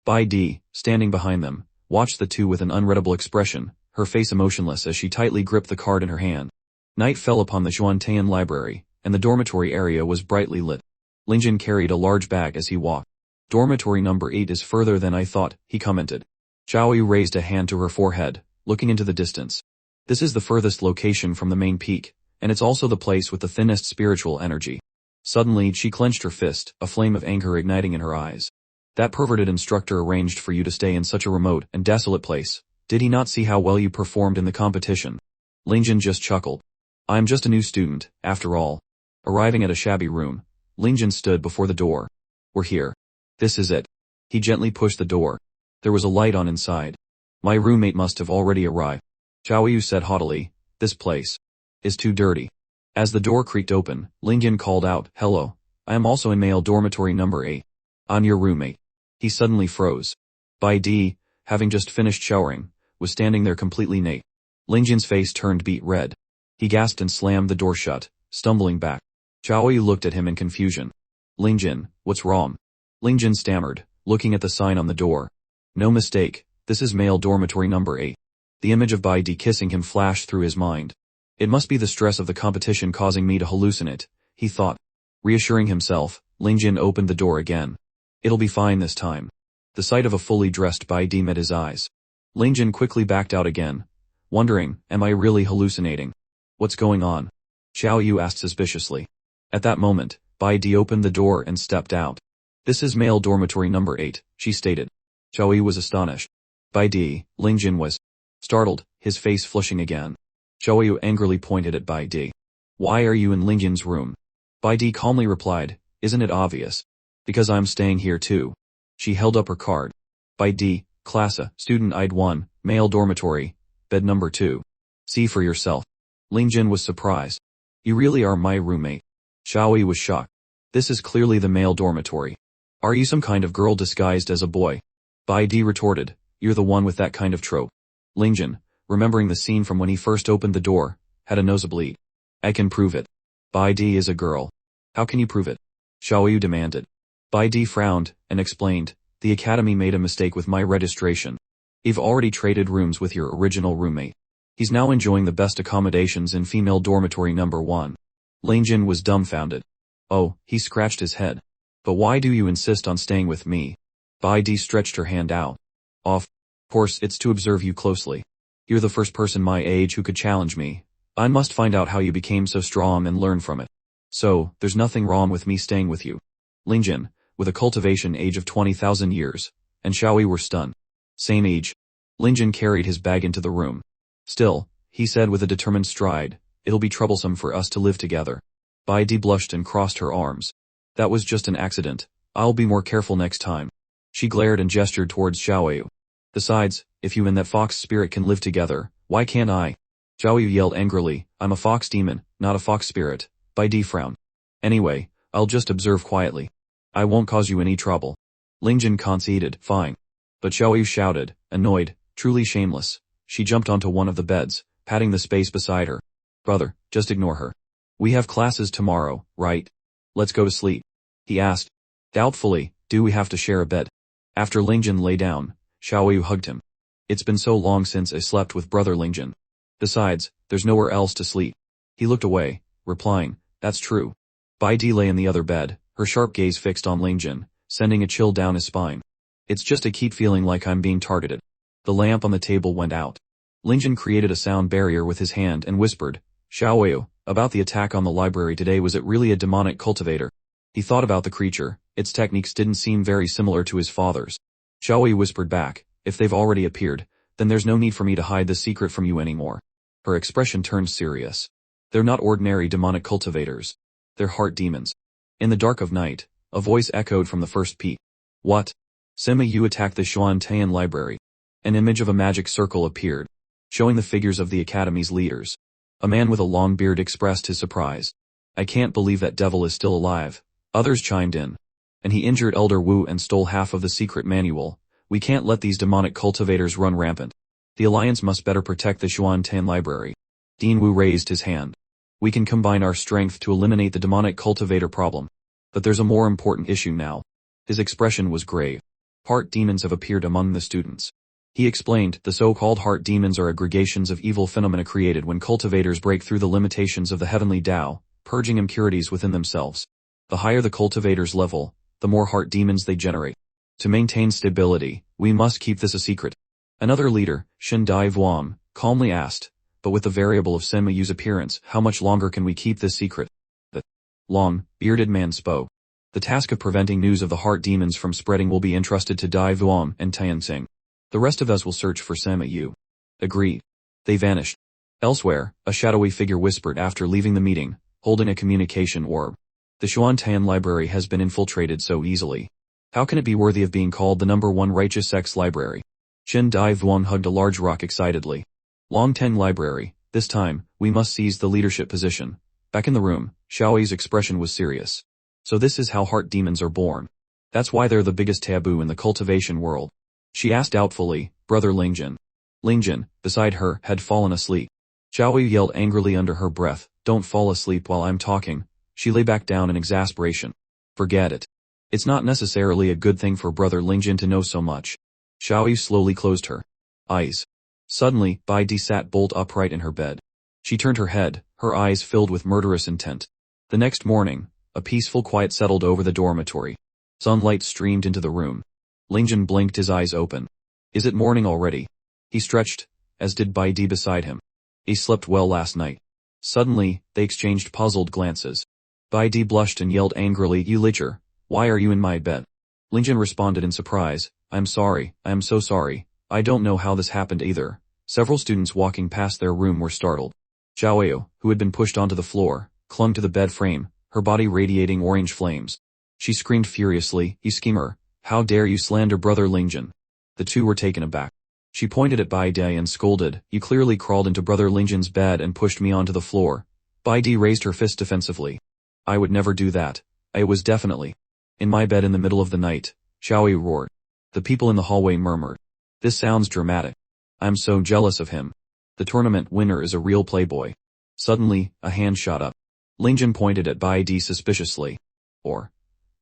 Bai Di, standing behind them, watched the two with an unreadable expression, her face emotionless as she tightly gripped the card in her hand. Night fell upon the Xuantian library, and the dormitory area was brightly lit. Ling Jin carried a large bag as he walked. Dormitory number 8 is further than I thought, he commented. Zhao Yu raised a hand to her forehead, looking into the distance. This is the furthest location from the main peak, and it's also the place with the thinnest spiritual energy. Suddenly, she clenched her fist, a flame of anger igniting in her eyes. That perverted instructor arranged for you to stay in such a remote and desolate place. Did he not see how well you performed in the competition? Ling Jin just chuckled. I'm just a new student, after all. Arriving at a shabby room, Ling Jin stood before the door. We're here. This is it. He gently pushed the door. There was a light on inside. My roommate must have already arrived. Zhao Yu said haughtily, this place is too dirty. As the door creaked open, Ling Jin called out, hello, I am also in male dormitory number 8. I'm your roommate. He suddenly froze. Bai Di, having just finished showering, was standing there completely naked. Ling Jin's face turned beet red. He gasped and slammed the door shut, stumbling back. Zhao Yu looked at him in confusion. Ling Jin, what's wrong? Ling Jin stammered, looking at the sign on the door. No mistake, this is male dormitory number 8. The image of Bai Di kissing him flashed through his mind. It must be the stress of the competition causing me to hallucinate, he thought. Reassuring himself, Ling Jin opened the door again. It'll be fine this time. The sight of a fully dressed Bai Di met his eyes. Ling Jin quickly backed out again, wondering, am I really hallucinating? What's going on? Xiao Yu asked suspiciously. At that moment, Bai Di opened the door and stepped out. This is male dormitory number 8, she stated. Xiao Yu was astonished. Bai Di, Ling Jin was startled, his face flushing again. Xiao Yu angrily pointed at Bai Di. Why are you in Ling Jin's room? Bai Di calmly replied, isn't it obvious? Because I'm staying here too. She held up her card. Bai Di, class student ID 1, male dormitory, bed number 2. See for yourself. Ling Jin was surprised. You really are my roommate. Xiaoyu was shocked. This is clearly the male dormitory. Are you some kind of girl disguised as a boy? Bai Di retorted, you're the one with that kind of trope. Ling Jin, remembering the scene from when he first opened the door, had a nosebleed. I can prove it. Bai Di is a girl. How can you prove it? Xiaoyu demanded. Bai Di frowned, and explained, the academy made a mistake with my registration. You've already traded rooms with your original roommate. He's now enjoying the best accommodations in female dormitory number 1. Ling Jin was dumbfounded. Oh, he scratched his head. But why do you insist on staying with me? Bai Di stretched her hand out. Of course, it's to observe you closely. You're the first person my age who could challenge me. I must find out how you became so strong and learn from it. So, there's nothing wrong with me staying with you. Ling Jin, with a cultivation age of 20,000 years, and Xiaoyu were stunned. Same age. Ling Jin carried his bag into the room. Still, he said with a determined stride, it'll be troublesome for us to live together. Bai Di blushed and crossed her arms. That was just an accident. I'll be more careful next time. She glared and gestured towards Xiaoyu. Besides, if you and that fox spirit can live together, why can't I? Xiaoyu yelled angrily, I'm a fox demon, not a fox spirit. Bai Di frowned. Anyway, I'll just observe quietly. I won't cause you any trouble. Ling Jin conceded, fine. But Xiaoyu shouted, annoyed, truly shameless. She jumped onto one of the beds, patting the space beside her. Brother, just ignore her. We have classes tomorrow, right? Let's go to sleep. He asked. Doubtfully, do we have to share a bed? After Ling Jin lay down, Xiaoyu hugged him. It's been so long since I slept with brother Ling Jin. Besides, there's nowhere else to sleep. He looked away, replying, that's true. Bai Di lay in the other bed, her sharp gaze fixed on Ling Jin, sending a chill down his spine. It's just I keep feeling like I'm being targeted. The lamp on the table went out. Ling Jin created a sound barrier with his hand and whispered, Xiaoyu, about the attack on the library today, was it really a demonic cultivator? He thought about the creature, its techniques didn't seem very similar to his father's. Xiaoyu whispered back, if they've already appeared, then there's no need for me to hide the secret from you anymore. Her expression turned serious. They're not ordinary demonic cultivators. They're heart demons. In the dark of night, a voice echoed from the first peak. What? Sima Yu attacked the Xuantian library. An image of a magic circle appeared, showing the figures of the academy's leaders. A man with a long beard expressed his surprise. I can't believe that devil is still alive. Others chimed in. And he injured Elder Wu and stole half of the secret manual. We can't let these demonic cultivators run rampant. The Alliance must better protect the Xuantian library. Dean Wu raised his hand. We can combine our strength to eliminate the demonic cultivator problem. But there's a more important issue now. His expression was grave. Heart demons have appeared among the students. He explained, the so-called heart demons are aggregations of evil phenomena created when cultivators break through the limitations of the heavenly Tao, purging impurities within themselves. The higher the cultivator's level, the more heart demons they generate. To maintain stability, we must keep this a secret. Another leader, Shin Dai Vuam, calmly asked, but with the variable of Sima Yu's appearance, how much longer can we keep this secret? The long, bearded man spoke. The task of preventing news of the heart demons from spreading will be entrusted to Dai Vuam and Tian Xing. The rest of us will search for Sima Yu. Agreed. They vanished. Elsewhere, a shadowy figure whispered after leaving the meeting, holding a communication orb. The Xuantian library has been infiltrated so easily. How can it be worthy of being called the #1 righteous sect's library? Shin Dai Vuong hugged a large rock excitedly. Longteng library, this time, we must seize the leadership position. Back in the room, Xiaoyi's expression was serious. So this is how heart demons are born. That's why they're the biggest taboo in the cultivation world. She asked doubtfully, brother Ling Jin. Ling Jin, beside her, had fallen asleep. Xiaoyu yelled angrily under her breath, don't fall asleep while I'm talking. She lay back down in exasperation. Forget it. It's not necessarily a good thing for brother Ling Jin to know so much. Xiaoyu slowly closed her eyes. Suddenly, Bai Di sat bolt upright in her bed. She turned her head, her eyes filled with murderous intent. The next morning, a peaceful quiet settled over the dormitory. Sunlight streamed into the room. Ling Jin blinked his eyes open. Is it morning already? He stretched, as did Bai Di beside him. He slept well last night. Suddenly, they exchanged puzzled glances. Bai Di blushed and yelled angrily, you licher, why are you in my bed? Ling Jin responded in surprise, I'm sorry, I am so sorry. I don't know how this happened either. Several students walking past their room were startled. Xiaoyu, who had been pushed onto the floor, clung to the bed frame, her body radiating orange flames. She screamed furiously, you schemer, how dare you slander brother Ling Jin? The two were taken aback. She pointed at Bai Di and scolded, you clearly crawled into brother Ling Jin's bed and pushed me onto the floor. Bai Di raised her fist defensively. I would never do that. I was definitely in my bed in the middle of the night, Xiaoyu roared. The people in the hallway murmured. This sounds dramatic. I'm so jealous of him. The tournament winner is a real playboy. Suddenly, a hand shot up. Ling Jin pointed at Bai Di suspiciously. Or,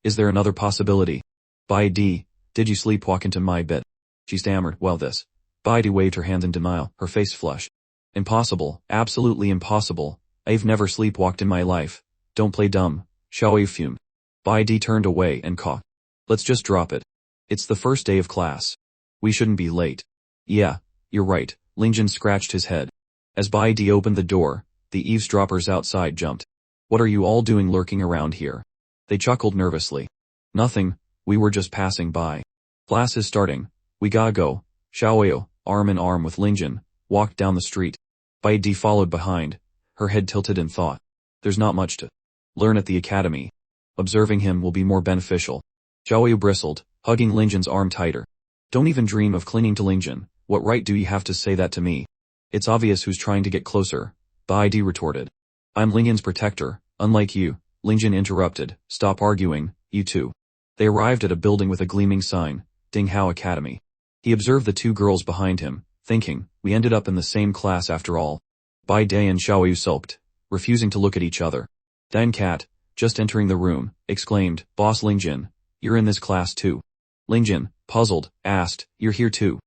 is there another possibility? Bai Di, did you sleepwalk into my bed? She stammered. Well, this. Bai Di waved her hands in denial, her face flushed. Impossible, absolutely impossible. I've never sleepwalked in my life. Don't play dumb, Xiaoyu fumed. Bai Di turned away and coughed. Let's just drop it. It's the first day of class. We shouldn't be late. Yeah, you're right, Ling Jin scratched his head. As Bai Di opened the door, the eavesdroppers outside jumped. What are you all doing lurking around here? They chuckled nervously. Nothing, we were just passing by. Class is starting. We gotta go. Xiaoyu, arm in arm with Ling Jin, walked down the street. Bai Di followed behind, her head tilted in thought. There's not much to learn at the academy. Observing him will be more beneficial. Xiaoyu bristled, hugging Ling Jin's arm tighter. Don't even dream of clinging to Ling Jin. What right do you have to say that to me? It's obvious who's trying to get closer, Bai Di retorted. I'm Ling Jin's protector, unlike you, Ling Jin interrupted. Stop arguing, you two. They arrived at a building with a gleaming sign, Ding Hao Academy. He observed the two girls behind him, thinking, we ended up in the same class after all. Bai Di and Xiaoyu sulked, refusing to look at each other. Dan Cat, just entering the room, exclaimed, Boss Ling Jin, you're in this class too. Ling Jin, puzzled, asked, you're here too.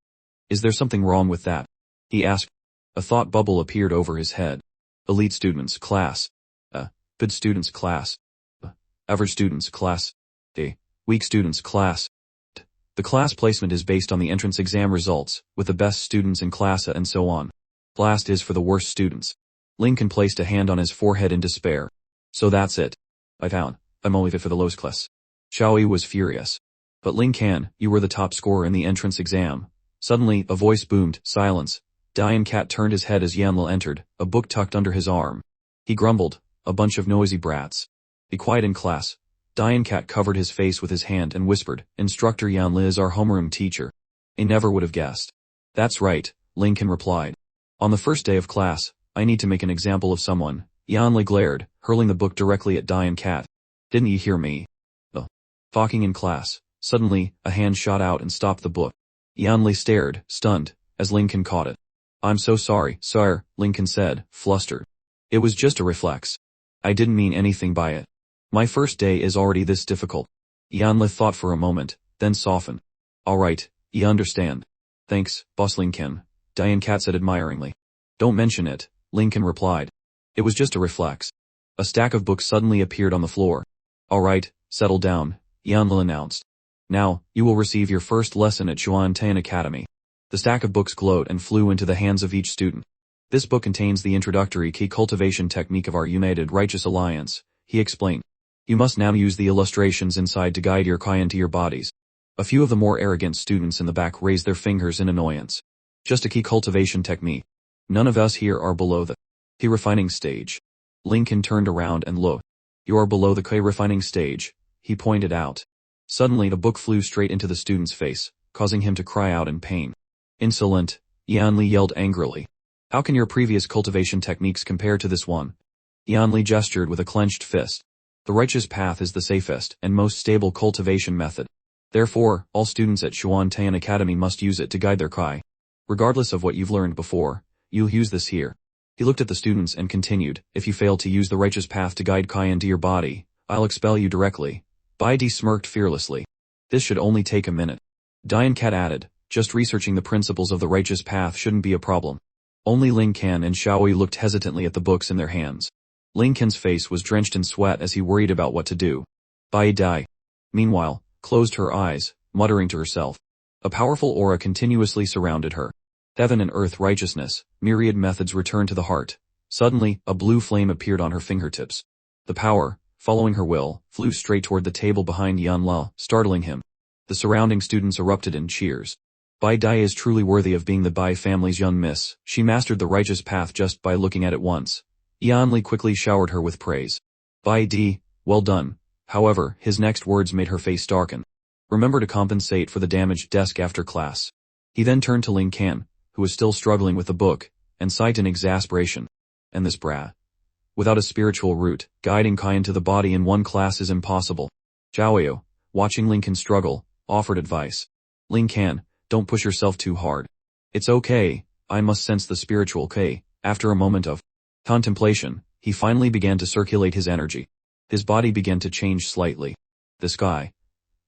Is there something wrong with that? He asked. A thought bubble appeared over his head. Elite students class. Bid students class. Average students class. Weak students class. The class placement is based on the entrance exam results, with the best students in class A and so on. Last is for the worst students. Lincoln placed a hand on his forehead in despair. So that's it. I'm only fit for the lowest class. Xiaoyu was furious. But Ling Can, you were the top scorer in the entrance exam. Suddenly, a voice boomed, silence. Dian Cat turned his head as Yanli entered, a book tucked under his arm. He grumbled, a bunch of noisy brats. Be quiet in class. Dian Cat covered his face with his hand and whispered, Instructor Yanli is our homeroom teacher. I never would have guessed. That's right, Lincoln replied. On the first day of class, I need to make an example of someone. Yanli glared, hurling the book directly at Dian Cat. Didn't you hear me? Talking in class. Suddenly, a hand shot out and stopped the book. Yanli stared, stunned, as Lincoln caught it. I'm so sorry, sire, Lincoln said, flustered. It was just a reflex. I didn't mean anything by it. My first day is already this difficult. Yanli thought for a moment, then softened. All right, you understand. Thanks, Boss Lincoln, Dian Cat said admiringly. Don't mention it, Lincoln replied. It was just a reflex. A stack of books suddenly appeared on the floor. All right, settle down, Yanli announced. Now, you will receive your first lesson at Xuantan Academy. The stack of books glowed and flew into the hands of each student. This book contains the introductory key cultivation technique of our United Righteous Alliance, he explained. You must now use the illustrations inside to guide your kai into your bodies. A few of the more arrogant students in the back raised their fingers in annoyance. Just a key cultivation technique. None of us here are below the key refining stage. Lincoln turned around and looked. You are below the key refining stage, he pointed out. Suddenly the book flew straight into the student's face, causing him to cry out in pain. Insolent, Yanli yelled angrily. How can your previous cultivation techniques compare to this one? Yanli gestured with a clenched fist. The righteous path is the safest and most stable cultivation method. Therefore, all students at Xuantan Academy must use it to guide their kai. Regardless of what you've learned before, you'll use this here. He looked at the students and continued, if you fail to use the righteous path to guide kai into your body, I'll expel you directly. Bai Di smirked fearlessly. This should only take a minute. Dian Cat added, just researching the principles of the righteous path shouldn't be a problem. Only Ling Can and Xiaoyu looked hesitantly at the books in their hands. Ling Can's face was drenched in sweat as he worried about what to do. Bai Di, meanwhile, closed her eyes, muttering to herself. A powerful aura continuously surrounded her. Heaven and earth righteousness, myriad methods returned to the heart. Suddenly, a blue flame appeared on her fingertips. The power, following her will, flew straight toward the table behind Yanli, startling him. The surrounding students erupted in cheers. Bai Di is truly worthy of being the Bai family's young miss. She mastered the righteous path just by looking at it once. Yanli quickly showered her with praise. Bai Di, well done. However, his next words made her face darken. Remember to compensate for the damaged desk after class. He then turned to Ling Can, who was still struggling with the book, and sighed in exasperation. And this brat. Without a spiritual root, guiding Kai into the body in one class is impossible. Zhaoyu, watching Lincoln struggle, offered advice. Lincoln, don't push yourself too hard. It's okay, I must sense the spiritual Kai. After a moment of contemplation, he finally began to circulate his energy. His body began to change slightly. The sky.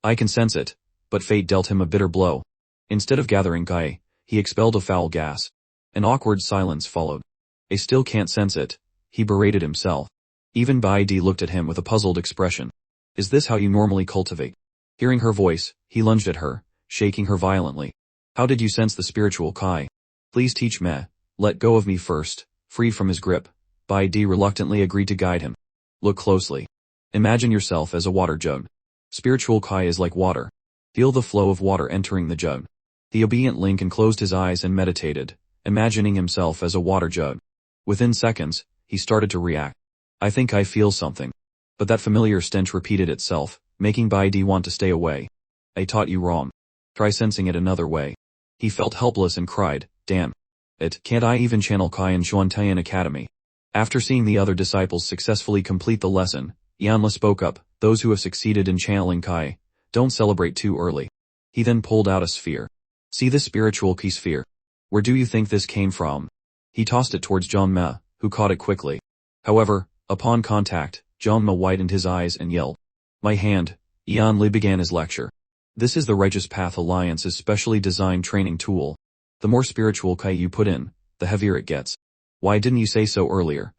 I can sense it, but fate dealt him a bitter blow. Instead of gathering Kai, he expelled a foul gas. An awkward silence followed. I still can't sense it, he berated himself. Even Bai Di looked at him with a puzzled expression. Is this how you normally cultivate? Hearing her voice, he lunged at her, shaking her violently. How did you sense the spiritual Kai? Please teach me. Let go of me first. Free from his grip, Bai Di reluctantly agreed to guide him. Look closely. Imagine yourself as a water jug. Spiritual Kai is like water. Feel the flow of water entering the jug. The obedient Lincoln closed his eyes and meditated, imagining himself as a water jug. Within seconds, he started to react. I think I feel something. But that familiar stench repeated itself, making Bai Di want to stay away. I taught you wrong. Try sensing it another way. He felt helpless and cried, damn it, can't I even channel Kai in Xuantian Academy? After seeing the other disciples successfully complete the lesson, Yanla spoke up, those who have succeeded in channeling Kai, don't celebrate too early. He then pulled out a sphere. See this spiritual key sphere? Where do you think this came from? He tossed it towards Zhongme, who caught it quickly. However, upon contact, Zhongme widened his eyes and yelled. My hand. Yanli began his lecture. This is the Righteous Path Alliance's specially designed training tool. The more spiritual Kai you put in, the heavier it gets. Why didn't you say so earlier?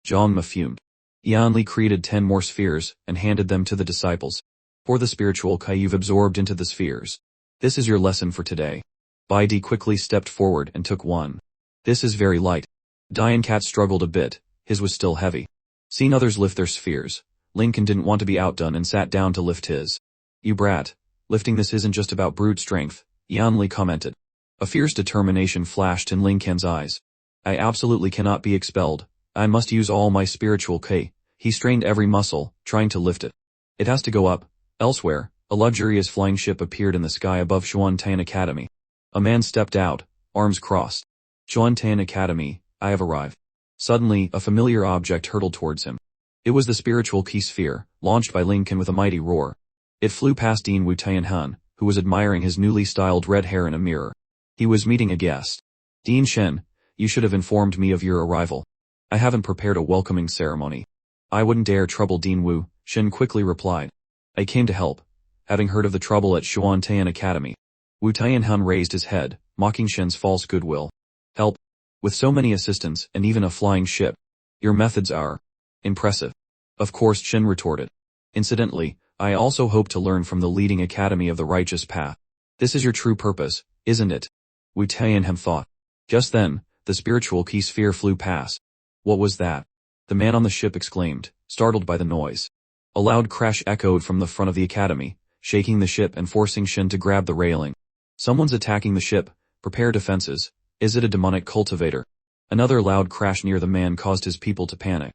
Zhongme fumed. Yanli created 10 more spheres and handed them to the disciples. Pour the spiritual Kai you've absorbed into the spheres. This is your lesson for today. Bai Di quickly stepped forward and took one. This is very light. Dian Cat struggled a bit, his was still heavy. Seeing others lift their spheres, Lincoln didn't want to be outdone and sat down to lift his. You brat, lifting this isn't just about brute strength, Yanli commented. A fierce determination flashed in Lincoln's eyes. I absolutely cannot be expelled. I must use all my spiritual Kai. He strained every muscle, trying to lift it. It has to go up. Elsewhere, a luxurious flying ship appeared in the sky above Xuantian Academy. A man stepped out, arms crossed. Xuantian Academy, I have arrived. Suddenly, a familiar object hurtled towards him. It was the spiritual key sphere, launched by Lincoln with a mighty roar. It flew past Dean Wu Tianhan, who was admiring his newly styled red hair in a mirror. He was meeting a guest. Dean Shen, you should have informed me of your arrival. I haven't prepared a welcoming ceremony. I wouldn't dare trouble Dean Wu, Shen quickly replied. I came to help, having heard of the trouble at Xuantian Academy. Wu Tianhan raised his head, mocking Shen's false goodwill. Help? With so many assistants and even a flying ship. Your methods are impressive. Of course, Shen retorted. Incidentally, I also hope to learn from the leading academy of the righteous path. This is your true purpose, isn't it? Wu Tianhan thought. Just then, the spiritual key sphere flew past. What was that? The man on the ship exclaimed, startled by the noise. A loud crash echoed from the front of the academy, shaking the ship and forcing Shen to grab the railing. Someone's attacking the ship, prepare defenses. Is it a demonic cultivator? Another loud crash near the man caused his people to panic.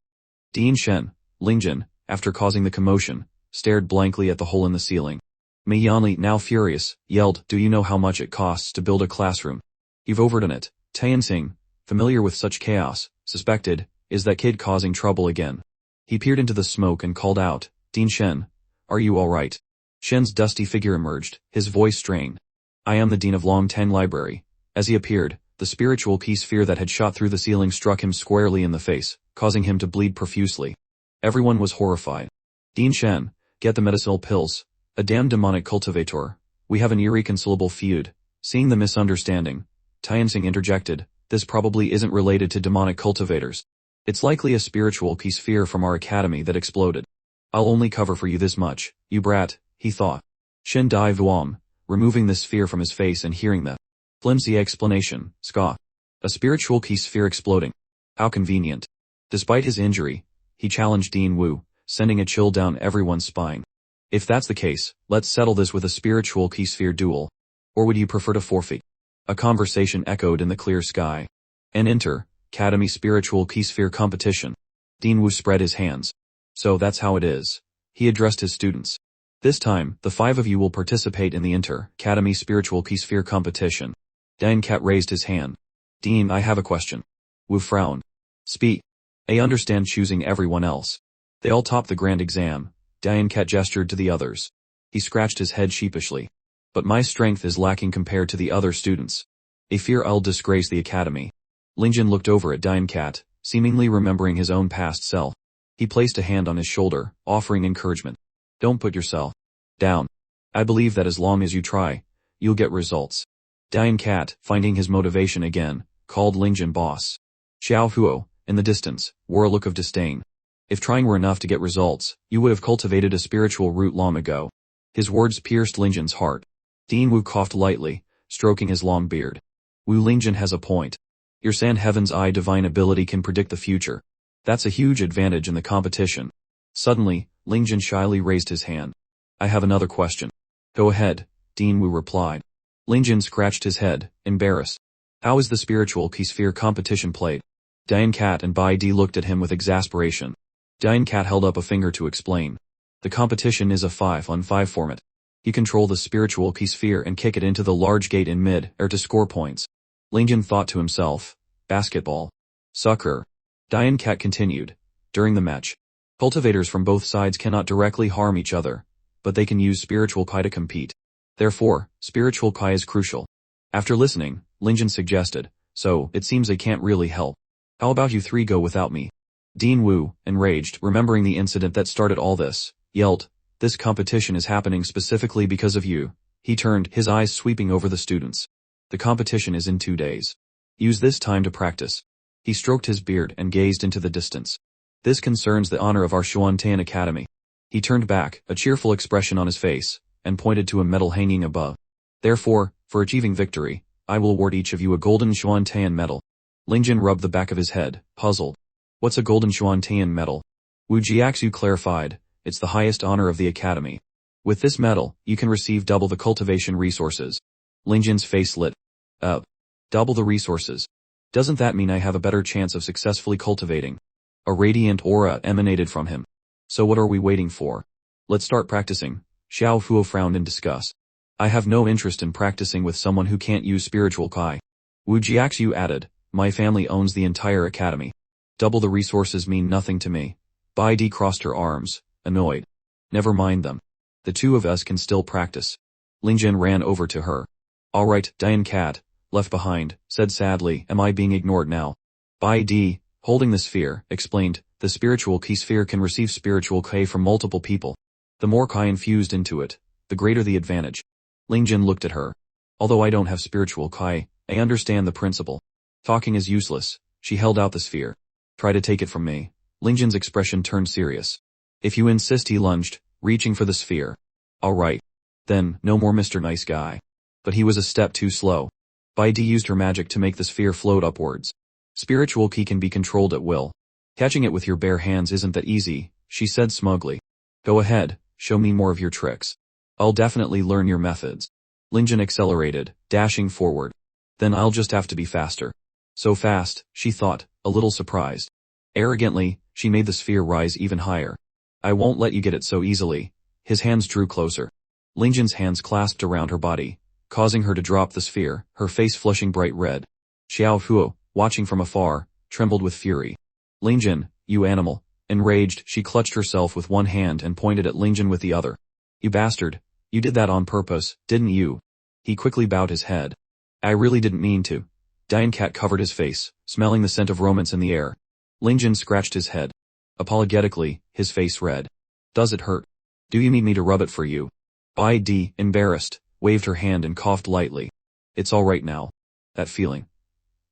Dean Shen, Lingjin, after causing the commotion, stared blankly at the hole in the ceiling. Mei Yanli, now furious, yelled, do you know how much it costs to build a classroom? You've overdone it. Tianxing, familiar with such chaos, suspected, is that kid causing trouble again? He peered into the smoke and called out, Dean Shen, are you alright? Shen's dusty figure emerged, his voice strained. I am the Dean of Longtang Library. As he appeared, the spiritual key sphere that had shot through the ceiling struck him squarely in the face, causing him to bleed profusely. Everyone was horrified. Dean Shen, get the medicinal pills. A damn demonic cultivator. We have an irreconcilable feud. Seeing the misunderstanding, Tianxing interjected, this probably isn't related to demonic cultivators. It's likely a spiritual key sphere from our academy that exploded. I'll only cover for you this much, you brat, he thought. Shen Dai Vuong, removing the sphere from his face and hearing the flimsy explanation, scoffed. A spiritual key sphere exploding. How convenient. Despite his injury, he challenged Dean Wu, sending a chill down everyone's spine. If that's the case, let's settle this with a spiritual key sphere duel. Or would you prefer to forfeit? A conversation echoed in the clear sky. And enter, Academy Spiritual Key Sphere Competition. Dean Wu spread his hands. So that's how it is. He addressed his students. This time, the 5 of you will participate in the Academy Spiritual Key Sphere Competition. Dan Cat raised his hand. Dean, I have a question. Wu frowned. Speak. I understand choosing everyone else. They all top the grand exam. Diane Cat gestured to the others. He scratched his head sheepishly. But my strength is lacking compared to the other students. I fear I'll disgrace the academy. Ling Jin looked over at Diane Cat, seemingly remembering his own past self. He placed a hand on his shoulder, offering encouragement. Don't put yourself down. I believe that as long as you try, you'll get results. Diane Cat, finding his motivation again, called Ling Jin boss. Xiao Huo, in the distance, wore a look of disdain. If trying were enough to get results, you would have cultivated a spiritual root long ago. His words pierced Ling Jin's heart. Dean Wu coughed lightly, stroking his long beard. Wu Lingjin has a point. Your Sand Heaven's Eye divine ability can predict the future. That's a huge advantage in the competition. Suddenly, Lingjin shyly raised his hand. I have another question. Go ahead, Dean Wu replied. Lingjin scratched his head, embarrassed. How is the spiritual key sphere competition played? Diane Cat and Bai Di looked at him with exasperation. Diane Cat held up a finger to explain. The competition is a 5-on-5 format. You control the spiritual key sphere and kick it into the large gate in mid-air to score points. Lingjin thought to himself, basketball. Sucker. Diane Cat continued. During the match, cultivators from both sides cannot directly harm each other, but they can use spiritual kai to compete. Therefore, spiritual kai is crucial. After listening, Lingjin suggested, so it seems they can't really help. How about you three go without me? Dean Wu, enraged, remembering the incident that started all this, yelled, this competition is happening specifically because of you. He turned, his eyes sweeping over the students. The competition is in 2 days. Use this time to practice. He stroked his beard and gazed into the distance. This concerns the honor of our Xuantan Academy. He turned back, a cheerful expression on his face, and pointed to a medal hanging above. Therefore, for achieving victory, I will award each of you a golden Xuantan medal. Lingjin rubbed the back of his head, puzzled. What's a golden Xuantan medal? Wu Jiaxu clarified, it's the highest honor of the academy. With this medal, you can receive double the cultivation resources. Lingjin's face lit up. Double the resources. Doesn't that mean I have a better chance of successfully cultivating? A radiant aura emanated from him. So what are we waiting for? Let's start practicing. Xiao Fuo frowned in disgust. I have no interest in practicing with someone who can't use spiritual kai. Wu Jiaxu added, my family owns the entire academy. Double the resources mean nothing to me. Bai Di crossed her arms, annoyed. Never mind them. The two of us can still practice. Lingjin ran over to her. Alright, Diane Cat, left behind, said sadly, am I being ignored now? Bai Di, holding the sphere, explained, the spiritual key sphere can receive spiritual kai from multiple people. The more kai infused into it, the greater the advantage. Lingjin looked at her. Although I don't have spiritual kai, I understand the principle. Talking is useless. She held out the sphere. Try to take it from me. Lingjin's expression turned serious. If you insist, he lunged, reaching for the sphere. Alright. Then, no more Mr. Nice Guy. But he was a step too slow. Bai Di used her magic to make the sphere float upwards. Spiritual ki can be controlled at will. Catching it with your bare hands isn't that easy, she said smugly. Go ahead, show me more of your tricks. I'll definitely learn your methods. Lingjin accelerated, dashing forward. Then I'll just have to be faster. So fast, she thought, a little surprised. Arrogantly, she made the sphere rise even higher. I won't let you get it so easily. His hands drew closer. Lingjin's hands clasped around her body, causing her to drop the sphere, her face flushing bright red. Xiao Huo, watching from afar, trembled with fury. Lingjin, you animal. Enraged, she clutched herself with one hand and pointed at Lingjin with the other. You bastard. You did that on purpose, didn't you? He quickly bowed his head. I really didn't mean to. Diane Cat covered his face, smelling the scent of romance in the air. Lingjin scratched his head. Apologetically, his face red. Does it hurt? Do you need me to rub it for you? Bai Di, embarrassed, waved her hand and coughed lightly. It's all right now. That feeling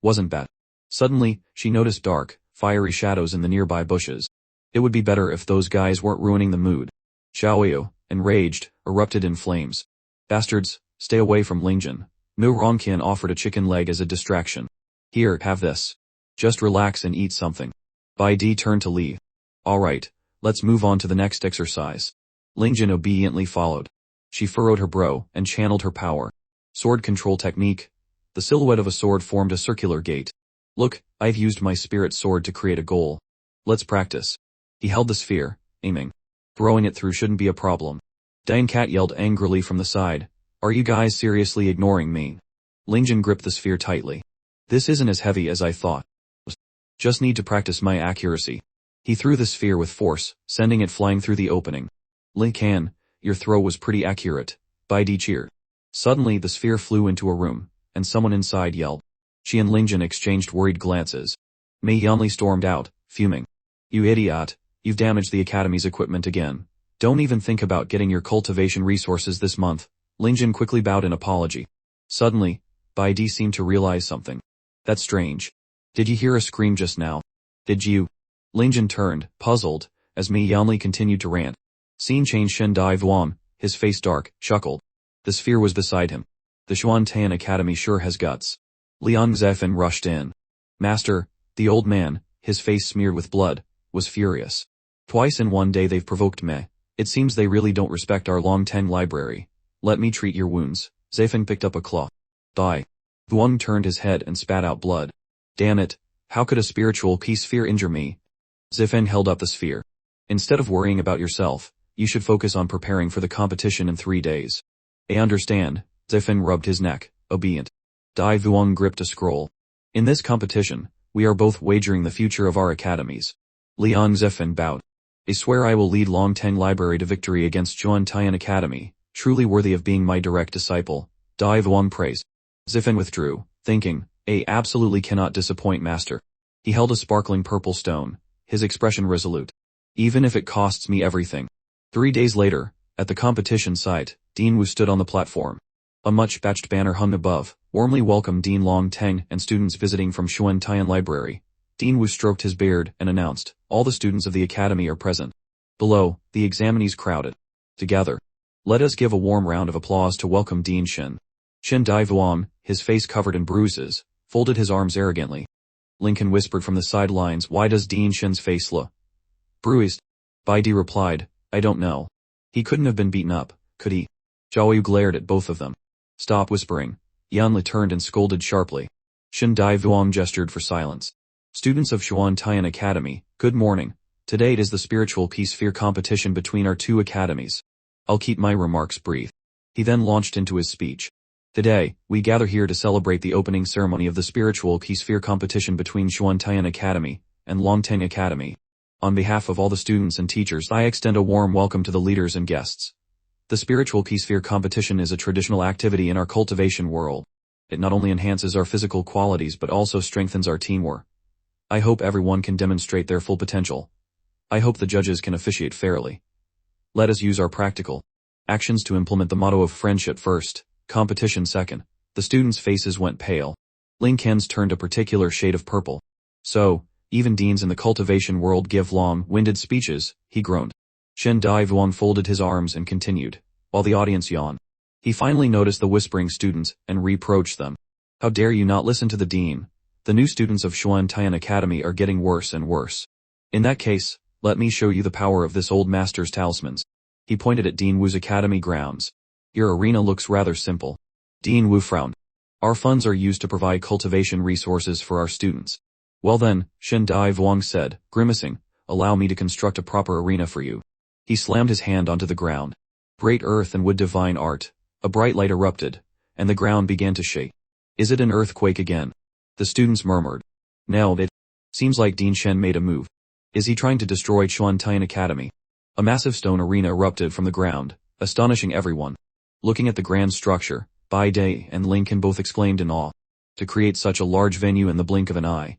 wasn't bad. Suddenly, she noticed dark, fiery shadows in the nearby bushes. It would be better if those guys weren't ruining the mood. Xiaoyu, enraged, erupted in flames. Bastards, stay away from Lingjin. Mu Rongqian offered a chicken leg as a distraction. Here, have this. Just relax and eat something. Bai Di turned to leave. Alright, let's move on to the next exercise. Lingjin obediently followed. She furrowed her brow and channeled her power. Sword control technique. The silhouette of a sword formed a circular gate. Look, I've used my spirit sword to create a goal. Let's practice. He held the sphere, aiming. Throwing it through shouldn't be a problem. Diane Cat yelled angrily from the side. Are you guys seriously ignoring me? Lingjin gripped the sphere tightly. This isn't as heavy as I thought. Just need to practice my accuracy. He threw the sphere with force, sending it flying through the opening. Ling Can, your throw was pretty accurate. Bid cheered. Suddenly the sphere flew into a room, and someone inside yelled. She and Lingjin exchanged worried glances. Mei Yanli stormed out, fuming. You idiot, you've damaged the academy's equipment again. Don't even think about getting your cultivation resources this month. Lingjin quickly bowed in apology. Suddenly, Bid seemed to realize something. That's strange. Did you hear a scream just now? Did you? Lingjin turned, puzzled, as Mei Yanli continued to rant. Scene change. Shen Dai Vuan, his face dark, chuckled. The sphere was beside him. The Xuantian Academy sure has guts. Liang Zefan rushed in. Master, the old man, his face smeared with blood, was furious. Twice in one day they've provoked me. It seems they really don't respect our Longteng library. Let me treat your wounds. Zefan picked up a claw. Die. Vuong turned his head and spat out blood. Damn it, how could a spiritual key sphere injure me? Zefan held up the sphere. Instead of worrying about yourself, you should focus on preparing for the competition in 3 days. I understand. Zefan rubbed his neck, obedient. Dai Vuong gripped a scroll. In this competition, we are both wagering the future of our academies. Liang Zefan bowed. I swear I will lead Longteng Library to victory against Xuantian Academy, truly worthy of being my direct disciple. Dai Vuong praised. Zefan withdrew, thinking, I absolutely cannot disappoint master. He held a sparkling purple stone, his expression resolute. Even if it costs me everything. 3 days later, at the competition site, Dean Wu stood on the platform. A much-batched banner hung above, warmly welcomed Dean Longteng and students visiting from Xuantian Library. Dean Wu stroked his beard and announced, all the students of the academy are present. Below, the examinees crowded. Together. Let us give a warm round of applause to welcome Dean Shen. Shen Dai Vuong, his face covered in bruises, folded his arms arrogantly. Lincoln whispered from the sidelines, why does Dean Shen's face look bruised? Bid replied, I don't know. He couldn't have been beaten up, could he? Zhao Yu glared at both of them. Stop whispering. Yanli turned and scolded sharply. Shen Dai Vuong gestured for silence. Students of Xuantian Academy, good morning. Today it is the spiritual key sphere competition between our 2 academies. I'll keep my remarks brief. He then launched into his speech. Today, we gather here to celebrate the opening ceremony of the spiritual key sphere competition between Xuantian Academy and Longteng Academy. On behalf of all the students and teachers, I extend a warm welcome to the leaders and guests. The spiritual key sphere competition is a traditional activity in our cultivation world. It not only enhances our physical qualities but also strengthens our teamwork. I hope everyone can demonstrate their full potential. I hope the judges can officiate fairly. Let us use our practical actions to implement the motto of friendship first, competition second. The students' faces went pale. Ling Ken's turned a particular shade of purple. So, even deans in the cultivation world give long-winded speeches, he groaned. Shen Dai Vuong folded his arms and continued, while the audience yawned. He finally noticed the whispering students and reproached them. How dare you not listen to the dean? The new students of Xuantian Academy are getting worse and worse. In that case, let me show you the power of this old master's talismans. He pointed at Dean Wu's academy grounds. Your arena looks rather simple. Dean Wu frowned. Our funds are used to provide cultivation resources for our students. Well then, Shen Dai Vuong said, grimacing, allow me to construct a proper arena for you. He slammed his hand onto the ground. Great earth and wood divine art. A bright light erupted, and the ground began to shake. Is it an earthquake again? The students murmured. Nailed it. Seems like Dean Shen made a move. Is he trying to destroy Xuantian Academy? A massive stone arena erupted from the ground, astonishing everyone. Looking at the grand structure, Bai Dai and Lincoln both exclaimed in awe. To create such a large venue in the blink of an eye.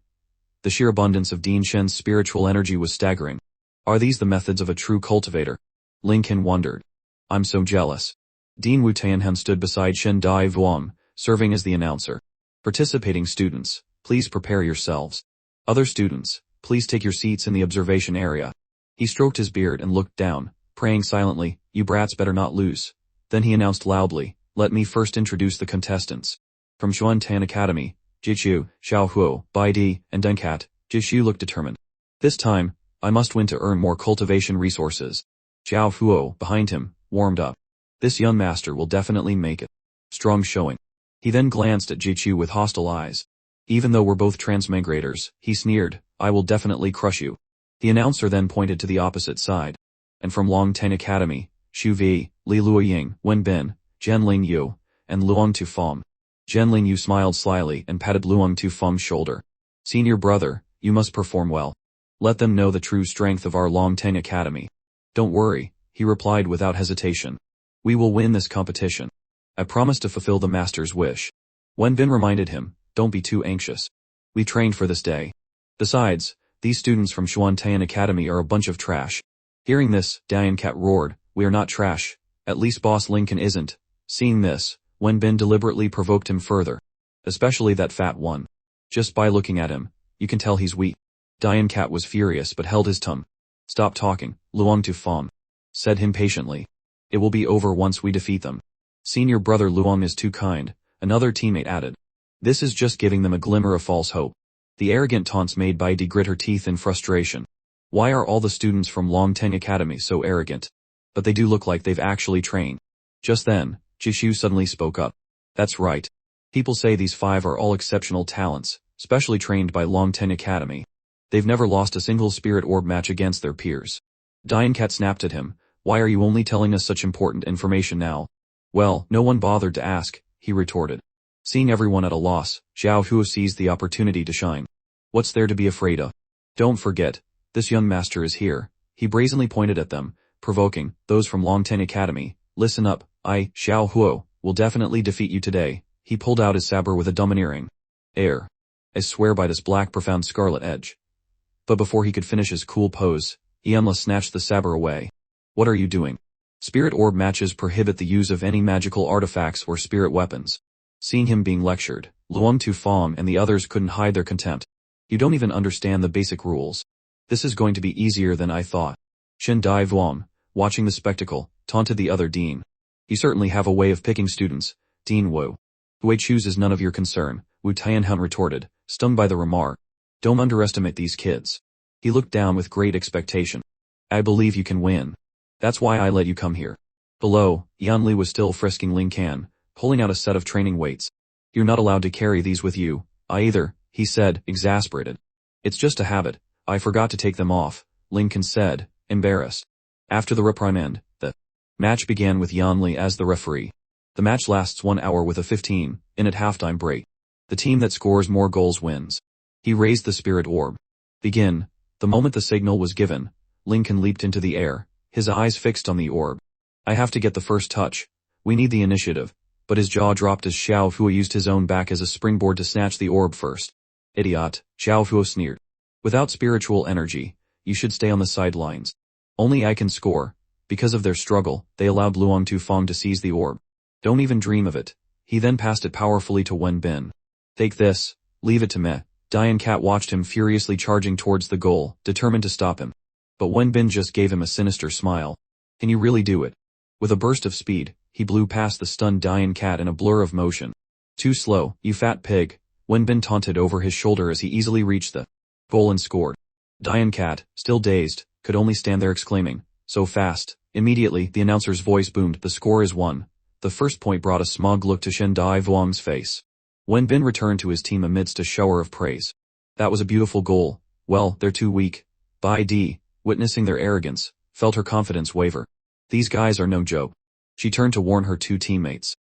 The sheer abundance of Dean Shen's spiritual energy was staggering. Are these the methods of a true cultivator? Lincoln wondered. I'm so jealous. Dean Wu Tianhan stood beside Shen Dai Vuong, serving as the announcer. Participating students, please prepare yourselves. Other students, please take your seats in the observation area. He stroked his beard and looked down, praying silently, you brats better not lose. Then he announced loudly, let me first introduce the contestants. From Xuantian Academy, Jichu, Xiao Huo, Bai Di, and Denkat, Jishu looked determined. This time, I must win to earn more cultivation resources. Xiao Huo, behind him, warmed up. This young master will definitely make it. Strong showing. He then glanced at Jichu with hostile eyes. Even though we're both transmigrators, he sneered, I will definitely crush you. The announcer then pointed to the opposite side. And from Longteng Academy, Xu Vi, Li Luoying, Wen Bin, Jian Ling Yu, and Luong Tu Feng. Jian Ling Yu smiled slyly and patted Luong Tu Feng's shoulder. Senior brother, you must perform well. Let them know the true strength of our Longtang Academy. Don't worry, he replied without hesitation. We will win this competition. I promise to fulfill the master's wish. Wenbin reminded him, don't be too anxious. We trained for this day. Besides, these students from Xuantan Academy are a bunch of trash. Hearing this, Diane Cat roared, we are not trash. At least Boss Lincoln isn't. Seeing this, Wenbin deliberately provoked him further. Especially that fat one. Just by looking at him, you can tell he's weak. Diane Cat was furious but held his tongue. Stop talking, Luang Tufang. Said him patiently. It will be over once we defeat them. Senior brother Luang is too kind, another teammate added. This is just giving them a glimmer of false hope. The arrogant taunts made by Di grit her teeth in frustration. Why are all the students from Longtang Academy so arrogant? But they do look like they've actually trained. Just then, Jishu suddenly spoke up. That's right. People say these 5 are all exceptional talents, specially trained by Longtang Academy. They've never lost a single spirit orb match against their peers. Diane Cat snapped at him, why are you only telling us such important information now? Well, no one bothered to ask, he retorted. Seeing everyone at a loss, Xiao Huo seized the opportunity to shine. What's there to be afraid of? Don't forget, this young master is here. He brazenly pointed at them, provoking, those from Longtang Academy, listen up, I, Xiao Huo, will definitely defeat you today. He pulled out his saber with a domineering air. I swear by this black profound scarlet edge. But before he could finish his cool pose, Ianla snatched the saber away. What are you doing? Spirit orb matches prohibit the use of any magical artifacts or spirit weapons. Seeing him being lectured, Luang Tufang and the others couldn't hide their contempt. You don't even understand the basic rules. This is going to be easier than I thought. Shen Dai Vuong, watching the spectacle, taunted the other dean. You certainly have a way of picking students, Dean Wu. Who I choose is none of your concern, Wu Tianhun retorted, stung by the remark. Don't underestimate these kids. He looked down with great expectation. I believe you can win. That's why I let you come here. Below, Yanli was still frisking Ling Can, pulling out a set of training weights. You're not allowed to carry these with you, either, he said, exasperated. It's just a habit, I forgot to take them off, Ling Can said, embarrassed. After the reprimand, the match began with Yanli as the referee. The match lasts 1 hour with a 15-minute halftime break. The team that scores more goals wins. He raised the spirit orb. Begin. The moment the signal was given, Lincoln leaped into the air, his eyes fixed on the orb. I have to get the first touch. We need the initiative. But his jaw dropped as Xiao Fuo used his own back as a springboard to snatch the orb first. Idiot, Xiao Fuo sneered. Without spiritual energy, you should stay on the sidelines. Only I can score. Because of their struggle, they allowed Luang Tufang to seize the orb. Don't even dream of it. He then passed it powerfully to Wen Bin. Take this. Leave it to me. Diane Cat watched him furiously charging towards the goal, determined to stop him. But Wen Bin just gave him a sinister smile. Can you really do it? With a burst of speed, he blew past the stunned Diane Cat in a blur of motion. Too slow, you fat pig. Wen Bin taunted over his shoulder as he easily reached the goal and scored. Diane Cat, still dazed, could only stand there exclaiming, so fast. Immediately, the announcer's voice boomed, the score is 1. The first point brought a smug look to Shen Dai Vuong's face. Wen Bin returned to his team amidst a shower of praise. That was a beautiful goal. Well, they're too weak. Bai Di, witnessing their arrogance, felt her confidence waver. These guys are no joke. She turned to warn her 2 teammates.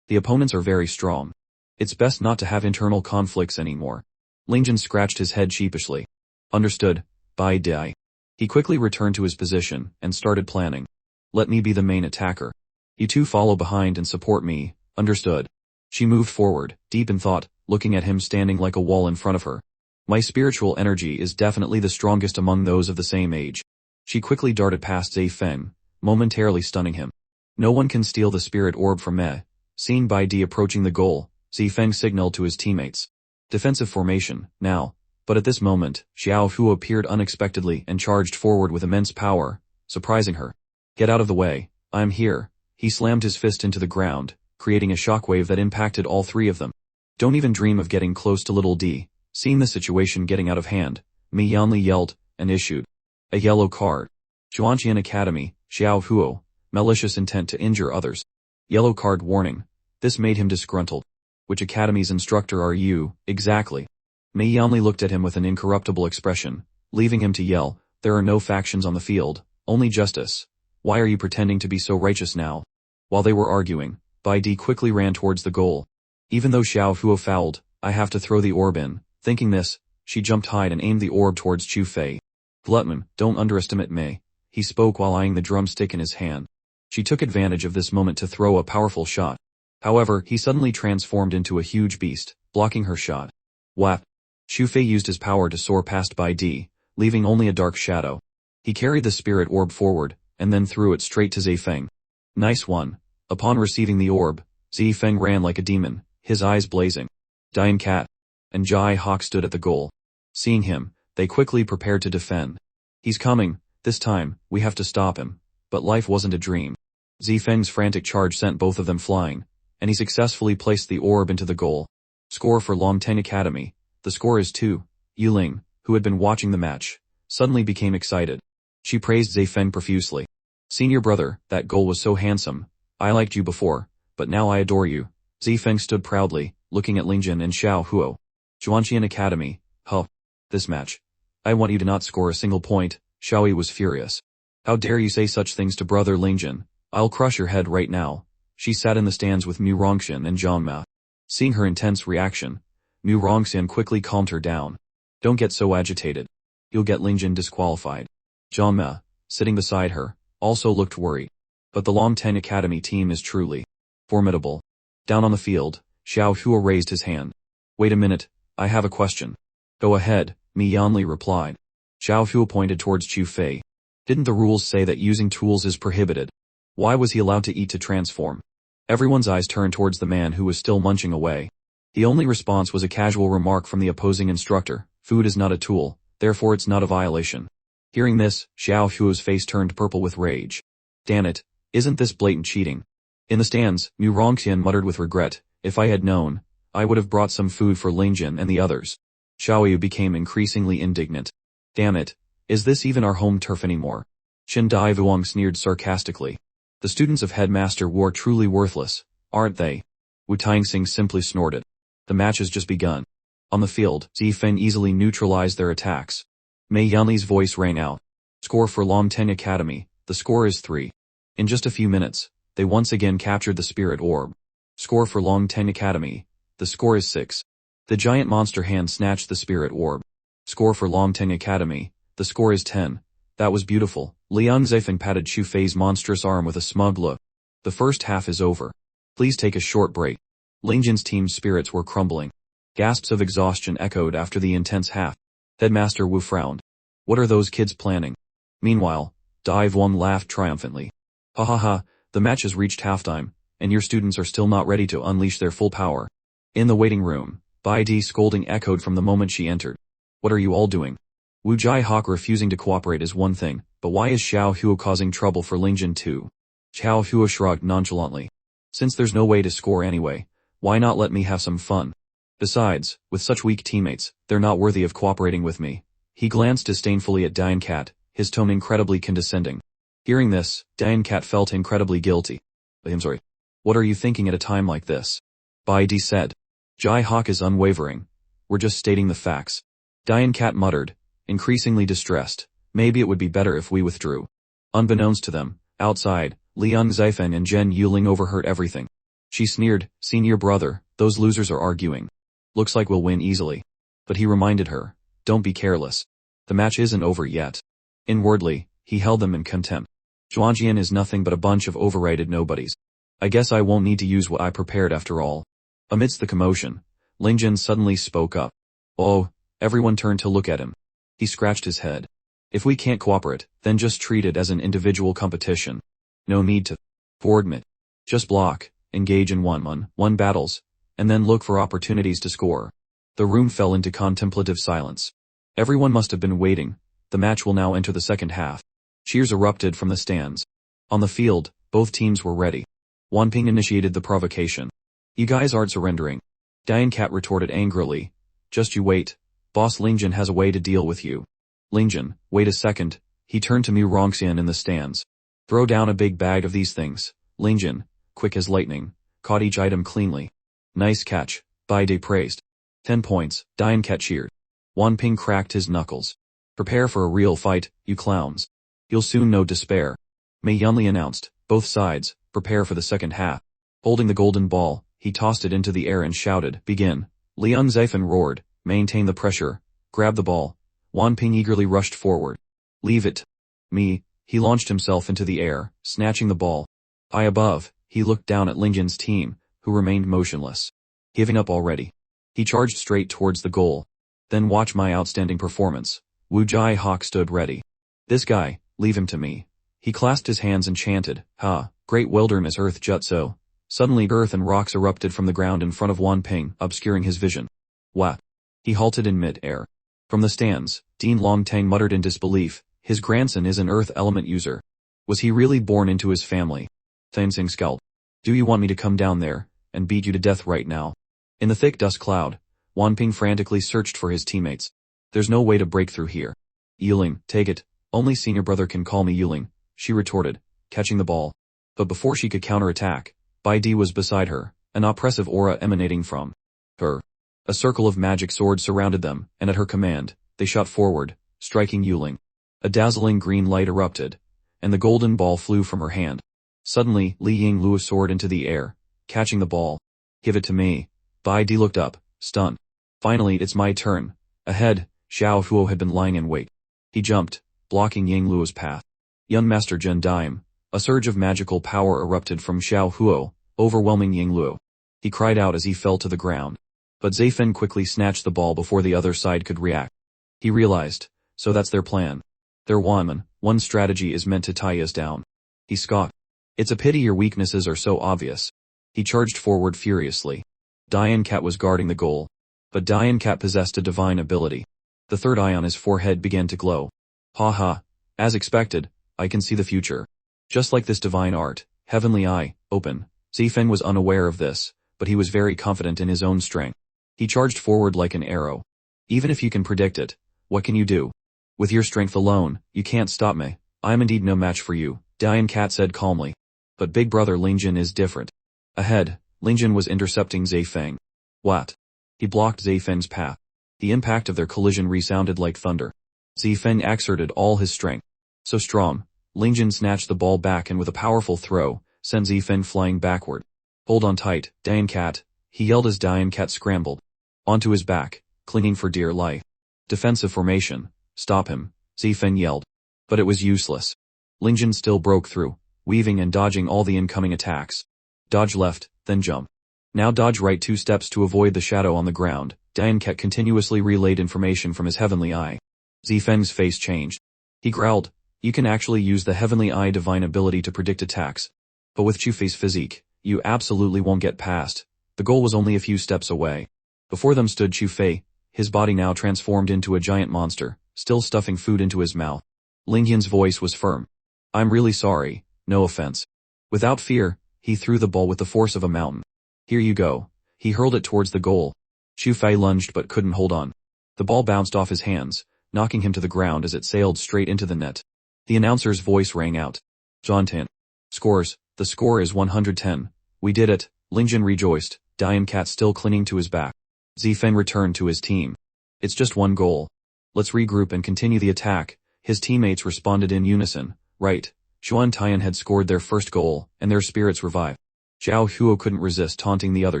The opponents are very strong. It's best not to have internal conflicts anymore. Lingjin scratched his head sheepishly. Understood, Bai Di. He quickly returned to his position and started planning. Let me be the main attacker. You 2 follow behind and support me, understood. She moved forward, deep in thought, looking at him standing like a wall in front of her. My spiritual energy is definitely the strongest among those of the same age. She quickly darted past Zai Feng, momentarily stunning him. No one can steal the spirit orb from me. Seen Bai Di approaching the goal, Zai Feng signaled to his teammates. Defensive formation, now. But at this moment, Xiao Hu appeared unexpectedly and charged forward with immense power, surprising her. Get out of the way, I'm here. He slammed his fist into the ground, creating a shockwave that impacted all 3 of them. Don't even dream of getting close to little D. Seeing the situation getting out of hand, Mi Yanli yelled, and issued a yellow card. Xuanqian Academy, Xiao Huo, malicious intent to injure others. Yellow card warning. This made him disgruntled. Which academy's instructor are you, exactly? Mi Yanli looked at him with an incorruptible expression, leaving him to yell, there are no factions on the field, only justice. Why are you pretending to be so righteous now? While they were arguing, Bai Di quickly ran towards the goal. Even though Xiao Huo fouled, I have to throw the orb in. Thinking this, she jumped high and aimed the orb towards Chu Fei. Glutman, don't underestimate me, he spoke while eyeing the drumstick in his hand. She took advantage of this moment to throw a powerful shot. However, he suddenly transformed into a huge beast, blocking her shot. Whap! Chu Fei used his power to soar past Bai Di, leaving only a dark shadow. He carried the spirit orb forward, and then threw it straight to Zifeng. Nice one. Upon receiving the orb, Zifeng ran like a demon, his eyes blazing. Dian Cat and Jai Hawk stood at the goal. Seeing him, they quickly prepared to defend. He's coming, this time, we have to stop him. But life wasn't a dream. Zifeng's frantic charge sent both of them flying, and he successfully placed the orb into the goal. Score for Longteng Academy. The score is 2. Yuling, who had been watching the match, suddenly became excited. She praised Zifeng profusely. Senior brother, that goal was so handsome. I liked you before, but now I adore you. Zifeng stood proudly, looking at Lingjin and Xiao Huo. Zhuangqian Academy. Huh. This match. I want you to not score a single point. Xiaoyi was furious. How dare you say such things to brother Lingjin? I'll crush your head right now. She sat in the stands with Mu Rongxian and Zhangma. Seeing her intense reaction, Mu Rongxian quickly calmed her down. Don't get so agitated. You'll get Lingjin disqualified. Zhangma, sitting beside her, also looked worried. But the Longteng Academy team is truly formidable. Down on the field, Xiao Huo raised his hand. Wait a minute, I have a question. Go ahead, Mi Yanli replied. Xiao Huo pointed towards Chu Fei. Didn't the rules say that using tools is prohibited? Why was he allowed to eat to transform? Everyone's eyes turned towards the man who was still munching away. The only response was a casual remark from the opposing instructor. Food is not a tool, therefore it's not a violation. Hearing this, Xiao Huo's face turned purple with rage. Damn it, isn't this blatant cheating? In the stands, Mu Rongxian muttered with regret, if I had known, I would have brought some food for Lingjin and the others. Xiaoyu became increasingly indignant. Damn it, is this even our home turf anymore? Qin Dai Vuong sneered sarcastically. The students of Headmaster Wu are truly worthless, aren't they? Wu Taixing simply snorted. The match has just begun. On the field, Zifeng easily neutralized their attacks. Mei Yanli's voice rang out. Score for Longteng Academy, the score is 3. In just a few minutes, they once again captured the spirit orb. Score for Longteng Academy, the score is 6. The giant monster hand snatched the spirit orb. Score for Longteng Academy, the score is 10. That was beautiful. Liang Zifeng patted Chu Fei's monstrous arm with a smug look. The first half is over. Please take a short break. Lingjin's team's spirits were crumbling. Gasps of exhaustion echoed after the intense half. Headmaster Wu frowned. What are those kids planning? Meanwhile, Dai Vuong laughed triumphantly. Ha ha ha, the match has reached halftime, and your students are still not ready to unleash their full power. In the waiting room, Bai Di's scolding echoed from the moment she entered. What are you all doing? Wu Jai Hawk refusing to cooperate is one thing, but why is Xiao Huo causing trouble for Lingjin too? Xiao Huo shrugged nonchalantly. Since there's no way to score anyway, why not let me have some fun? Besides, with such weak teammates, they're not worthy of cooperating with me. He glanced disdainfully at Dian Cat, his tone incredibly condescending. Hearing this, Dian Cat felt incredibly guilty. I'm sorry. What are you thinking at a time like this? Bai Di said. Jai Hawk is unwavering. We're just stating the facts. Dian Cat muttered, increasingly distressed. Maybe it would be better if we withdrew. Unbeknownst to them, outside, Liang Zifeng and Zhen Yuling overheard everything. She sneered, senior brother, those losers are arguing. Looks like we'll win easily. But he reminded her, don't be careless. The match isn't over yet. Inwardly, he held them in contempt. Zhuangjian is nothing but a bunch of overrated nobodies. I guess I won't need to use what I prepared after all. Amidst the commotion, Lingjin suddenly spoke up. Oh, everyone turned to look at him. He scratched his head. If we can't cooperate, then just treat it as an individual competition. No need to coordinate. Just block, engage in one-on-one battles, and then look for opportunities to score. The room fell into contemplative silence. Everyone must have been waiting. The match will now enter the second half. Cheers erupted from the stands. On the field, both teams were ready. Wanping initiated the provocation. You guys aren't surrendering. Dian Cat retorted angrily. Just you wait. Boss Lingjin has a way to deal with you. Lingjin, wait a second. He turned to Mu Rongxian in the stands. Throw down a big bag of these things. Lingjin, quick as lightning, caught each item cleanly. Nice catch, Bai Di praised. 10 points, Dian Cat cheered. Wanping cracked his knuckles. Prepare for a real fight, you clowns. You'll soon know despair. Mei Yanli announced, both sides, prepare for the second half. Holding the golden ball, he tossed it into the air and shouted, begin. Liang Zifeng roared, maintain the pressure. grab the ball. Wan Ping eagerly rushed forward. Leave it. Me. He launched himself into the air, snatching the ball. High above, he looked down at Ling Jin's team, who remained motionless. Giving up already. He charged straight towards the goal. Then watch my outstanding performance. Wu Jai Hawk stood ready. This guy, leave him to me. He clasped his hands and chanted, Ha, great wilderness earth jutsu. Suddenly earth and rocks erupted from the ground in front of Wan Ping, obscuring his vision. What? He halted in mid-air. From the stands, Dean Longtang muttered in disbelief, his grandson is an earth element user. Was he really born into his family? Thansing scowled. Do you want me to come down there, and beat you to death right now? In the thick dust cloud, Wan Ping frantically searched for his teammates. There's no way to break through here. Yuling, take it. Only senior brother can call me Yuling, she retorted, catching the ball. But before she could counterattack, Bai Di was beside her, an oppressive aura emanating from her. A circle of magic swords surrounded them, and at her command, they shot forward, striking Yuling. A dazzling green light erupted, and the golden ball flew from her hand. Suddenly, Li Ying Luo soared into the air, catching the ball. Give it to me. Bai Di looked up, stunned. Finally, it's my turn. Ahead, Xiao Huo had been lying in wait. He jumped, blocking Ying Luo's path. Yun Master Zhen Dime. A surge of magical power erupted from Xiao Huo, overwhelming Ying Luo. He cried out as he fell to the ground. But Zayfen quickly snatched the ball before the other side could react. He realized, so that's their plan. Their one strategy is meant to tie us down. He scoffed. It's a pity your weaknesses are so obvious. He charged forward furiously. Dian Cat was guarding the goal. But Dian Cat possessed a divine ability. The third eye on his forehead began to glow. Ha ha. As expected, I can see the future. Just like this divine art, heavenly eye, open. Zifeng was unaware of this, but he was very confident in his own strength. He charged forward like an arrow. Even if you can predict it, what can you do? With your strength alone, you can't stop me. I am indeed no match for you, Dian Cat said calmly. But big brother Ling Jin is different. Ahead, Ling Jin was intercepting Zayfeng. What? He blocked Zayfeng's path. The impact of their collision resounded like thunder. Zayfeng exerted all his strength. So strong, Ling Jin snatched the ball back and with a powerful throw, sent Zayfeng flying backward. Hold on tight, Dian Cat, he yelled as Dian Cat scrambled. Onto his back, clinging for dear life. Defensive formation. Stop him, Zayfeng yelled. But it was useless. Ling Jin still broke through, weaving and dodging all the incoming attacks. Dodge left, then jump. Now dodge right 2 steps to avoid the shadow on the ground. Dian Cat continuously relayed information from his heavenly eye. Zifeng's face changed. He growled, you can actually use the heavenly eye divine ability to predict attacks. But with Chu Fei's physique, you absolutely won't get past. The goal was only a few steps away. Before them stood Chu Fei, his body now transformed into a giant monster, still stuffing food into his mouth. Ling Yin's voice was firm. I'm really sorry, no offense. Without fear, he threw the ball with the force of a mountain. Here you go. He hurled it towards the goal. Chu Fei lunged but couldn't hold on. The ball bounced off his hands, knocking him to the ground as it sailed straight into the net. The announcer's voice rang out. Zhantan. Scores, the score is 110. We did it, Ling Jin rejoiced, Dian Cat still clinging to his back. Zifeng returned to his team. It's just one goal. Let's regroup and continue the attack. His teammates responded in unison. Right. Xuan Tian had scored their first goal, and their spirits revived. Zhao Huo couldn't resist taunting the other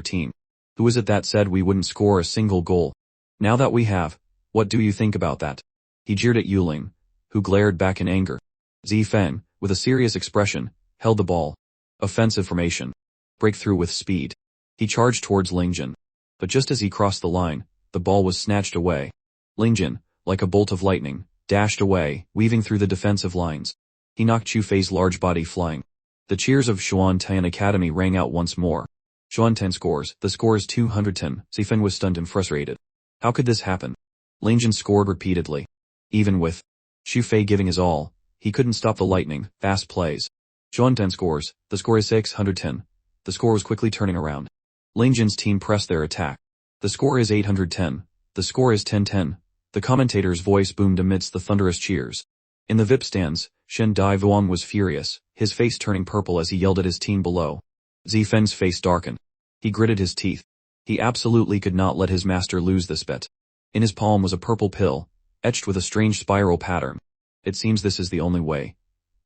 team. Who was it that said we wouldn't score a single goal? Now that we have, what do you think about that? He jeered at Yuling, who glared back in anger. Zifeng, with a serious expression, held the ball. Offensive formation. Breakthrough with speed. He charged towards Ling Jin. But just as he crossed the line, the ball was snatched away. Ling Jin, like a bolt of lightning, dashed away, weaving through the defensive lines. He knocked Chu Fei's large body flying. The cheers of Xuantan Academy rang out once more. Xuantan scores, the score is 210, Zifeng was stunned and frustrated. How could this happen? Ling Jin scored repeatedly. Even with Chu Fei giving his all, he couldn't stop the lightning, fast plays. Xuantan scores, the score is 610. The score was quickly turning around. Ling Jin's team pressed their attack. The score is 810. The score is 1010. The commentator's voice boomed amidst the thunderous cheers. In the VIP stands, Shen Dai Vuong was furious, his face turning purple as he yelled at his team below. Zifeng's face darkened. He gritted his teeth. He absolutely could not let his master lose this bet. In his palm was a purple pill, etched with a strange spiral pattern. It seems this is the only way.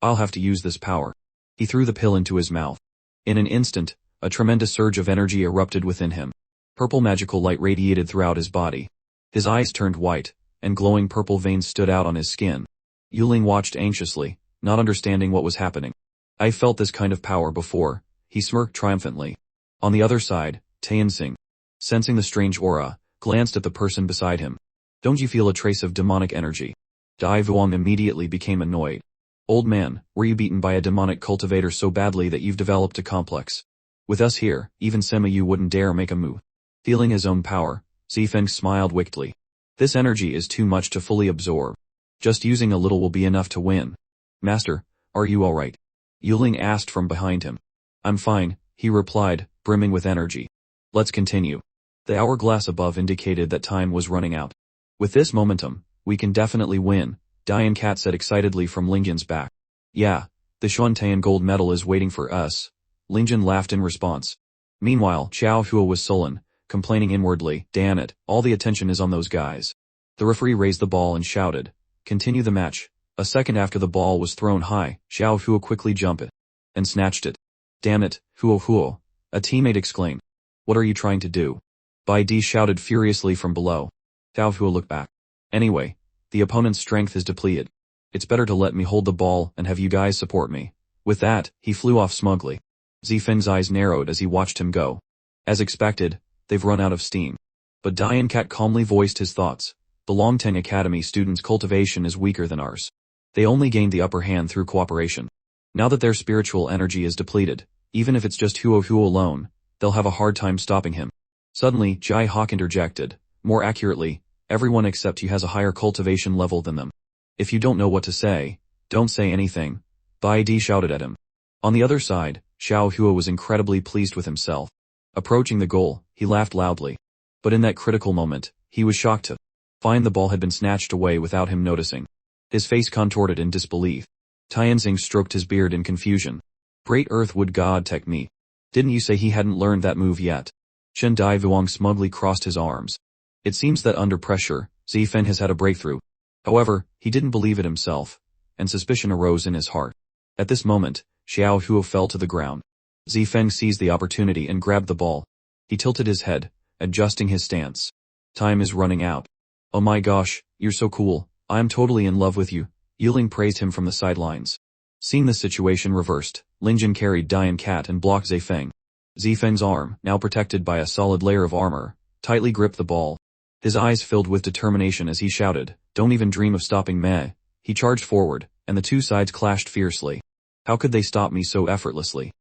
I'll have to use this power. He threw the pill into his mouth. In an instant, a tremendous surge of energy erupted within him. Purple magical light radiated throughout his body. His eyes turned white, and glowing purple veins stood out on his skin. Yuling watched anxiously, not understanding what was happening. I felt this kind of power before, he smirked triumphantly. On the other side, Taensing, sensing the strange aura, glanced at the person beside him. Don't you feel a trace of demonic energy? Dai Vuong immediately became annoyed. Old man, were you beaten by a demonic cultivator so badly that you've developed a complex? With us here, even Sima Yu wouldn't dare make a move. Feeling his own power, Zifeng smiled wickedly. This energy is too much to fully absorb. Just using a little will be enough to win. Master, are you alright? Yuling asked from behind him. I'm fine, he replied, brimming with energy. Let's continue. The hourglass above indicated that time was running out. With this momentum, we can definitely win, Diane Cat said excitedly from Lingjin's back. Yeah, the Xuantian gold medal is waiting for us. Lingjin laughed in response. Meanwhile, Xiao Hua was sullen, complaining inwardly, damn it, all the attention is on those guys. The referee raised the ball and shouted, continue the match. A second after the ball was thrown high, Xiao Hua quickly jumped it and snatched it. Damn it, Huo, a teammate exclaimed. What are you trying to do? Bai Di shouted furiously from below. Xiao Hua looked back. Anyway, the opponent's strength is depleted. It's better to let me hold the ball and have you guys support me. With that, he flew off smugly. Zifeng's eyes narrowed as he watched him go. As expected, they've run out of steam. But Diane Cat calmly voiced his thoughts. The Longteng Academy students' cultivation is weaker than ours. They only gained the upper hand through cooperation. Now that their spiritual energy is depleted, even if it's just Huo alone, they'll have a hard time stopping him. Suddenly, Jai Hawk interjected. More accurately, everyone except you has a higher cultivation level than them. If you don't know what to say, don't say anything, Bai Di shouted at him. On the other side, Xiao Hua was incredibly pleased with himself. Approaching the goal, he laughed loudly. But in that critical moment, he was shocked to find the ball had been snatched away without him noticing. His face contorted in disbelief. Tianxing stroked his beard in confusion. Great Earth Wood God technique. Didn't you say he hadn't learned that move yet? Chen Dai Vuong smugly crossed his arms. It seems that under pressure, Zifeng has had a breakthrough. However, he didn't believe it himself, and suspicion arose in his heart. At this moment, Xiao Hua fell to the ground. Zifeng seized the opportunity and grabbed the ball. He tilted his head, adjusting his stance. Time is running out. Oh my gosh, you're so cool, I'm totally in love with you, Yiling praised him from the sidelines. Seeing the situation reversed, Lingjin carried Diane Cat and blocked Zifeng. Zifeng's arm, now protected by a solid layer of armor, tightly gripped the ball. His eyes filled with determination as he shouted, don't even dream of stopping me. He charged forward, and the two sides clashed fiercely. How could they stop me so effortlessly?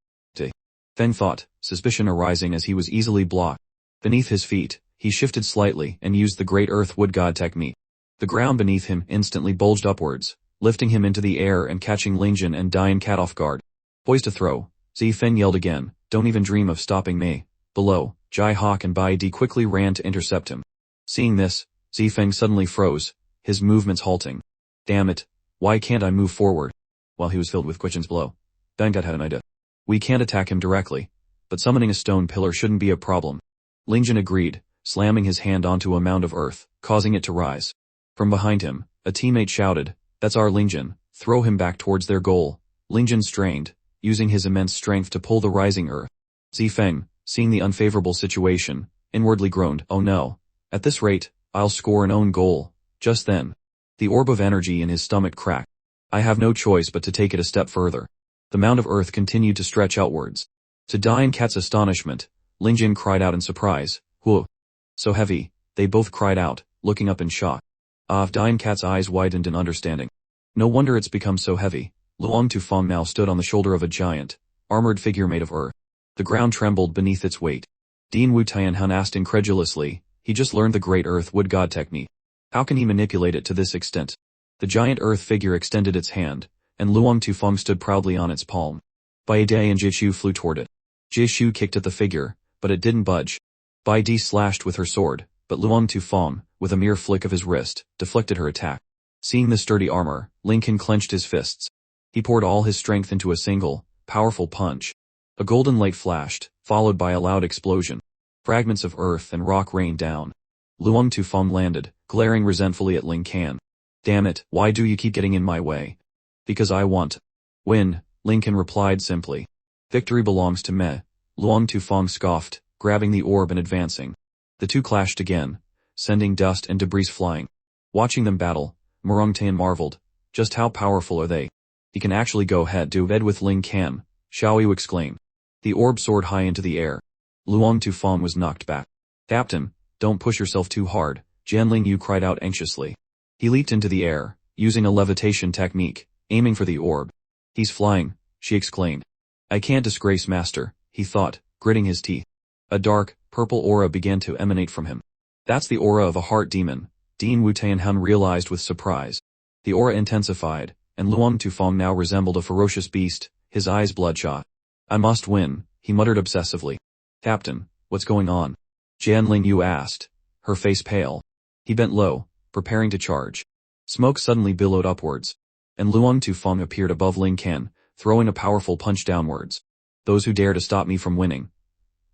Feng thought, suspicion arising as he was easily blocked. Beneath his feet, he shifted slightly and used the Great Earth Wood God technique. The ground beneath him instantly bulged upwards, lifting him into the air and catching Lingjin and Diane Cat off guard. Poised to throw, Zifeng yelled again, don't even dream of stopping me. Below, Jai Hawk and Bai Di quickly ran to intercept him. Seeing this, Zifeng suddenly froze, his movements halting. Damn it, why can't I move forward? While he was filled with questions below, Diane Cat had an idea. We can't attack him directly, but summoning a stone pillar shouldn't be a problem. Lingjin agreed, slamming his hand onto a mound of earth, causing it to rise. From behind him, a teammate shouted, that's our Lingjin, throw him back towards their goal. Lingjin strained, using his immense strength to pull the rising earth. Zifeng, seeing the unfavorable situation, inwardly groaned, oh no. At this rate, I'll score an own goal. Just then, the orb of energy in his stomach cracked. I have no choice but to take it a step further. The mound of earth continued to stretch outwards. To Diane Cat's astonishment, Lingjin cried out in surprise, whoa. So heavy, they both cried out, looking up in shock. Diane Cat's eyes widened in understanding. No wonder it's become so heavy. Luang Tufong now stood on the shoulder of a giant, armored figure made of earth. The ground trembled beneath its weight. Dean Wu Tianhan asked incredulously, he just learned the Great Earth Wood God technique. How can he manipulate it to this extent? The giant earth figure extended its hand, and Luang Tufong stood proudly on its palm. Bai Di and Jishu flew toward it. Jishu kicked at the figure, but it didn't budge. Bai Di slashed with her sword, but Luang Tufong, with a mere flick of his wrist, deflected her attack. Seeing the sturdy armor, Lincoln clenched his fists. He poured all his strength into a single, powerful punch. A golden light flashed, followed by a loud explosion. Fragments of earth and rock rained down. Luang Tufong landed, glaring resentfully at Ling Can. Damn it, why do you keep getting in my way? Because I want to win, Lincoln replied simply. Victory belongs to me. Luang Tufong scoffed, grabbing the orb and advancing. The two clashed again, sending dust and debris flying. Watching them battle, Murongtian marveled. Just how powerful are they? He can actually go head-to-head with Ling Can, Xiaoyu exclaimed. The orb soared high into the air. Luang Tufang was knocked back. Captain, don't push yourself too hard, Jianling Yu cried out anxiously. He leaped into the air, using a levitation technique, aiming for the orb. He's flying, she exclaimed. I can't disgrace Master, he thought, gritting his teeth. A dark, purple aura began to emanate from him. That's the aura of a heart demon, Dean Wu Tianhan realized with surprise. The aura intensified, and Luang Tufang now resembled a ferocious beast, his eyes bloodshot. I must win, he muttered obsessively. Captain, what's going on? Jianling Yu asked, her face pale. He bent low, preparing to charge. Smoke suddenly billowed upwards, and Luang Tufang appeared above Ling Can, throwing a powerful punch downwards. Those who dare to stop me from winning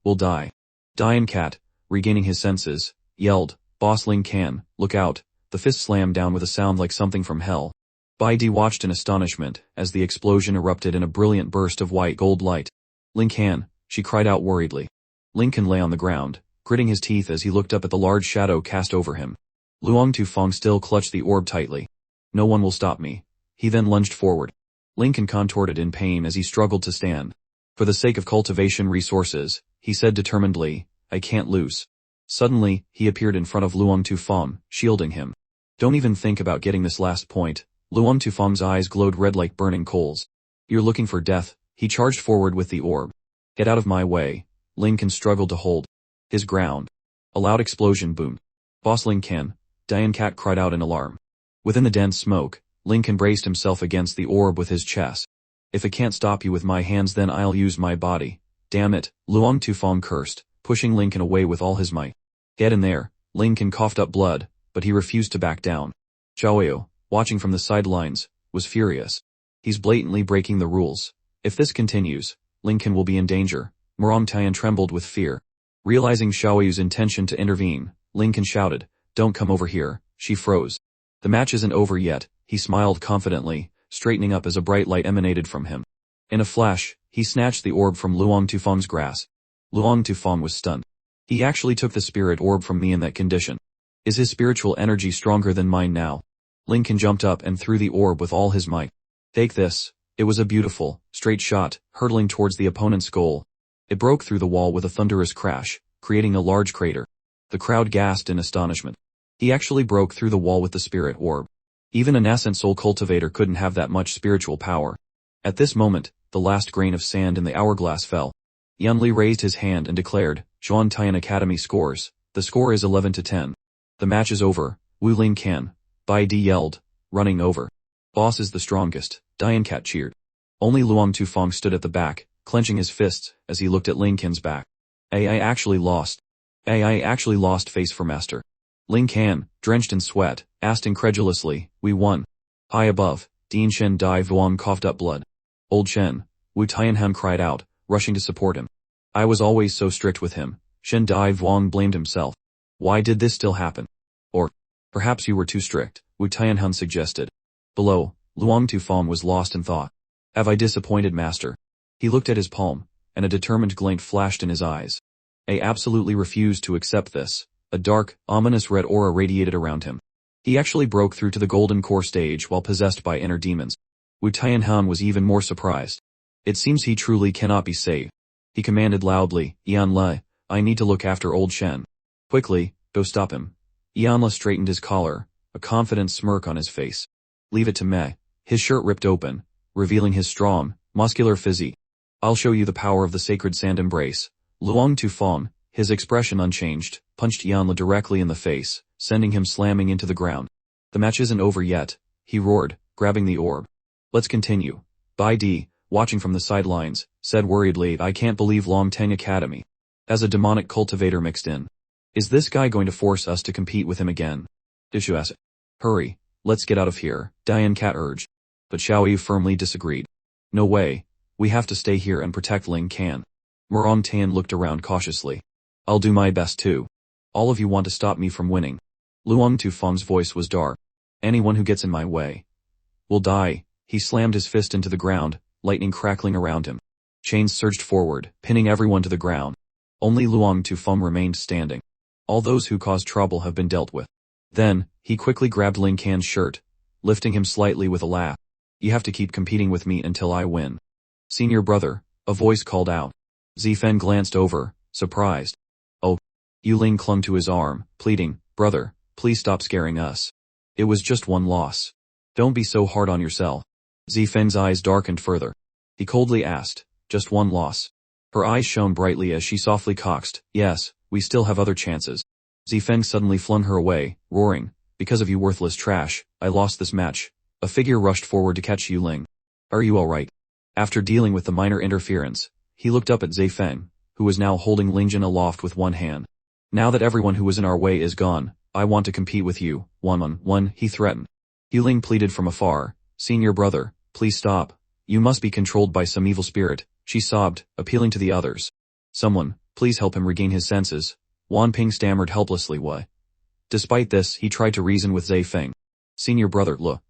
will die. Dian Cat, regaining his senses, yelled, Boss Ling Can, look out. The fist slammed down with a sound like something from hell. Bai Di watched in astonishment as the explosion erupted in a brilliant burst of white gold light. Ling Can, she cried out worriedly. Lincoln lay on the ground, gritting his teeth as he looked up at the large shadow cast over him. Luang Tufang still clutched the orb tightly. No one will stop me. He then lunged forward. Lincoln contorted in pain as he struggled to stand. For the sake of cultivation resources, he said determinedly, I can't lose. Suddenly, he appeared in front of Luang Tufang, shielding him. Don't even think about getting this last point. Luang Tufang's eyes glowed red like burning coals. You're looking for death. He charged forward with the orb. Get out of my way. Lincoln struggled to hold his ground. A loud explosion boomed. Boss Lincoln, Dian Cat cried out in alarm. Within the dense smoke, Lincoln braced himself against the orb with his chest. If it can't stop you with my hands, then I'll use my body. Damn it, Luang Tufang cursed, pushing Lincoln away with all his might. Get in there. Lincoln coughed up blood, but he refused to back down. Xiaoyu, watching from the sidelines, was furious. He's blatantly breaking the rules. If this continues, Lincoln will be in danger. Murongtian trembled with fear. Realizing Xiaoyu's intention to intervene, Lincoln shouted, Don't come over here. She froze. The match isn't over yet, he smiled confidently, straightening up as a bright light emanated from him. In a flash, he snatched the orb from Luang Tufang's grasp. Luang Tufang was stunned. He actually took the spirit orb from me in that condition. Is his spiritual energy stronger than mine now? Lincoln jumped up and threw the orb with all his might. Take this. It was a beautiful, straight shot, hurtling towards the opponent's goal. It broke through the wall with a thunderous crash, creating a large crater. The crowd gasped in astonishment. He actually broke through the wall with the spirit orb. Even a nascent soul cultivator couldn't have that much spiritual power. At this moment, the last grain of sand in the hourglass fell. Yunli raised his hand and declared, Zhuangtian Academy scores. The score is 11-10. The match is over. Wu Ling Can. Bai Di yelled, running over. Boss is the strongest, Dian Cat cheered. Only Luang Tufang stood at the back, clenching his fists as he looked at Ling Can's back. I actually lost. I actually lost face for Master. Ling Can, drenched in sweat, asked incredulously, we won. High above, Dean Shen Dai Vuong coughed up blood. Old Shen, Wu Tianhan cried out, rushing to support him. I was always so strict with him. Shen Dai Vuong blamed himself. Why did this still happen? Or, perhaps you were too strict, Wu Tianhan suggested. Below, Luang Tufang was lost in thought. Have I disappointed Master? He looked at his palm, and a determined glint flashed in his eyes. I absolutely refused to accept this. A dark, ominous red aura radiated around him. He actually broke through to the golden core stage while possessed by inner demons. Wu Tianhan was even more surprised. It seems he truly cannot be saved. He commanded loudly, Yanle, I need to look after old Shen. Quickly, go stop him. Yanle straightened his collar, a confident smirk on his face. Leave it to me. His shirt ripped open, revealing his strong, muscular physique. I'll show you the power of the sacred sand embrace. Luang Tufang, his expression unchanged, punched Yanle directly in the face, sending him slamming into the ground. The match isn't over yet, he roared, grabbing the orb. Let's continue. Bai Di, watching from the sidelines, said worriedly, I can't believe Longtang Academy has a demonic cultivator mixed in. Is this guy going to force us to compete with him again? Dishuas. Hurry, let's get out of here, Dian Cat urged. But Xiaoyu firmly disagreed. No way, we have to stay here and protect Ling Can. Murongtian looked around cautiously. I'll do my best too. All of you want to stop me from winning. Luang Tufang's voice was dark. Anyone who gets in my way will die. He slammed his fist into the ground, lightning crackling around him. Chains surged forward, pinning everyone to the ground. Only Luang Tufang remained standing. All those who caused trouble have been dealt with. Then, he quickly grabbed Ling Can's shirt, lifting him slightly with a laugh. You have to keep competing with me until I win. Senior brother, a voice called out. Zifeng glanced over, surprised. Oh. Yu Ling clung to his arm, pleading, brother, please stop scaring us. It was just one loss. Don't be so hard on yourself. Zifeng's eyes darkened further. He coldly asked, just one loss. Her eyes shone brightly as she softly coaxed, yes, we still have other chances. Zifeng suddenly flung her away, roaring, because of you worthless trash, I lost this match. A figure rushed forward to catch Yu Ling. Are you alright? After dealing with the minor interference, he looked up at Zifeng, who was now holding Ling Jin aloft with one hand. Now that everyone who was in our way is gone, I want to compete with you, one-on-one, he threatened. Yu Ling pleaded from afar, senior brother, please stop. You must be controlled by some evil spirit, she sobbed, appealing to the others. Someone, please help him regain his senses. Wan Ping stammered helplessly what? Despite this, he tried to reason with Zifeng. Senior brother, look.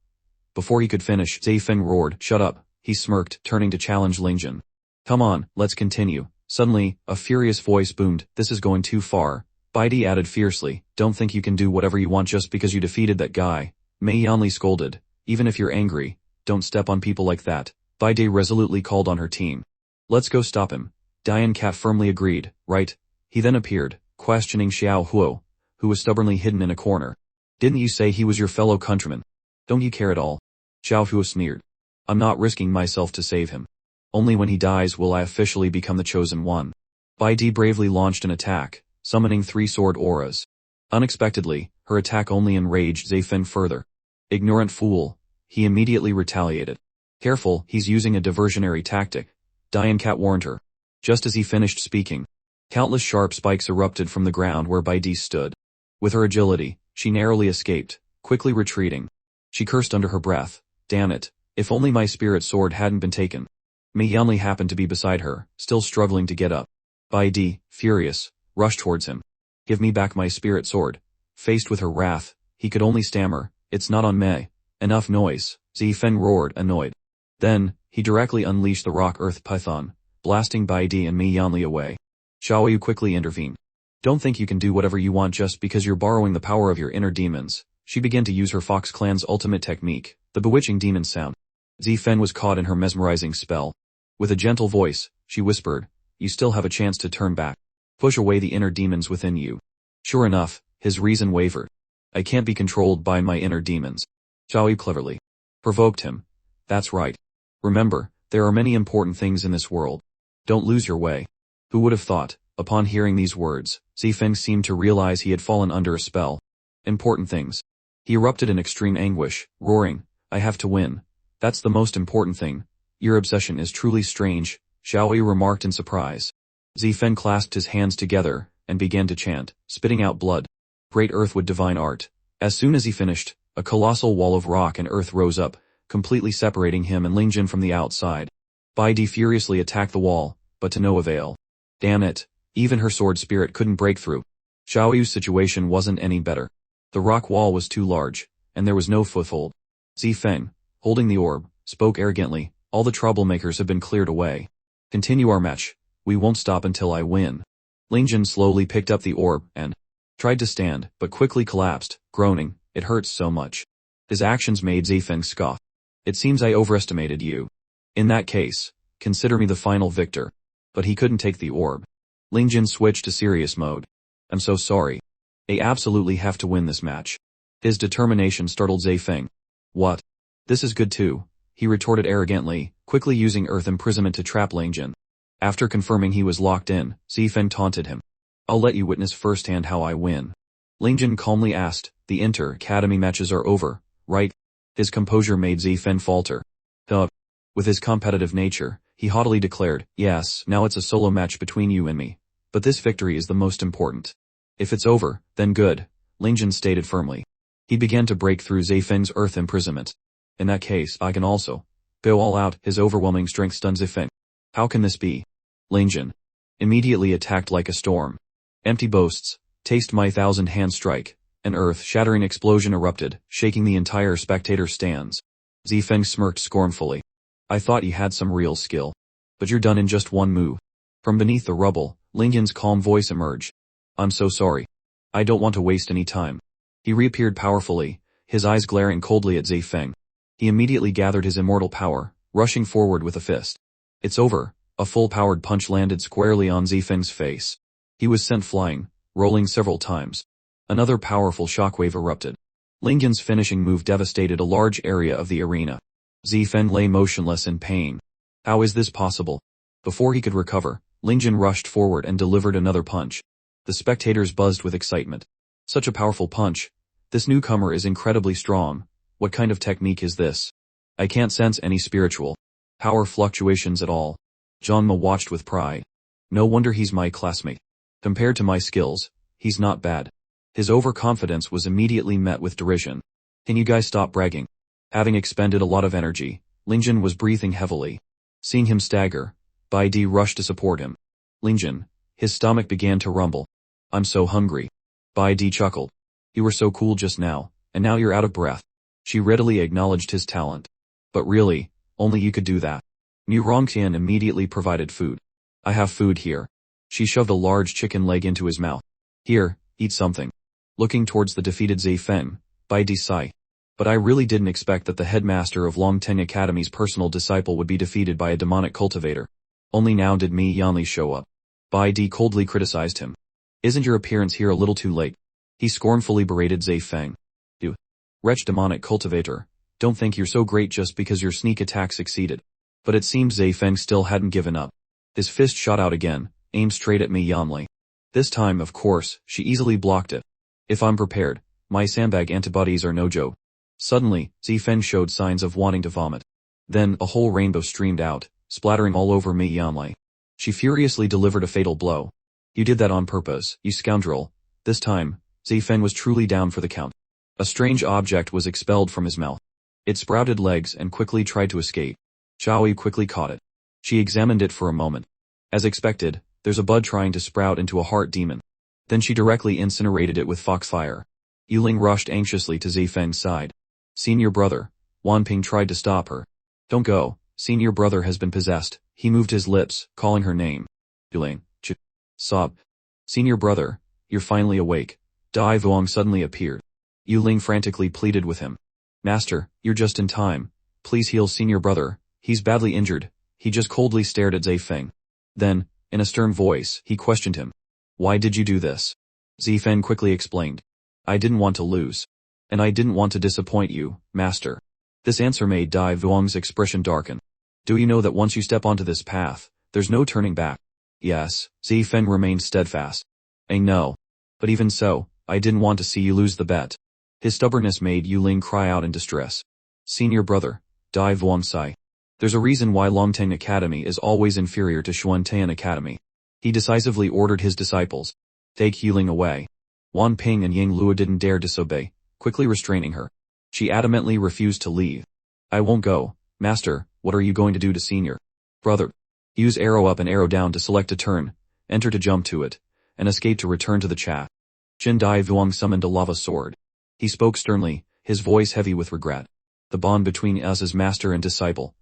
Before he could finish, Zifeng roared, shut up, he smirked, turning to challenge Ling Jin. Come on, let's continue. Suddenly, a furious voice boomed, this is going too far. Baidi added fiercely, don't think you can do whatever you want just because you defeated that guy. Mei Yanli scolded, even if you're angry, don't step on people like that. Baidi resolutely called on her team. Let's go stop him. Dian Cat firmly agreed, right? He then appeared, questioning Xiao Huo, who was stubbornly hidden in a corner. Didn't you say he was your fellow countryman? Don't you care at all? Xiao Huo sneered. I'm not risking myself to save him. Only when he dies will I officially become the chosen one. Baidi bravely launched an attack, summoning 3 sword auras. Unexpectedly, her attack only enraged Zifeng further. Ignorant fool, he immediately retaliated. Careful, he's using a diversionary tactic. Dian Cat warned her. Just as he finished speaking, countless sharp spikes erupted from the ground where Baidi stood. With her agility, she narrowly escaped, quickly retreating. She cursed under her breath, damn it, if only my spirit sword hadn't been taken. Mei Yanli happened to be beside her, still struggling to get up. Baidi, furious, rushed towards him. Give me back my spirit sword. Faced with her wrath, he could only stammer, it's not on me. Enough noise, Zifeng roared, annoyed. Then, he directly unleashed the rock-earth python, blasting Baidi and Mei Yanli away. Xiaoyu quickly intervened. Don't think you can do whatever you want just because you're borrowing the power of your inner demons. She began to use her Fox clan's ultimate technique, the bewitching demon sound. Zifeng was caught in her mesmerizing spell. With a gentle voice, she whispered, you still have a chance to turn back. Push away the inner demons within you. Sure enough, his reason wavered. I can't be controlled by my inner demons. Xiaoyu cleverly provoked him. That's right. Remember, there are many important things in this world. Don't lose your way. Who would have thought, upon hearing these words, Zifeng seemed to realize he had fallen under a spell. Important things. He erupted in extreme anguish, roaring, I have to win. That's the most important thing. Your obsession is truly strange, Xiaoyu remarked in surprise. Zifeng clasped his hands together, and began to chant, spitting out blood. Great earthwood divine art. As soon as he finished, a colossal wall of rock and earth rose up, completely separating him and Ling Jin from the outside. Baidi furiously attacked the wall, but to no avail. Damn it, even her sword spirit couldn't break through. Xiaoyu's situation wasn't any better. The rock wall was too large, and there was no foothold. Zifeng, holding the orb, spoke arrogantly, all the troublemakers have been cleared away. Continue our match. We won't stop until I win. Ling Jin slowly picked up the orb and tried to stand, but quickly collapsed, groaning, it hurts so much. His actions made Zifeng scoff. It seems I overestimated you. In that case, consider me the final victor. But he couldn't take the orb. Ling Jin switched to serious mode. I'm so sorry. I absolutely have to win this match. His determination startled Zifeng. What? This is good too, he retorted arrogantly, quickly using earth imprisonment to trap Ling Jin. After confirming he was locked in, Zifeng taunted him. I'll let you witness firsthand how I win. Ling Jin calmly asked, the inter-academy matches are over, right? His composure made Zifeng falter. With his competitive nature, he haughtily declared, yes, now it's a solo match between you and me. But this victory is the most important. If it's over, then good, Ling Jin stated firmly. He began to break through Zifeng's earth imprisonment. In that case, I can also go all out. His overwhelming strength stunned Zifeng. How can this be? Ling Jin immediately attacked like a storm. Empty boasts, taste my 1,000-hand strike. An earth-shattering explosion erupted, shaking the entire spectator stands. Zifeng smirked scornfully. I thought you had some real skill. But you're done in just one move. From beneath the rubble, Ling Yin's calm voice emerged. I'm so sorry. I don't want to waste any time. He reappeared powerfully, his eyes glaring coldly at Zhi Feng. He immediately gathered his immortal power, rushing forward with a fist. It's over. A full-powered punch landed squarely on Zhi Feng's face. He was sent flying, rolling several times. Another powerful shockwave erupted. Ling Yin's finishing move devastated a large area of the arena. Zhi Feng lay motionless in pain. How is this possible? Before he could recover, Ling Jin rushed forward and delivered another punch. The spectators buzzed with excitement. Such a powerful punch. This newcomer is incredibly strong. What kind of technique is this? I can't sense any spiritual power fluctuations at all. Zhangma watched with pride. No wonder he's my classmate. Compared to my skills, he's not bad. His overconfidence was immediately met with derision. Can you guys stop bragging? Having expended a lot of energy, Ling Jin was breathing heavily. Seeing him stagger, Bai Di rushed to support him. Ling Jin, his stomach began to rumble. I'm so hungry. Bai Di chuckled. You were so cool just now, and now you're out of breath. She readily acknowledged his talent. But really, only you could do that. Mu Rongtian immediately provided food. I have food here. She shoved a large chicken leg into his mouth. Here, eat something. Looking towards the defeated Zhi Feng, Bai Di sighed. But I really didn't expect that the headmaster of Longteng Academy's personal disciple would be defeated by a demonic cultivator. Only now did Mi Yanli show up. Bai Di coldly criticized him. Isn't your appearance here a little too late? He scornfully berated Zhi Feng. You wretched demonic cultivator, don't think you're so great just because your sneak attack succeeded. But it seems Zhi Feng still hadn't given up. His fist shot out again, aimed straight at Mi Yanli. This time, of course, she easily blocked it. If I'm prepared, my sandbag antibodies are no joke. Suddenly, Zhi Feng showed signs of wanting to vomit. Then, a whole rainbow streamed out, splattering all over Mi Yanli. She furiously delivered a fatal blow. You did that on purpose, you scoundrel. This time, Zhi Feng was truly down for the count. A strange object was expelled from his mouth. It sprouted legs and quickly tried to escape. Xiaoyi quickly caught it. She examined it for a moment. As expected, there's a bud trying to sprout into a heart demon. Then she directly incinerated it with foxfire. Yuling rushed anxiously to Zhi Feng's side. Senior brother. Wan Ping tried to stop her. Don't go, senior brother has been possessed. He moved his lips, calling her name. Yuling. Sob. Senior brother, you're finally awake. Dai Vuong suddenly appeared. Yuling frantically pleaded with him. Master, you're just in time. Please heal senior brother. He's badly injured. He just coldly stared at Zhi Feng. Then, in a stern voice, he questioned him. Why did you do this? Zhi Feng quickly explained. I didn't want to lose. And I didn't want to disappoint you, master. This answer made Dai Vuong's expression darken. Do you know that once you step onto this path, there's no turning back? Yes, Zhi Feng remained steadfast. I know. But even so, I didn't want to see you lose the bet. His stubbornness made Yuling cry out in distress. Senior brother, Dai Vuong sighed. There's a reason why Longteng Academy is always inferior to Xuantian Academy. He decisively ordered his disciples. Take Yuling away. Wan Ping and Ying Lua didn't dare disobey, quickly restraining her. She adamantly refused to leave. I won't go, master. What are you going to do to senior brother? Use arrow up and arrow down to select a turn, enter to jump to it, and escape to return to the chat. Jin Dai Vuong summoned a lava sword. He spoke sternly, his voice heavy with regret. The bond between us as master and disciple.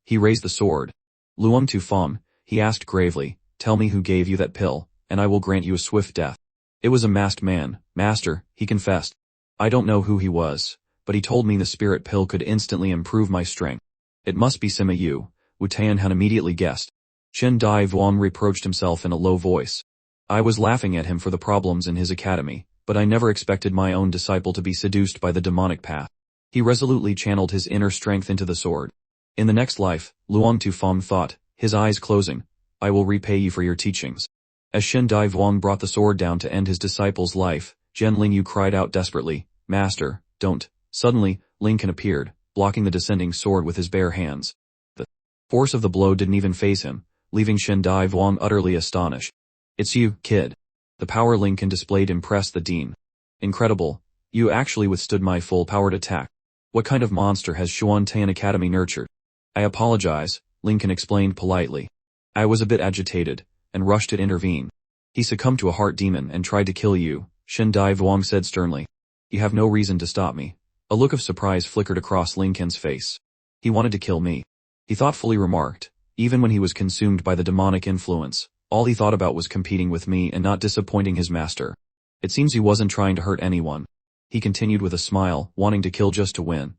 He raised the sword. Luang Tu Fong, he asked gravely, tell me who gave you that pill, and I will grant you a swift death. It was a masked man, master, he confessed. I don't know who he was, but he told me the spirit pill could instantly improve my strength. It must be Sima Yu, Wu Tianhan immediately guessed. Chen Dai Vuong reproached himself in a low voice. I was laughing at him for the problems in his academy, but I never expected my own disciple to be seduced by the demonic path. He resolutely channeled his inner strength into the sword. In the next life, Luang Tu Fong thought, his eyes closing, I will repay you for your teachings. As Shen Dai Vuong brought the sword down to end his disciple's life, Zhen Lingyu cried out desperately, Master, don't. Suddenly, Lincoln appeared, blocking the descending sword with his bare hands. The force of the blow didn't even faze him, leaving Shen Dai Vuong utterly astonished. It's you, kid. The power Lincoln displayed impressed the dean. Incredible. You actually withstood my full-powered attack. What kind of monster has Xuantian Academy nurtured? I apologize, Lincoln explained politely. I was a bit agitated, and rushed to intervene. He succumbed to a heart demon and tried to kill you, Shen Dai Vuong said sternly. You have no reason to stop me. A look of surprise flickered across Lincoln's face. He wanted to kill me. He thoughtfully remarked, even when he was consumed by the demonic influence, all he thought about was competing with me and not disappointing his master. It seems he wasn't trying to hurt anyone. He continued with a smile, wanting to kill just to win.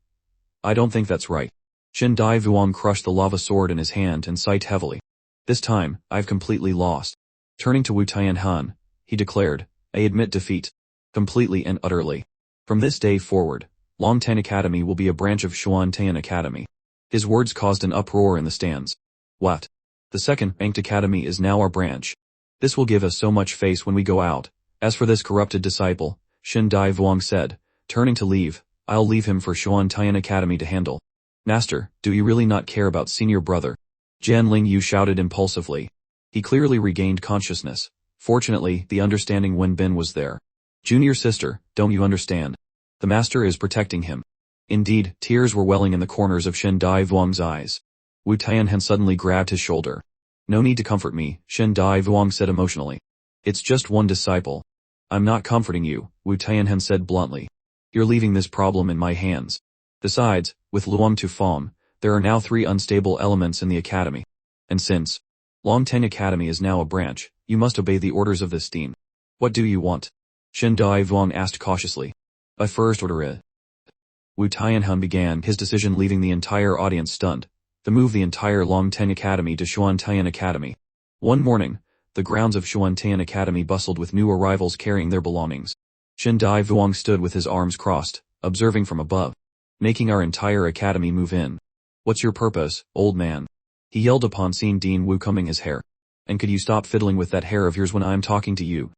I don't think that's right. Shin Dai Vuong crushed the lava sword in his hand and sighed heavily. This time, I've completely lost. Turning to Wu Tianhan, he declared, I admit defeat. Completely and utterly. From this day forward, Longtan Academy will be a branch of Xuantian Academy. His words caused an uproar in the stands. What? The second ranked academy is now our branch. This will give us so much face when we go out. As for this corrupted disciple, Shin Dai Vuong said, turning to leave, I'll leave him for Xuantian Academy to handle. Master, do you really not care about senior brother? Jian Lingyu shouted impulsively. He clearly regained consciousness. Fortunately, the understanding Wen Bin was there. Junior sister, don't you understand? The master is protecting him. Indeed, tears were welling in the corners of Shin Dai Vuong's eyes. Wu Tianhan suddenly grabbed his shoulder. No need to comfort me, Shin Dai Vuong said emotionally. It's just one disciple. I'm not comforting you, Wu Tianhan said bluntly. You're leaving this problem in my hands. Besides, with Luang Tufang, there are now 3 unstable elements in the academy. And since Longtan Academy is now a branch, you must obey the orders of this dean. What do you want? Shin Dai Vuong asked cautiously. I first order it. Wu Tianhan began his decision, leaving the entire audience stunned. To move the entire Longtan Academy to Xuantian Academy. One morning, the grounds of Xuantian Academy bustled with new arrivals carrying their belongings. Shin Dai Vuong stood with his arms crossed, observing from above. Making our entire academy move in. What's your purpose, old man? He yelled upon seeing Dean Wu combing his hair. And could you stop fiddling with that hair of yours when I'm talking to you?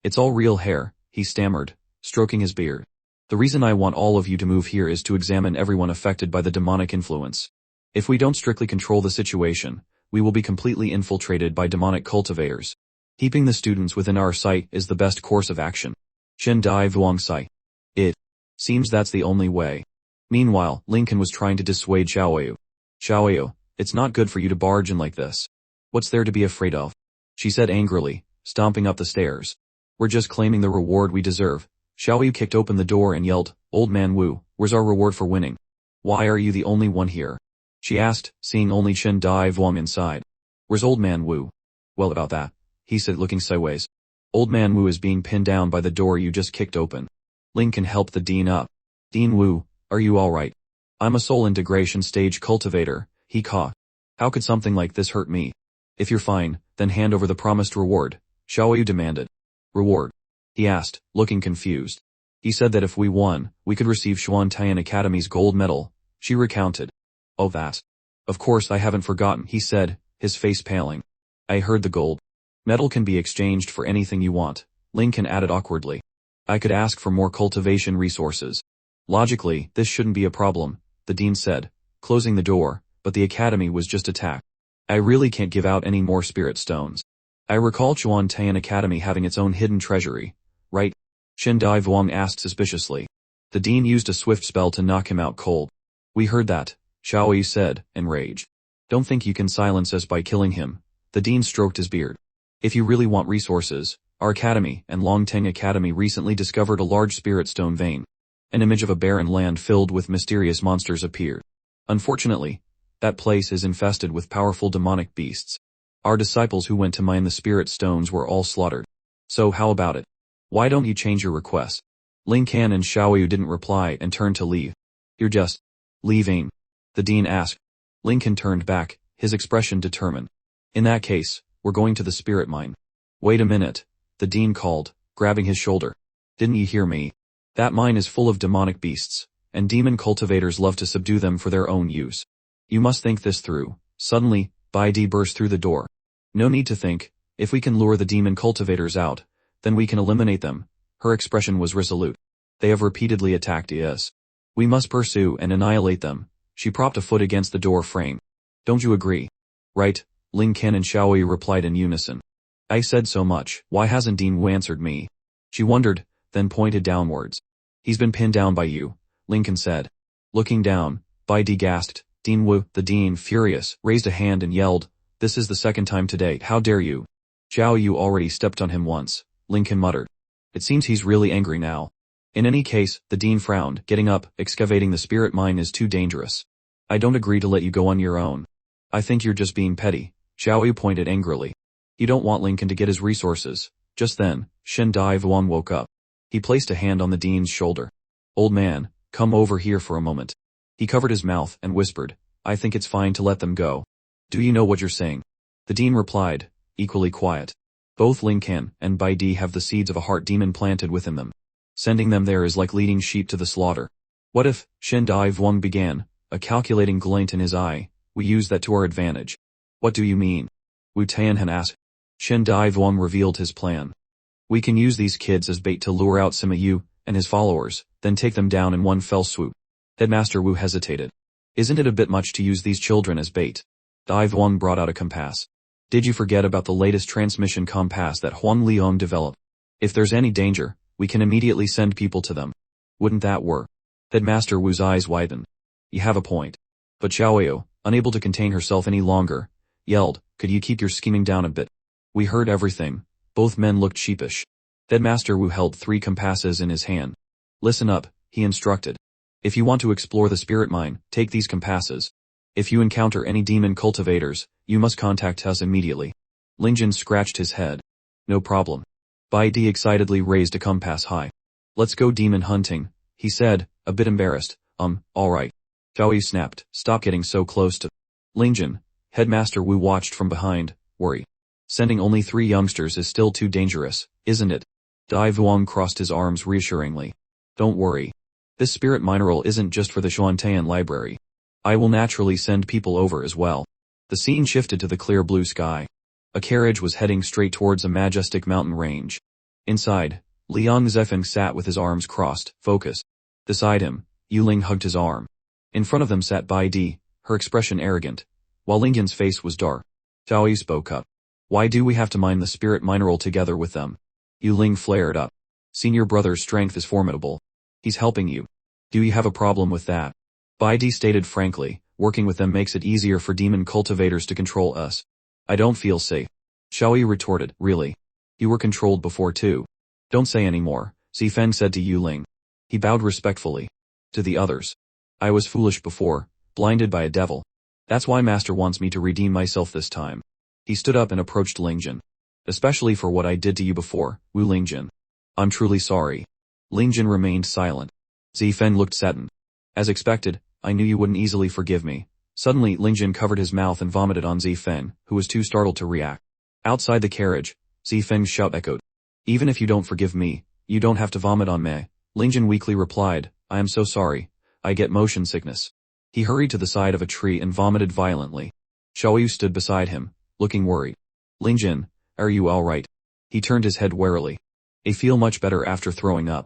It's all real hair, he stammered, stroking his beard. The reason I want all of you to move here is to examine everyone affected by the demonic influence. If we don't strictly control the situation, we will be completely infiltrated by demonic cultivators. Keeping the students within our sight is the best course of action. Shin Dai Vuong sighed. It seems that's the only way. Meanwhile, Lincoln was trying to dissuade Xiaoyu. Xiaoyu, it's not good for you to barge in like this. What's there to be afraid of? She said angrily, stomping up the stairs. We're just claiming the reward we deserve. Xiaoyu kicked open the door and yelled, Old man Wu, where's our reward for winning? Why are you the only one here? She asked, seeing only Shin Dai Vuong inside. Where's old man Wu? Well, about that, he said, looking sideways. Old man Wu is being pinned down by the door you just kicked open. Lincoln helped the dean up. Dean Wu, are you alright? I'm a soul integration stage cultivator, he caught. How could something like this hurt me? If you're fine, then hand over the promised reward, Xiaoyu demanded. Reward? He asked, looking confused. He said that if we won, we could receive Xuantian Academy's gold medal, she recounted. Oh that. Of course I haven't forgotten, he said, his face paling. I heard the gold medal can be exchanged for anything you want, Lincoln added awkwardly. I could ask for more cultivation resources. Logically, this shouldn't be a problem, the dean said, closing the door, but the academy was just attacked. I really can't give out any more spirit stones. I recall Xuantian Academy having its own hidden treasury, right? Shin Dai Vuong asked suspiciously. The dean used a swift spell to knock him out cold. We heard that, Xiaoyu said, enraged. Don't think you can silence us by killing him. The dean stroked his beard. If you really want resources, our academy and Longtan Academy recently discovered a large spirit stone vein. An image of a barren land filled with mysterious monsters appeared. Unfortunately, that place is infested with powerful demonic beasts. Our disciples who went to mine the spirit stones were all slaughtered. So how about it? Why don't you change your request? Ling Can and Xiaoyu didn't reply and turned to leave. You're just leaving? The dean asked. Lincoln turned back, his expression determined. In that case, we're going to the spirit mine. Wait a minute, the dean called, grabbing his shoulder. Didn't you hear me? That mine is full of demonic beasts, and demon cultivators love to subdue them for their own use. You must think this through. Suddenly, Bai Di burst through the door. No need to think, if we can lure the demon cultivators out, then we can eliminate them. Her expression was resolute. They have repeatedly attacked us. We must pursue and annihilate them. She propped a foot against the door frame. Don't you agree? Right, Ling Ken and Xiaoyu replied in unison. I said so much, why hasn't Dean Wu answered me? She wondered, then pointed downwards. He's been pinned down by you, Lincoln said. Looking down, Bai Di gasped. Dean Wu, the dean, furious, raised a hand and yelled, this is the second time today, how dare you? Xiaoyu already stepped on him once, Lincoln muttered. It seems he's really angry now. In any case, the dean frowned, getting up, excavating the spirit mine is too dangerous. I don't agree to let you go on your own. I think you're just being petty, Xiaoyu pointed angrily. You don't want Lincoln to get his resources. Just then, Shin Dai Vuong woke up. He placed a hand on the dean's shoulder. Old man, come over here for a moment. He covered his mouth and whispered, I think it's fine to let them go. Do you know what you're saying? The dean replied, equally quiet. Both Ling and Bid have the seeds of a heart demon planted within them. Sending them there is like leading sheep to the slaughter. What if, Shen Dai Vuong began, a calculating glint in his eye, we use that to our advantage? What do you mean? Wu Tianhan asked. Shen Dai Vuong revealed his plan. We can use these kids as bait to lure out Sima Yu and his followers, then take them down in one fell swoop. Headmaster Wu hesitated. Isn't it a bit much to use these children as bait? Dai Vuong brought out a compass. Did you forget about the latest transmission compass that Huang Liong developed? If there's any danger, we can immediately send people to them. Wouldn't that work? Headmaster Wu's eyes widened. You have a point. But Xiaoyu, unable to contain herself any longer, yelled, could you keep your scheming down a bit? We heard everything. Both men looked sheepish. Headmaster Wu held 3 compasses in his hand. Listen up, he instructed. If you want to explore the spirit mine, take these compasses. If you encounter any demon cultivators, you must contact us immediately. Ling Jin scratched his head. No problem. Bai Di excitedly raised a compass high. Let's go demon hunting, he said, a bit embarrassed. Alright. Xiao Yu snapped, stop getting so close to Ling Jin. Headmaster Wu watched from behind, worry. Sending only 3 youngsters is still too dangerous, isn't it? Dai Vuong crossed his arms reassuringly. Don't worry. This spirit mineral isn't just for the Xuantian library. I will naturally send people over as well. The scene shifted to the clear blue sky. A carriage was heading straight towards a majestic mountain range. Inside, Liang Zefeng sat with his arms crossed, focused. Beside him, Yuling hugged his arm. In front of them sat Bai Di, her expression arrogant, while Lingyan's face was dark. Xiao Yu spoke up. Why do we have to mine the spirit mineral together with them? Yuling flared up. Senior brother's strength is formidable. He's helping you. Do you have a problem with that? Bai Di stated frankly, working with them makes it easier for demon cultivators to control us. I don't feel safe. Xiao Yu retorted, really? You were controlled before too. Don't say any more, Zifeng said to Yuling. He bowed respectfully. To the others. I was foolish before, blinded by a devil. That's why Master wants me to redeem myself this time. He stood up and approached Lingjin. Especially for what I did to you before, Wu Lingjin. I'm truly sorry. Lingjin remained silent. Zifeng looked saddened. As expected, I knew you wouldn't easily forgive me. Suddenly Lingjin covered his mouth and vomited on Zifeng, who was too startled to react. Outside the carriage, Zifeng's shout echoed. Even if you don't forgive me, you don't have to vomit on me. Lingjin weakly replied, I am so sorry. I get motion sickness. He hurried to the side of a tree and vomited violently. Xiao Yu stood beside him, looking worried. Lingjin, are you alright? He turned his head warily. I feel much better after throwing up.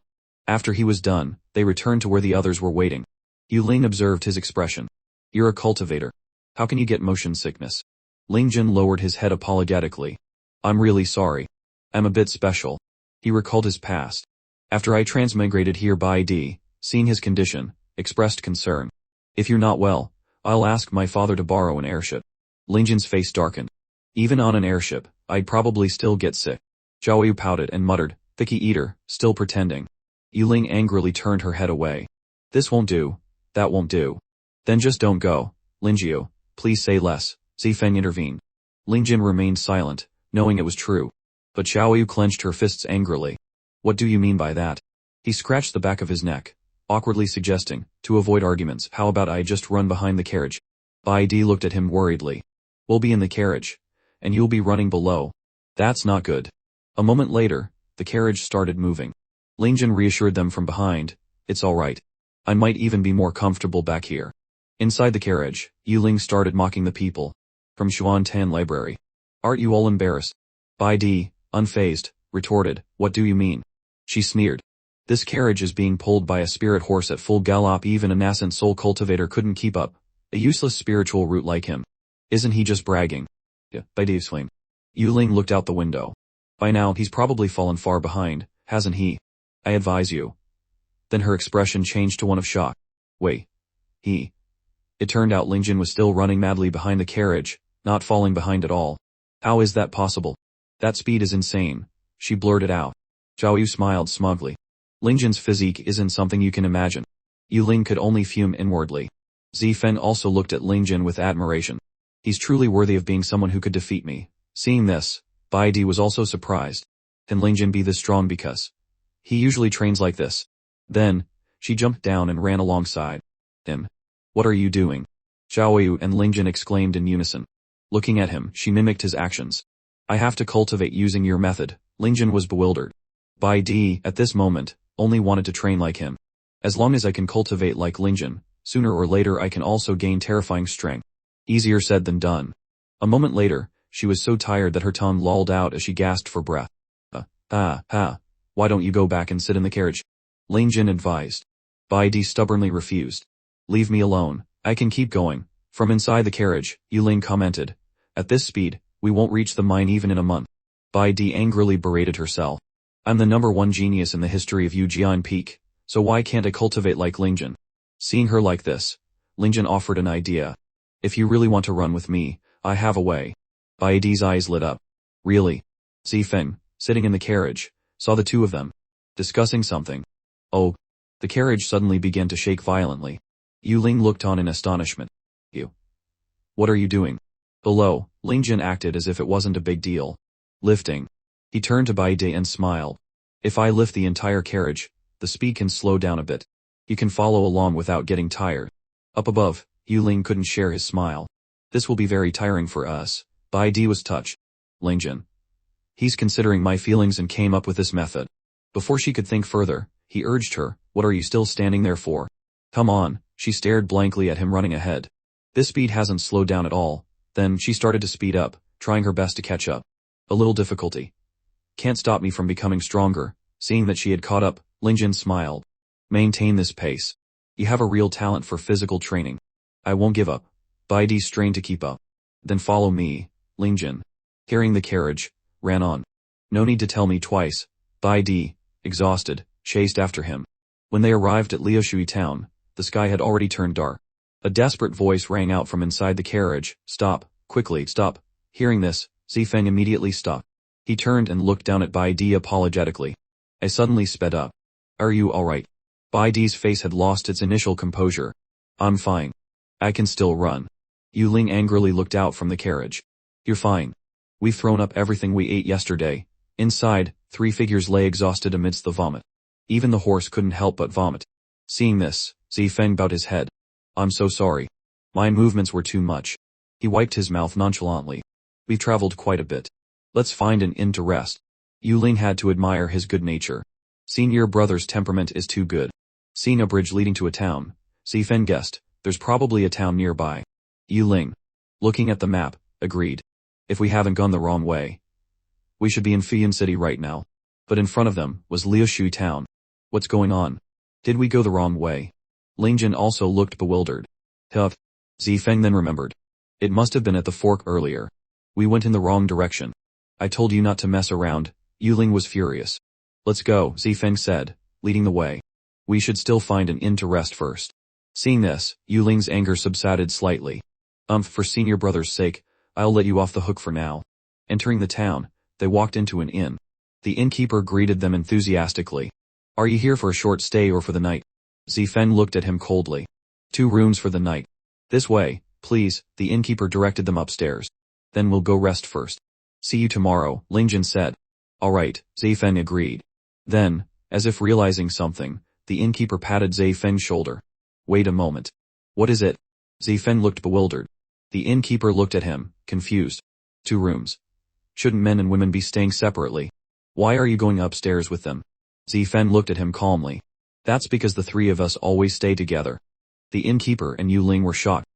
After he was done, they returned to where the others were waiting. Yuling observed his expression. You're a cultivator. How can you get motion sickness? Lingjin lowered his head apologetically. I'm really sorry. I'm a bit special. He recalled his past. After I transmigrated here by D, seeing his condition, expressed concern. If you're not well, I'll ask my father to borrow an airship. Lingjin's face darkened. Even on an airship, I'd probably still get sick. Zhao Yu pouted and muttered, picky eater, still pretending. Yuling angrily turned her head away. This won't do. That won't do. Then just don't go. Lingjiu, please say less. Zifeng intervened. Lingjin remained silent, knowing it was true. But Xiao Yu clenched her fists angrily. What do you mean by that? He scratched the back of his neck, awkwardly suggesting, to avoid arguments, how about I just run behind the carriage? Bai Di looked at him worriedly. We'll be in the carriage. And you'll be running below. That's not good. A moment later, the carriage started moving. Lingjin reassured them from behind, it's alright. I might even be more comfortable back here. Inside the carriage, Yuling started mocking the people. From Xuantan Library. Aren't you all embarrassed? Bai Di, unfazed, retorted, what do you mean? She sneered. This carriage is being pulled by a spirit horse at full gallop, even a nascent soul cultivator couldn't keep up. A useless spiritual root like him. Isn't he just bragging? Yeah, Bai Di exclaimed. Yuling looked out the window. By now he's probably fallen far behind, hasn't he? I advise you. Then her expression changed to one of shock. Wait. He. It turned out Lingjin was still running madly behind the carriage, not falling behind at all. How is that possible? That speed is insane, she blurted out. Zhao Yu smiled smugly. Lingjin's physique isn't something you can imagine. Yuling could only fume inwardly. Zifeng also looked at Lingjin with admiration. He's truly worthy of being someone who could defeat me. Seeing this, Bai Di was also surprised. Can Lingjin be this strong because he usually trains like this? Then, She jumped down and ran alongside him. What are you doing? Xiaoyu and Ling Jin exclaimed in unison. Looking at him, she mimicked his actions. I have to cultivate using your method. Ling Jin was bewildered. Bai Di, at this moment, only wanted to train like him. As long as I can cultivate like Ling Jin, sooner or later I can also gain terrifying strength. Easier said than done. A moment later, she was so tired that her tongue lolled out as she gasped for breath. Why don't you go back and sit in the carriage? Ling Jin advised. Bai Di stubbornly refused. Leave me alone, I can keep going. From inside the carriage, Yuling commented. At this speed, we won't reach the mine even in a month. Bai Di angrily berated herself. I'm the #1 genius in the history of Yujian Peak, so why can't I cultivate like Ling Jin? Seeing her like this, Ling Jin offered an idea. If you really want to run with me, I have a way. Bai Di's eyes lit up. Really? Zifeng, sitting in the carriage, saw the two of them discussing something. Oh. The carriage suddenly began to shake violently. Yu Ling looked on in astonishment. You. What are you doing? Below, Ling Jin acted as if it wasn't a big deal. Lifting. He turned to Bai Di and smiled. If I lift the entire carriage, the speed can slow down a bit. You can follow along without getting tired. Up above, Yu Ling couldn't share his smile. This will be very tiring for us. Bai Di was touched. Ling Jin. He's considering my feelings and came up with this method. Before she could think further, he urged her, what are you still standing there for? Come on, she stared blankly at him running ahead. This speed hasn't slowed down at all. Then she started to speed up, trying her best to catch up. A little difficulty. Can't stop me from becoming stronger. Seeing that she had caught up, Ling Jin smiled. Maintain this pace. You have a real talent for physical training. I won't give up. Bai Di strained to keep up. Then follow me, Ling Jin. Carrying the carriage, ran on. No need to tell me twice. Bai Di, exhausted, chased after him. When they arrived at Liushui town, the sky had already turned dark. A desperate voice rang out from inside the carriage. Stop, quickly, stop. Hearing this, Zifeng immediately stopped. He turned and looked down at Bai Di apologetically. I suddenly sped up. Are you alright? Bai Di's face had lost its initial composure. I'm fine. I can still run. Yu Ling angrily looked out from the carriage. You're fine. We've thrown up everything we ate yesterday. Inside, 3 figures lay exhausted amidst the vomit. Even the horse couldn't help but vomit. Seeing this, Zifeng bowed his head. I'm so sorry. My movements were too much. He wiped his mouth nonchalantly. We've traveled quite a bit. Let's find an inn to rest. Yu Ling had to admire his good nature. Seeing your brother's temperament is too good. Seeing a bridge leading to a town, Zifeng guessed, there's probably a town nearby. Yu Ling, looking at the map, agreed. If we haven't gone the wrong way, we should be in Fian City right now. But in front of them was Liushui town. What's going on? Did we go the wrong way? Ling Jin also looked bewildered. Huff. Zifeng then remembered. It must have been at the fork earlier. We went in the wrong direction. I told you not to mess around. Yu Ling was furious. Let's go, Zifeng said, leading the way. We should still find an inn to rest first. Seeing this, Yu Ling's anger subsided slightly. For senior brother's sake, I'll let you off the hook for now. Entering the town, they walked into an inn. The innkeeper greeted them enthusiastically. Are you here for a short stay or for the night? Zifeng looked at him coldly. 2 rooms for the night. This way, please, the innkeeper directed them upstairs. Then we'll go rest first. See you tomorrow, Ling Jin said. Alright, Zifeng agreed. Then, as if realizing something, the innkeeper patted Zifeng's shoulder. Wait a moment. What is it? Zifeng looked bewildered. The innkeeper looked at him, confused. 2 rooms. Shouldn't men and women be staying separately? Why are you going upstairs with them? Zifeng looked at him calmly. That's because the 3 of us always stay together. The innkeeper and Yu Ling were shocked.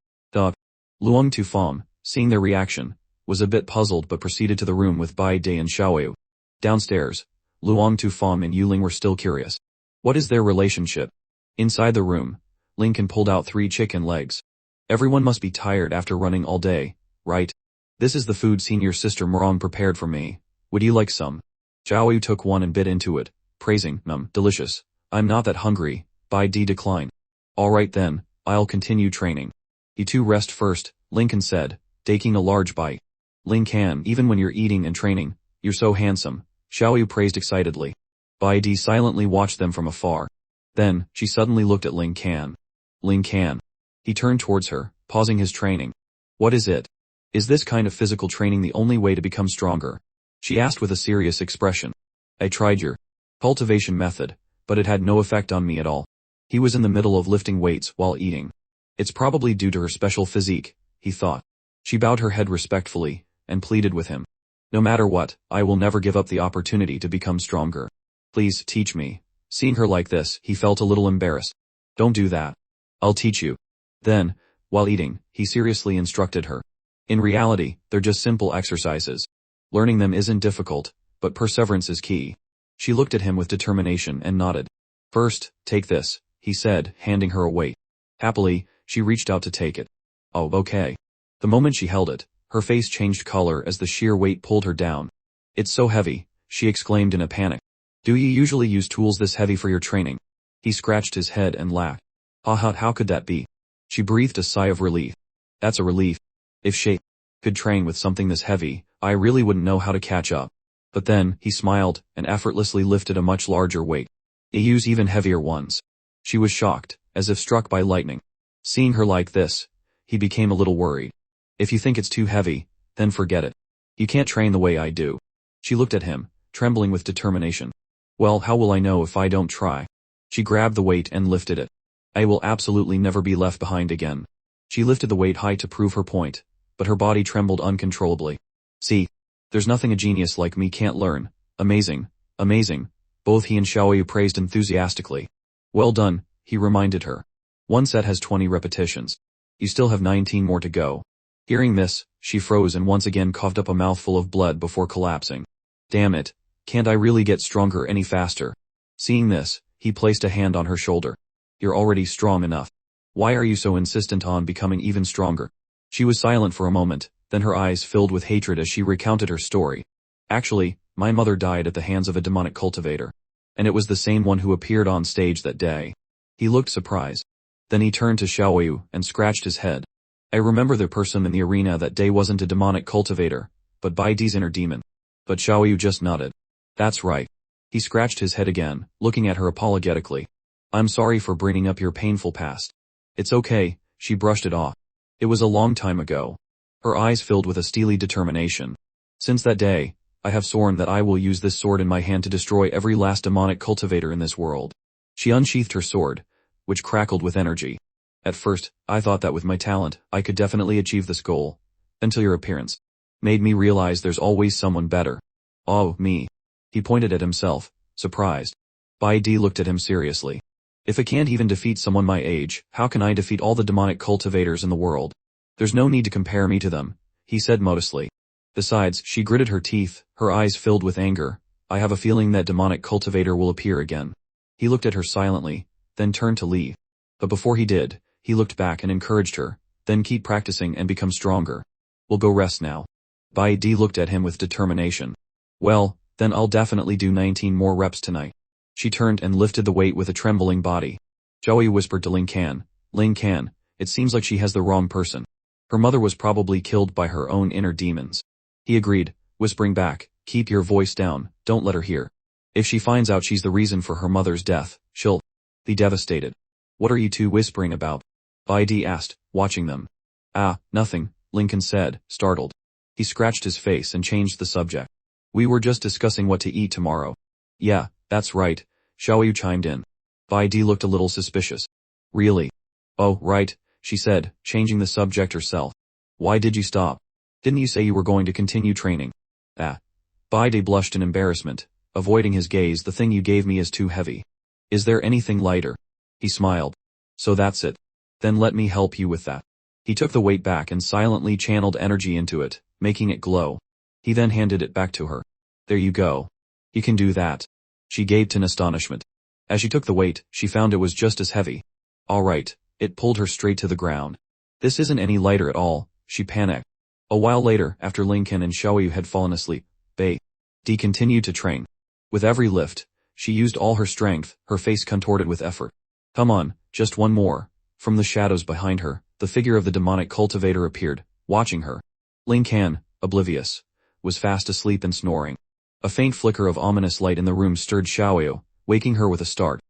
Luang Tufang, seeing their reaction, was a bit puzzled but proceeded to the room with Bai Di and Xiaoyu. Downstairs, Luang Tufang and Yu Ling were still curious. What is their relationship? Inside the room, Lincoln pulled out 3 chicken legs. Everyone must be tired after running all day, right? This is the food senior sister Morong prepared for me. Would you like some? Xiaoyu took one and bit into it, praising, delicious. I'm not that hungry. Bai Di declined. Alright then, I'll continue training. You 2 rest first, Lincoln said, taking a large bite. Ling Can, even when you're eating and training, you're so handsome, Xiaoyu praised excitedly. Bai Di silently watched them from afar. Then, she suddenly looked at Ling Can. Ling Can. He turned towards her, pausing his training. What is it? Is this kind of physical training the only way to become stronger? She asked with a serious expression. I tried your cultivation method, but it had no effect on me at all. He was in the middle of lifting weights while eating. It's probably due to her special physique, he thought. She bowed her head respectfully, and pleaded with him. No matter what, I will never give up the opportunity to become stronger. Please, teach me. Seeing her like this, he felt a little embarrassed. Don't do that. I'll teach you. Then, while eating, he seriously instructed her. In reality, they're just simple exercises. Learning them isn't difficult, but perseverance is key. She looked at him with determination and nodded. First, take this, he said, handing her a weight. Happily, she reached out to take it. Oh, okay. The moment she held it, her face changed color as the sheer weight pulled her down. It's so heavy, she exclaimed in a panic. Do you usually use tools this heavy for your training? He scratched his head and laughed. How could that be? She breathed a sigh of relief. That's a relief. If she could train with something this heavy, I really wouldn't know how to catch up. But then, he smiled, and effortlessly lifted a much larger weight. I use even heavier ones. She was shocked, as if struck by lightning. Seeing her like this, he became a little worried. If you think it's too heavy, then forget it. You can't train the way I do. She looked at him, trembling with determination. Well, how will I know if I don't try? She grabbed the weight and lifted it. I will absolutely never be left behind again. She lifted the weight high to prove her point, but her body trembled uncontrollably. See, there's nothing a genius like me can't learn. Amazing, amazing. Both he and Xiaoyu praised enthusiastically. Well done, he reminded her. One set has 20 repetitions. You still have 19 more to go. Hearing this, she froze and once again coughed up a mouthful of blood before collapsing. Damn it, can't I really get stronger any faster? Seeing this, he placed a hand on her shoulder. You're already strong enough. Why are you so insistent on becoming even stronger? She was silent for a moment, then her eyes filled with hatred as she recounted her story. Actually, my mother died at the hands of a demonic cultivator. And it was the same one who appeared on stage that day. He looked surprised. Then he turned to Xiaoyu and scratched his head. I remember the person in the arena that day wasn't a demonic cultivator, but Baidi's inner demon. But Xiaoyu just nodded. That's right. He scratched his head again, looking at her apologetically. I'm sorry for bringing up your painful past. It's okay, she brushed it off. It was a long time ago. Her eyes filled with a steely determination. Since that day, I have sworn that I will use this sword in my hand to destroy every last demonic cultivator in this world. She unsheathed her sword, which crackled with energy. At first, I thought that with my talent, I could definitely achieve this goal. Until your appearance made me realize there's always someone better. Oh, me. He pointed at himself, surprised. Baidi looked at him seriously. If I can't even defeat someone my age, how can I defeat all the demonic cultivators in the world? There's no need to compare me to them, he said modestly. Besides, she gritted her teeth, her eyes filled with anger. I have a feeling that demonic cultivator will appear again. He looked at her silently, then turned to leave. But before he did, he looked back and encouraged her, then keep practicing and become stronger. We'll go rest now. Baidi looked at him with determination. Well, then I'll definitely do 19 more reps tonight. She turned and lifted the weight with a trembling body. Joey whispered to Ling Can, it seems like she has the wrong person. Her mother was probably killed by her own inner demons. He agreed, whispering back, keep your voice down, don't let her hear. If she finds out she's the reason for her mother's death, she'll be devastated. What are you two whispering about? Baidi asked, watching them. Nothing, Lincoln said, startled. He scratched his face and changed the subject. We were just discussing what to eat tomorrow. Yeah, that's right, Xiaoyu chimed in. Baidi looked a little suspicious. Really? Oh, right, she said, changing the subject herself. Why did you stop? Didn't you say you were going to continue training? Baidi blushed in embarrassment, avoiding his gaze. The thing you gave me is too heavy. Is there anything lighter? He smiled. So that's it. Then let me help you with that. He took the weight back and silently channeled energy into it, making it glow. He then handed it back to her. There you go. You can do that. She gaped in astonishment. As she took the weight, she found it was just as heavy. All right, it pulled her straight to the ground. This isn't any lighter at all, she panicked. A while later, after Lincoln and Xiaoyu had fallen asleep, Baidi continued to train. With every lift, she used all her strength, her face contorted with effort. Come on, just one more. From the shadows behind her, the figure of the demonic cultivator appeared, watching her. Lincoln, oblivious, was fast asleep and snoring. A faint flicker of ominous light in the room stirred Xiaoyu, waking her with a start.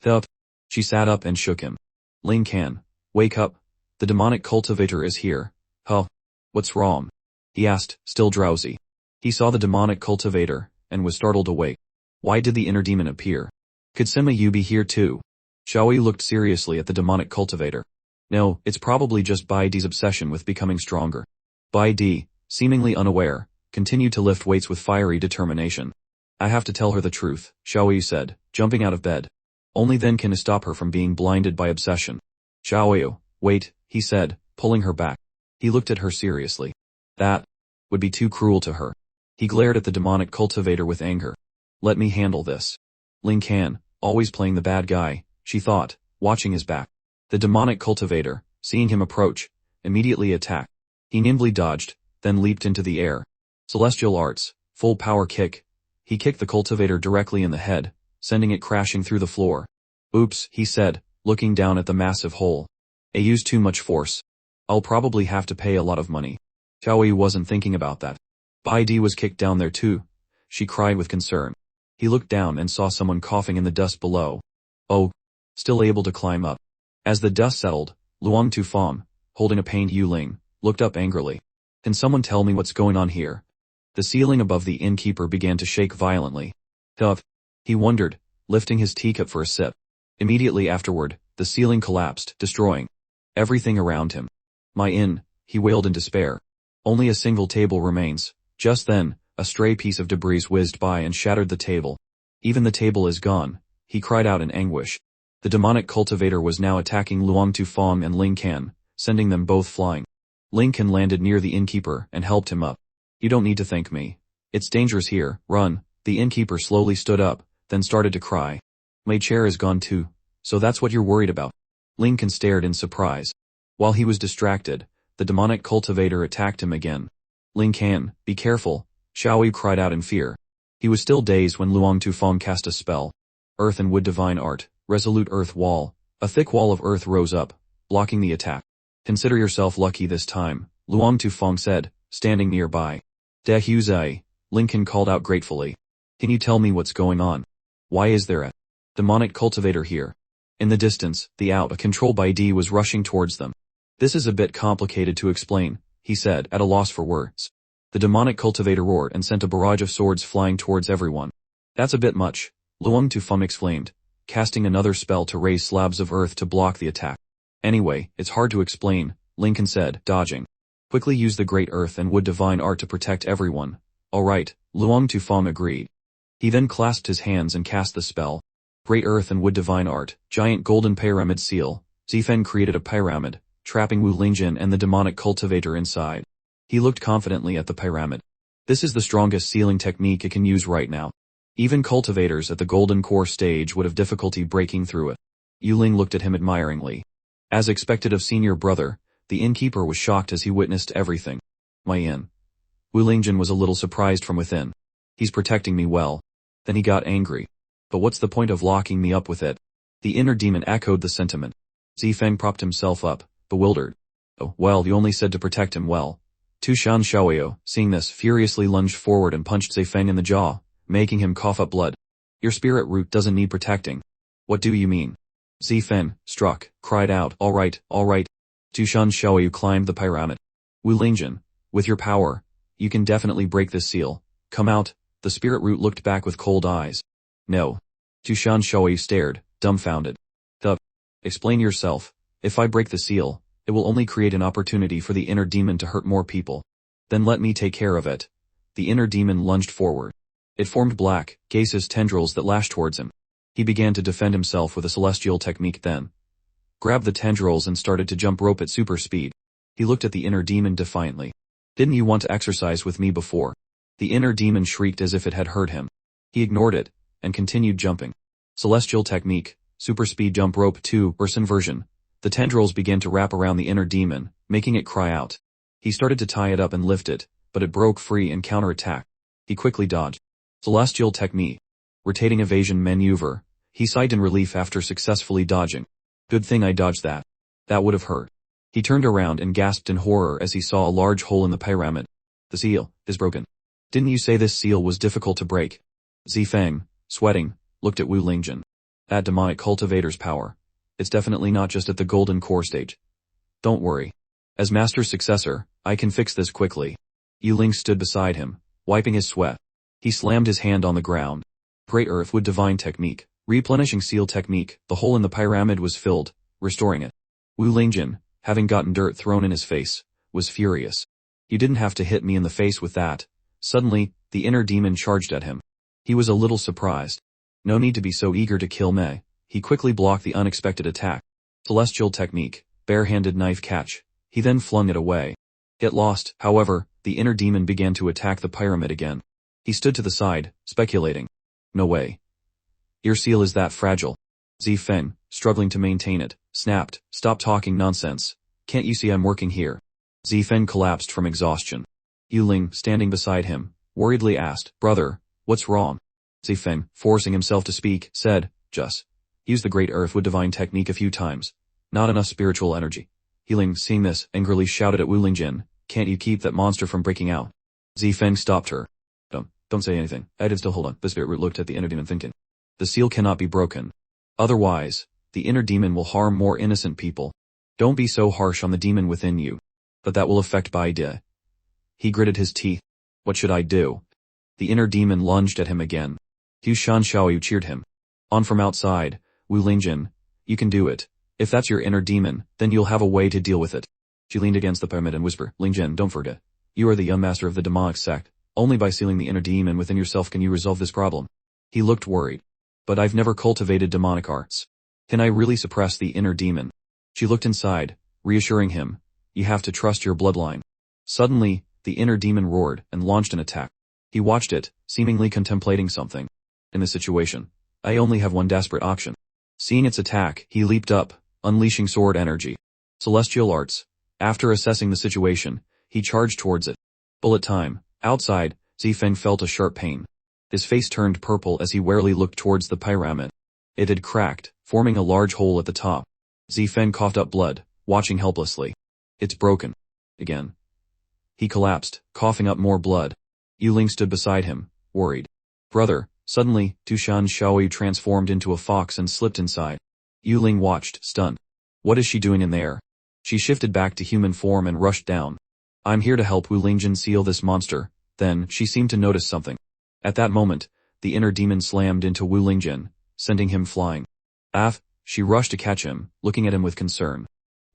Up. She sat up and shook him. Lincoln, wake up. The demonic cultivator is here. Huh? What's wrong? He asked, still drowsy. He saw the demonic cultivator, and was startled awake. Why did the inner demon appear? Could Sima Yu be here too? Xiaoyu looked seriously at the demonic cultivator. No, it's probably just Bai Di's obsession with becoming stronger. Bai Di, seemingly unaware, continued to lift weights with fiery determination. I have to tell her the truth, Xiaoyu said, jumping out of bed. Only then can I stop her from being blinded by obsession. Xiaoyu, wait, he said, pulling her back. He looked at her seriously. That would be too cruel to her. He glared at the demonic cultivator with anger. Let me handle this. Ling Can, always playing the bad guy, she thought, watching his back. The demonic cultivator, seeing him approach, immediately attacked. He nimbly dodged, then leaped into the air. Celestial arts, full power kick. He kicked the cultivator directly in the head, sending it crashing through the floor. Oops, he said, looking down at the massive hole. I used too much force. I'll probably have to pay a lot of money. Xiaoyu wasn't thinking about that. Bai Di was kicked down there too. She cried with concern. He looked down and saw someone coughing in the dust below. Oh, still able to climb up. As the dust settled, Luang Tufang, holding a pained Yuling, looked up angrily. Can someone tell me what's going on here? The ceiling above the innkeeper began to shake violently. Huff. He wondered, lifting his teacup for a sip. Immediately afterward, the ceiling collapsed, destroying everything around him. My inn, he wailed in despair. Only a single table remains. Just then, a stray piece of debris whizzed by and shattered the table. Even the table is gone, he cried out in anguish. The demonic cultivator was now attacking Luang Tufang and Ling Can, sending them both flying. Ling Can landed near the innkeeper and helped him up. You don't need to thank me. It's dangerous here, run. The innkeeper slowly stood up, then started to cry. My chair is gone too. So that's what you're worried about. Ling Can stared in surprise. While he was distracted, the demonic cultivator attacked him again. Ling Can, be careful, Xiaoyu cried out in fear. He was still dazed when Luang Tufang cast a spell. Earth and Wood Divine Art, Resolute Earth Wall. A thick wall of earth rose up, blocking the attack. Consider yourself lucky this time, Luang Tufang said, standing nearby. De Huzai, Ling Can called out gratefully. Can you tell me what's going on? Why is there a demonic cultivator here? In the distance, the out-of-control Bai Di was rushing towards them. This is a bit complicated to explain, he said, at a loss for words. The demonic cultivator roared and sent a barrage of swords flying towards everyone. That's a bit much, Luang Tufang exclaimed, casting another spell to raise slabs of earth to block the attack. Anyway, it's hard to explain, Ling Can said, dodging. Quickly use the Great Earth and Wood Divine Art to protect everyone. Alright, Luang Tufang agreed. He then clasped his hands and cast the spell. Great Earth and Wood Divine Art, Giant Golden Pyramid Seal. Zifeng created a pyramid, trapping Wu Lingjin and the demonic cultivator inside. He looked confidently at the pyramid. This is the strongest sealing technique it can use right now. Even cultivators at the Golden Core stage would have difficulty breaking through it. Yuling looked at him admiringly. As expected of senior brother, the innkeeper was shocked as he witnessed everything. My inn. Wu Lingjin was a little surprised from within. He's protecting me well. Then he got angry. But what's the point of locking me up with it? The inner demon echoed the sentiment. Zifeng propped himself up, bewildered. Oh, well, you only said to protect him well. Tushan Xiaoyu, seeing this, furiously lunged forward and punched Zifeng in the jaw, making him cough up blood. Your spirit root doesn't need protecting. What do you mean? Zifeng, struck, cried out, all right. Tushan Xiaoyu climbed the pyramid. Wu Lingjin, with your power, you can definitely break this seal. Come out. The spirit root looked back with cold eyes. No. Tushan Xiaoyu stared, dumbfounded. Explain yourself. If I break the seal, it will only create an opportunity for the inner demon to hurt more people. Then let me take care of it. The inner demon lunged forward. It formed black, gaseous tendrils that lashed towards him. He began to defend himself with a celestial technique then. Grabbed the tendrils and started to jump rope at super speed. He looked at the inner demon defiantly. Didn't you want to exercise with me before? The inner demon shrieked as if it had hurt him. He ignored it, and continued jumping. Celestial technique, super speed jump rope 2, Urson version. The tendrils began to wrap around the inner demon, making it cry out. He started to tie it up and lift it, but it broke free and counterattacked. He quickly dodged. Celestial technique. Rotating evasion maneuver. He sighed in relief after successfully dodging. Good thing I dodged that. That would have hurt. He turned around and gasped in horror as he saw a large hole in the pyramid. The seal is broken. Didn't you say this seal was difficult to break? Zifeng, sweating, looked at Wu Lingjin. That demonic cultivator's power. It's definitely not just at the Golden Core stage. Don't worry. As Master's successor, I can fix this quickly. Yu Ling stood beside him, wiping his sweat. He slammed his hand on the ground. Great Earth Wood Divine Technique, Replenishing seal technique, the hole in the pyramid was filled, restoring it. Wuang Jin, having gotten dirt thrown in his face, was furious. You didn't have to hit me in the face with that. Suddenly, the inner demon charged at him. He was a little surprised. No need to be so eager to kill me. He quickly blocked the unexpected attack. Celestial technique, bare-handed knife catch. He then flung it away. It lost, however, the inner demon began to attack the pyramid again. He stood to the side, speculating. No way. Your seal is that fragile. Zifeng, struggling to maintain it, snapped, stop talking nonsense. Can't you see I'm working here? Zifeng collapsed from exhaustion. Yuling, standing beside him, worriedly asked, Brother, what's wrong? Zifeng, forcing himself to speak, said, Just use the great earthwood divine technique a few times. Not enough spiritual energy. Yuling, seeing this, angrily shouted at Wuang Jin, Can't you keep that monster from breaking out? Zifeng stopped her. Don't say anything. I did still hold on. The spirit root looked at the inner demon thinking. The seal cannot be broken. Otherwise, the inner demon will harm more innocent people. Don't be so harsh on the demon within you. But that will affect Bai De. He gritted his teeth. What should I do? The inner demon lunged at him again. Hu Shan Xiaoyu cheered him. On from outside, Wuang Jin. You can do it. If that's your inner demon, then you'll have a way to deal with it. She leaned against the pyramid and whispered, Ling Jin, don't forget. You are the young master of the demonic sect. Only by sealing the inner demon within yourself can you resolve this problem. He looked worried. But I've never cultivated demonic arts. Can I really suppress the inner demon? She looked inside, reassuring him. You have to trust your bloodline. Suddenly, the inner demon roared and launched an attack. He watched it, seemingly contemplating something. In this situation, I only have one desperate option. Seeing its attack, he leaped up, unleashing sword energy. Celestial arts. After assessing the situation, he charged towards it. Bullet time. Outside, Zifeng felt a sharp pain. His face turned purple as he warily looked towards the pyramid. It had cracked, forming a large hole at the top. Zifeng coughed up blood, watching helplessly. It's broken. Again. He collapsed, coughing up more blood. Yuling stood beside him, worried. Brother, suddenly, Tushan Xiaoyu transformed into a fox and slipped inside. Yuling watched, stunned. What is she doing in there? She shifted back to human form and rushed down. I'm here to help Wuang Jin seal this monster. Then, she seemed to notice something. At that moment, the inner demon slammed into Wuang Jin, sending him flying. She rushed to catch him, looking at him with concern.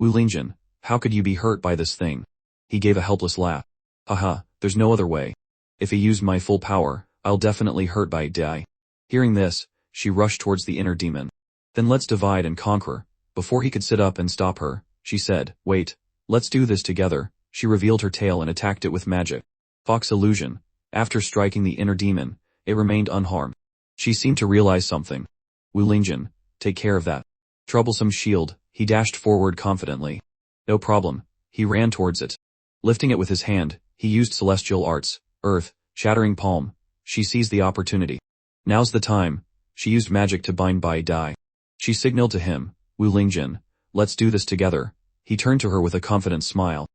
Wuang Jin, how could you be hurt by this thing? He gave a helpless laugh. Haha, there's no other way. If he used my full power, I'll definitely hurt Bai De. Hearing this, she rushed towards the inner demon. Then let's divide and conquer. Before he could sit up and stop her, she said, Wait, let's do this together. She revealed her tail and attacked it with magic. Fox illusion. After striking the inner demon, it remained unharmed. She seemed to realize something. Wuang Jin, take care of that troublesome shield. He dashed forward confidently. No problem. He ran towards it. Lifting it with his hand, he used celestial arts, earth, shattering palm. She seized the opportunity. Now's the time. She used magic to bind Bai De. She signaled to him, Wuang Jin, let's do this together. He turned to her with a confident smile.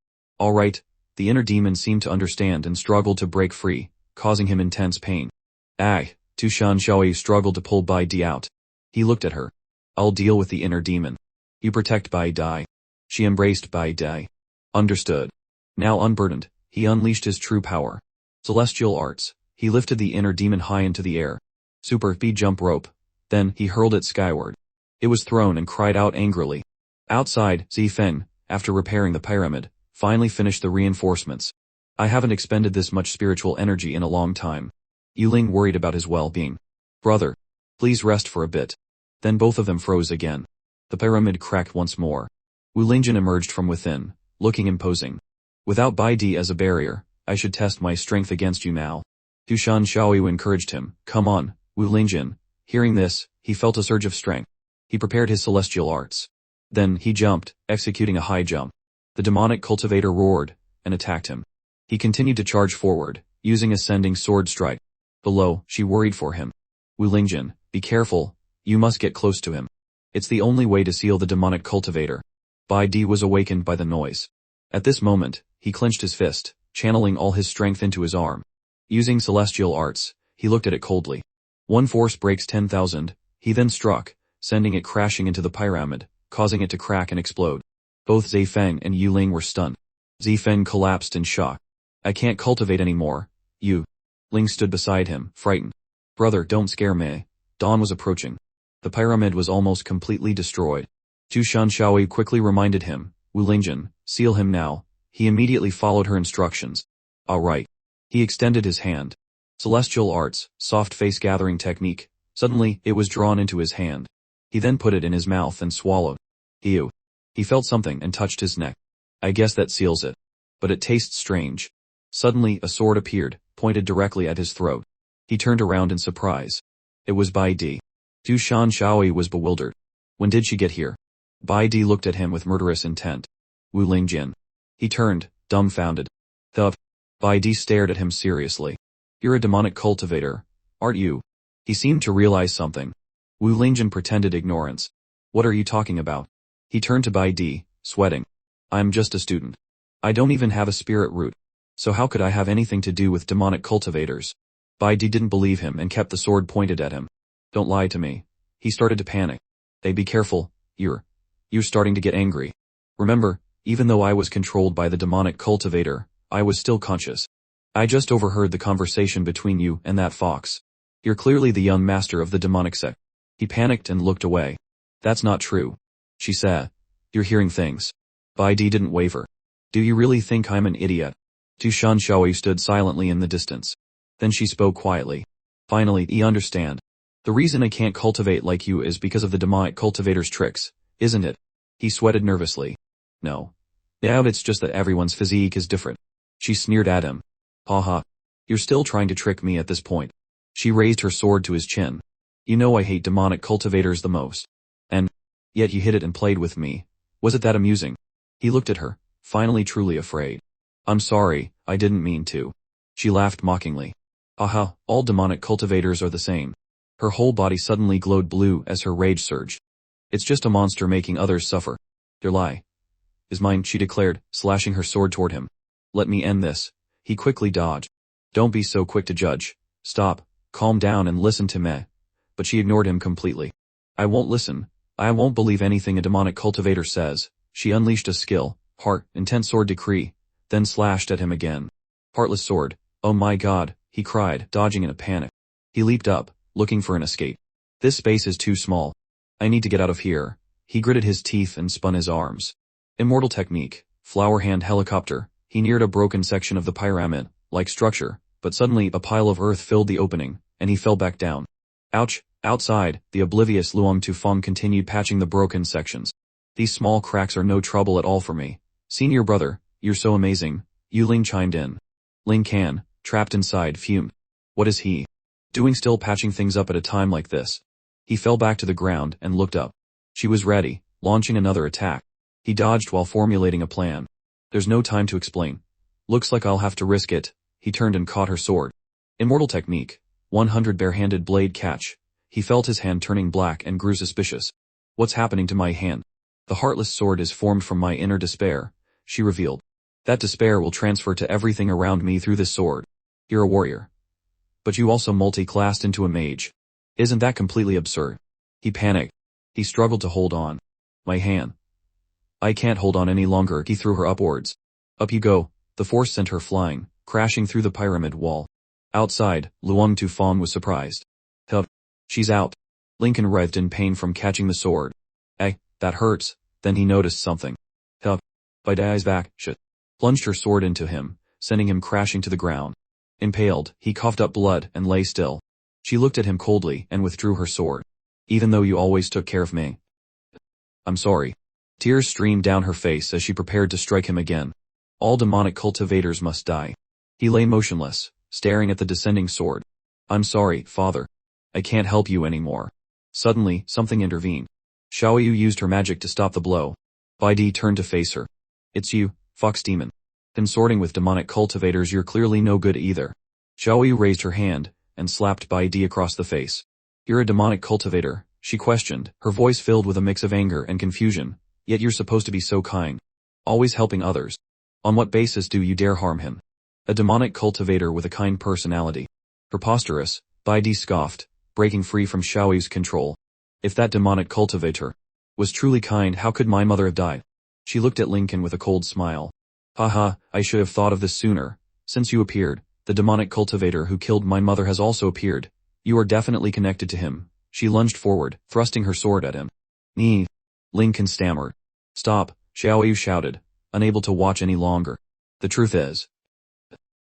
All right. The inner demon seemed to understand and struggled to break free, causing him intense pain. Tushan Xiaoyu struggled to pull Bai De out. He looked at her. I'll deal with the inner demon. You protect Bai De. She embraced Bai De. Understood. Now unburdened, he unleashed his true power. Celestial arts. He lifted the inner demon high into the air. Super speed jump rope. Then, he hurled it skyward. It was thrown and cried out angrily. Outside, Zifeng, after repairing the pyramid, finally finished the reinforcements. I haven't expended this much spiritual energy in a long time. Yuling worried about his well-being. Brother, please rest for a bit. Then both of them froze again. The pyramid cracked once more. Wuang Jin emerged from within, looking imposing. Without Bai De as a barrier, I should test my strength against you now. Tushan Xiaoyu encouraged him. Come on, Wuang Jin. Hearing this, he felt a surge of strength. He prepared his celestial arts. Then, he jumped, executing a high jump. The demonic cultivator roared, and attacked him. He continued to charge forward, using ascending sword strike. Below, she worried for him. Wuang Jin, be careful, you must get close to him. It's the only way to seal the demonic cultivator. Bai De was awakened by the noise. At this moment, he clenched his fist, channeling all his strength into his arm. Using celestial arts, he looked at it coldly. One force breaks 10,000, he then struck, sending it crashing into the pyramid, causing it to crack and explode. Both Zifeng and Yuling were stunned. Zifeng collapsed in shock. I can't cultivate anymore. You. Ling stood beside him, frightened. Brother, don't scare me. Dawn was approaching. The pyramid was almost completely destroyed. Zhu Shanshaoyi quickly reminded him, Wu Lingjin, seal him now. He immediately followed her instructions. All right. He extended his hand. Celestial arts, soft face gathering technique. Suddenly, it was drawn into his hand. He then put it in his mouth and swallowed. Ew. He felt something and touched his neck. I guess that seals it. But it tastes strange. Suddenly, a sword appeared, pointed directly at his throat. He turned around in surprise. It was Bai Di. Zhu Shanshaoyi was bewildered. When did she get here? Bai Di looked at him with murderous intent. Wu Lingjin. He turned, dumbfounded. Bai Di stared at him seriously. You're a demonic cultivator, aren't you? He seemed to realize something. Wu Lingjin pretended ignorance. What are you talking about? He turned to Bai Di, sweating. I'm just a student. I don't even have a spirit root. So how could I have anything to do with demonic cultivators? Bai Di didn't believe him and kept the sword pointed at him. Don't lie to me. He started to panic. Hey, be careful, you're starting to get angry. Remember, even though I was controlled by the demonic cultivator, I was still conscious. I just overheard the conversation between you and that fox. You're clearly the young master of the demonic sect. He panicked and looked away. That's not true. She said. You're hearing things. Bai Di didn't waver. Do you really think I'm an idiot? Zhu Shanshaoyi stood silently in the distance. Then she spoke quietly. Finally, you understand. The reason I can't cultivate like you is because of the demonic cultivator's tricks, isn't it? He sweated nervously. No. Yeah, it's just that everyone's physique is different. She sneered at him. Haha. You're still trying to trick me at this point. She raised her sword to his chin. You know I hate demonic cultivators the most. And yet you hid it and played with me. Was it that amusing? He looked at her, finally truly afraid. I'm sorry, I didn't mean to. She laughed mockingly. Haha, all demonic cultivators are the same. Her whole body suddenly glowed blue as her rage surged. It's just a monster making others suffer. Their lie is mine, she declared, slashing her sword toward him. Let me end this. He quickly dodged. Don't be so quick to judge. Stop, calm down and listen to me. But she ignored him completely. I won't listen. I won't believe anything a demonic cultivator says. She unleashed a skill, heart, intense sword decree, then slashed at him again. Heartless sword. Oh my god, he cried, dodging in a panic. He leaped up, looking for an escape. This space is too small. I need to get out of here. He gritted his teeth and spun his arms. Immortal technique, flower hand helicopter. He neared a broken section of the pyramid-like structure, but suddenly a pile of earth filled the opening, and he fell back down. Ouch! Outside, the oblivious Luang Tufeng continued patching the broken sections. These small cracks are no trouble at all for me. Senior brother, you're so amazing, Yu Ling chimed in. Ling Can, trapped inside, fumed. What is he doing still patching things up at a time like this? He fell back to the ground and looked up. She was ready, launching another attack. He dodged while formulating a plan. There's no time to explain. Looks like I'll have to risk it. He turned and caught her sword. Immortal technique, 100 bare-handed blade catch. He felt his hand turning black and grew suspicious. What's happening to my hand? The heartless sword is formed from my inner despair, she revealed. That despair will transfer to everything around me through this sword. You're a warrior. But you also multi-classed into a mage. Isn't that completely absurd? He panicked. He struggled to hold on. My hand. I can't hold on any longer. He threw her upwards. Up you go. The force sent her flying, crashing through the pyramid wall. Outside, Luang Tufeng was surprised. Hup. She's out. Lincoln writhed in pain from catching the sword. That hurts. Then he noticed something. Hup. By Dai's back, shit. Plunged her sword into him, sending him crashing to the ground. Impaled, he coughed up blood and lay still. She looked at him coldly and withdrew her sword. Even though you always took care of me. I'm sorry. Tears streamed down her face as she prepared to strike him again. All demonic cultivators must die. He lay motionless, staring at the descending sword. I'm sorry, father. I can't help you anymore. Suddenly, something intervened. Xiaoyu used her magic to stop the blow. Bai Di turned to face her. It's you, fox demon. Consorting with demonic cultivators, you're clearly no good either. Xiaoyu raised her hand and slapped Bai Di across the face. You're a demonic cultivator, she questioned, her voice filled with a mix of anger and confusion. Yet you're supposed to be so kind. Always helping others. On what basis do you dare harm him? A demonic cultivator with a kind personality. Preposterous, Bai Di scoffed, breaking free from Xiaoyu's control. If that demonic cultivator was truly kind, how could my mother have died? She looked at Lincoln with a cold smile. Haha, I should have thought of this sooner. Since you appeared, the demonic cultivator who killed my mother has also appeared. You are definitely connected to him. She lunged forward, thrusting her sword at him. "Nee." Lincoln stammered. "Stop," Xiaoyu shouted, unable to watch any longer. "The truth is,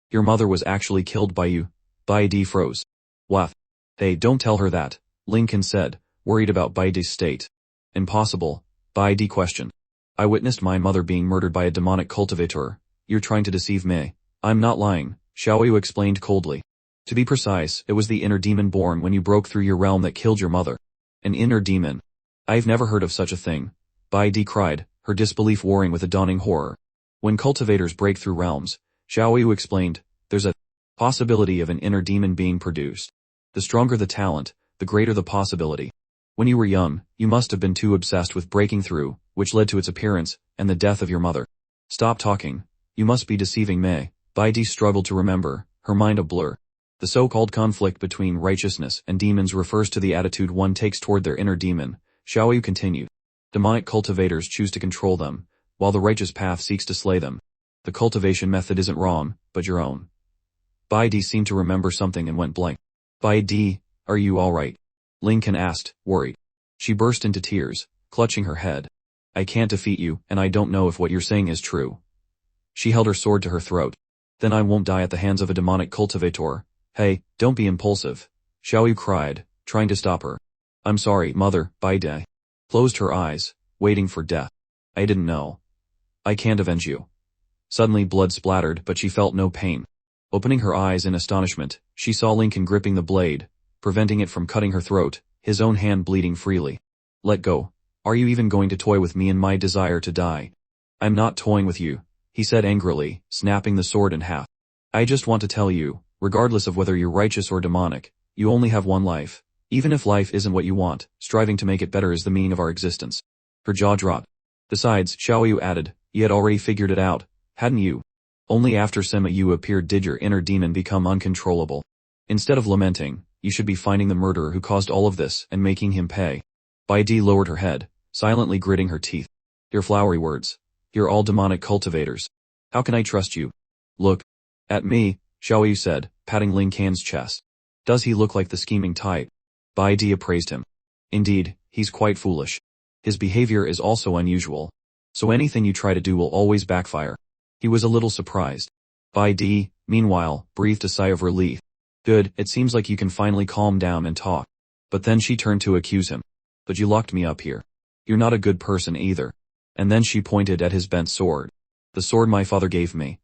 your mother was actually killed by you." Bai Di froze. "What?" "Hey, don't tell her that," Lincoln said, worried about Bai Di's state. "Impossible," Bai Di questioned. "I witnessed my mother being murdered by a demonic cultivator. You're trying to deceive me." "I'm not lying," Xiaoyu explained coldly. "To be precise, it was the inner demon born when you broke through your realm that killed your mother." "An inner demon? I've never heard of such a thing," Bai Di cried, her disbelief warring with a dawning horror. "When cultivators break through realms," Xiaoyu explained, "there's a possibility of an inner demon being produced. The stronger the talent, the greater the possibility. When you were young, you must have been too obsessed with breaking through, which led to its appearance, and the death of your mother." "Stop talking. You must be deceiving me." Bai Di struggled to remember, her mind a blur. The so-called conflict between righteousness and demons refers to the attitude one takes toward their inner demon, Xiaoyu continued. Demonic cultivators choose to control them, while the righteous path seeks to slay them. The cultivation method isn't wrong, but your own. Bai Di seemed to remember something and went blank. "Bai Di, are you alright?" Lincoln asked, worried. She burst into tears, clutching her head. "I can't defeat you, and I don't know if what you're saying is true." She held her sword to her throat. "Then I won't die at the hands of a demonic cultivator." "Hey, don't be impulsive," Xiaoyu cried, trying to stop her. "I'm sorry, mother," Bai Di closed her eyes, waiting for death. "I didn't know. I can't avenge you." Suddenly blood splattered, but she felt no pain. Opening her eyes in astonishment, she saw Lincoln gripping the blade, preventing it from cutting her throat, his own hand bleeding freely. "Let go. Are you even going to toy with me and my desire to die?" "I'm not toying with you," he said angrily, snapping the sword in half. "I just want to tell you, regardless of whether you're righteous or demonic, you only have one life. Even if life isn't what you want, striving to make it better is the meaning of our existence." Her jaw dropped. "Besides," Xiaoyu added, "you had already figured it out, hadn't you? Only after Sima Yu appeared did your inner demon become uncontrollable. Instead of lamenting, you should be finding the murderer who caused all of this and making him pay." Bai Di lowered her head, silently gritting her teeth. "Your flowery words. You're all demonic cultivators. How can I trust you?" "Look at me," Xiaoyu said, patting Ling Can's chest. "Does he look like the scheming type?" Bai Di appraised him. "Indeed, he's quite foolish. His behavior is also unusual. So anything you try to do will always backfire." He was a little surprised. Bai Di, meanwhile, breathed a sigh of relief. "Good, it seems like you can finally calm down and talk." But then she turned to accuse him. "But you locked me up here. You're not a good person either." And then she pointed at his bent sword. "The sword my father gave me.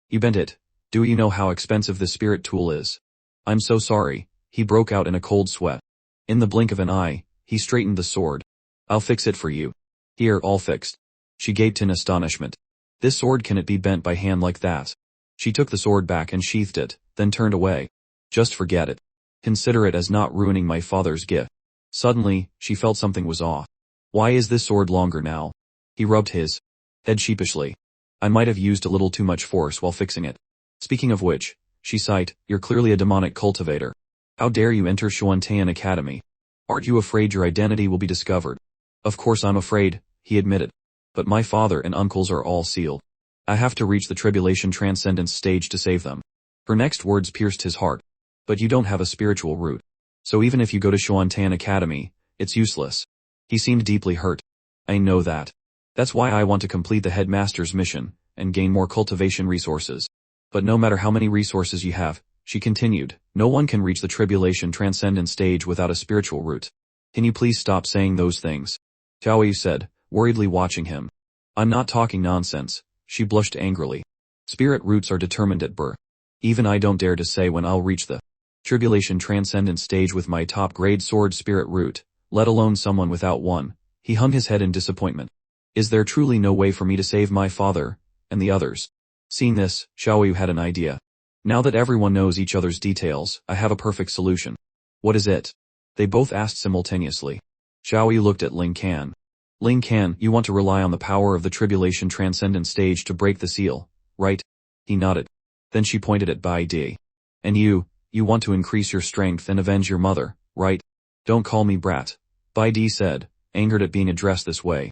You bent it. Do you know how expensive this spirit tool is?" "I'm so sorry," he broke out in a cold sweat. In the blink of an eye, he straightened the sword. "I'll fix it for you." "Here, all fixed." She gaped in astonishment. "This sword, can it be bent by hand like that?" She took the sword back and sheathed it, then turned away. "Just forget it. Consider it as not ruining my father's gift." Suddenly, she felt something was off. "Why is this sword longer now?" He rubbed his head sheepishly. "I might have used a little too much force while fixing it. Speaking of which," she sighed, "you're clearly a demonic cultivator. How dare you enter Xuantian Academy? Aren't you afraid your identity will be discovered?" "Of course I'm afraid," he admitted. "But my father and uncles are all sealed. I have to reach the tribulation transcendence stage to save them." Her next words pierced his heart. "But you don't have a spiritual root. So even if you go to Xuantian Academy, it's useless." He seemed deeply hurt. "I know that. That's why I want to complete the headmaster's mission, and gain more cultivation resources. But no matter how many resources you have," she continued, "no one can reach the tribulation transcendent stage without a spiritual root. Can you please stop saying those things?" Xiaoyu said, worriedly watching him. "I'm not talking nonsense," she blushed angrily. "Spirit roots are determined at birth. Even I don't dare to say when I'll reach the tribulation transcendent stage with my top-grade sword spirit root, let alone someone without one." He hung his head in disappointment. "Is there truly no way for me to save my father, and the others?" Seeing this, Xiaoyu had an idea. "Now that everyone knows each other's details, I have a perfect solution." "What is it?" they both asked simultaneously. Xiaoyu looked at Ling Can. "Ling Can, you want to rely on the power of the tribulation transcendent stage to break the seal, right?" He nodded. Then she pointed at Bai Di. "And you want to increase your strength and avenge your mother, right?" "Don't call me brat," Bai Di said, angered at being addressed this way.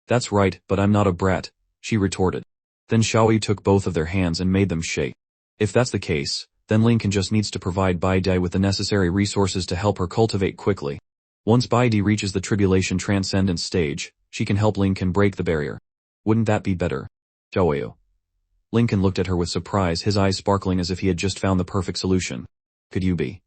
"That's right, but I'm not a brat," she retorted. Then Xiaoyu took both of their hands and made them shake. "If that's the case, Then Lincoln just needs to provide Bai Dai with the necessary resources to help her cultivate quickly. Once Bai Dai reaches the tribulation transcendence stage, she can help Lincoln break the barrier. Wouldn't that be better? Joayo. Lincoln looked at her with surprise, his eyes sparkling as if he had just found the perfect solution. Could you be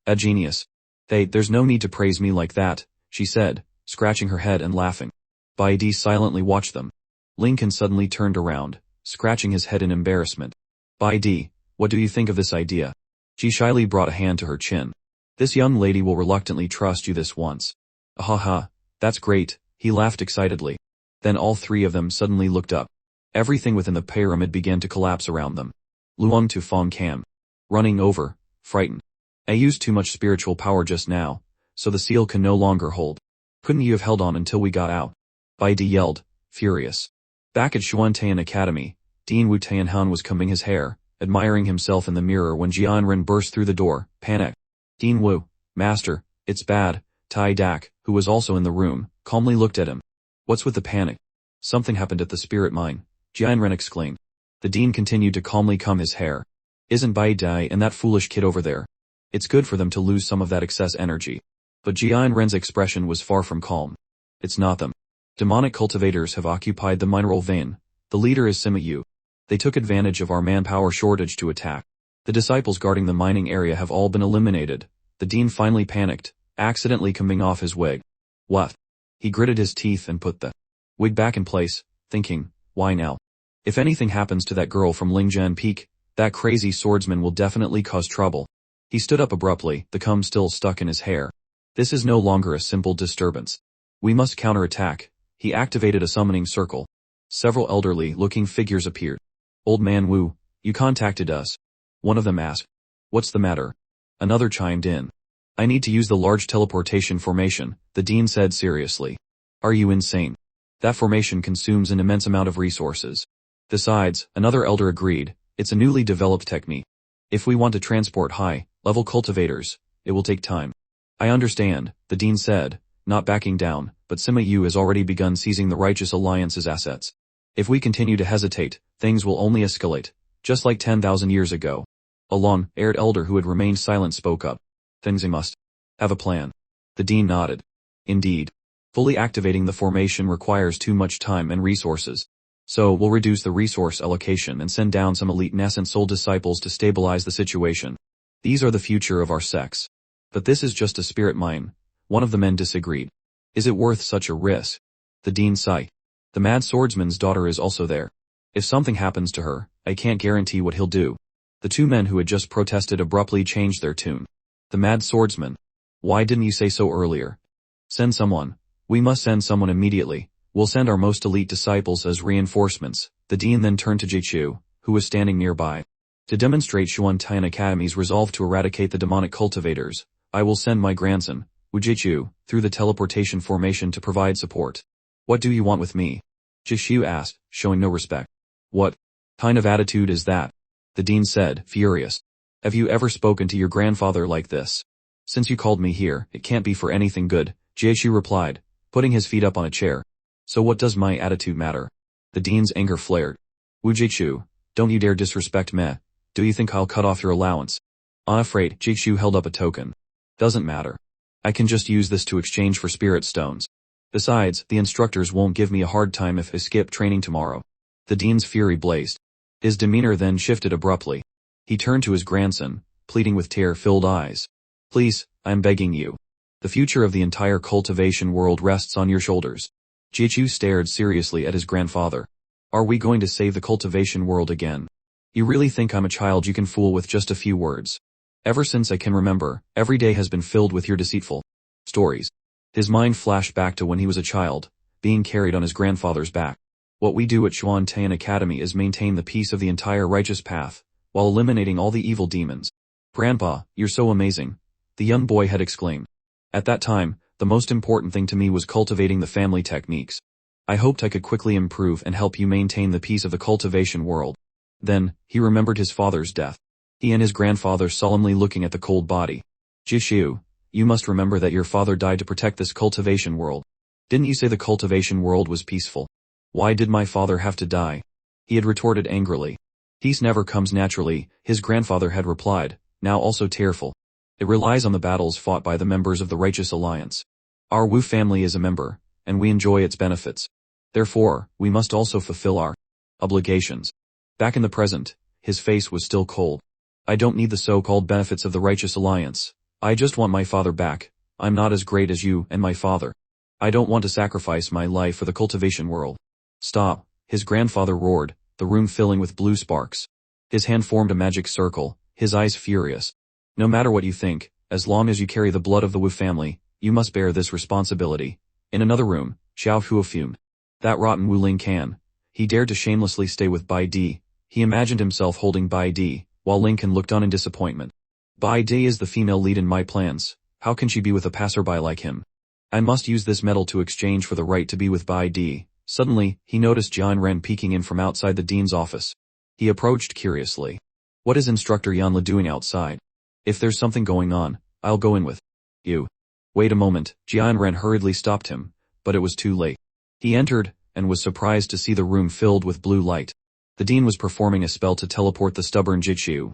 a genius? Hey, there's no need to praise me like that, she said, scratching her head and laughing. Bai Dai silently watched them. Lincoln suddenly turned around, scratching his head in embarrassment. Bai Dai, what do you think of this idea? She shyly brought a hand to her chin. This young lady will reluctantly trust you this once. Ha, that's great, he laughed excitedly. Then all three of them suddenly looked up. Everything within the pyramid began to collapse around them. Luong to Fong Cam. Running over, frightened. I used too much spiritual power just now, so the seal can no longer hold. Couldn't you have held on until we got out? Bai Dai yelled, furious. Back at Xuantian Academy, Dean Wu Tianhan was combing his hair, admiring himself in the mirror when Jianren burst through the door, panicked. Dean Wu, master, it's bad. Tai Dak, who was also in the room, calmly looked at him. What's with the panic? Something happened at the spirit mine, Jianren exclaimed. The dean continued to calmly comb his hair. Isn't Bai Dai and that foolish kid over there? It's good for them to lose some of that excess energy. But Jianren's expression was far from calm. It's not them. Demonic cultivators have occupied the mineral vein. The leader is Sima Yu. They took advantage of our manpower shortage to attack. The disciples guarding the mining area have all been eliminated. The dean finally panicked, accidentally combing off his wig. What? He gritted his teeth and put the wig back in place, thinking, why now? If anything happens to that girl from Lingzhen Peak, that crazy swordsman will definitely cause trouble. He stood up abruptly, the comb still stuck in his hair. This is no longer a simple disturbance. We must counterattack. He activated a summoning circle. Several elderly-looking figures appeared. Old man Wu, you contacted us. One of them asked. What's the matter? Another chimed in. I need to use the large teleportation formation, the dean said seriously. Are you insane? That formation consumes an immense amount of resources. Besides, another elder agreed, it's a newly developed technique. If we want to transport high-level cultivators, it will take time. I understand, the dean said, not backing down, but Sima Yu has already begun seizing the Righteous Alliance's assets. If we continue to hesitate, things will only escalate, just like 10,000 years ago. A long-haired elder who had remained silent spoke up. Things must have a plan. The dean nodded. Indeed. Fully activating the formation requires too much time and resources. So we'll reduce the resource allocation and send down some elite Nascent Soul disciples to stabilize the situation. These are the future of our sects. But this is just a spirit mine. One of the men disagreed. Is it worth such a risk? The dean sighed. The mad swordsman's daughter is also there. If something happens to her, I can't guarantee what he'll do. The two men who had just protested abruptly changed their tune. The mad swordsman. Why didn't you say so earlier? Send someone. We must send someone immediately. We'll send our most elite disciples as reinforcements. The dean then turned to Jichu, who was standing nearby. To demonstrate Xuantian Academy's resolve to eradicate the demonic cultivators, I will send my grandson, Jichu, through the teleportation formation to provide support. What do you want with me? Jishu asked, showing no respect. What kind of attitude is that? The dean said, furious. Have you ever spoken to your grandfather like this? Since you called me here, it can't be for anything good, Jishu replied, putting his feet up on a chair. So what does my attitude matter? The dean's anger flared. Wu Jichu, don't you dare disrespect me. Do you think I'll cut off your allowance? Unafraid, Jichu held up a token. Doesn't matter. I can just use this to exchange for spirit stones. Besides, the instructors won't give me a hard time if I skip training tomorrow. The dean's fury blazed. His demeanor then shifted abruptly. He turned to his grandson, pleading with tear-filled eyes. Please, I'm begging you. The future of the entire cultivation world rests on your shoulders. Jichu stared seriously at his grandfather. Are we going to save the cultivation world again? You really think I'm a child you can fool with just a few words? Ever since I can remember, every day has been filled with your deceitful stories. His mind flashed back to when he was a child, being carried on his grandfather's back. What we do at Xuantian Academy is maintain the peace of the entire righteous path, while eliminating all the evil demons. Grandpa, you're so amazing, the young boy had exclaimed. At that time, the most important thing to me was cultivating the family techniques. I hoped I could quickly improve and help you maintain the peace of the cultivation world. Then, he remembered his father's death. He and his grandfather solemnly looking at the cold body. Jishu, you must remember that your father died to protect this cultivation world. Didn't you say the cultivation world was peaceful? Why did my father have to die? He had retorted angrily. Peace never comes naturally, his grandfather had replied, now also tearful. It relies on the battles fought by the members of the righteous alliance. Our Wu family is a member, and we enjoy its benefits. Therefore, we must also fulfill our obligations. Back in the present, his face was still cold. I don't need the so-called benefits of the righteous alliance. I just want my father back. I'm not as great as you and my father. I don't want to sacrifice my life for the cultivation world. Stop, his grandfather roared, the room filling with blue sparks. His hand formed a magic circle, his eyes furious. No matter what you think, as long as you carry the blood of the Wu family, you must bear this responsibility. In another room, Xiao Huo fumed. That rotten Wu Ling can. He dared to shamelessly stay with Bai Di. He imagined himself holding Bai Di, while Lincoln looked on in disappointment. Bai Di is the female lead in my plans. How can she be with a passerby like him? I must use this medal to exchange for the right to be with Bai Di. Suddenly, he noticed Jian Ren peeking in from outside the dean's office. He approached curiously. What is Instructor Yanla doing outside? If there's something going on, I'll go in with you. Wait a moment, Jian Ren hurriedly stopped him, but it was too late. He entered, and was surprised to see the room filled with blue light. The dean was performing a spell to teleport the stubborn Jitshu.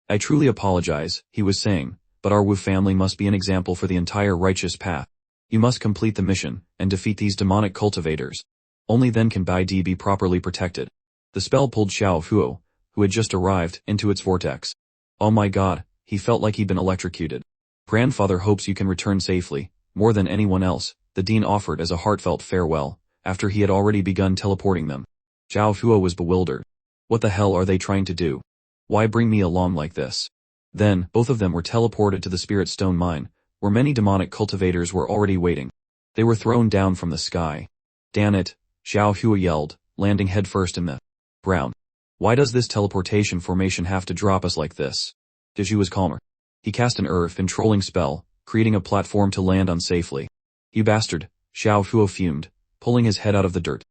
I truly apologize, he was saying, but our Wu family must be an example for the entire righteous path. You must complete the mission, and defeat these demonic cultivators. Only then can Bai Di be properly protected. The spell pulled Xiao Huo, who had just arrived, into its vortex. Oh my god, he felt like he'd been electrocuted. Grandfather hopes you can return safely. More than anyone else, the dean offered as a heartfelt farewell, after he had already begun teleporting them. Xiao Huo was bewildered. What the hell are they trying to do? Why bring me along like this? Then, both of them were teleported to the Spirit Stone Mine, where many demonic cultivators were already waiting. They were thrown down from the sky. Damn it, Xiao Huo yelled, landing headfirst in the ground. Why does this teleportation formation have to drop us like this? Dizhu was calmer. He cast an earth-controlling spell, creating a platform to land on safely. You bastard, Xiao Huo fumed, pulling his head out of the dirt.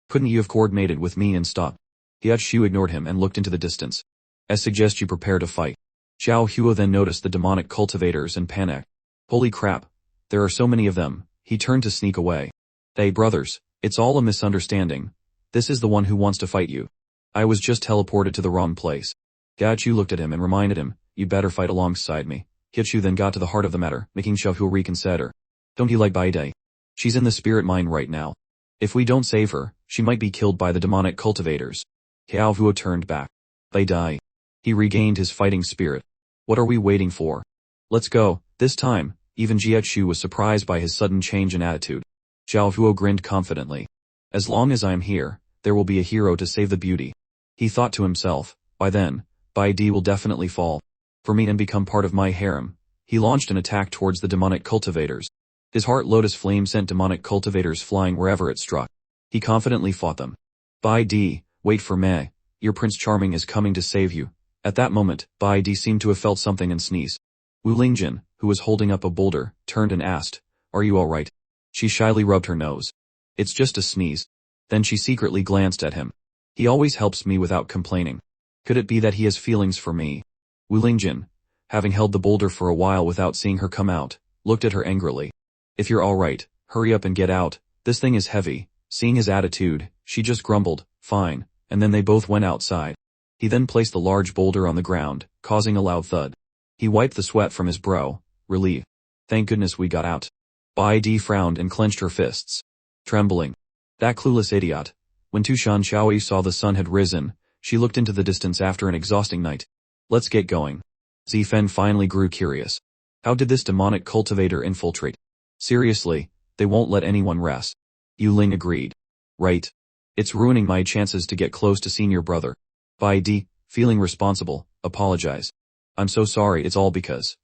Couldn't you have coordinated with me and stopped? Shu ignored him and looked into the distance. I suggest you prepare to fight. Xiao Huo then noticed the demonic cultivators and panicked. Holy crap, there are so many of them. He turned to sneak away. Hey brothers, it's all a misunderstanding. This is the one who wants to fight you. I was just teleported to the wrong place. Gachu looked at him and reminded him, you'd better fight alongside me. Hichu then got to the heart of the matter, making Xiao Huo reconsider. Don't you like Bai Di? She's in the spirit mine right now. If we don't save her, she might be killed by the demonic cultivators. Xiao Huo turned back. Bai Di. He regained his fighting spirit. What are we waiting for? Let's go. This time, even Jietshu was surprised by his sudden change in attitude. Xiao Huo grinned confidently. As long as I'm here, there will be a hero to save the beauty. He thought to himself, by then, Bai Di will definitely fall. For me and become part of my harem. He launched an attack towards the demonic cultivators. His heart lotus flame sent demonic cultivators flying wherever it struck. He confidently fought them. Bai Di, wait for me. Your Prince Charming is coming to save you. At that moment, Bai Di seemed to have felt something and sneezed. Ling Jin, who was holding up a boulder, turned and asked, are you alright? She shyly rubbed her nose. It's just a sneeze. Then she secretly glanced at him. He always helps me without complaining. Could it be that he has feelings for me? Ling Jin, having held the boulder for a while without seeing her come out, looked at her angrily. If you're alright, hurry up and get out, this thing is heavy. Seeing his attitude, she just grumbled, fine, and then they both went outside. He then placed the large boulder on the ground, causing a loud thud. He wiped the sweat from his brow, relieved. Thank goodness we got out. Bai Di frowned and clenched her fists. Trembling. That clueless idiot. When Tushan Xiaoyi saw the sun had risen, she looked into the distance after an exhausting night. Let's get going. Zifen finally grew curious. How did this demonic cultivator infiltrate? Seriously, they won't let anyone rest. Yu Ling agreed. Right. It's ruining my chances to get close to senior brother. Bai Di, feeling responsible, apologized. I'm so sorry, it's all because.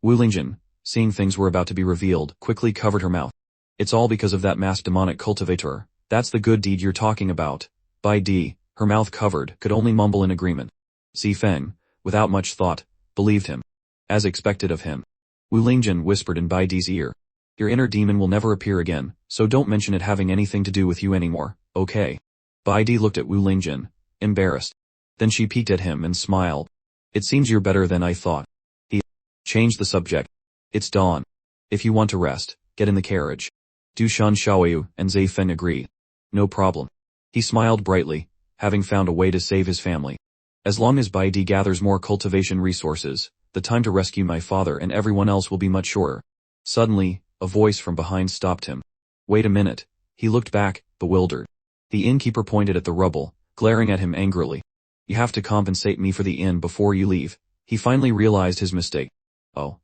Wu Lingjin, seeing things were about to be revealed, quickly covered her mouth. It's all because of that masked demonic cultivator. That's the good deed you're talking about. Bai Di, her mouth covered, could only mumble in agreement. Zifeng, without much thought, believed him. As expected of him. Wu Lingjin whispered in Bai Di's ear. Your inner demon will never appear again, so don't mention it having anything to do with you anymore, okay? Bai Di looked at Wu Lingjin, embarrassed. Then she peeked at him and smiled. It seems you're better than I thought. He changed the subject. It's dawn. If you want to rest, get in the carriage. Dushan Xiaoyu and Zai Feng agreed. No problem. He smiled brightly, having found a way to save his family. As long as Bai Di gathers more cultivation resources, the time to rescue my father and everyone else will be much shorter. Suddenly, a voice from behind stopped him. Wait a minute. He looked back, bewildered. The innkeeper pointed at the rubble, glaring at him angrily. You have to compensate me for the inn before you leave. He finally realized his mistake. Oh.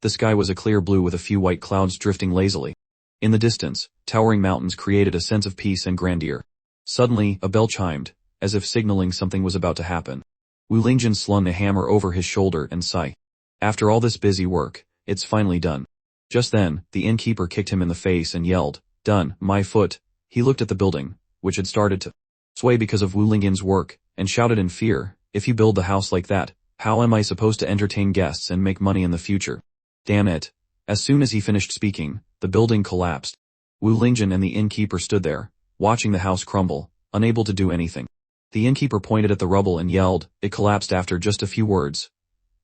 The sky was a clear blue with a few white clouds drifting lazily. In the distance, towering mountains created a sense of peace and grandeur. Suddenly, a bell chimed, as if signaling something was about to happen. Wuang Jin slung a hammer over his shoulder and sighed. After all this busy work, it's finally done. Just then, the innkeeper kicked him in the face and yelled, "Done, my foot." He looked at the building, which had started to sway because of Wuang Jin's work, and shouted in fear, "If you build the house like that, how am I supposed to entertain guests and make money in the future? Damn it." As soon as he finished speaking, the building collapsed. Wuang Jin and the innkeeper stood there, watching the house crumble, unable to do anything. The innkeeper pointed at the rubble and yelled, "It collapsed after just a few words.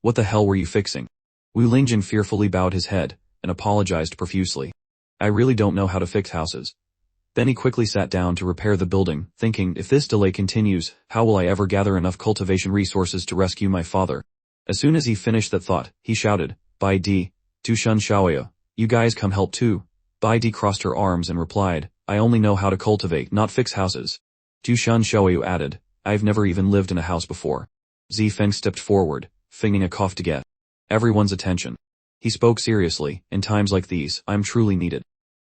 What the hell were you fixing?" Wuang Jin fearfully bowed his head, and apologized profusely. "I really don't know how to fix houses." Then he quickly sat down to repair the building, thinking, if this delay continues, how will I ever gather enough cultivation resources to rescue my father? As soon as he finished that thought, he shouted, "Bai Di, Tu Shun Xiaoya, you guys come help too." Bai Di crossed her arms and replied, "I only know how to cultivate, not fix houses." Tu Shun Xiaoyu added, "I've never even lived in a house before." Zifeng stepped forward, fingering a cough to get everyone's attention. He spoke seriously, "In times like these, I'm truly needed."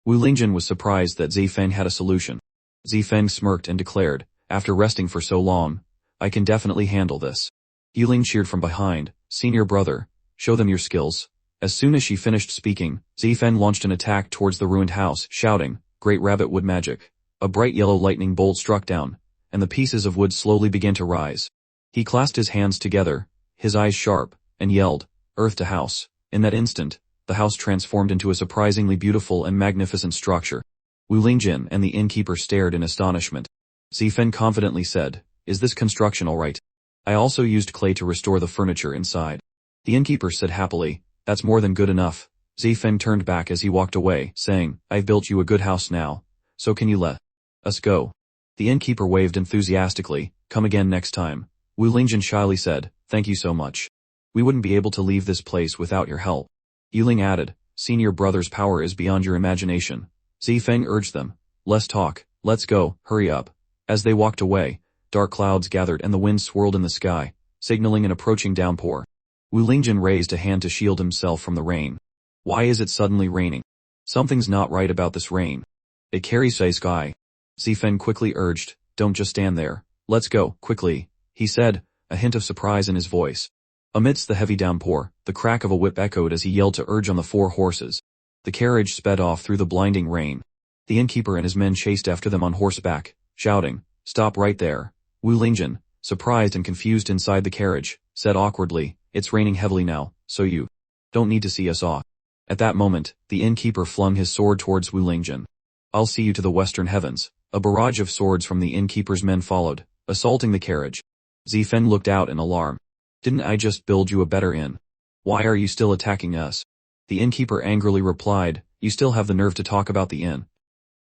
Wuang Jin was surprised that Zifeng had a solution. Zifeng smirked and declared, "After resting for so long, I can definitely handle this." Yuling cheered from behind, "Senior brother, show them your skills." As soon as she finished speaking, Zifeng launched an attack towards the ruined house, shouting, "Great rabbit wood magic." A bright yellow lightning bolt struck down, and the pieces of wood slowly began to rise. He clasped his hands together, his eyes sharp, and yelled, "Earth to house." In that instant, the house transformed into a surprisingly beautiful and magnificent structure. Wuang Jin and the innkeeper stared in astonishment. Zifeng confidently said, "Is this construction alright? I also used clay to restore the furniture inside." The innkeeper said happily, "That's more than good enough." Zifeng turned back as he walked away, saying, "I've built you a good house now, so can you let us go?" The innkeeper waved enthusiastically, "Come again next time." Wuang Jin shyly said, "Thank you so much. We wouldn't be able to leave this place without your help." Yuling added, "Senior brother's power is beyond your imagination." Zifeng urged them, "Less talk, let's go, hurry up." As they walked away, dark clouds gathered and the wind swirled in the sky, signaling an approaching downpour. Wuang Jin raised a hand to shield himself from the rain. "Why is it suddenly raining? Something's not right about this rain. It carries a sky." Zifeng quickly urged, "Don't just stand there. Let's go, quickly," he said, a hint of surprise in his voice. Amidst the heavy downpour, the crack of a whip echoed as he yelled to urge on the 4 horses. The carriage sped off through the blinding rain. The innkeeper and his men chased after them on horseback, shouting, "Stop right there." Wuang Jin, surprised and confused inside the carriage, said awkwardly, "It's raining heavily now, so you don't need to see us off." At that moment, the innkeeper flung his sword towards Wuang Jin. "I'll see you to the western heavens." A barrage of swords from the innkeeper's men followed, assaulting the carriage. Zifeng looked out in alarm. "Didn't I just build you a better inn? Why are you still attacking us?" The innkeeper angrily replied, "You still have the nerve to talk about the inn.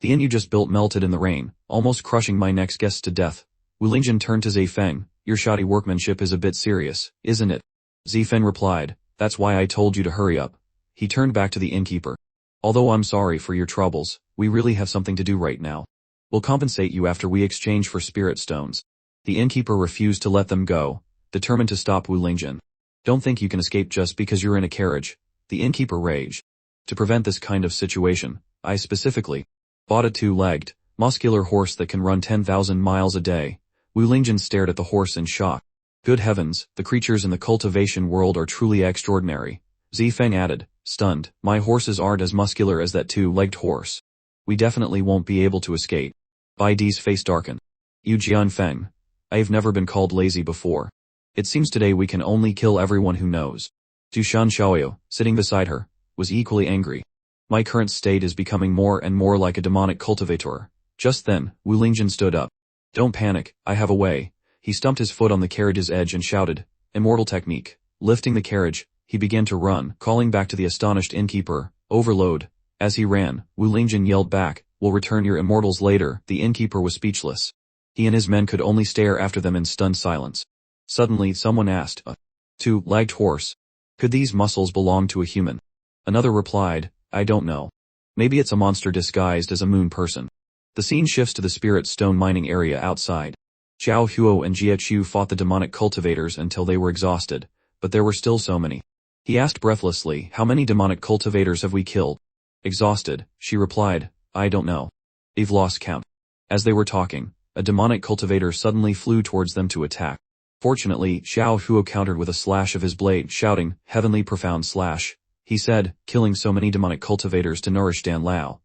The inn you just built melted in the rain, almost crushing my next guests to death." Wuang Jin turned to Zifeng, "Your shoddy workmanship is a bit serious, isn't it?" Zifeng replied, "That's why I told you to hurry up." He turned back to the innkeeper. "Although I'm sorry for your troubles, we really have something to do right now. We'll compensate you after we exchange for spirit stones." The innkeeper refused to let them go, determined to stop Wuang Jin. "Don't think you can escape just because you're in a carriage," the innkeeper raged. "To prevent this kind of situation, I specifically bought a 2-legged, muscular horse that can run 10,000 miles a day." Wuang Jin stared at the horse in shock. "Good heavens, the creatures in the cultivation world are truly extraordinary." Zifeng added, stunned, "My horses aren't as muscular as that 2-legged horse. We definitely won't be able to escape." Bai Di's face darkened. "Yu Jianfeng, I've never been called lazy before. It seems today we can only kill everyone who knows." Tu Shan Xiaoyu, sitting beside her, was equally angry. "My current state is becoming more and more like a demonic cultivator." Just then, Wuang Jin stood up. "Don't panic, I have a way." He stumped his foot on the carriage's edge and shouted, "Immortal technique." Lifting the carriage, he began to run, calling back to the astonished innkeeper, "Overload." As he ran, Wuang Jin yelled back, "We'll return your immortals later." The innkeeper was speechless. He and his men could only stare after them in stunned silence. Suddenly someone asked, a two-legged horse. Could these muscles belong to a human? Another replied, I don't know. Maybe it's a monster disguised as a moon person. The scene shifts to the spirit stone mining area outside. Xiao Huo and Jie Chu fought the demonic cultivators until they were exhausted, but there were still so many. He asked breathlessly, how many demonic cultivators have we killed? Exhausted, she replied, I don't know. I've lost count. As they were talking, a demonic cultivator suddenly flew towards them to attack. Fortunately, Xiao Huo countered with a slash of his blade, shouting, heavenly profound slash. He said, killing so many demonic cultivators to nourish Dan Lao.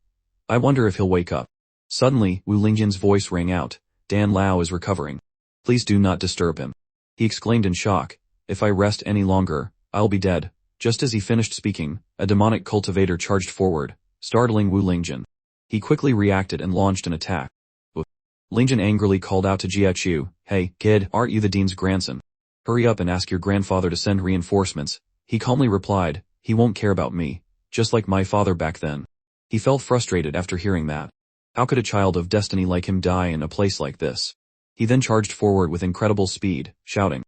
I wonder if he'll wake up. Suddenly, Wu Lingjin's voice rang out, Dan Lao is recovering. Please do not disturb him. He exclaimed in shock, if I rest any longer, I'll be dead. Just as he finished speaking, a demonic cultivator charged forward, startling Wu Lingjin. He quickly reacted and launched an attack. Lingjin angrily called out to Jie Chu, hey, kid, aren't you the dean's grandson? Hurry up and ask your grandfather to send reinforcements. He calmly replied, he won't care about me, just like my father back then. He felt frustrated after hearing that. How could a child of destiny like him die in a place like this? He then charged forward with incredible speed, shouting.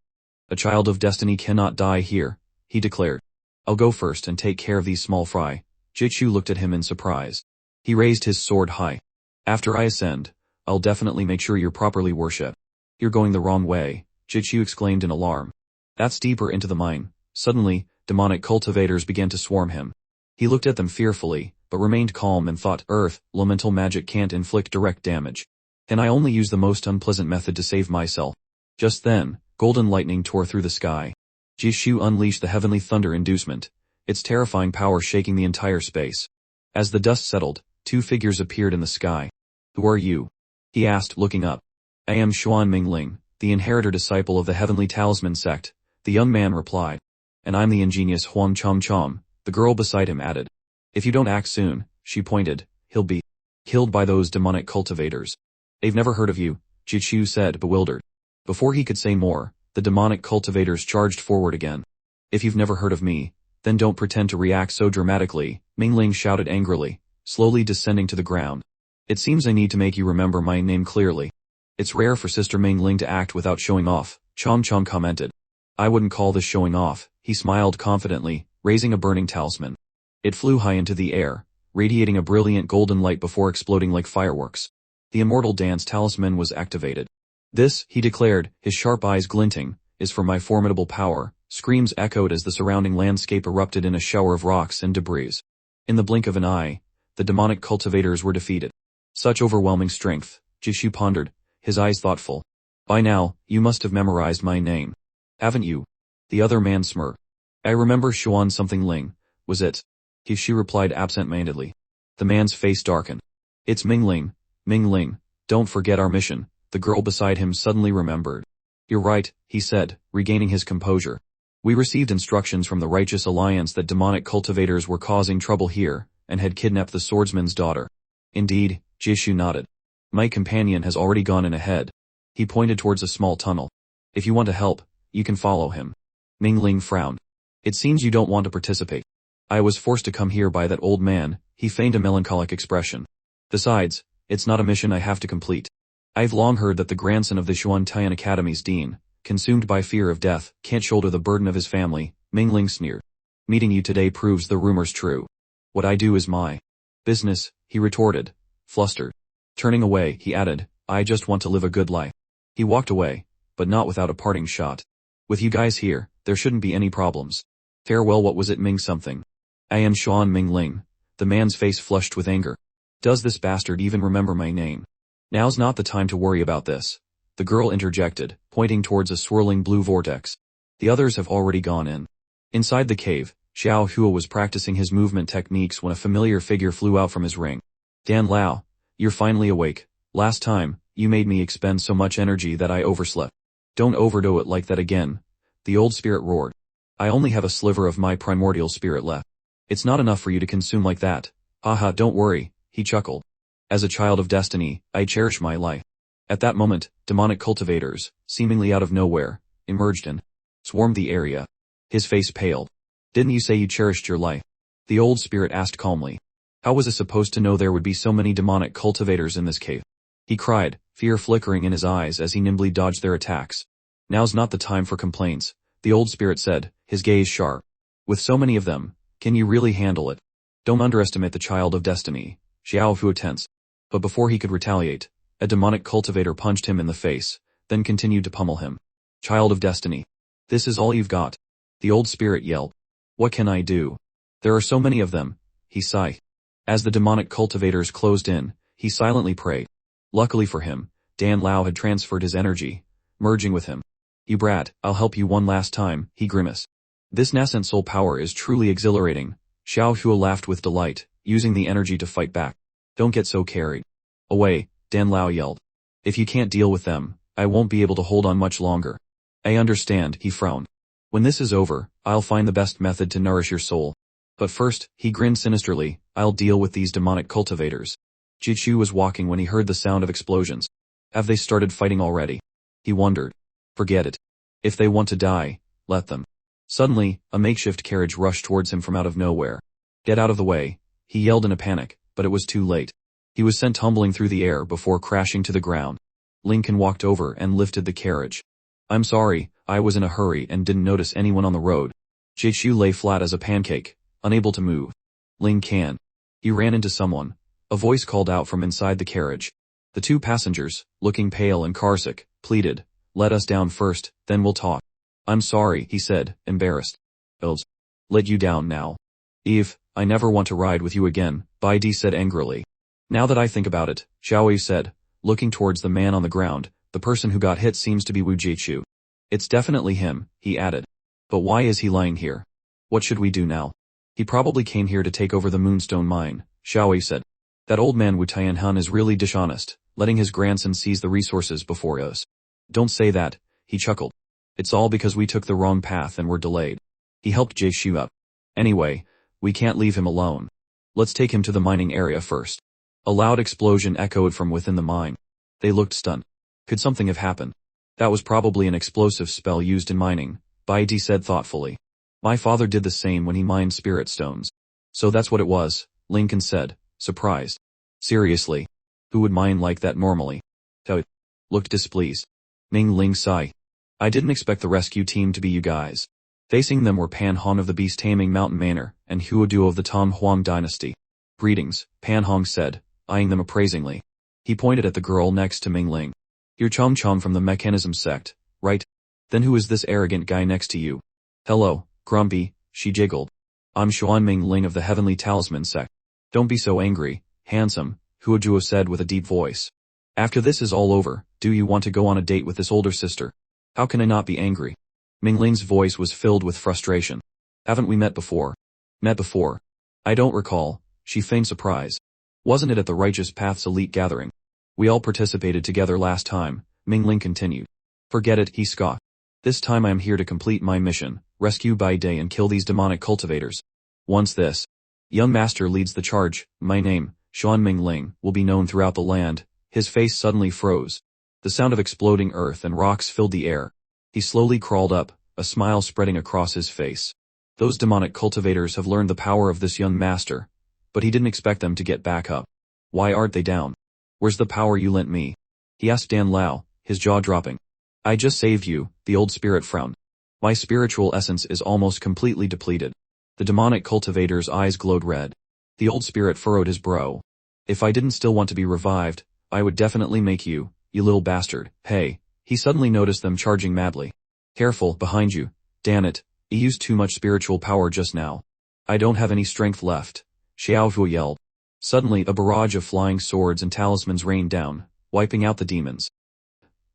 A child of destiny cannot die here, he declared. I'll go first and take care of these small fry. Jie Chu looked at him in surprise. He raised his sword high. After I ascend, I'll definitely make sure you're properly worshipped. You're going the wrong way, Jie Chu exclaimed in alarm. That's deeper into the mine. Suddenly, demonic cultivators began to swarm him. He looked at them fearfully, but remained calm and thought, elemental magic can't inflict direct damage. And I only use the most unpleasant method to save myself. Just then, golden lightning tore through the sky. Jie Chu unleashed the heavenly thunder inducement, its terrifying power shaking the entire space. As the dust settled, two figures appeared in the sky. Who are you? He asked, looking up. I am Xuan Mingling, the inheritor disciple of the Heavenly Talisman sect, the young man replied. And I'm the ingenious Huang Chom Chom, the girl beside him added. If you don't act soon, she pointed, he'll be killed by those demonic cultivators. I've never heard of you, Jie Chu said, bewildered. Before he could say more, the demonic cultivators charged forward again. If you've never heard of me, then don't pretend to react so dramatically, Mingling shouted angrily, slowly descending to the ground. It seems I need to make you remember my name clearly. It's rare for Sister Mingling to act without showing off, Chong Chong commented. I wouldn't call this showing off, he smiled confidently, raising a burning talisman. It flew high into the air, radiating a brilliant golden light before exploding like fireworks. The immortal dance talisman was activated. This, he declared, his sharp eyes glinting, is for my formidable power. Screams echoed as the surrounding landscape erupted in a shower of rocks and debris. In the blink of an eye, the demonic cultivators were defeated. Such overwhelming strength, Jie Chu pondered, his eyes thoughtful. By now, you must have memorized my name. Haven't you? The other man smirked. I remember Xuan something Ling, was it? Jie Chu replied absent-mindedly. The man's face darkened. It's Mingling, Mingling, don't forget our mission, the girl beside him suddenly remembered. You're right, he said, regaining his composure. We received instructions from the Righteous Alliance that demonic cultivators were causing trouble here, and had kidnapped the swordsman's daughter. Indeed, Jie Chu nodded. My companion has already gone in ahead. He pointed towards a small tunnel. If you want to help, you can follow him. Mingling frowned. It seems you don't want to participate. I was forced to come here by that old man, he feigned a melancholic expression. Besides, it's not a mission I have to complete. I've long heard that the grandson of the Xuan Tian Academy's dean, consumed by fear of death, can't shoulder the burden of his family, Mingling sneered. Meeting you today proves the rumors true. What I do is my business, he retorted, flustered. Turning away, he added, I just want to live a good life. He walked away, but not without a parting shot. With you guys here, there shouldn't be any problems. Farewell. What was it, Ming something? I am Xuan Mingling. The man's face flushed with anger. Does this bastard even remember my name? Now's not the time to worry about this. The girl interjected, pointing towards a swirling blue vortex. The others have already gone in. Inside the cave, Xiao Hua was practicing his movement techniques when a familiar figure flew out from his ring. Dan Lao, you're finally awake. Last time, you made me expend so much energy that I overslept. Don't overdo it like that again. The old spirit roared. I only have a sliver of my primordial spirit left. It's not enough for you to consume like that. Haha, don't worry, he chuckled. As a child of destiny, I cherish my life. At that moment, demonic cultivators, seemingly out of nowhere, emerged and swarmed the area. His face paled. Didn't you say you cherished your life? The old spirit asked calmly. How was I supposed to know there would be so many demonic cultivators in this cave? He cried, fear flickering in his eyes as he nimbly dodged their attacks. Now's not the time for complaints, the old spirit said, his gaze sharp. With so many of them, can you really handle it? Don't underestimate the child of destiny, Xiao Fu tensed. But before he could retaliate, a demonic cultivator punched him in the face, then continued to pummel him. Child of destiny. This is all you've got? The old spirit yelled. What can I do? There are so many of them, he sighed. As the demonic cultivators closed in, he silently prayed. Luckily for him, Dan Lao had transferred his energy, merging with him. You brat, I'll help you one last time, he grimaced. This nascent soul power is truly exhilarating. Xiao Hua laughed with delight, using the energy to fight back. Don't get so carried away, Dan Lao yelled. If you can't deal with them, I won't be able to hold on much longer. I understand, he frowned. When this is over, I'll find the best method to nourish your soul. But first, he grinned sinisterly, I'll deal with these demonic cultivators. Jichu was walking when he heard the sound of explosions. Have they started fighting already? He wondered. Forget it. If they want to die, let them. Suddenly, a makeshift carriage rushed towards him from out of nowhere. Get out of the way, he yelled in a panic, but it was too late. He was sent tumbling through the air before crashing to the ground. Lincoln walked over and lifted the carriage. I'm sorry, I was in a hurry and didn't notice anyone on the road. Jichu lay flat as a pancake, unable to move. Ling can. He ran into someone. A voice called out from inside the carriage. The two passengers, looking pale and carsick, pleaded, let us down first, then we'll talk. I'm sorry, he said, embarrassed. Elves. Let you down now. Eve, I never want to ride with you again, Bai Di said angrily. Now that I think about it, Xiaoyu said, looking towards the man on the ground, the person who got hit seems to be Wu Jichu. It's definitely him, he added. But why is he lying here? What should we do now? He probably came here to take over the Moonstone mine, Xiaoyu said. That old man Wu Tianhun is really dishonest, letting his grandson seize the resources before us. Don't say that, he chuckled. It's all because we took the wrong path and were delayed. He helped Jichu up. Anyway, we can't leave him alone. Let's take him to the mining area first. A loud explosion echoed from within the mine. They looked stunned. Could something have happened? That was probably an explosive spell used in mining, Bai Di said thoughtfully. My father did the same when he mined spirit stones. So that's what it was, Lincoln said, surprised. Seriously? Who would mine like that normally? Tao looked displeased. Ming Ling sighed. I didn't expect the rescue team to be you guys. Facing them were Pan Hong of the beast-taming mountain manor, and Hua Duo of the Tom Huang dynasty. Greetings, Pan Hong said, eyeing them appraisingly. He pointed at the girl next to Ming Ling. You're Chom Chom from the mechanism sect, right? Then who is this arrogant guy next to you? Hello, Grumpy, she jiggled. I'm Xuan Ming Ling of the Heavenly Talisman sect. Don't be so angry, handsome, Hua Duo said with a deep voice. After this is all over, do you want to go on a date with this older sister? How can I not be angry? Ming Ling's voice was filled with frustration. Haven't we met before? Met before? I don't recall, she feigned surprise. Wasn't it at the Righteous Path's elite gathering? We all participated together last time, Ming Ling continued. Forget it, he scoffed. This time I am here to complete my mission, rescue Bai Day and kill these demonic cultivators. Once this young master leads the charge, my name, Xuan Ming Ling, will be known throughout the land. His face suddenly froze. The sound of exploding earth and rocks filled the air. He slowly crawled up, a smile spreading across his face. Those demonic cultivators have learned the power of this young master, but he didn't expect them to get back up. Why aren't they down? Where's the power you lent me? He asked Dan Lao, his jaw dropping. I just saved you, the old spirit frowned. My spiritual essence is almost completely depleted. The demonic cultivator's eyes glowed red. The old spirit furrowed his brow. If I didn't still want to be revived, I would definitely make you, you little bastard. Hey, he suddenly noticed them charging madly. Careful, behind you. Damn it, he used too much spiritual power just now. I don't have any strength left, Xiaofu yelled. Suddenly a barrage of flying swords and talismans rained down, wiping out the demons.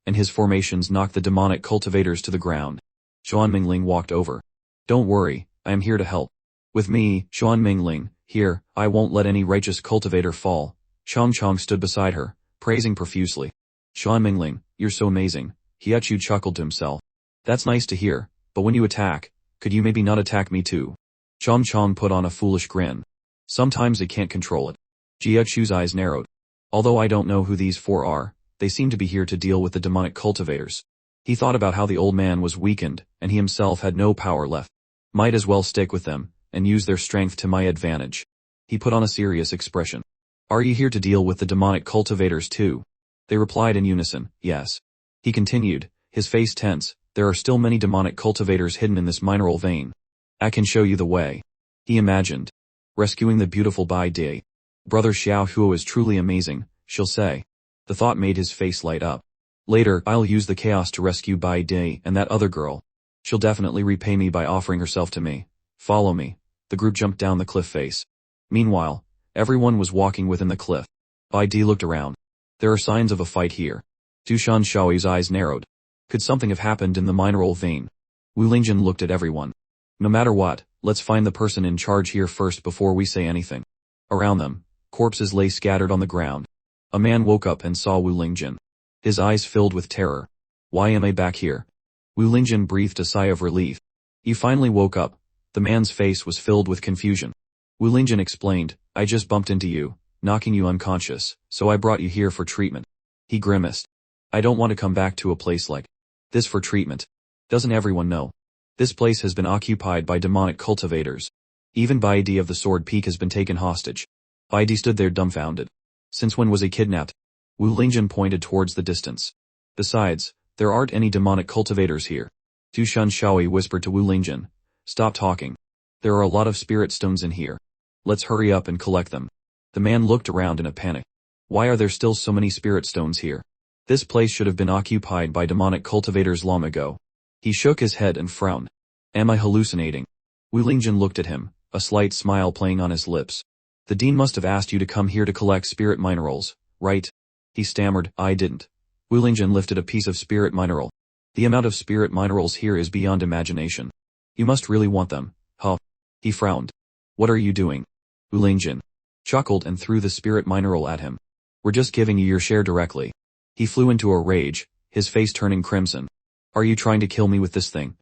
And his formations knocked the demonic cultivators to the ground. Xuan Mingling walked over. Don't worry, I am here to help. With me, Xuan Mingling, here, I won't let any righteous cultivator fall. Chong Chong stood beside her, praising profusely. Xuan Mingling, you're so amazing, Hiachu chuckled to himself. That's nice to hear, but when you attack, could you maybe not attack me too? Chong Chong put on a foolish grin. Sometimes it can't control it. Jiachu's eyes narrowed. Although I don't know who these four are, they seem to be here to deal with the demonic cultivators. He thought about how the old man was weakened, and he himself had no power left. Might as well stick with them, and use their strength to my advantage. He put on a serious expression. Are you here to deal with the demonic cultivators too? They replied in unison, yes. He continued, his face tense, There are still many demonic cultivators hidden in this mineral vein. I can show you the way. He imagined. Rescuing the beautiful Bai Di. Brother Xiao Huo is truly amazing, she'll say. The thought made his face light up. Later, I'll use the chaos to rescue Bai Di and that other girl. She'll definitely repay me by offering herself to me. Follow me. The group jumped down the cliff face. Meanwhile, everyone was walking within the cliff. Bai Di looked around. There are signs of a fight here. Dushan Shaoyi's eyes narrowed. Could something have happened in the mineral vein? Wu Lingjin looked at everyone. No matter what, let's find the person in charge here first before we say anything. Around them, corpses lay scattered on the ground. A man woke up and saw Wu Lingjin. His eyes filled with terror. Why am I back here? Wu Lingjin breathed a sigh of relief. You finally woke up. The man's face was filled with confusion. Wu Lingjin explained, I just bumped into you, knocking you unconscious, so I brought you here for treatment. He grimaced. I don't want to come back to a place like this for treatment. Doesn't everyone know? This place has been occupied by demonic cultivators. Even Bai Di of the Sword Peak has been taken hostage. Bai Di stood there dumbfounded. Since when was he kidnapped? Wu Lingjin pointed towards the distance. Besides, there aren't any demonic cultivators here. Dushan Shaoyi whispered to Wu Lingjin. Stop talking. There are a lot of spirit stones in here. Let's hurry up and collect them. The man looked around in a panic. Why are there still so many spirit stones here? This place should have been occupied by demonic cultivators long ago. He shook his head and frowned. Am I hallucinating? Wu Lingjin looked at him, a slight smile playing on his lips. The dean must have asked you to come here to collect spirit minerals, right? He stammered, I didn't. Wu Lingjin lifted a piece of spirit mineral. The amount of spirit minerals here is beyond imagination. You must really want them, huh? He frowned. What are you doing? Wu Lingjin chuckled and threw the spirit mineral at him. We're just giving you your share directly. He flew into a rage, his face turning crimson. Are you trying to kill me with this thing?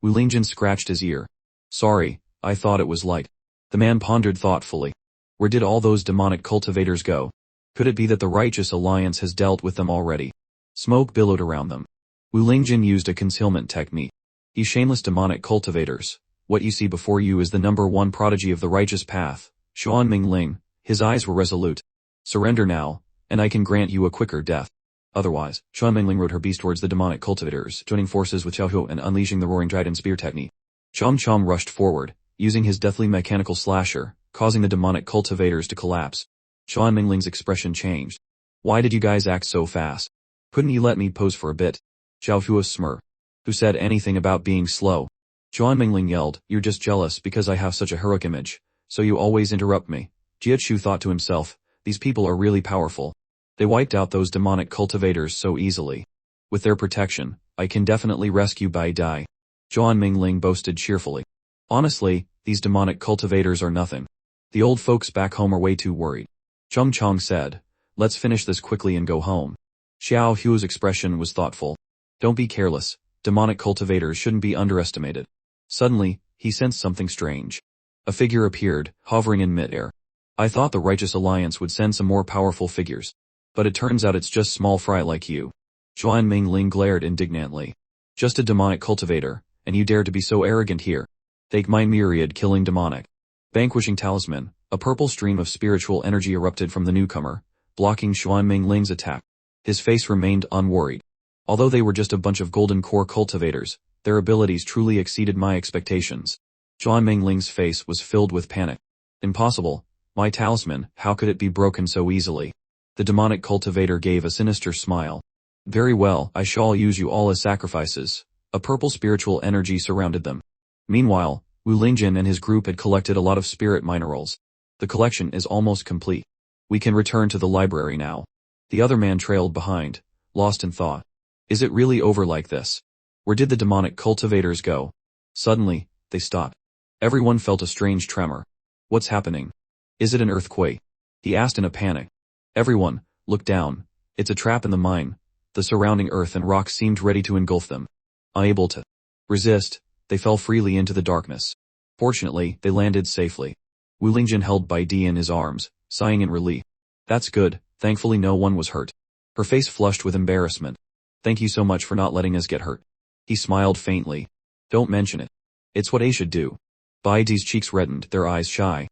Wu Lingjin scratched his ear. Sorry, I thought it was light. The man pondered thoughtfully. Where did all those demonic cultivators go? Could it be that the Righteous Alliance has dealt with them already? Smoke billowed around them. Wu Lingjin used a concealment technique. You shameless demonic cultivators, what you see before you is the #1 prodigy of the righteous path, Xuan Mingling. His eyes were resolute. Surrender now, and I can grant you a quicker death. Otherwise, Xuan Mingling rode her beast towards the demonic cultivators, joining forces with Xiao Huo and unleashing the roaring dragon spear technique. Chom Chom rushed forward, using his deathly mechanical slasher, causing the demonic cultivators to collapse. Xuan Mingling's expression changed. Why did you guys act so fast? Couldn't you let me pose for a bit? Xiao Huo smirked. Who said anything about being slow? Xuan Mingling yelled, you're just jealous because I have such a heroic image, so you always interrupt me. Jia Chu thought to himself, these people are really powerful. They wiped out those demonic cultivators so easily. With their protection, I can definitely rescue Bai Dai. Xuan Mingling boasted cheerfully. Honestly, these demonic cultivators are nothing. The old folks back home are way too worried. Chung Chong said, let's finish this quickly and go home. Xiao Huo's expression was thoughtful. Don't be careless, demonic cultivators shouldn't be underestimated. Suddenly, he sensed something strange. A figure appeared, hovering in midair. I thought the Righteous Alliance would send some more powerful figures. But it turns out it's just small fry like you. Xuan Mingling glared indignantly. Just a demonic cultivator, and you dare to be so arrogant here. Take my myriad killing demonic. Vanquishing talisman, a purple stream of spiritual energy erupted from the newcomer, blocking Xuan Mingling's attack. His face remained unworried. Although they were just a bunch of golden core cultivators, their abilities truly exceeded my expectations. Xuan Mingling's face was filled with panic. Impossible. My talisman, how could it be broken so easily? The demonic cultivator gave a sinister smile. Very well, I shall use you all as sacrifices. A purple spiritual energy surrounded them. Meanwhile, Wu Lingjin and his group had collected a lot of spirit minerals. The collection is almost complete. We can return to the library now. The other man trailed behind, lost in thought. Is it really over like this? Where did the demonic cultivators go? Suddenly, they stopped. Everyone felt a strange tremor. What's happening? Is it an earthquake? He asked in a panic. Everyone, look down. It's a trap in the mine. The surrounding earth and rocks seemed ready to engulf them. Unable to resist, they fell freely into the darkness. Fortunately, they landed safely. Wu Lingjin held Bai Di in his arms, sighing in relief. That's good, thankfully no one was hurt. Her face flushed with embarrassment. Thank you so much for not letting us get hurt. He smiled faintly. Don't mention it. It's what A should do. Bai Di's cheeks reddened, their eyes shy.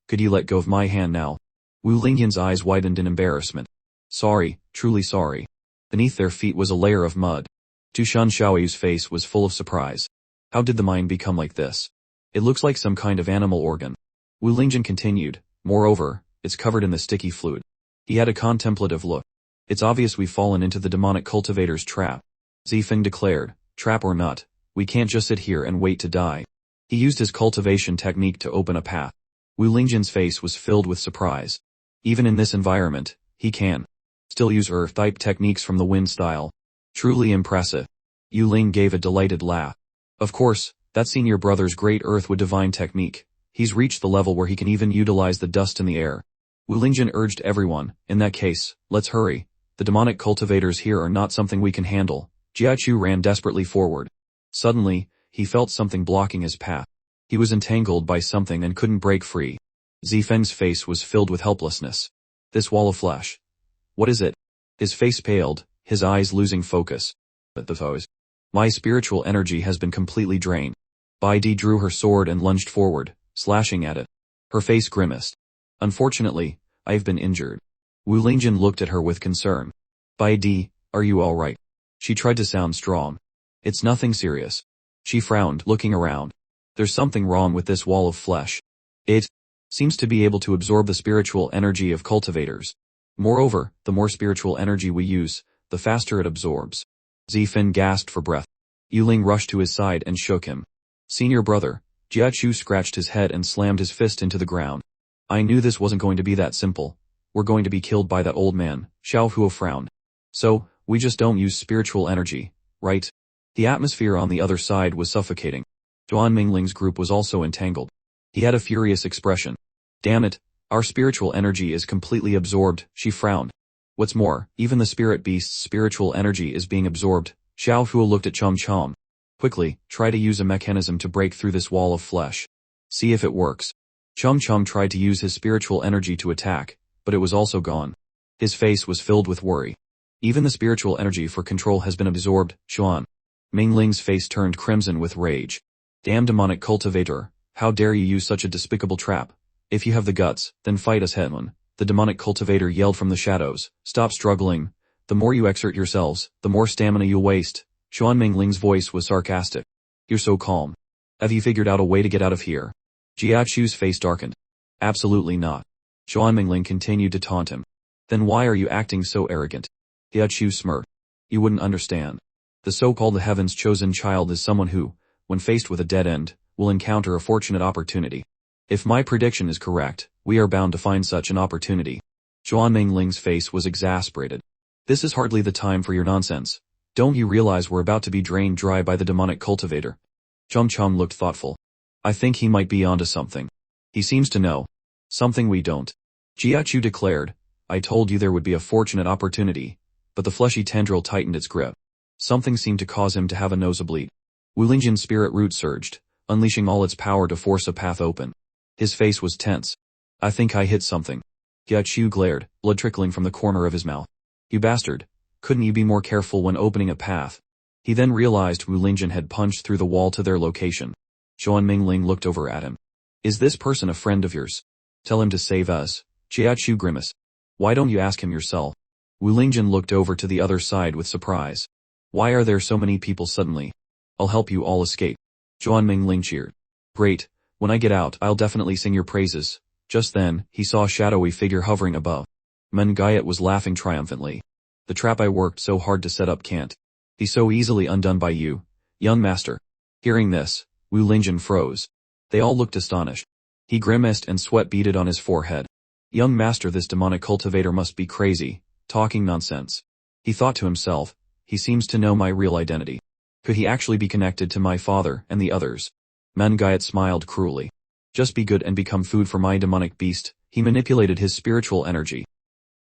Could you let go of my hand now? Wu Lingjin's eyes widened in embarrassment. Sorry, truly sorry. Beneath their feet was a layer of mud. Jushan Xiaoyu's face was full of surprise. How did the mind become like this? It looks like some kind of animal organ. Wu Lingjin continued, moreover, it's covered in the sticky fluid. He had a contemplative look. It's obvious we've fallen into the demonic cultivator's trap. Zifeng declared, trap or not, we can't just sit here and wait to die. He used his cultivation technique to open a path. Wu Lingjin's face was filled with surprise. Even in this environment, he can still use earth-type techniques from the wind style. Truly impressive. Yu Ling gave a delighted laugh. Of course, that's senior brother's great earth with divine technique. He's reached the level where he can even utilize the dust in the air. Wu Lingjin urged everyone, in that case, let's hurry. The demonic cultivators here are not something we can handle. Jiachu ran desperately forward. Suddenly, he felt something blocking his path. He was entangled by something and couldn't break free. Zifeng's face was filled with helplessness. This wall of flesh. What is it? His face paled, his eyes losing focus. But the foes. My spiritual energy has been completely drained. Bai Di drew her sword and lunged forward, slashing at it. Her face grimaced. Unfortunately, I have been injured. Wu Lingjin looked at her with concern. Bai Di, are you alright? She tried to sound strong. It's nothing serious. She frowned, looking around. There's something wrong with this wall of flesh. It seems to be able to absorb the spiritual energy of cultivators. Moreover, the more spiritual energy we use, the faster it absorbs. Zifeng gasped for breath. Yu Ling rushed to his side and shook him. Senior brother, Jiachu scratched his head and slammed his fist into the ground. I knew this wasn't going to be that simple. We're going to be killed by that old man, Xiao Huo frowned. So, we just don't use spiritual energy, right? The atmosphere on the other side was suffocating. Zhuan Mingling's group was also entangled. He had a furious expression. Damn it, our spiritual energy is completely absorbed, she frowned. What's more, even the spirit beast's spiritual energy is being absorbed. Xiao Huo looked at Chom Chom. Quickly, try to use a mechanism to break through this wall of flesh. See if it works. Chom Chom tried to use his spiritual energy to attack, but it was also gone. His face was filled with worry. Even the spiritual energy for control has been absorbed, Xuan. Mingling's face turned crimson with rage. Damn demonic cultivator, how dare you use such a despicable trap? If you have the guts, then fight us head-on. The demonic cultivator yelled from the shadows. Stop struggling. The more you exert yourselves, the more stamina you'll waste. Xuan Mingling's voice was sarcastic. You're so calm. Have you figured out a way to get out of here? Jiachu's face darkened. Absolutely not. Xuan Mingling continued to taunt him. Then why are you acting so arrogant? Jiachu smirked. You wouldn't understand. The so-called the heaven's chosen child is someone who, when faced with a dead end, will encounter a fortunate opportunity. If my prediction is correct, we are bound to find such an opportunity. Xuan Mingling's face was exasperated. This is hardly the time for your nonsense. Don't you realize we're about to be drained dry by the demonic cultivator? Chom Chom looked thoughtful. I think he might be onto something. He seems to know something we don't. Jiachu declared, I told you there would be a fortunate opportunity, but the fleshy tendril tightened its grip. Something seemed to cause him to have a nosebleed. Wu Lingjin's spirit root surged, unleashing all its power to force a path open. His face was tense. I think I hit something. Jiachu glared, blood trickling from the corner of his mouth. You bastard. Couldn't you be more careful when opening a path? He then realized Wu Lingjin had punched through the wall to their location. Xuan Mingling looked over at him. Is this person a friend of yours? Tell him to save us. Jiachu grimaced. Why don't you ask him yourself? Wu Lingjin looked over to the other side with surprise. Why are there so many people suddenly? I'll help you all escape. Xuan Mingling cheered. Great, when I get out I'll definitely sing your praises. Just then, he saw a shadowy figure hovering above. Mengayat was laughing triumphantly. The trap I worked so hard to set up can't be so easily undone by you, young master. Hearing this, Wu Lingjin froze. They all looked astonished. He grimaced and sweat beaded on his forehead. Young master, this demonic cultivator must be crazy, talking nonsense. He thought to himself, he seems to know my real identity. Could he actually be connected to my father and the others? Mengayat smiled cruelly. Just be good and become food for my demonic beast. He manipulated his spiritual energy.